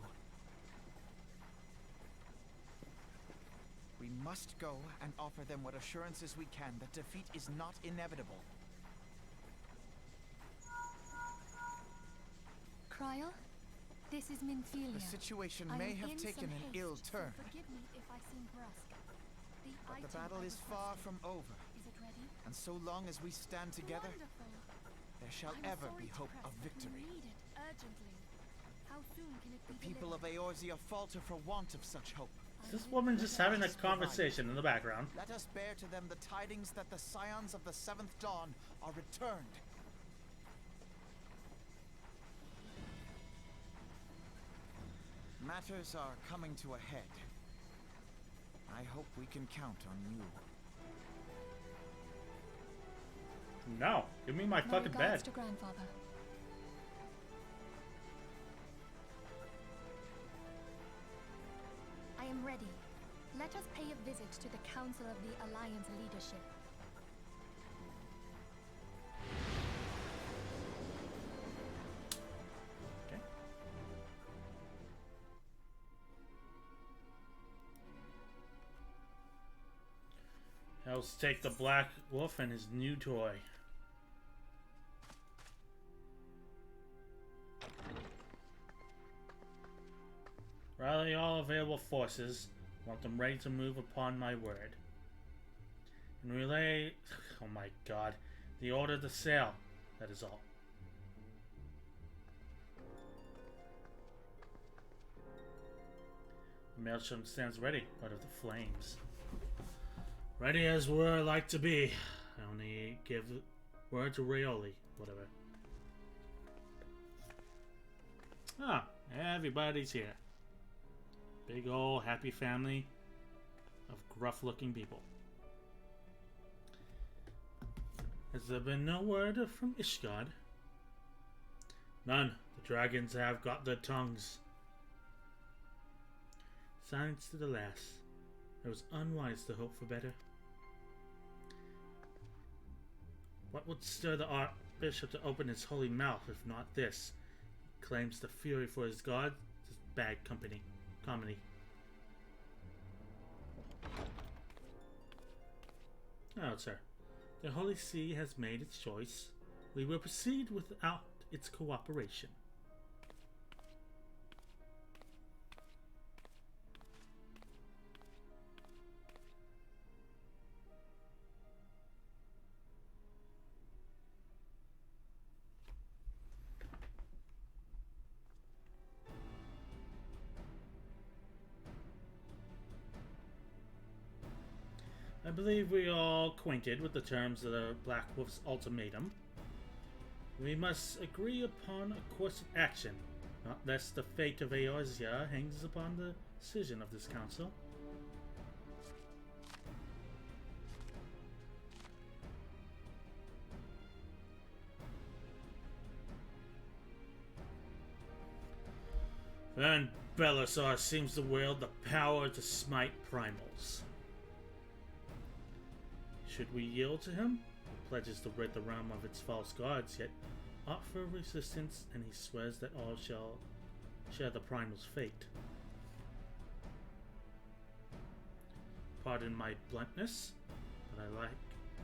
Speaker 7: We must go and offer them what assurances we can that defeat is not inevitable.
Speaker 10: Cryle? This is Minfilia.
Speaker 7: The situation
Speaker 10: I
Speaker 7: may
Speaker 10: am
Speaker 7: have
Speaker 10: in
Speaker 7: taken
Speaker 10: some
Speaker 7: an
Speaker 10: haste,
Speaker 7: ill
Speaker 10: so
Speaker 7: turn,
Speaker 10: forgive me if I seem brusque.
Speaker 7: but the
Speaker 10: item
Speaker 7: battle
Speaker 10: I
Speaker 7: is far
Speaker 10: requested.
Speaker 7: from over.
Speaker 10: Is it ready?
Speaker 7: And so long as we stand together,
Speaker 10: Wonderful.
Speaker 7: there shall
Speaker 10: I'm
Speaker 7: ever
Speaker 10: sorry
Speaker 7: be
Speaker 10: to
Speaker 7: hope
Speaker 10: press,
Speaker 7: of
Speaker 10: but
Speaker 7: victory.
Speaker 10: we need it urgently. How soon can it be
Speaker 7: The people of
Speaker 10: delivered?
Speaker 7: Eorzea falter for want of such hope.
Speaker 1: Is this woman just having a conversation in the background?
Speaker 7: Let us bear to them the tidings that the Scions of the Seventh Dawn are returned. Matters are coming to a head. I hope we can count on you.
Speaker 1: No, give me my fucking
Speaker 10: regards
Speaker 1: bed.
Speaker 10: to grandfather. I am ready. Let us pay a visit to the Council of the Alliance leadership.
Speaker 1: Okay. Let's take the Black Wolf and his new toy. Rally all available forces. Want them ready to move upon my word. And relay... Oh my god. The order to sail. That is all. The Maelstrom stands ready out of the flames. Ready as we're like to be. I only give word to Rayoli. Whatever. Ah, everybody's here. Big ol' happy family of gruff-looking people. Has there been no word from Ishgard? None. The dragons have got their tongues. Silence to the last. It was unwise to hope for better. What would stir the Archbishop to open his holy mouth if not this? He claims the fury for his god is bad company. Comedy. Oh, sir. The Holy See has made its choice. We will proceed without its cooperation. I believe we are all acquainted with the terms of the Black Wolf's ultimatum. We must agree upon a course of action, not lest the fate of Eorzea hangs upon the decision of this council. And Belisar seems to wield the power to smite primals. Should we yield to him? He pledges to rid the realm of its false gods, yet offer resistance, and he swears that all shall share the primal's fate. Pardon my bluntness, but I like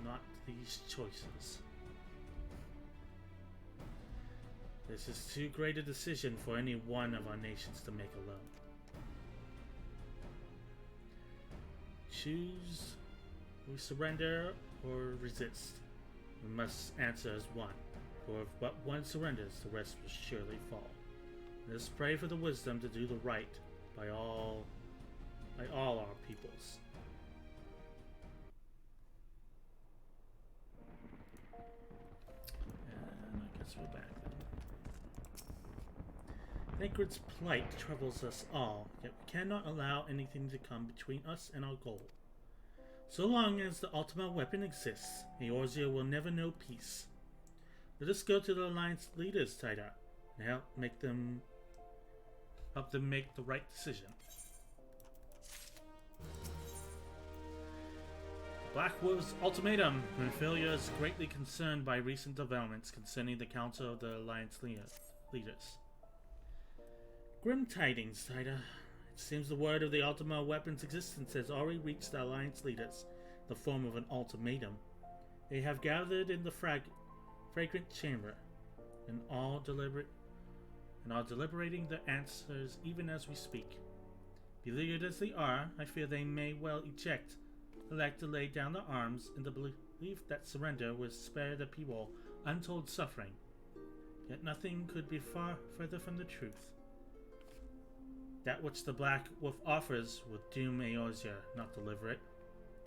Speaker 1: not these choices. This is too great a decision for any one of our nations to make alone. Choose: we surrender or resist. We must answer as one, for if but one surrenders, the rest will surely fall. Let us pray for the wisdom to do the right by all our peoples. And I guess we're back then. Thancred's plight troubles us all, yet we cannot allow anything to come between us and our goal. So long as the ultimate weapon exists, Eorzea will never know peace. Let us go to the Alliance leaders, Taida, and help them make the right decision. Black Wolf's ultimatum. Raphaelia is greatly concerned by recent developments concerning the Council of the Alliance leaders. Grim tidings, Taida. It seems the word of the Ultima weapon's existence has already reached the Alliance leaders in the form of an ultimatum. They have gathered in the fragrant chamber and are deliberating the answers even as we speak. Beleaguered as they are, I fear they may well elect to lay down their arms in the belief that surrender will spare the people untold suffering. Yet nothing could be far further from the truth. That which the Black Wolf offers will doom Eorzea, not deliver it.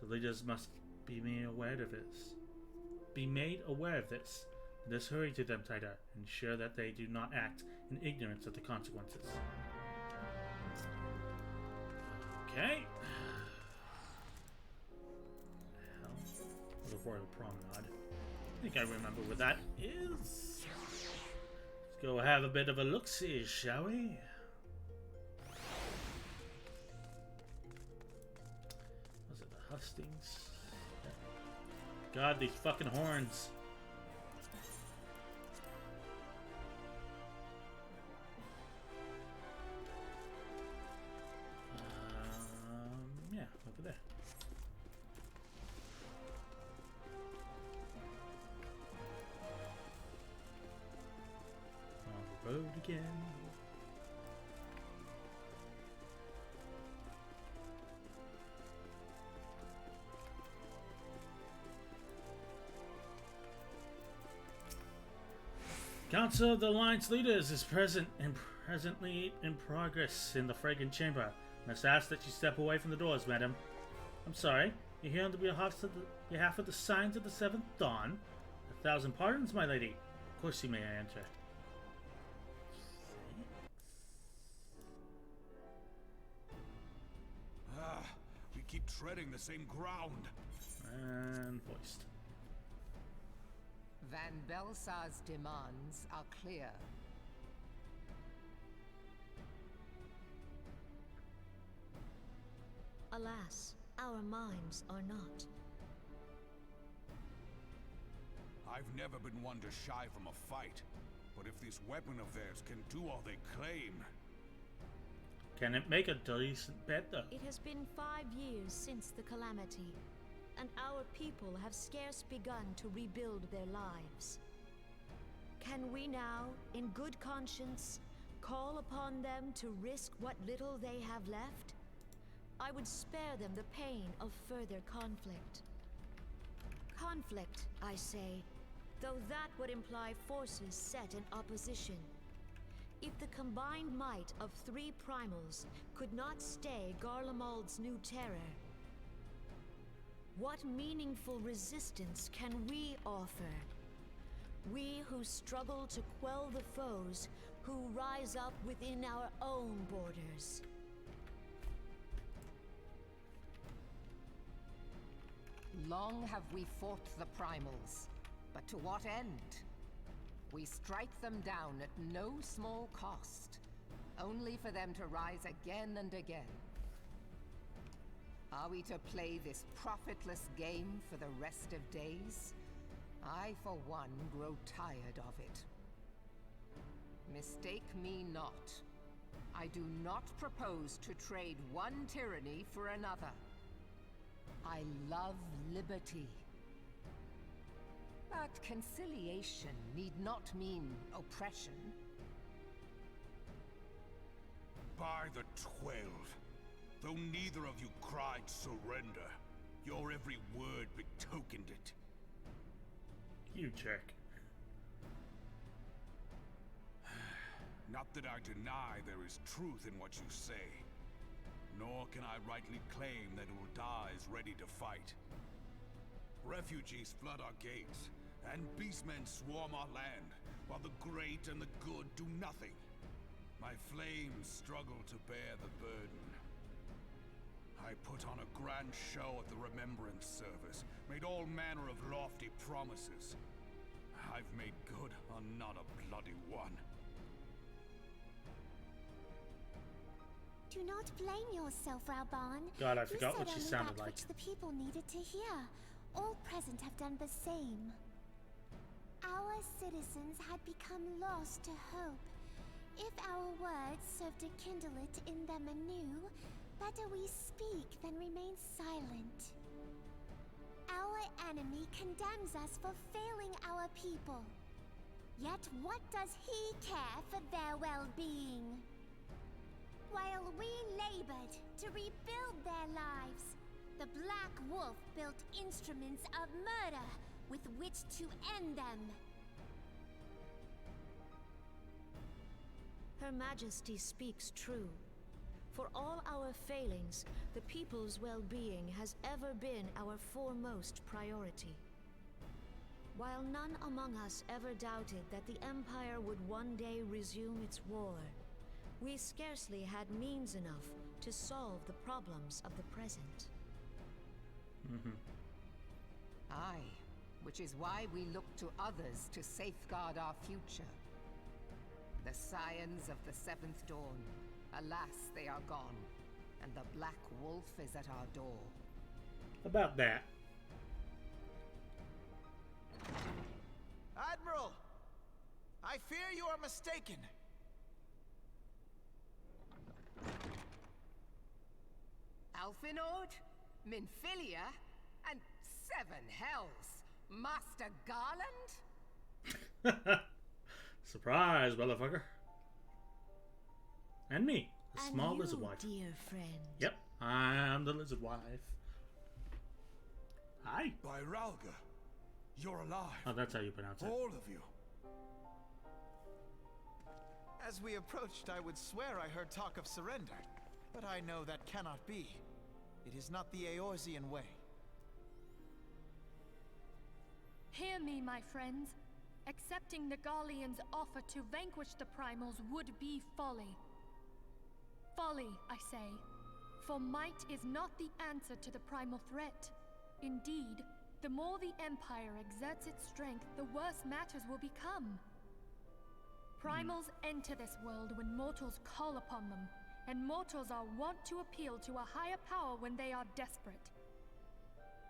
Speaker 1: The leaders must be made aware of this. Let us hurry to them, Taida, and ensure that they do not act in ignorance of the consequences. Okay. Hell, the Royal Promenade. I think I remember where that is. Let's go have a bit of a look-see, shall we? Was it the hustings? God, these fucking horns. Yeah, over there. On the road again. Council of the Alliance leaders is presently in progress in the fragrant chamber. Must ask that you step away from the doors, madam. I'm sorry. You're here on behalf of the Signs of the Seventh Dawn? 1,000 pardons, my lady. Of course you may enter.
Speaker 5: We keep treading the same ground.
Speaker 1: And voiced.
Speaker 13: Van Belisar's demands are clear.
Speaker 6: Alas, our minds are not.
Speaker 5: I've never been one to shy from a fight, but if this weapon of theirs can do all they claim...
Speaker 1: Can it make a decent bet, though?
Speaker 6: It has been 5 years since the calamity, and our people have scarce begun to rebuild their lives. Can we now, in good conscience, call upon them to risk what little they have left? I would spare them the pain of further conflict. Conflict, I say, though that would imply forces set in opposition. If the combined might of 3 primals could not stay Garlemald's new terror, what meaningful resistance can we offer? We who struggle to quell the foes who rise up within our own borders.
Speaker 13: Long have we fought the primals, but to what end? We strike them down at no small cost. only for them to rise again and again. Are we to play this profitless game for the rest of days? I, for one, grow tired of it. Mistake me not. I do not propose to trade one tyranny for another. I love liberty. But conciliation need not mean oppression.
Speaker 5: By the 12, though neither of you cried surrender, your every word betokened it.
Speaker 1: You jerk.
Speaker 5: Not that I deny there is truth in what you say, nor can I rightly claim that Ul'dah is ready to fight. Refugees flood our gates, and beastmen swarm our land, while the great and the good do nothing. My flames struggle to bear the burden. I put on a grand show at the Remembrance Service, made all manner of lofty promises. I've made good on not a bloody one.
Speaker 14: Do not blame yourself, Rauban.
Speaker 1: God, I forgot what she
Speaker 14: you said
Speaker 1: sounded
Speaker 14: only that
Speaker 1: like.
Speaker 14: which the people needed to hear. All present have done the same. Our citizens had become lost to hope. If our words serve to kindle it in them anew, better we speak than remain silent. Our enemy condemns us for failing our people. Yet what does he care for their well-being? While we labored to rebuild their lives, the Black Wolf built instruments of murder with which to end them.
Speaker 6: Her Majesty speaks true. For all our failings, the people's well-being has ever been our foremost priority. While none among us ever doubted that the Empire would one day resume its war, we scarcely had means enough to solve the problems of the present.
Speaker 13: Aye, which is why we look to others to safeguard our future. The scions of the Seventh Dawn, alas, they are gone, and the Black Wolf is at our door.
Speaker 1: About that.
Speaker 7: Admiral! I fear you are mistaken.
Speaker 13: Alfinord, Minfilia, and Seven Hells. Master Garland?
Speaker 1: Surprise, motherfucker. And me, the small lizard wife.
Speaker 6: Dear friend.
Speaker 1: Yep, I'm the lizard wife. Hi.
Speaker 5: By Ralga, you're alive.
Speaker 1: Oh, that's how you pronounce it.
Speaker 5: All of you.
Speaker 7: As we approached, I would swear I heard talk of surrender, but I know that cannot be. It is not the Eorzean way.
Speaker 10: Hear me, my friends. Accepting the Garlean's offer to vanquish the Primals would be folly. Folly, I say. For might is not the answer to the Primal threat. Indeed, the more the Empire exerts its strength, the worse matters will become. Primals enter this world when mortals call upon them, and mortals are wont to appeal to a higher power when they are desperate.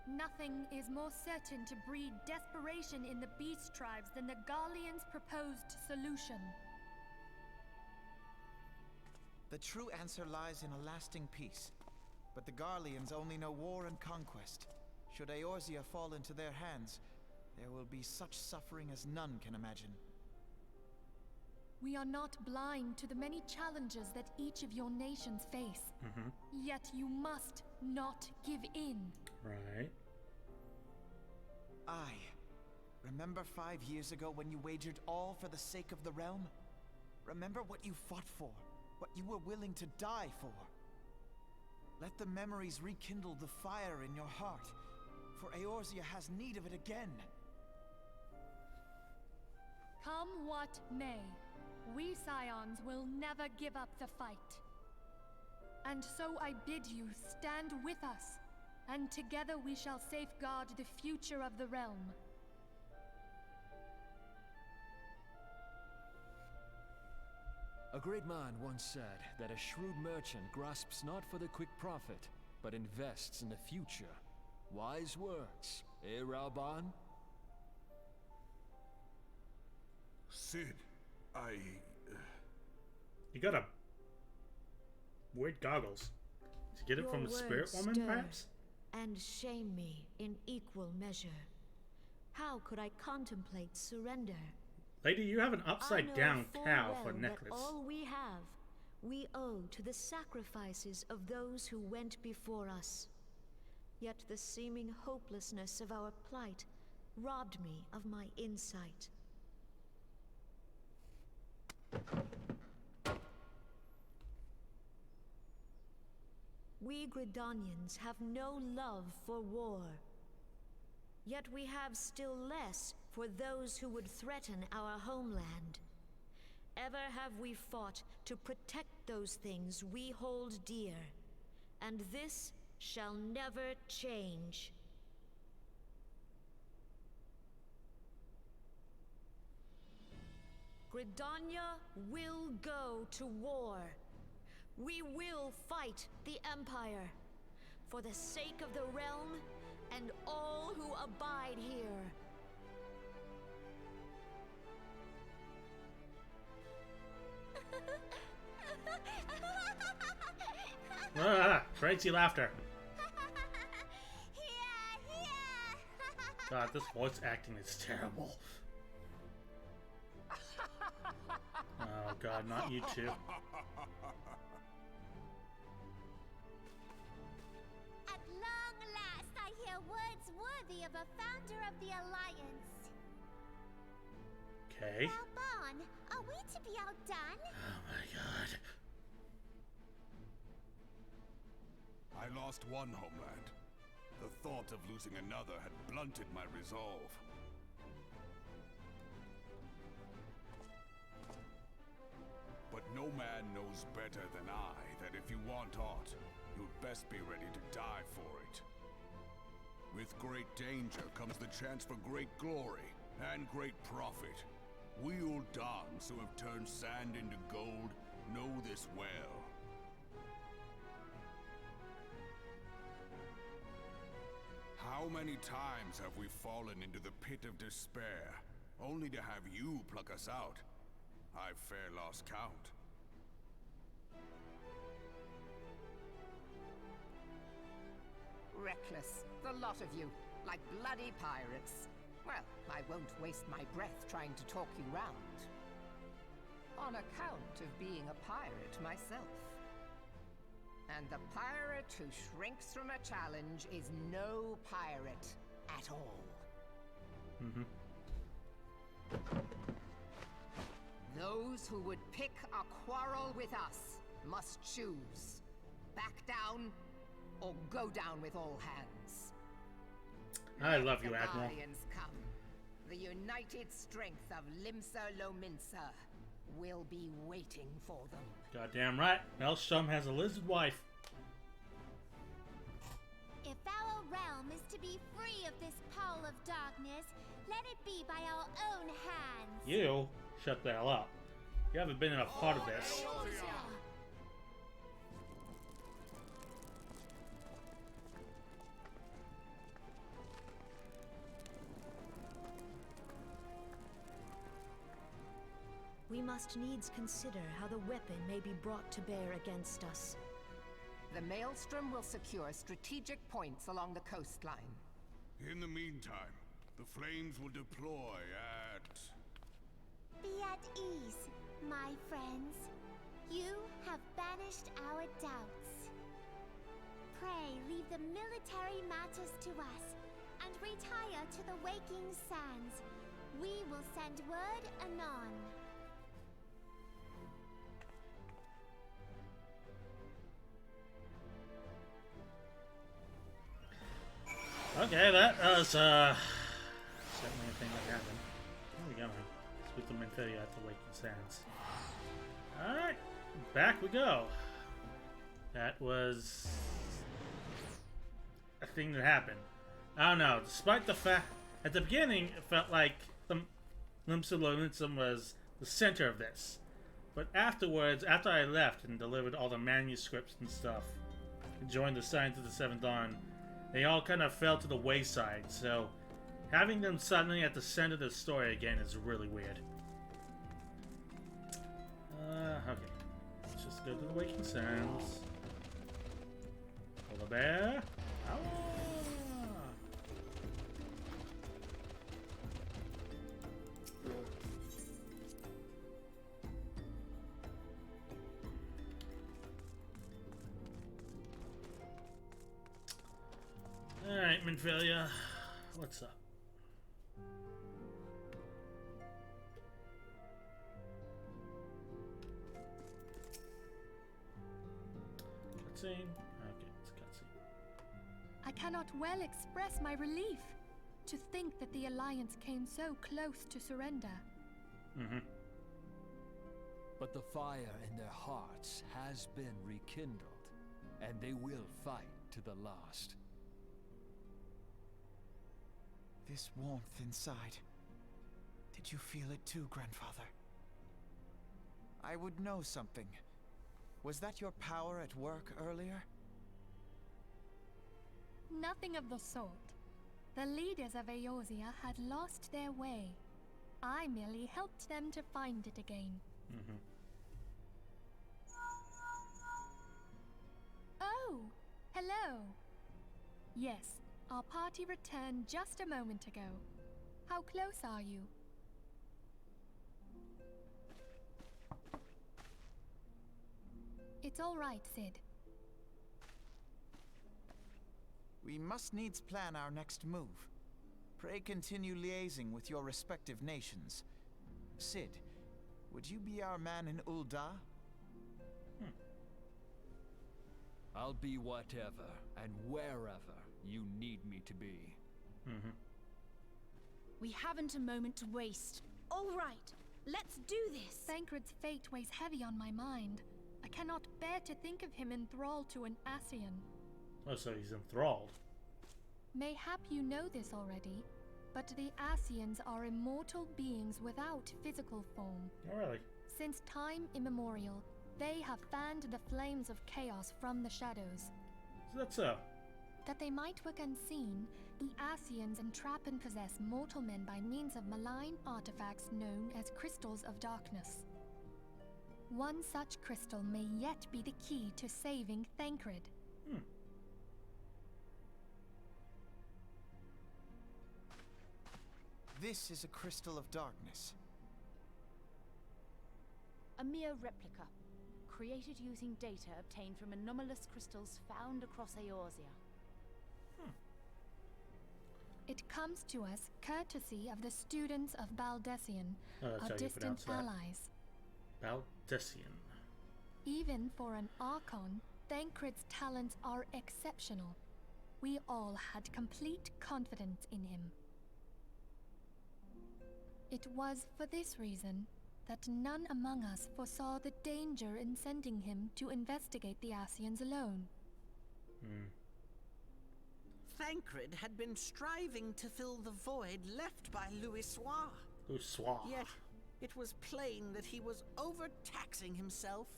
Speaker 10: Nothing is more certain to breed desperation in the beast tribes than the Garlean's proposed solution.
Speaker 7: The true answer lies in a lasting peace. But the Garleans only know war and conquest. Should Eorzea fall into their hands, there will be such suffering as none can imagine.
Speaker 10: We are not blind to the many challenges that each of your nations face. Yet you must not give in.
Speaker 1: Right.
Speaker 7: Remember 5 years ago when you wagered all for the sake of the realm? Remember what you fought for, what you were willing to die for. Let the memories rekindle the fire in your heart, for Eorzea has need of it again.
Speaker 10: Come what may, we Scions will never give up the fight. And so I bid you stand with us, and together we shall safeguard the future of the realm.
Speaker 2: A great man once said that a shrewd merchant grasps not for the quick profit, but invests in the future. Wise words, eh, Raoban?
Speaker 5: Sid,
Speaker 1: You got a weird goggles. Did you get it from a spirit woman, perhaps?
Speaker 6: And shame me in equal measure. How could I contemplate surrender?
Speaker 1: Lady, you have an upside down cow for a
Speaker 6: that
Speaker 1: necklace.
Speaker 6: all we have, we owe to the sacrifices of those who went before us. Yet the seeming hopelessness of our plight robbed me of my insight. We Gridanians have no love for war. Yet we have still less for those who would threaten our homeland. Ever have we fought to protect those things we hold dear, and this shall never change. Gridania will go to war. We will fight the Empire for the sake of the realm and all who abide here.
Speaker 1: Crazy laughter. God, this voice acting is terrible. Oh God, not you two.
Speaker 14: At long last, I hear words worthy of a founder of the Alliance.
Speaker 1: Okay.
Speaker 14: Raoban, are we to be outdone?
Speaker 1: Oh my God.
Speaker 5: I lost one homeland. The thought of losing another had blunted my resolve. But no man knows better than I that if you want aught, you'd best be ready to die for it. With great danger comes the chance for great glory and great profit. We Uldans who have turned sand into gold know this well. How many times have we fallen into the pit of despair, only to have you pluck us out? I've fair lost count.
Speaker 13: Reckless, the lot of you, like bloody pirates. Well, I won't waste my breath trying to talk you round. On account of being a pirate myself. And the pirate who shrinks from a challenge is no pirate at all. Those who would pick a quarrel with us must choose. Back down, or go down with all hands.
Speaker 1: I love you,
Speaker 13: the
Speaker 1: Admiral.
Speaker 13: Guardians come. The united strength of Limsa Lominsa will be waiting for them.
Speaker 1: Goddamn right. Maelstrom has a lizard wife.
Speaker 14: If our realm is to be free of this pall of darkness, let it be by our own hands.
Speaker 1: You shut the hell up. You haven't been in a part of this.
Speaker 6: We must needs consider how the weapon may be brought to bear against us.
Speaker 13: The Maelstrom will secure strategic points along the coastline.
Speaker 5: In the meantime, the flames will deploy at...
Speaker 14: Be at ease, my friends. You have banished our doubts. Pray leave the military matters to us, and retire to the waking sands. We will send word anon.
Speaker 1: Okay, that was certainly a thing that happened. Where are we going? Speak to Minfidia at the Waking Sands. Alright, back we go. That was a thing that happened. I don't know, despite the fact at the beginning it felt like Limsa Lominsa was the center of this. But afterwards, after I left and delivered all the manuscripts and stuff, and joined the Science of the Seventh Dawn, they all kind of fell to the wayside, so having them suddenly at the center of the story again is really weird. Okay. Let's just go to the Waking Sands. Polar bear. Ah. Alright, Minfilia. What's up? Cutscene? Okay, it's a cutscene.
Speaker 10: I cannot well express my relief to think that the Alliance came so close to surrender.
Speaker 1: Mm-hmm.
Speaker 2: But the fire in their hearts has been rekindled, and they will fight to the last.
Speaker 7: This warmth inside. Did you feel it too, Grandfather? I would know something. Was that your power at work earlier?
Speaker 10: Nothing of the sort. The leaders of Eorzea had lost their way. I merely helped them to find it again.
Speaker 1: Mm-hmm.
Speaker 10: Oh, hello. Yes, our party returned just a moment ago. How close are you? It's all right, Sid.
Speaker 7: We must needs plan our next move. Pray continue liaising with your respective nations. Sid, would you be our man in Ul'dah?
Speaker 2: I'll be whatever and wherever you need me to be.
Speaker 1: Mm-hmm.
Speaker 15: We haven't a moment to waste. All right, let's do this.
Speaker 10: Thancred's fate weighs heavy on my mind. I cannot bear to think of him enthralled to an Ascian.
Speaker 1: Oh, so he's enthralled.
Speaker 10: Mayhap you know this already, but the Ascians are immortal beings without physical form.
Speaker 1: Oh, really?
Speaker 10: Since time immemorial, they have fanned the flames of chaos from the shadows.
Speaker 1: So that's so.
Speaker 10: That they might work unseen, the Ascians entrap and possess mortal men by means of malign artifacts known as crystals of darkness. One such crystal may yet be the key to saving Thancred.
Speaker 7: This is a crystal of darkness.
Speaker 15: A mere replica, created using data obtained from anomalous crystals found across Eorzea.
Speaker 10: It comes to us courtesy of the students of Baldessian, our distant allies.
Speaker 1: Baldessian.
Speaker 10: Even for an Archon, Thancred's talents are exceptional. We all had complete confidence in him. It was for this reason that none among us foresaw the danger in sending him to investigate the Ascians alone.
Speaker 16: Thancred had been striving to fill the void left by Louisoix.
Speaker 1: Louisoix.
Speaker 16: Yet, it was plain that he was overtaxing himself.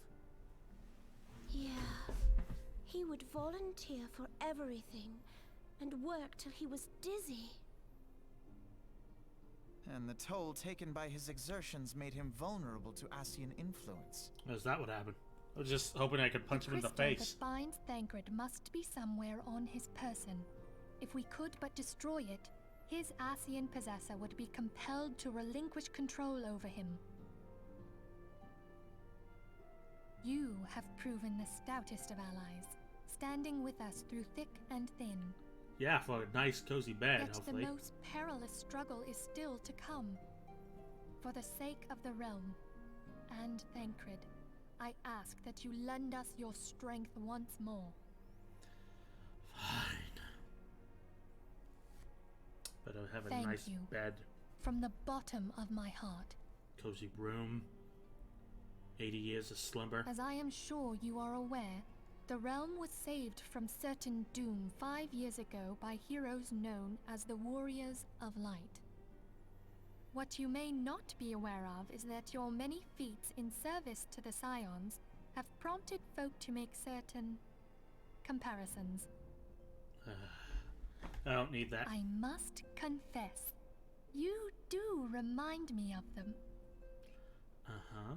Speaker 14: Yeah. He would volunteer for everything and work till he was dizzy.
Speaker 7: And the toll taken by his exertions made him vulnerable to Ascian influence.
Speaker 1: Is that what happened? I was just hoping I could punch him in the face.
Speaker 10: The crystal that binds Thancred must be somewhere on his person. If we could but destroy it, his Ascian possessor would be compelled to relinquish control over him. You have proven the stoutest of allies, standing with us through thick and thin.
Speaker 1: Yeah, for a nice cozy bed,
Speaker 10: Yet
Speaker 1: hopefully.
Speaker 10: the most perilous struggle is still to come. For the sake of the realm and Thancred, I ask that you lend us your strength once more.
Speaker 1: Fine. But I have a
Speaker 10: Thank
Speaker 1: nice
Speaker 10: you.
Speaker 1: bed.
Speaker 10: From the bottom of my heart.
Speaker 1: Cozy room. 80 years of slumber.
Speaker 10: As I am sure you are aware, the realm was saved from certain doom 5 years ago by heroes known as the Warriors of Light. What you may not be aware of is that your many feats in service to the Scions have prompted folk to make certain comparisons.
Speaker 1: I don't need that.
Speaker 10: I must confess, you do remind me of them.
Speaker 1: Uh-huh.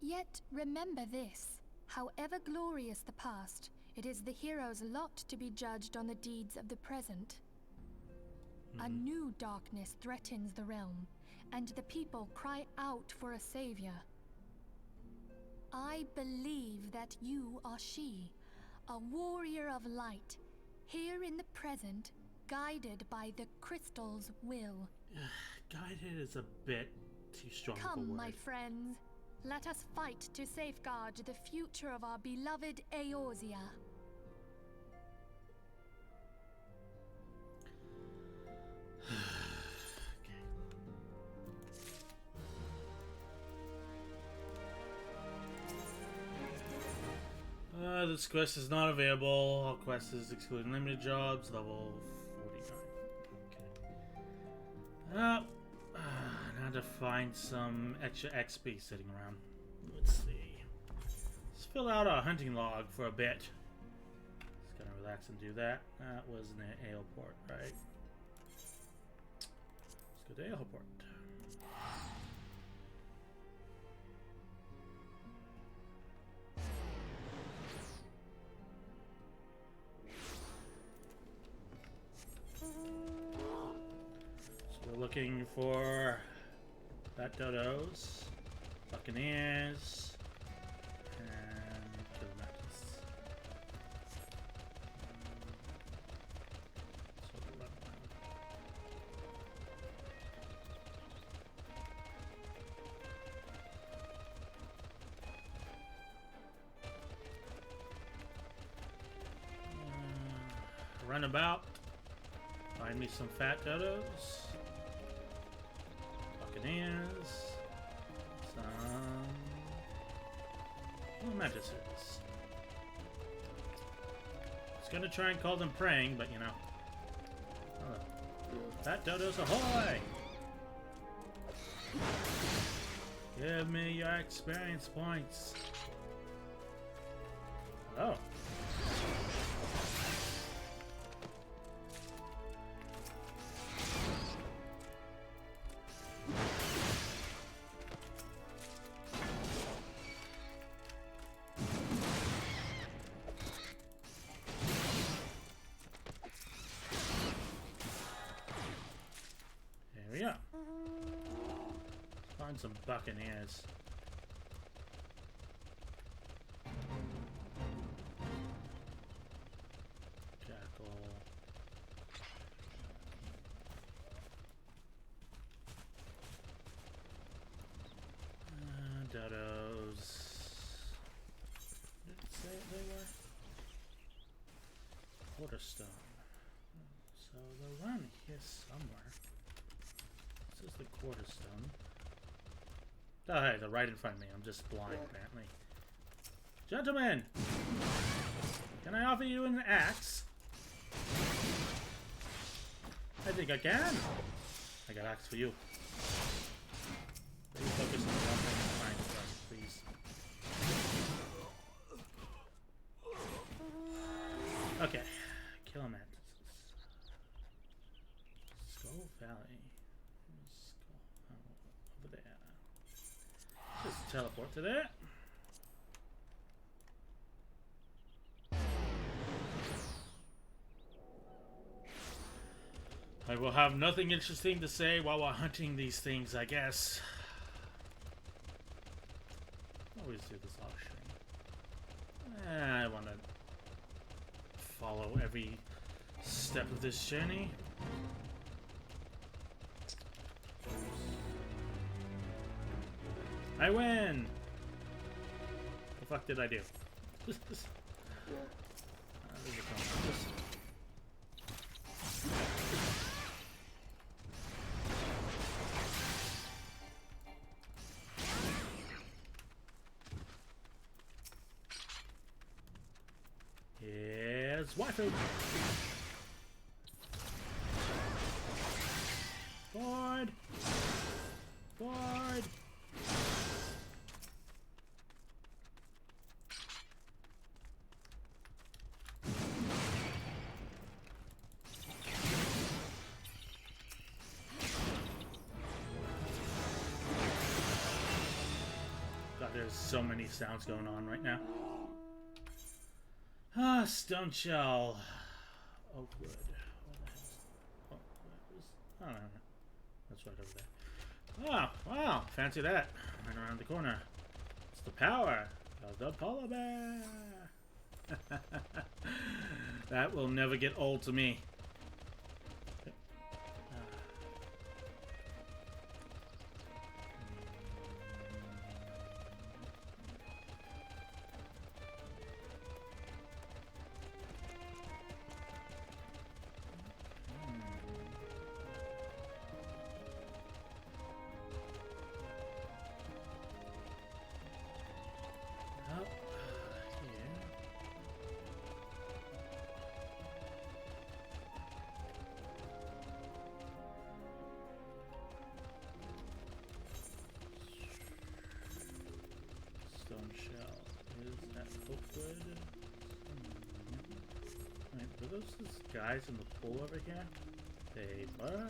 Speaker 10: Yet remember this, however glorious the past, it is the hero's lot to be judged on the deeds of the present. A new darkness threatens the realm, and the people cry out for a savior. I believe that you are she, a warrior of light, here in the present, guided by the crystal's will.
Speaker 1: Guided is a bit too strong of a
Speaker 10: Come,
Speaker 1: word.
Speaker 10: my friends. Let us fight to safeguard the future of our beloved Eorzea.
Speaker 1: This quest is not available. All quests excluding limited jobs. Level 49. Okay. Now to find some extra XP sitting around. Let's see. Let's fill out a hunting log for a bit. Just gonna relax and do that. That was an airport, right? Let's go to airport. We're looking for Fat Dodos, Buccaneers, and Killer Mantis. So we'll run around. Run about, find me some Fat Dodos. Buccaneers, some mantises. I was gonna try and call them praying, but you know. Fat Dodos ahoy! Give me your experience points. Oh. Some Buccaneers. Jackal. Dodos. Did it say they were? Quarterstone. So they're around here somewhere. This is the Quarterstone. Oh, hey, they're right in front of me. I'm just blind, apparently. Gentlemen! Can I offer you an axe? I think I can. I got axe for you. Please focus on something and find first, please. Okay. Kill him at Skull Valley. Over there. Just teleport to there. I will have nothing interesting to say while we're hunting these things, I guess. Always do this auction. I want to follow every step of this journey. I win! The fuck did I do? Here's waifu! Forward! There's so many sounds going on right now. Ah, stone shell. Oak wood. What the hell? Oh, I don't know. That's right over there. Oh, wow. Fancy that. Right around the corner. It's the power of the polar bear. That will never get old to me. Those guys in the pool over here? They were.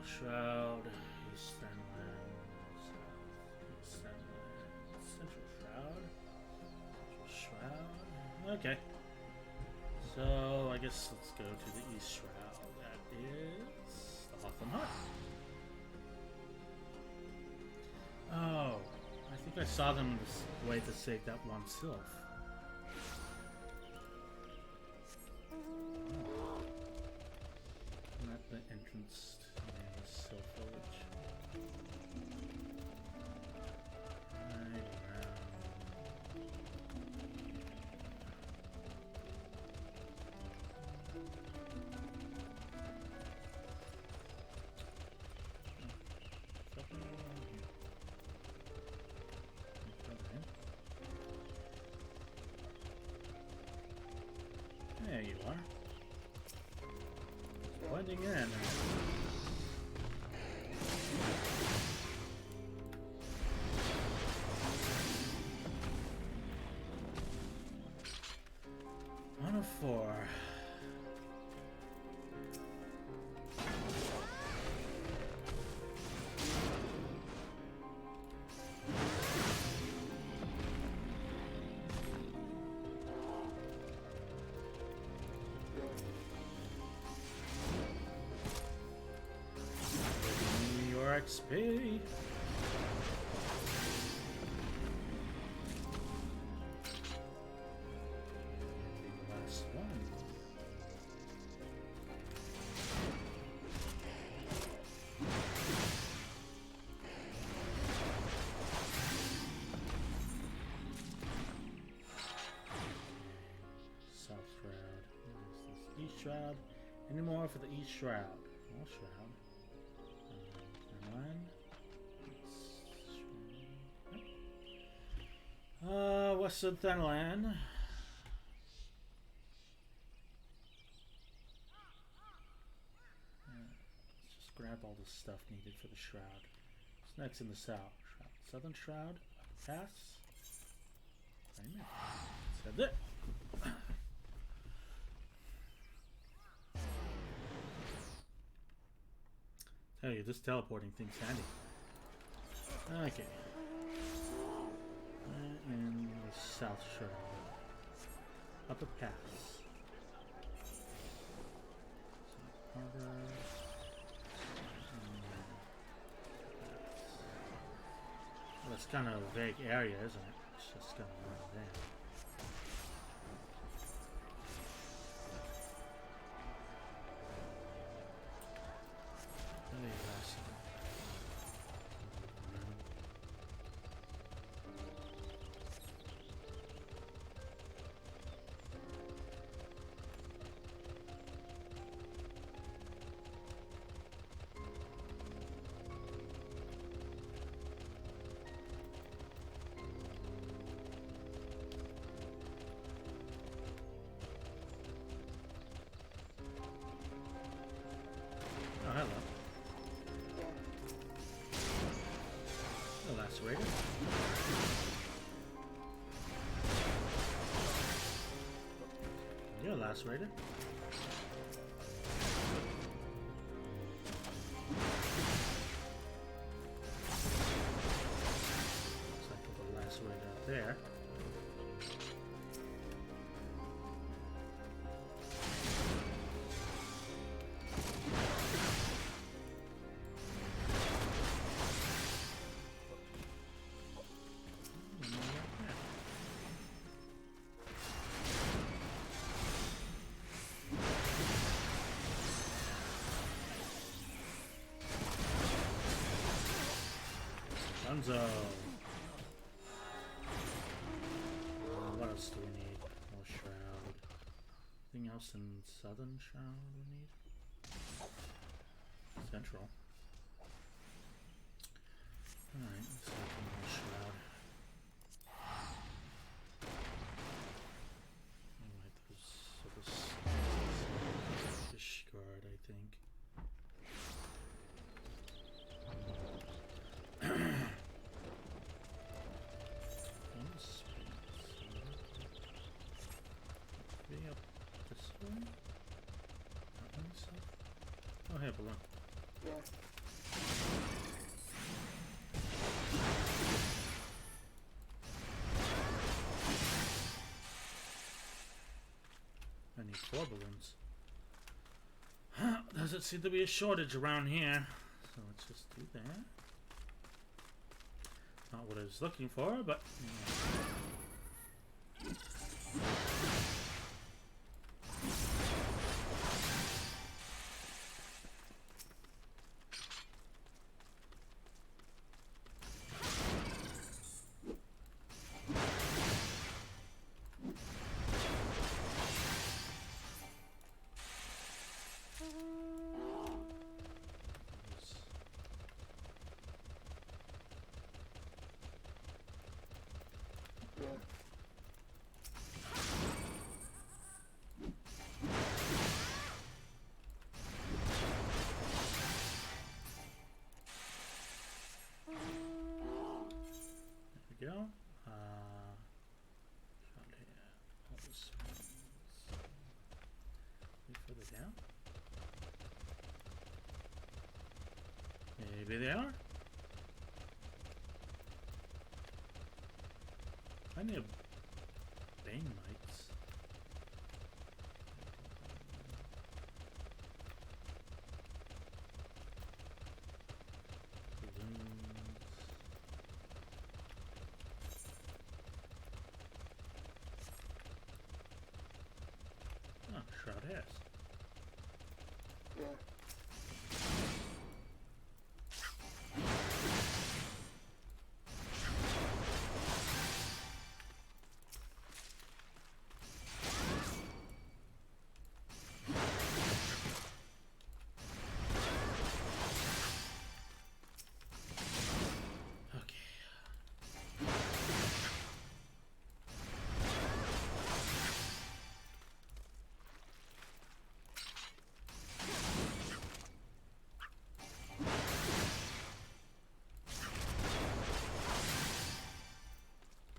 Speaker 1: Shroud, East Fenland, South East Fenland, Central Shroud, Shroud. Okay. So I guess let's go to the East Shroud. That is the Hawthorne Hut. Oh, I think I saw them this way to save that one sylph. Not the entrance. Sylph village. Right around. There you are. Blending in. Four. Your XP. Shroud. Any more for the East Shroud? More Shroud. Western Fenland. Let's just grab all the stuff needed for the Shroud. What's next in the South? Shroud. Southern Shroud. Pass. Amen. Said it. Tell you, this teleporting thing's handy. Okay. And the South Shore. Up a pass. Harbor. Well, it's kind of a vague area, isn't it? It's just kind of around there. lacerator. Looks like a lacerator up there. Dunzo. What else do we need? More shroud. Anything else in southern shroud we need? Central. Alright, let's see more shroud. Alright, those fish guard, I think. Oh, hey, balloon. I need 4 balloons. Doesn't seem to be a shortage around here. So let's just do that. Not what I was looking for, but... There we go. Shot here. All the springs. Further down. Maybe they are. I need bane mites. Oh, shroud has.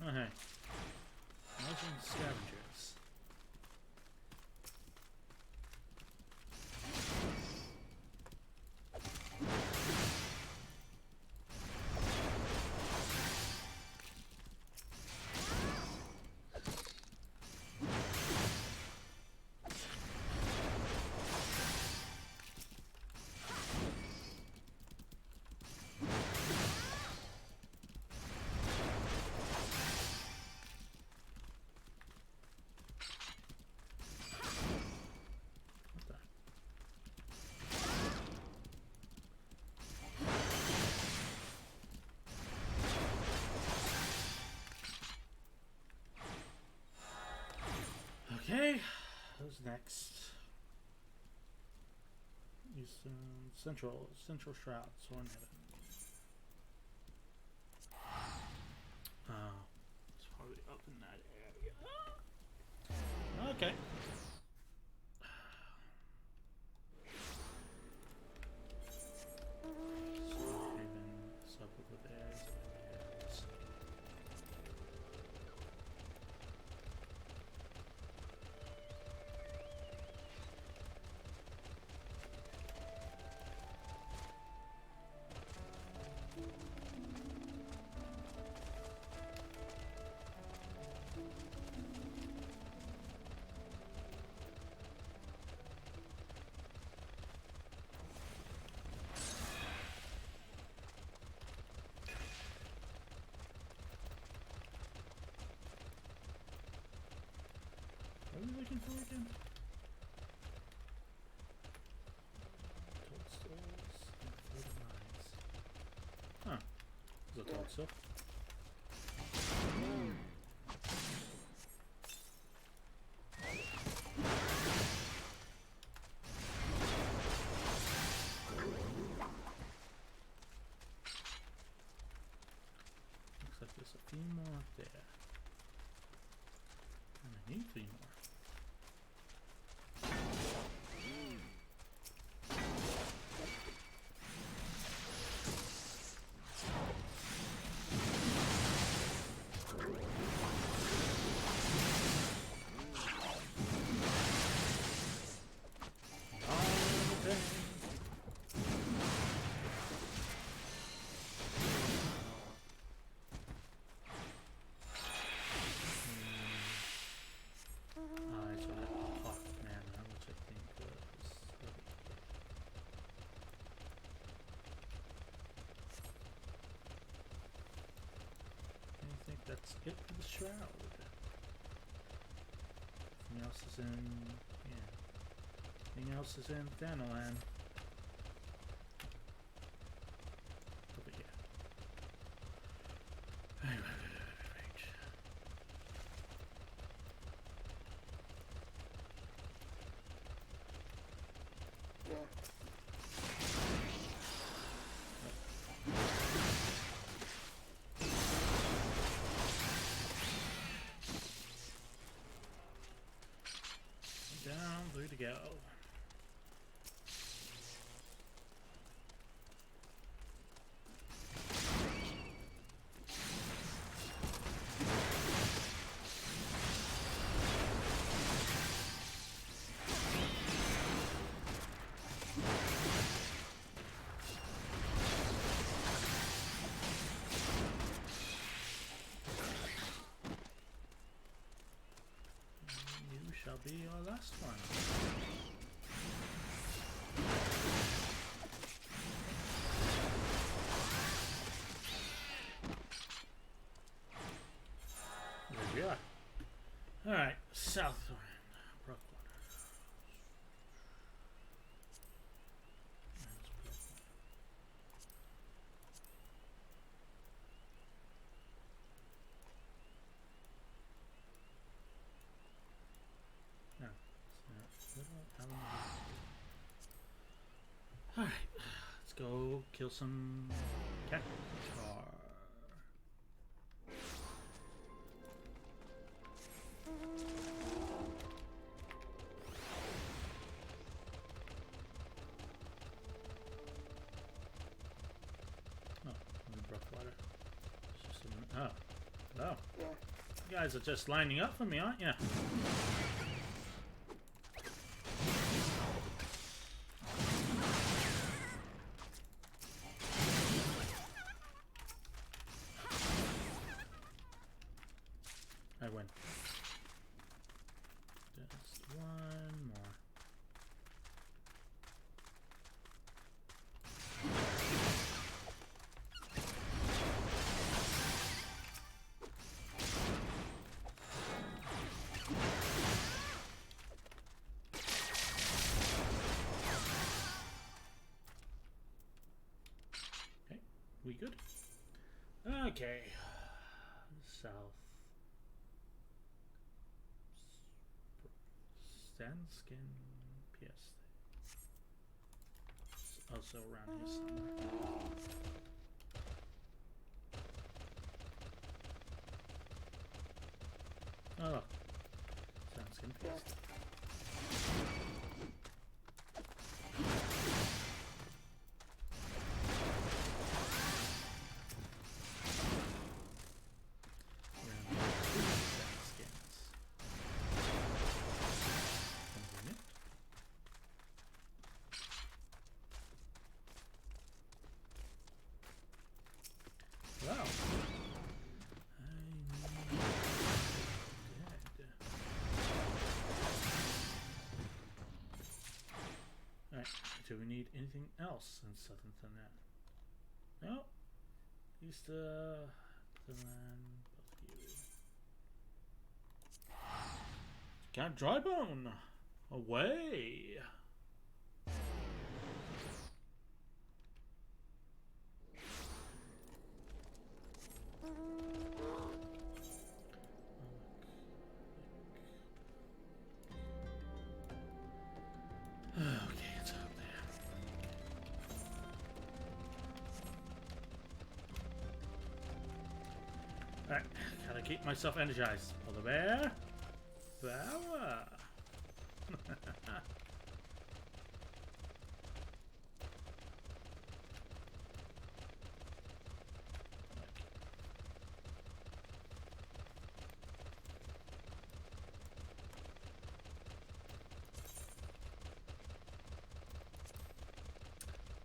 Speaker 1: Okay. Imagine scavengers. Okay, who's next? Eastern Central Shroud, Sworn Heaven. Oh, it's probably up in that area. Okay. Sworn Haven, it's up over there. What are we looking for again? Toadstools and floating mines. Huh. There's a toadstool. Looks like there's a few more up there. And I need 3 more. That's it for the shroud. Everything else is in, yeah. Everything else is in Thanalan. Over here. Right. Down, 3 to go. You shall be our last one. There we are. Alright, Southwind. Brookwater. That's Brookwater. No, it's not. Alright, let's go kill some cat tar. Oh, Brookwater. Oh, hello. You guys are just lining up for me, aren't you? I win. Just one more. Okay, we good? Okay. South. Sandskin PS. It's also around here somewhere. Oh look. Sandskin PS. Wow. Alright, do we need anything else in southern Thanet? No. East the land, both of you. Got Drybone away. Okay, it's up there. Alright, gotta keep myself energized. Polar bear. Power.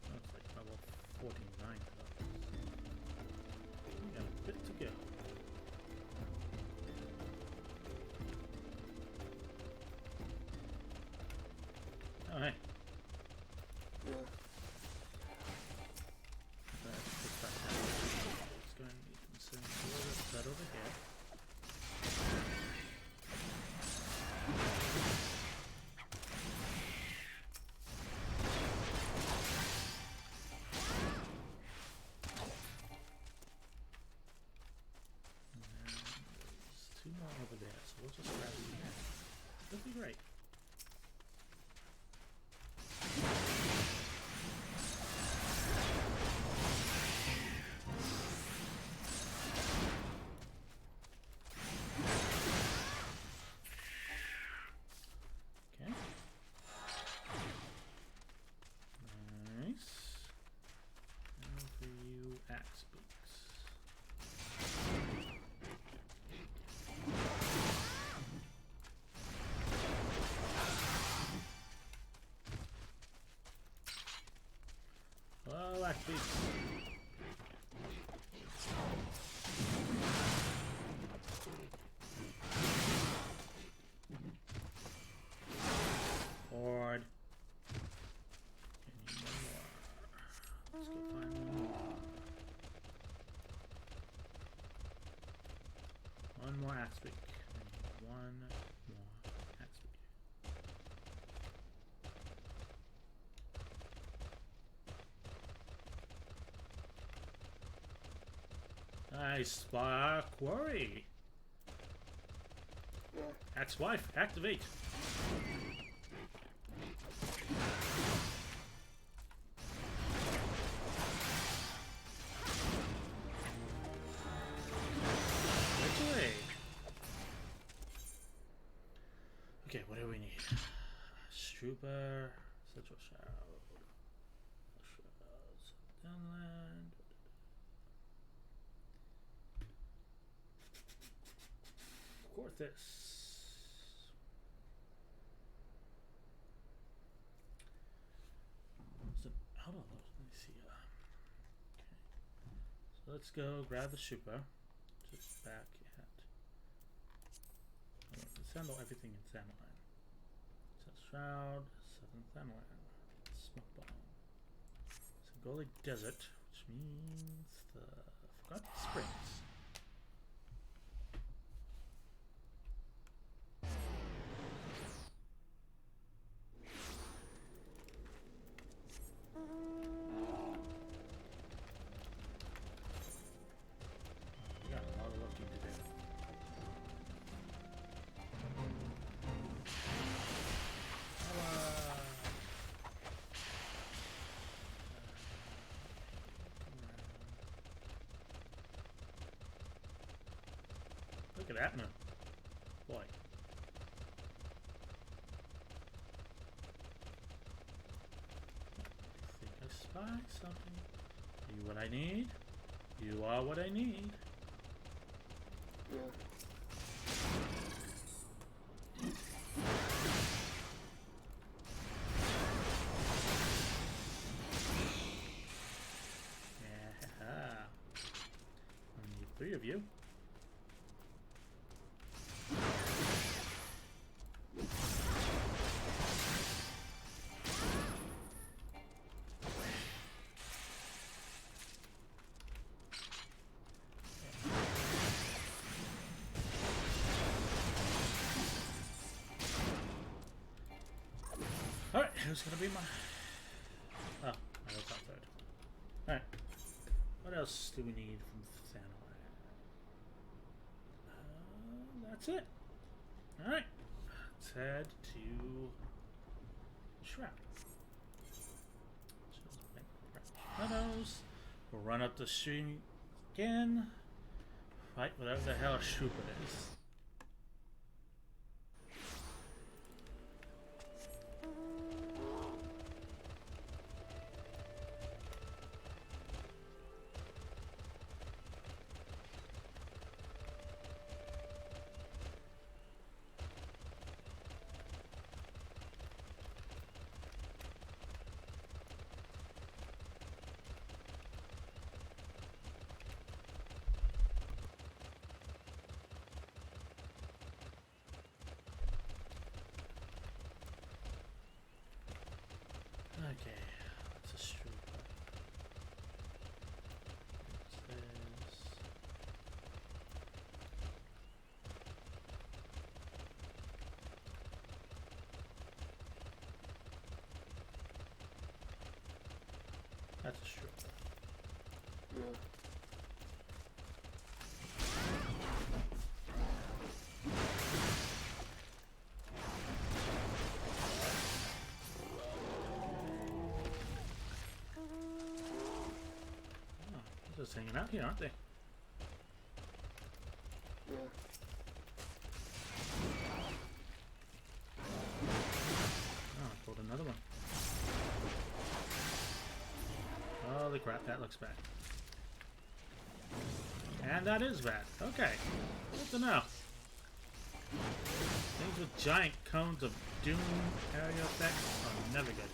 Speaker 1: Looks like level 49 though. We got a bit to go. Oh, hey. Let's put that down. It's going to need some that over here. And there's 2 more over there, so we'll just grab them there. That'll be great. Okay. Nice. Now for you, axe boots. Oh, axe boots. Horde. I need one more. Let's go find one more. One more axe pick. I need one more axe pick. Nice spy quarry. Axe wife, activate. Victory. Okay, what do we need? Strooper, Central Shroud, Shrouds, Downland. Corthus. So, hold on, let me see. Okay. So let's go grab the Super. Just back at. Sandal everything in Sandalland. So Shroud, Southern Sandalland. Smoke Bomb. Sangoli Desert, which means the Forgotten Springs. We got a lot of looking to do. Look at that now. Boy. I think I spy something. You what I need? You are what I need. Yeah. I need 3 of you. who's gonna be my... Oh, I was up third. Alright. What else do we need from Thanoi? That's it. Alright. Let's head to Shroud. Meadows. We'll run up the stream again. Fight whatever the hell Shroop it is. Okay, that's a straight line. That's a straight line. Just hanging out here, aren't they? Oh, I pulled another one. Holy crap, that looks bad. And that is bad. Okay. Good to know. Things with giant cones of doom area effects are never good.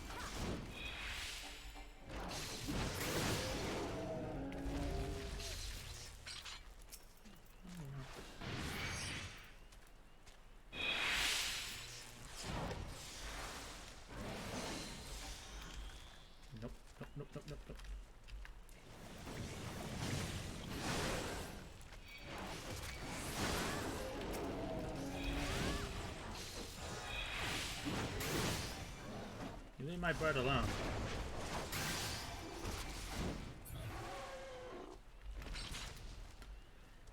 Speaker 1: Nope. You leave my bird alone.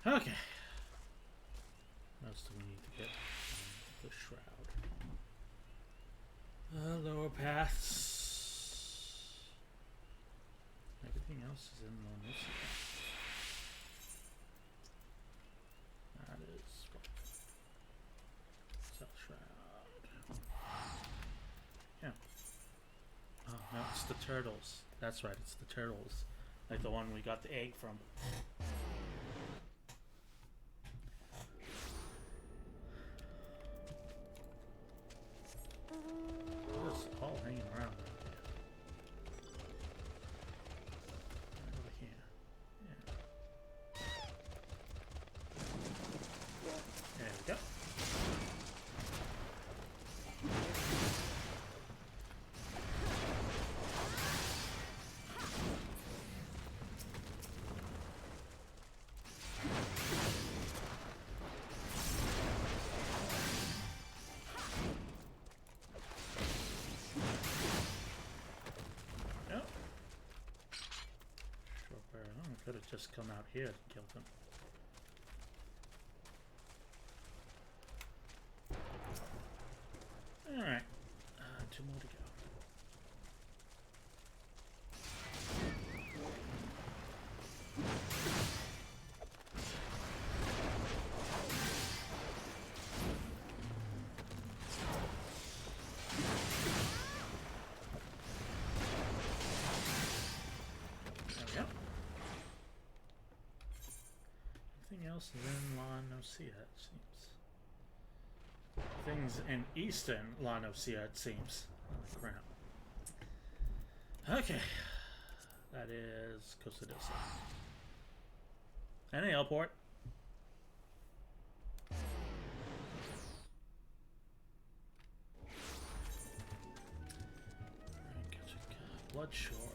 Speaker 1: Okay. What else do we need to get? The shroud. Lower paths. Everything else is in Lonosia. That is South Shroud. Yeah. Oh no, it's the turtles. That's right, it's the turtles. Like the one we got the egg from. They're just all hanging around. Could have just come out here and killed him. Alright. 2 more to go. Else is in Lonosia, it seems. Things in eastern Lonosia, it seems. Oh, crap. Okay. That is Cosidissa. And a airport. Bloodshore.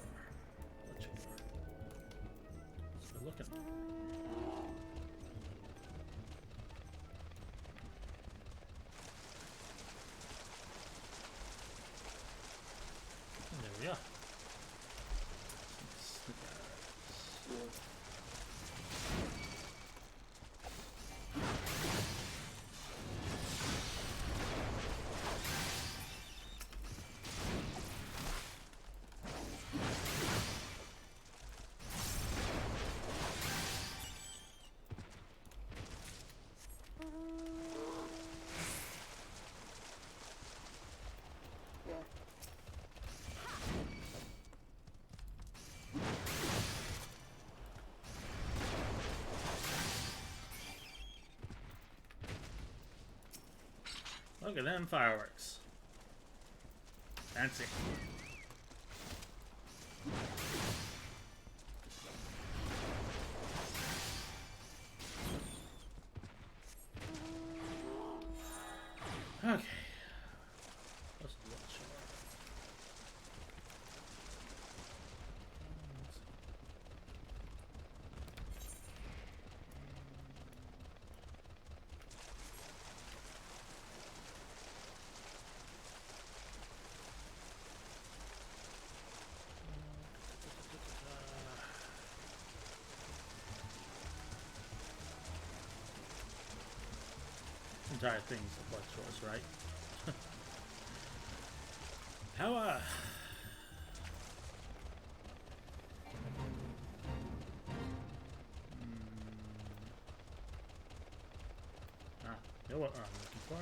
Speaker 1: So looking. Look at them fireworks. Fancy. Okay. Let's do that. Entire thing's a blood source, right? Power! Ah, you know what I'm looking for?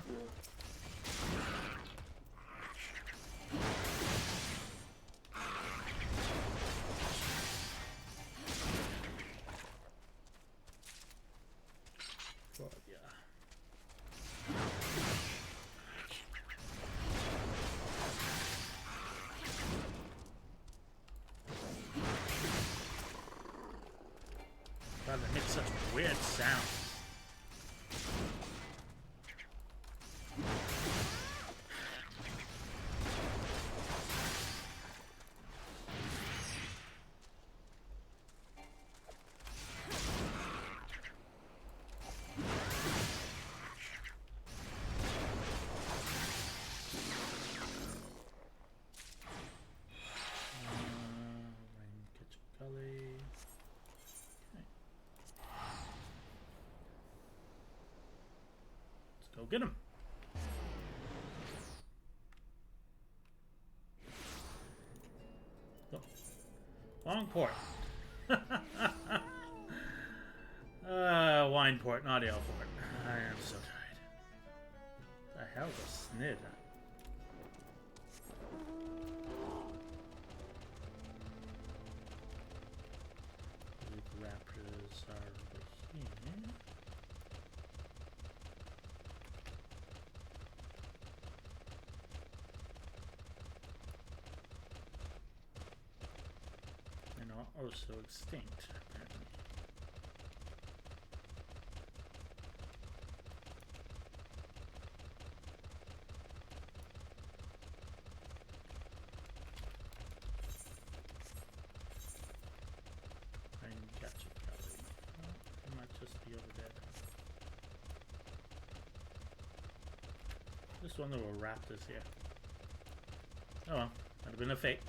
Speaker 1: God, they make such weird sounds. Go get him. Go. Long port. Wine port, not ale port. I am so tired. The hell's a snid? The raptors are over here. Also extinct, apparently. I can catch it, probably. Oh, it might just be over there. Just wonder what raptors here. Oh well, might have been a fake.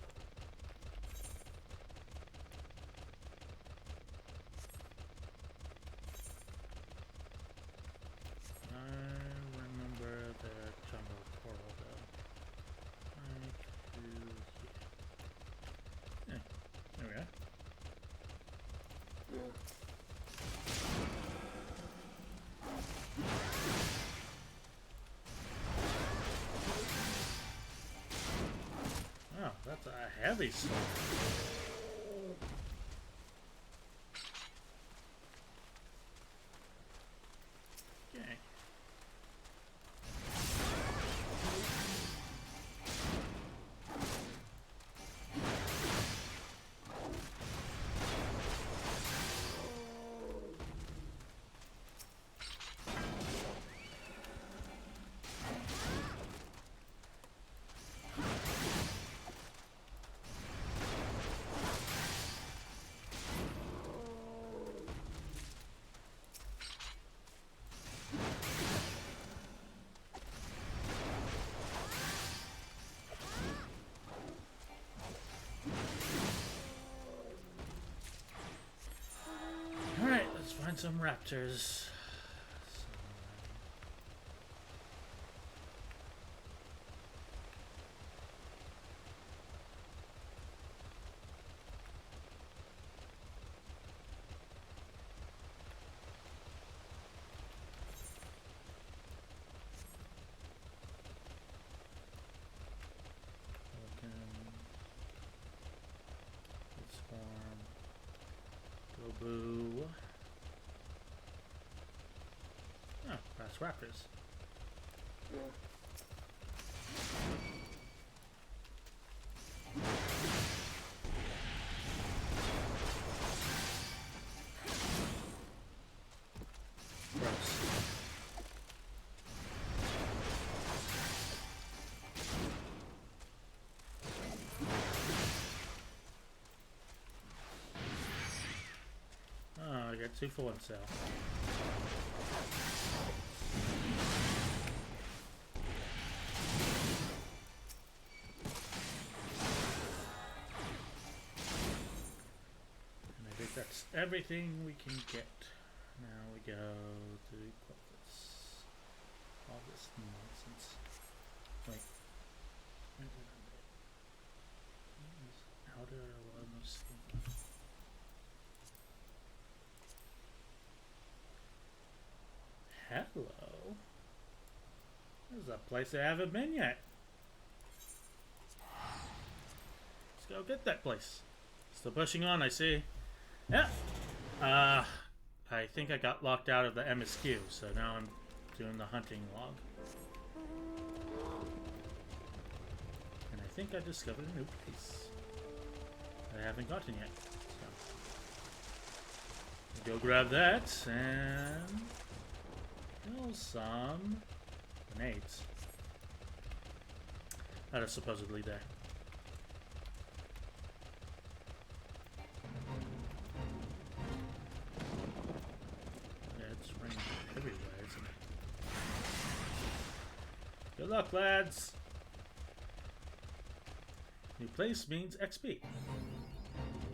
Speaker 1: That's a heavy sword. Okay. Find some raptors. Boo. Oh, that's raptors. 2 for 1 sale. And I think that's everything we can get. Now we go to equip this. All this nonsense. Wait. How do I learn this thing? Hello. There's a place I haven't been yet. Let's go get that place. Still pushing on, I see. Yeah. I think I got locked out of the MSQ, so now I'm doing the hunting log. And I think I discovered a new place I haven't gotten yet. So go grab that and kill some grenades that are supposedly there. Yeah, it's raining everywhere, isn't it? Good luck, lads! New place means XP.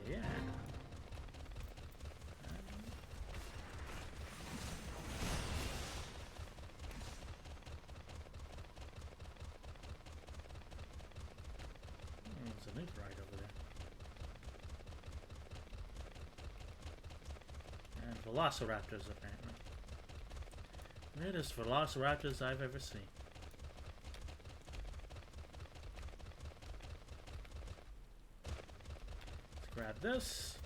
Speaker 1: Yeah. There's a nuke right over there. And velociraptors, apparently. Greatest velociraptors I've ever seen. Let's grab this.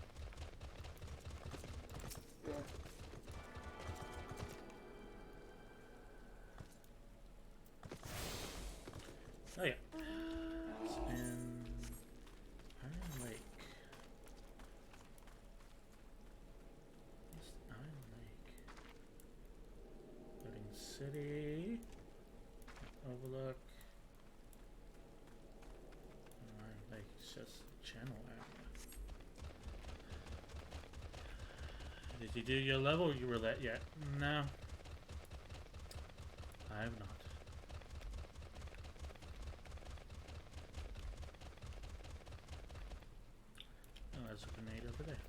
Speaker 1: Oh yeah. It's in Iron Lake. What's Iron Lake? Loading City. Overlook. Iron Lake is just a channel area. Did you do your level roulette yet? No. I have not. Oh, there's a grenade over there.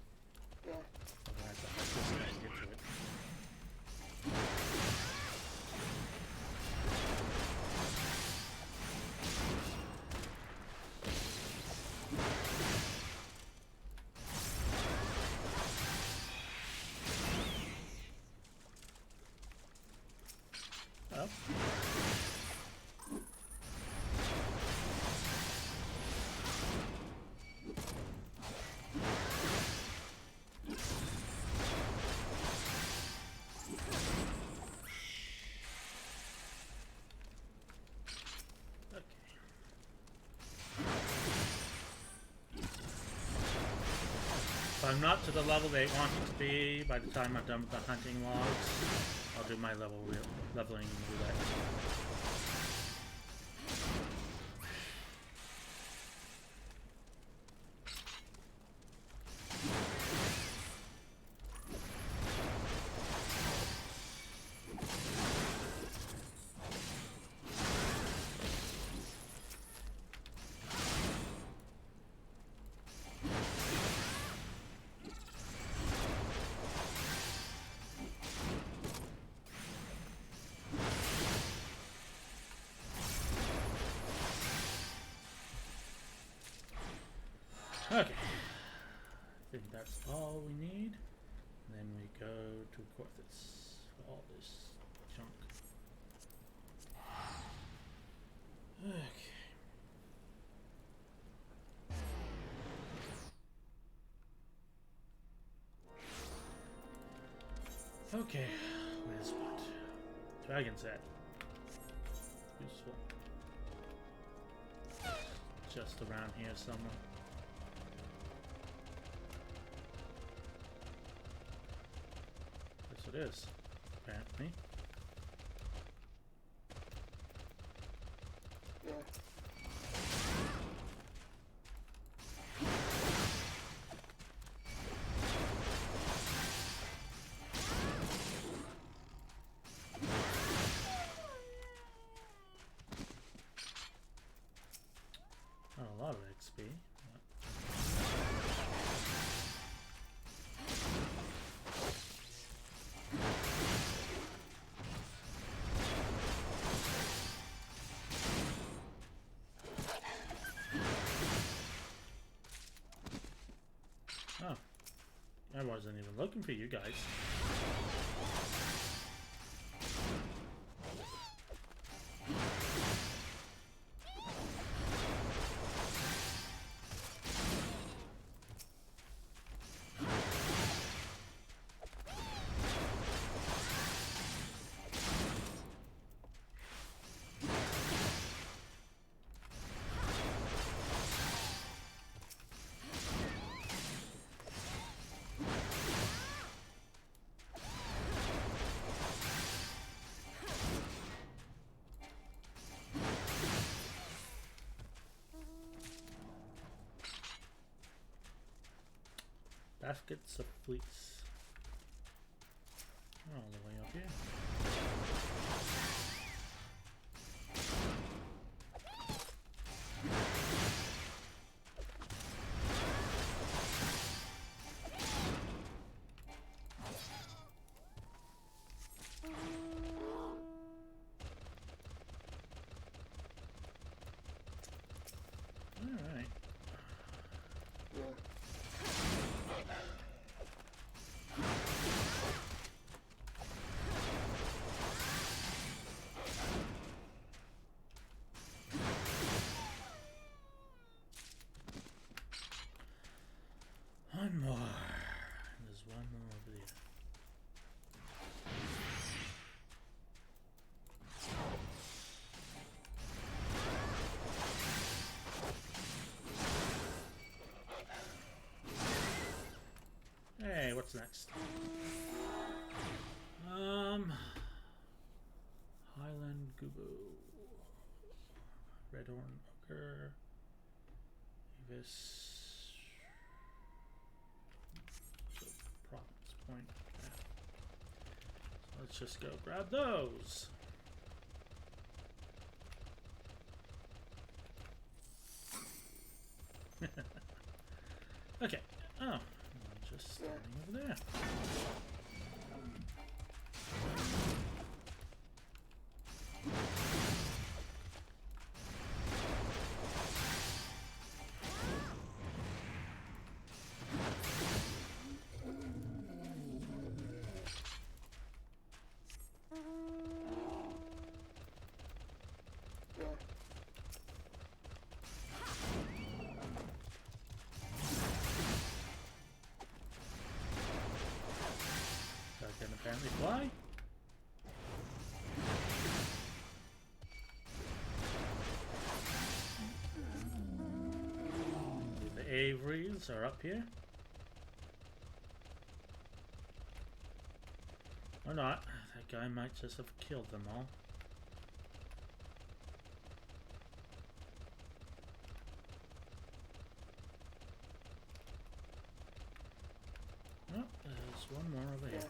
Speaker 1: Oh, I have to help this guy get to it. Oh. If I'm not to the level they want it to be by the time I'm done with the hunting logs, I'll do my leveling roulette. Okay, I think that's all we need. And then we go to Corthus for all this junk. Okay. Okay, where's what? Dragon's head. Useful. Just around here somewhere. Yes, it is, apparently. wasn't even looking for you guys. Baskets of fleece. All the way up here. All right. One more. There's one more over there. Hey, what's next? Highland Gubu. Redhorn Ogre. Avis. Province Point. Yeah. So let's just go grab those. Okay. Oh, I'm just standing over there. Can apparently fly. The Averys are up here. Or not. That guy might just have killed them all. Oh, there's one more over here.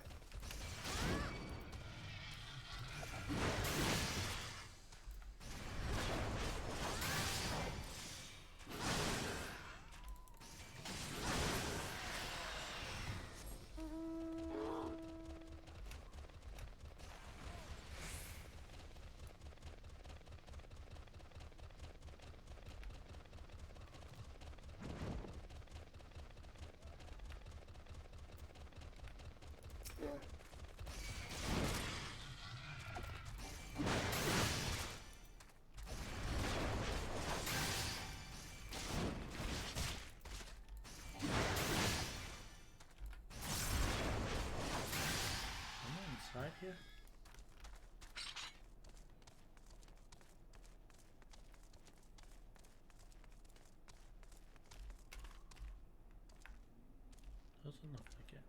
Speaker 1: Inside here. Doesn't look like it.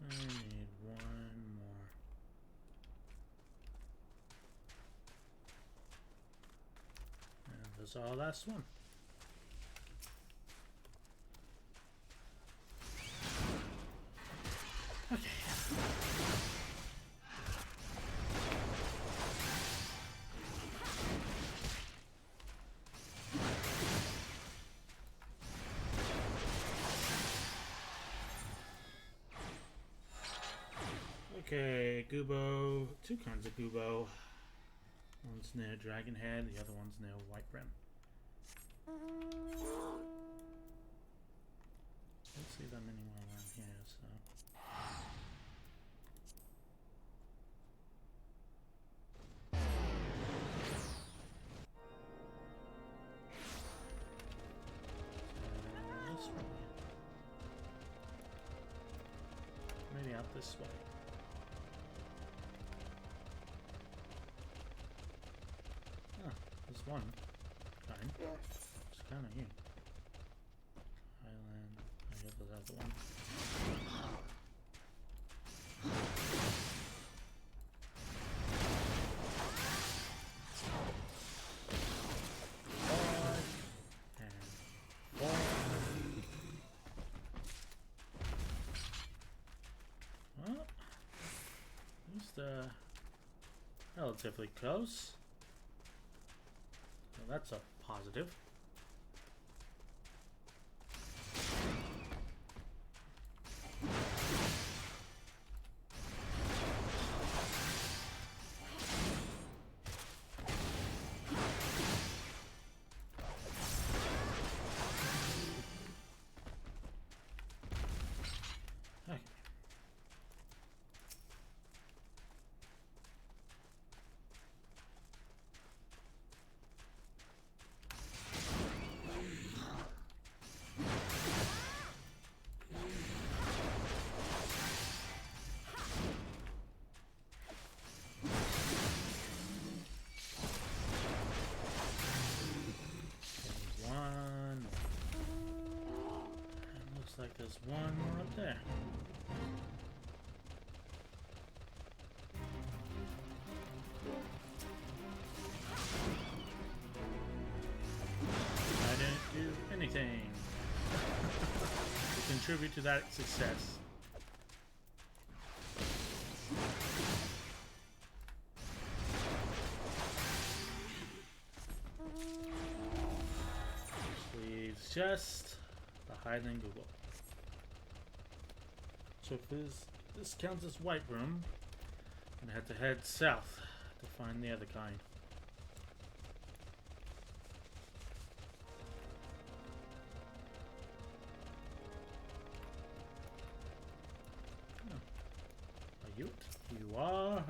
Speaker 1: I need one more. And that's our last one. Okay. Okay, Gubo. Two kinds of Gubo. One's near Dragon Head, the other one's near White Rim. Don't see them anywhere around here, so. This way. Maybe out this way. There's one kind. It's kind of you. Island. I got the other one. Well, at least relatively close. Well, that's a positive. Okay. Like there's one more up there. I didn't do anything to contribute to that success. Which leaves just the Highland Google. So if this counts as White Room, I'm gonna have to head south to find the other kind. Oh. Are you it? You are.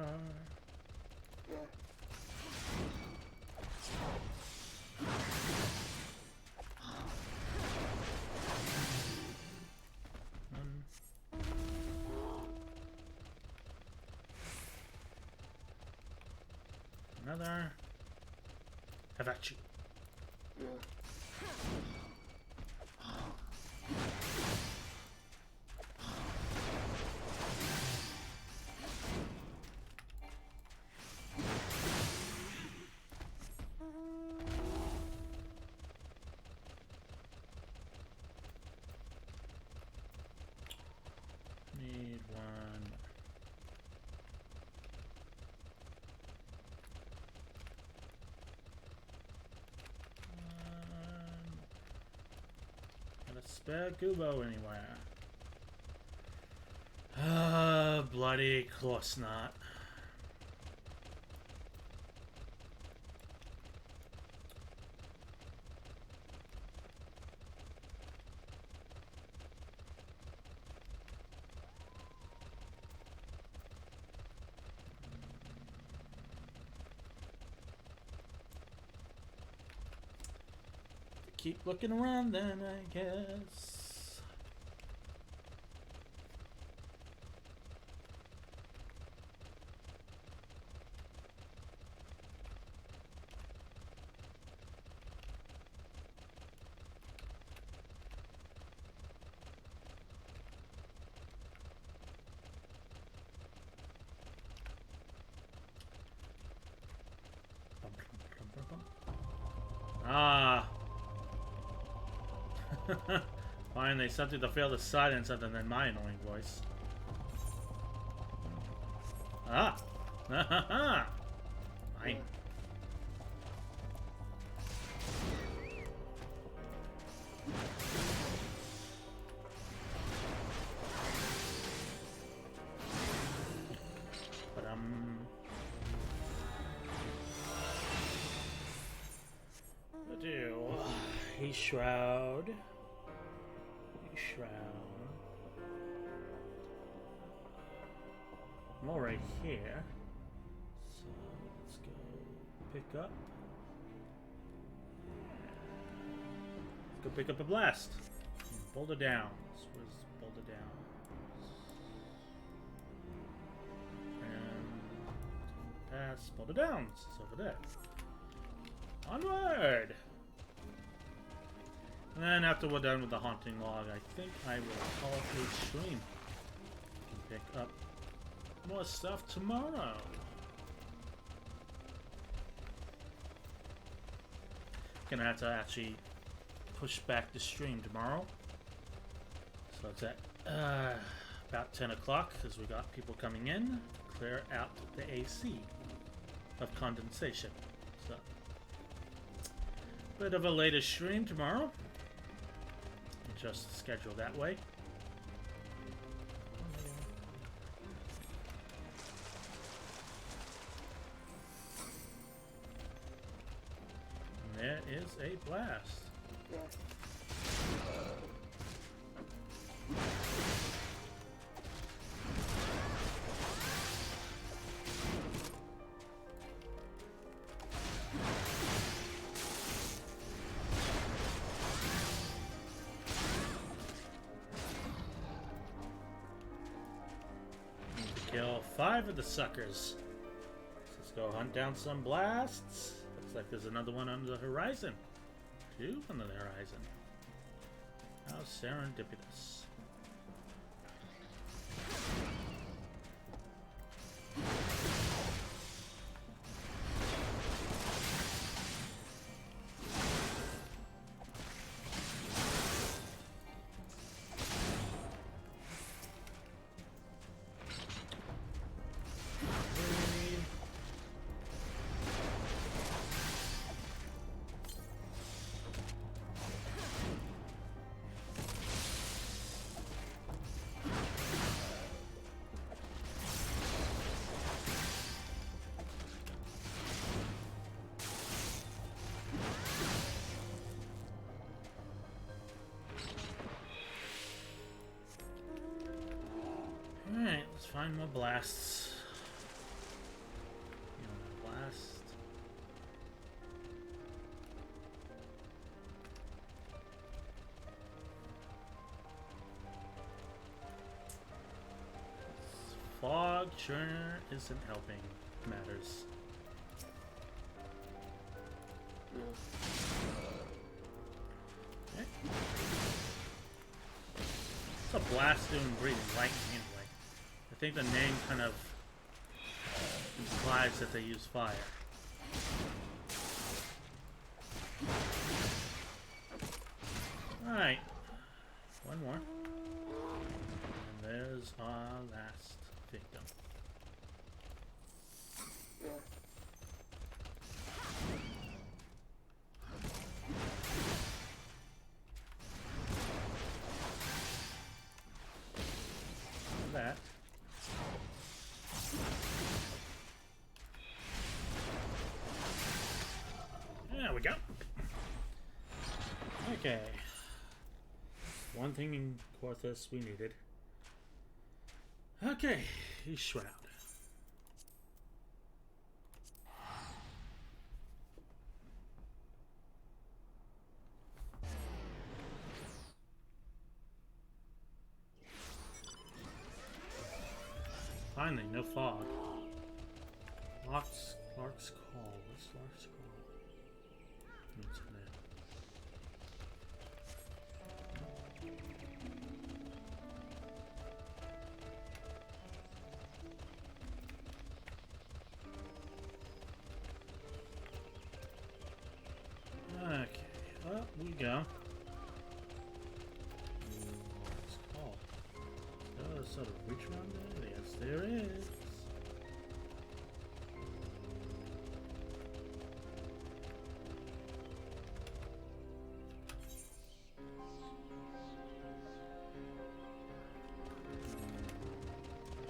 Speaker 1: Another. Have at you. Need one. Spare Gubo anywhere. Bloody Clawsnot. Keep looking around then, I guess. Ah. Finally, something to fill the silence other than my annoying voice. Ah! Mine. Hey, Shroud. Hey, Shroud. I'm all right here. So let's go pick up. Let's go pick up a blast. Boulder down. Where's Boulder down? And pass Boulder down. It's over there. Onward! And then after we're done with the haunting log, I think I will call it a stream. Can pick up more stuff tomorrow. Gonna have to actually push back the stream tomorrow. So it's at about 10 o'clock because we got people coming in to clear out the AC of condensation. So, bit of a later stream tomorrow. Just scheduled that way. And there is a blast. Kill 5 of the suckers. Let's go hunt down some blasts. Looks like there's another one on the horizon. 2 on the horizon. How serendipitous. Alright, let's find more blasts. Blast. Fog churner isn't helping matters. Okay. What's a blast doing breathing lightning anyway? I think the name kind of implies that they use fire. Alright. One more. And there's our last victim. That. There we go. Okay. One thing in Quarthus we needed. Okay, he's Shroud. Finally, no fog. Clark's Call. What's Clark's Call? What's in there? Okay, up we go. What's it called? Oh, sort of reach around there? Yes, there is.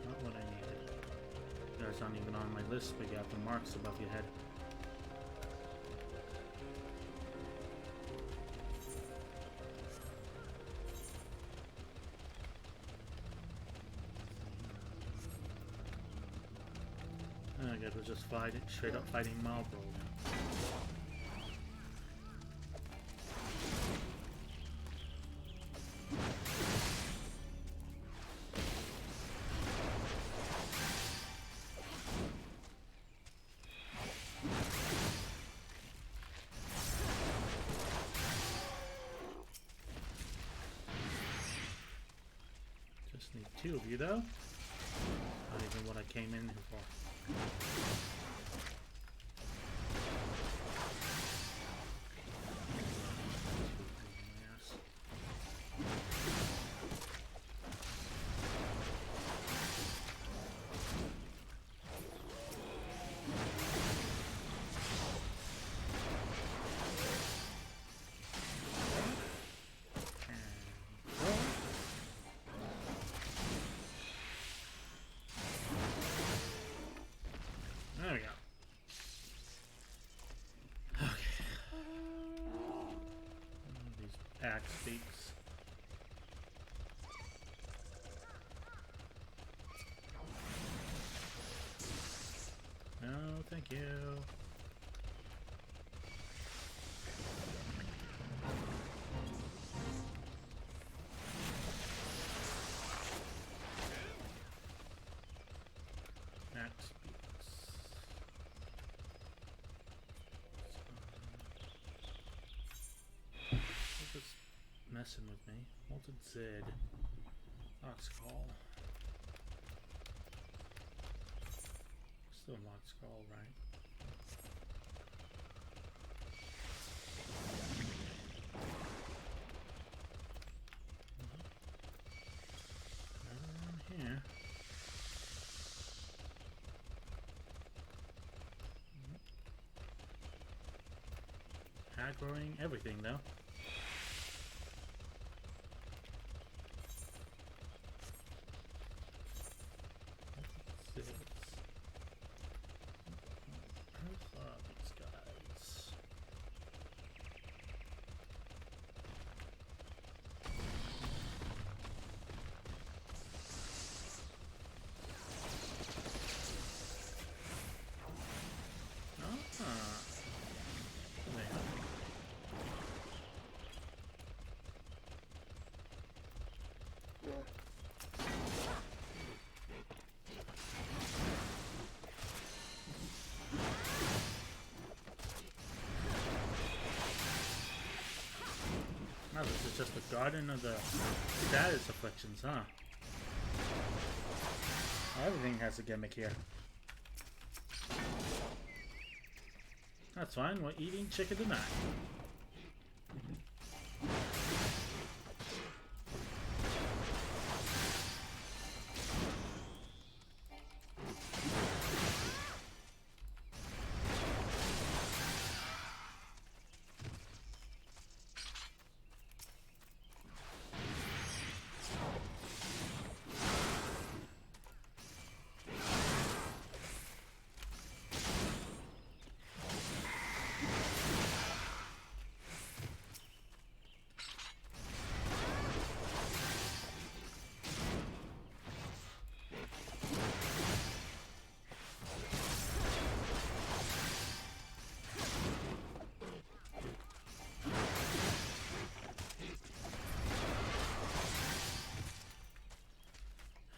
Speaker 1: Not what I needed. You guys aren't even on my list, but you have the marks above your head. guess we're just fighting, straight up fighting Marlboro now. Just need 2 of you though. Not even what I came in here for. There we go. Okay. These axe beaks. No, thank you. Axe beaks. What's this messing with me? Molten Zed. Ox Call. Still Ox Call, right? Around here. Aggroing everything though. What's this? Who are these guys? Oh, this is just the garden of the status afflictions, huh? Everything has a gimmick here. That's fine, we're eating chicken tonight.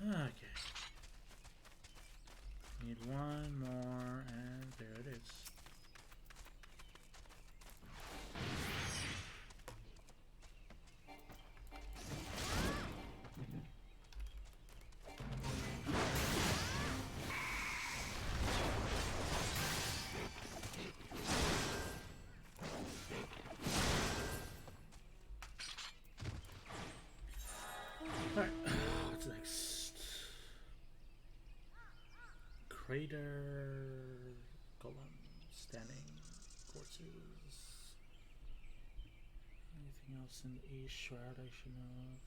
Speaker 1: Okay. Need one more, and there it is. Alright, what's next? Crater, golem, standing, courses. Anything else in the East Shroud I should know of?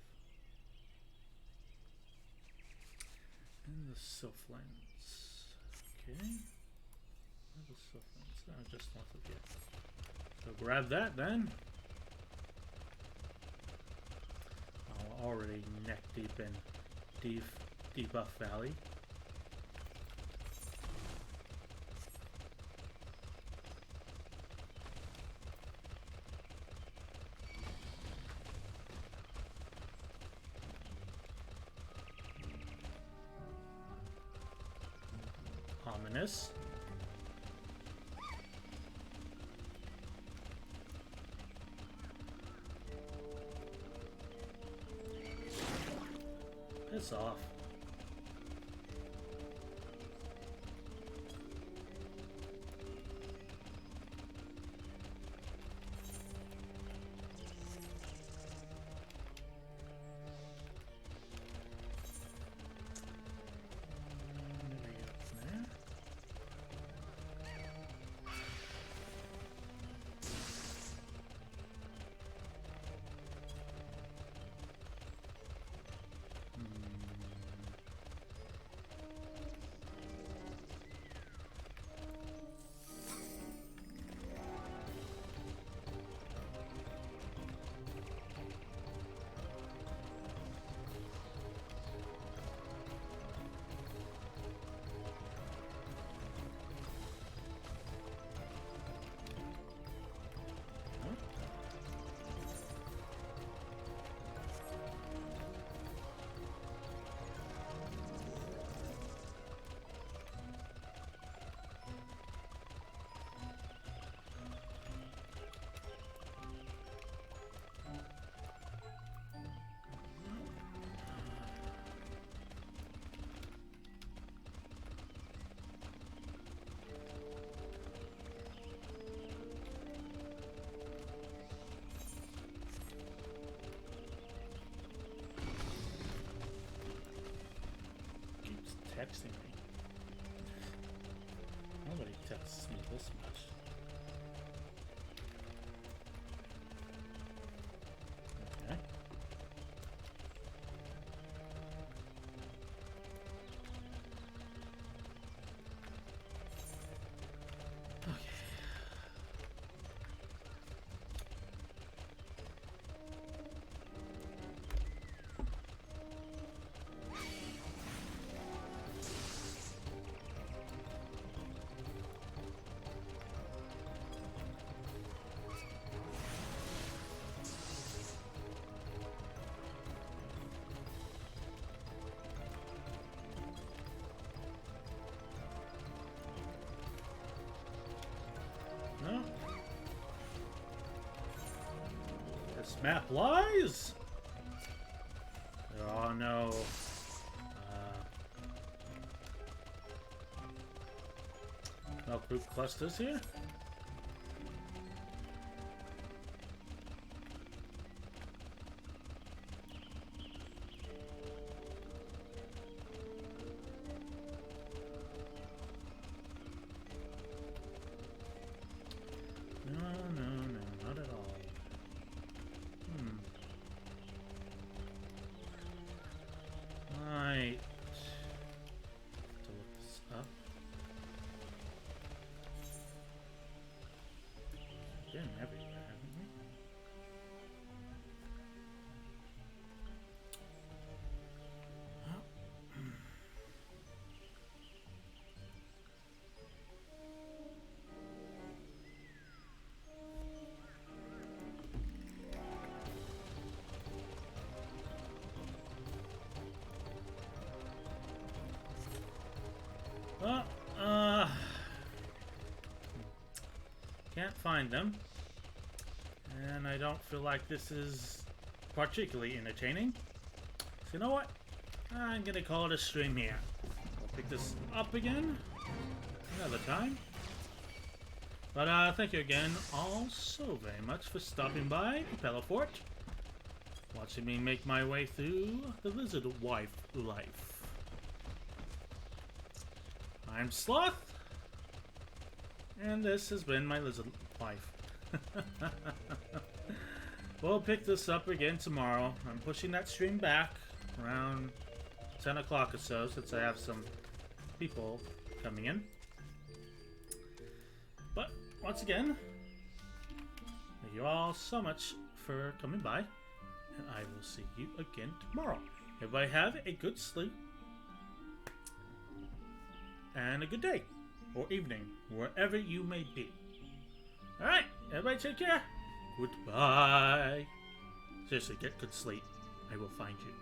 Speaker 1: And the Sylphlings. Okay. The Sylphlings. No, just north of here. So grab that then. Oh, already neck deep in debuff valley. miss. Piss off. Texting me. Nobody texts me this much. Okay. No. This map lies. There are no group clusters here. No, not at all. Right. To look this up. Been everywhere, haven't we? Can't find them, and I don't feel like this is particularly entertaining. So you know what? I'm gonna call it a stream here. I'll pick this up again another time. But thank you again all so very much for stopping by Propeller Fort, watching me make my way through the Lizard Wife life. I'm Sloth, and this has been my Lizard Life. We'll pick this up again tomorrow. I'm pushing that stream back around 10 o'clock or so, since I have some people coming in. But once again, thank you all so much for coming by, and I will see you again tomorrow. Everybody have a good sleep and a good day or evening, wherever you may be. Alright, everybody take care. Goodbye. Seriously, get good sleep. I will find you.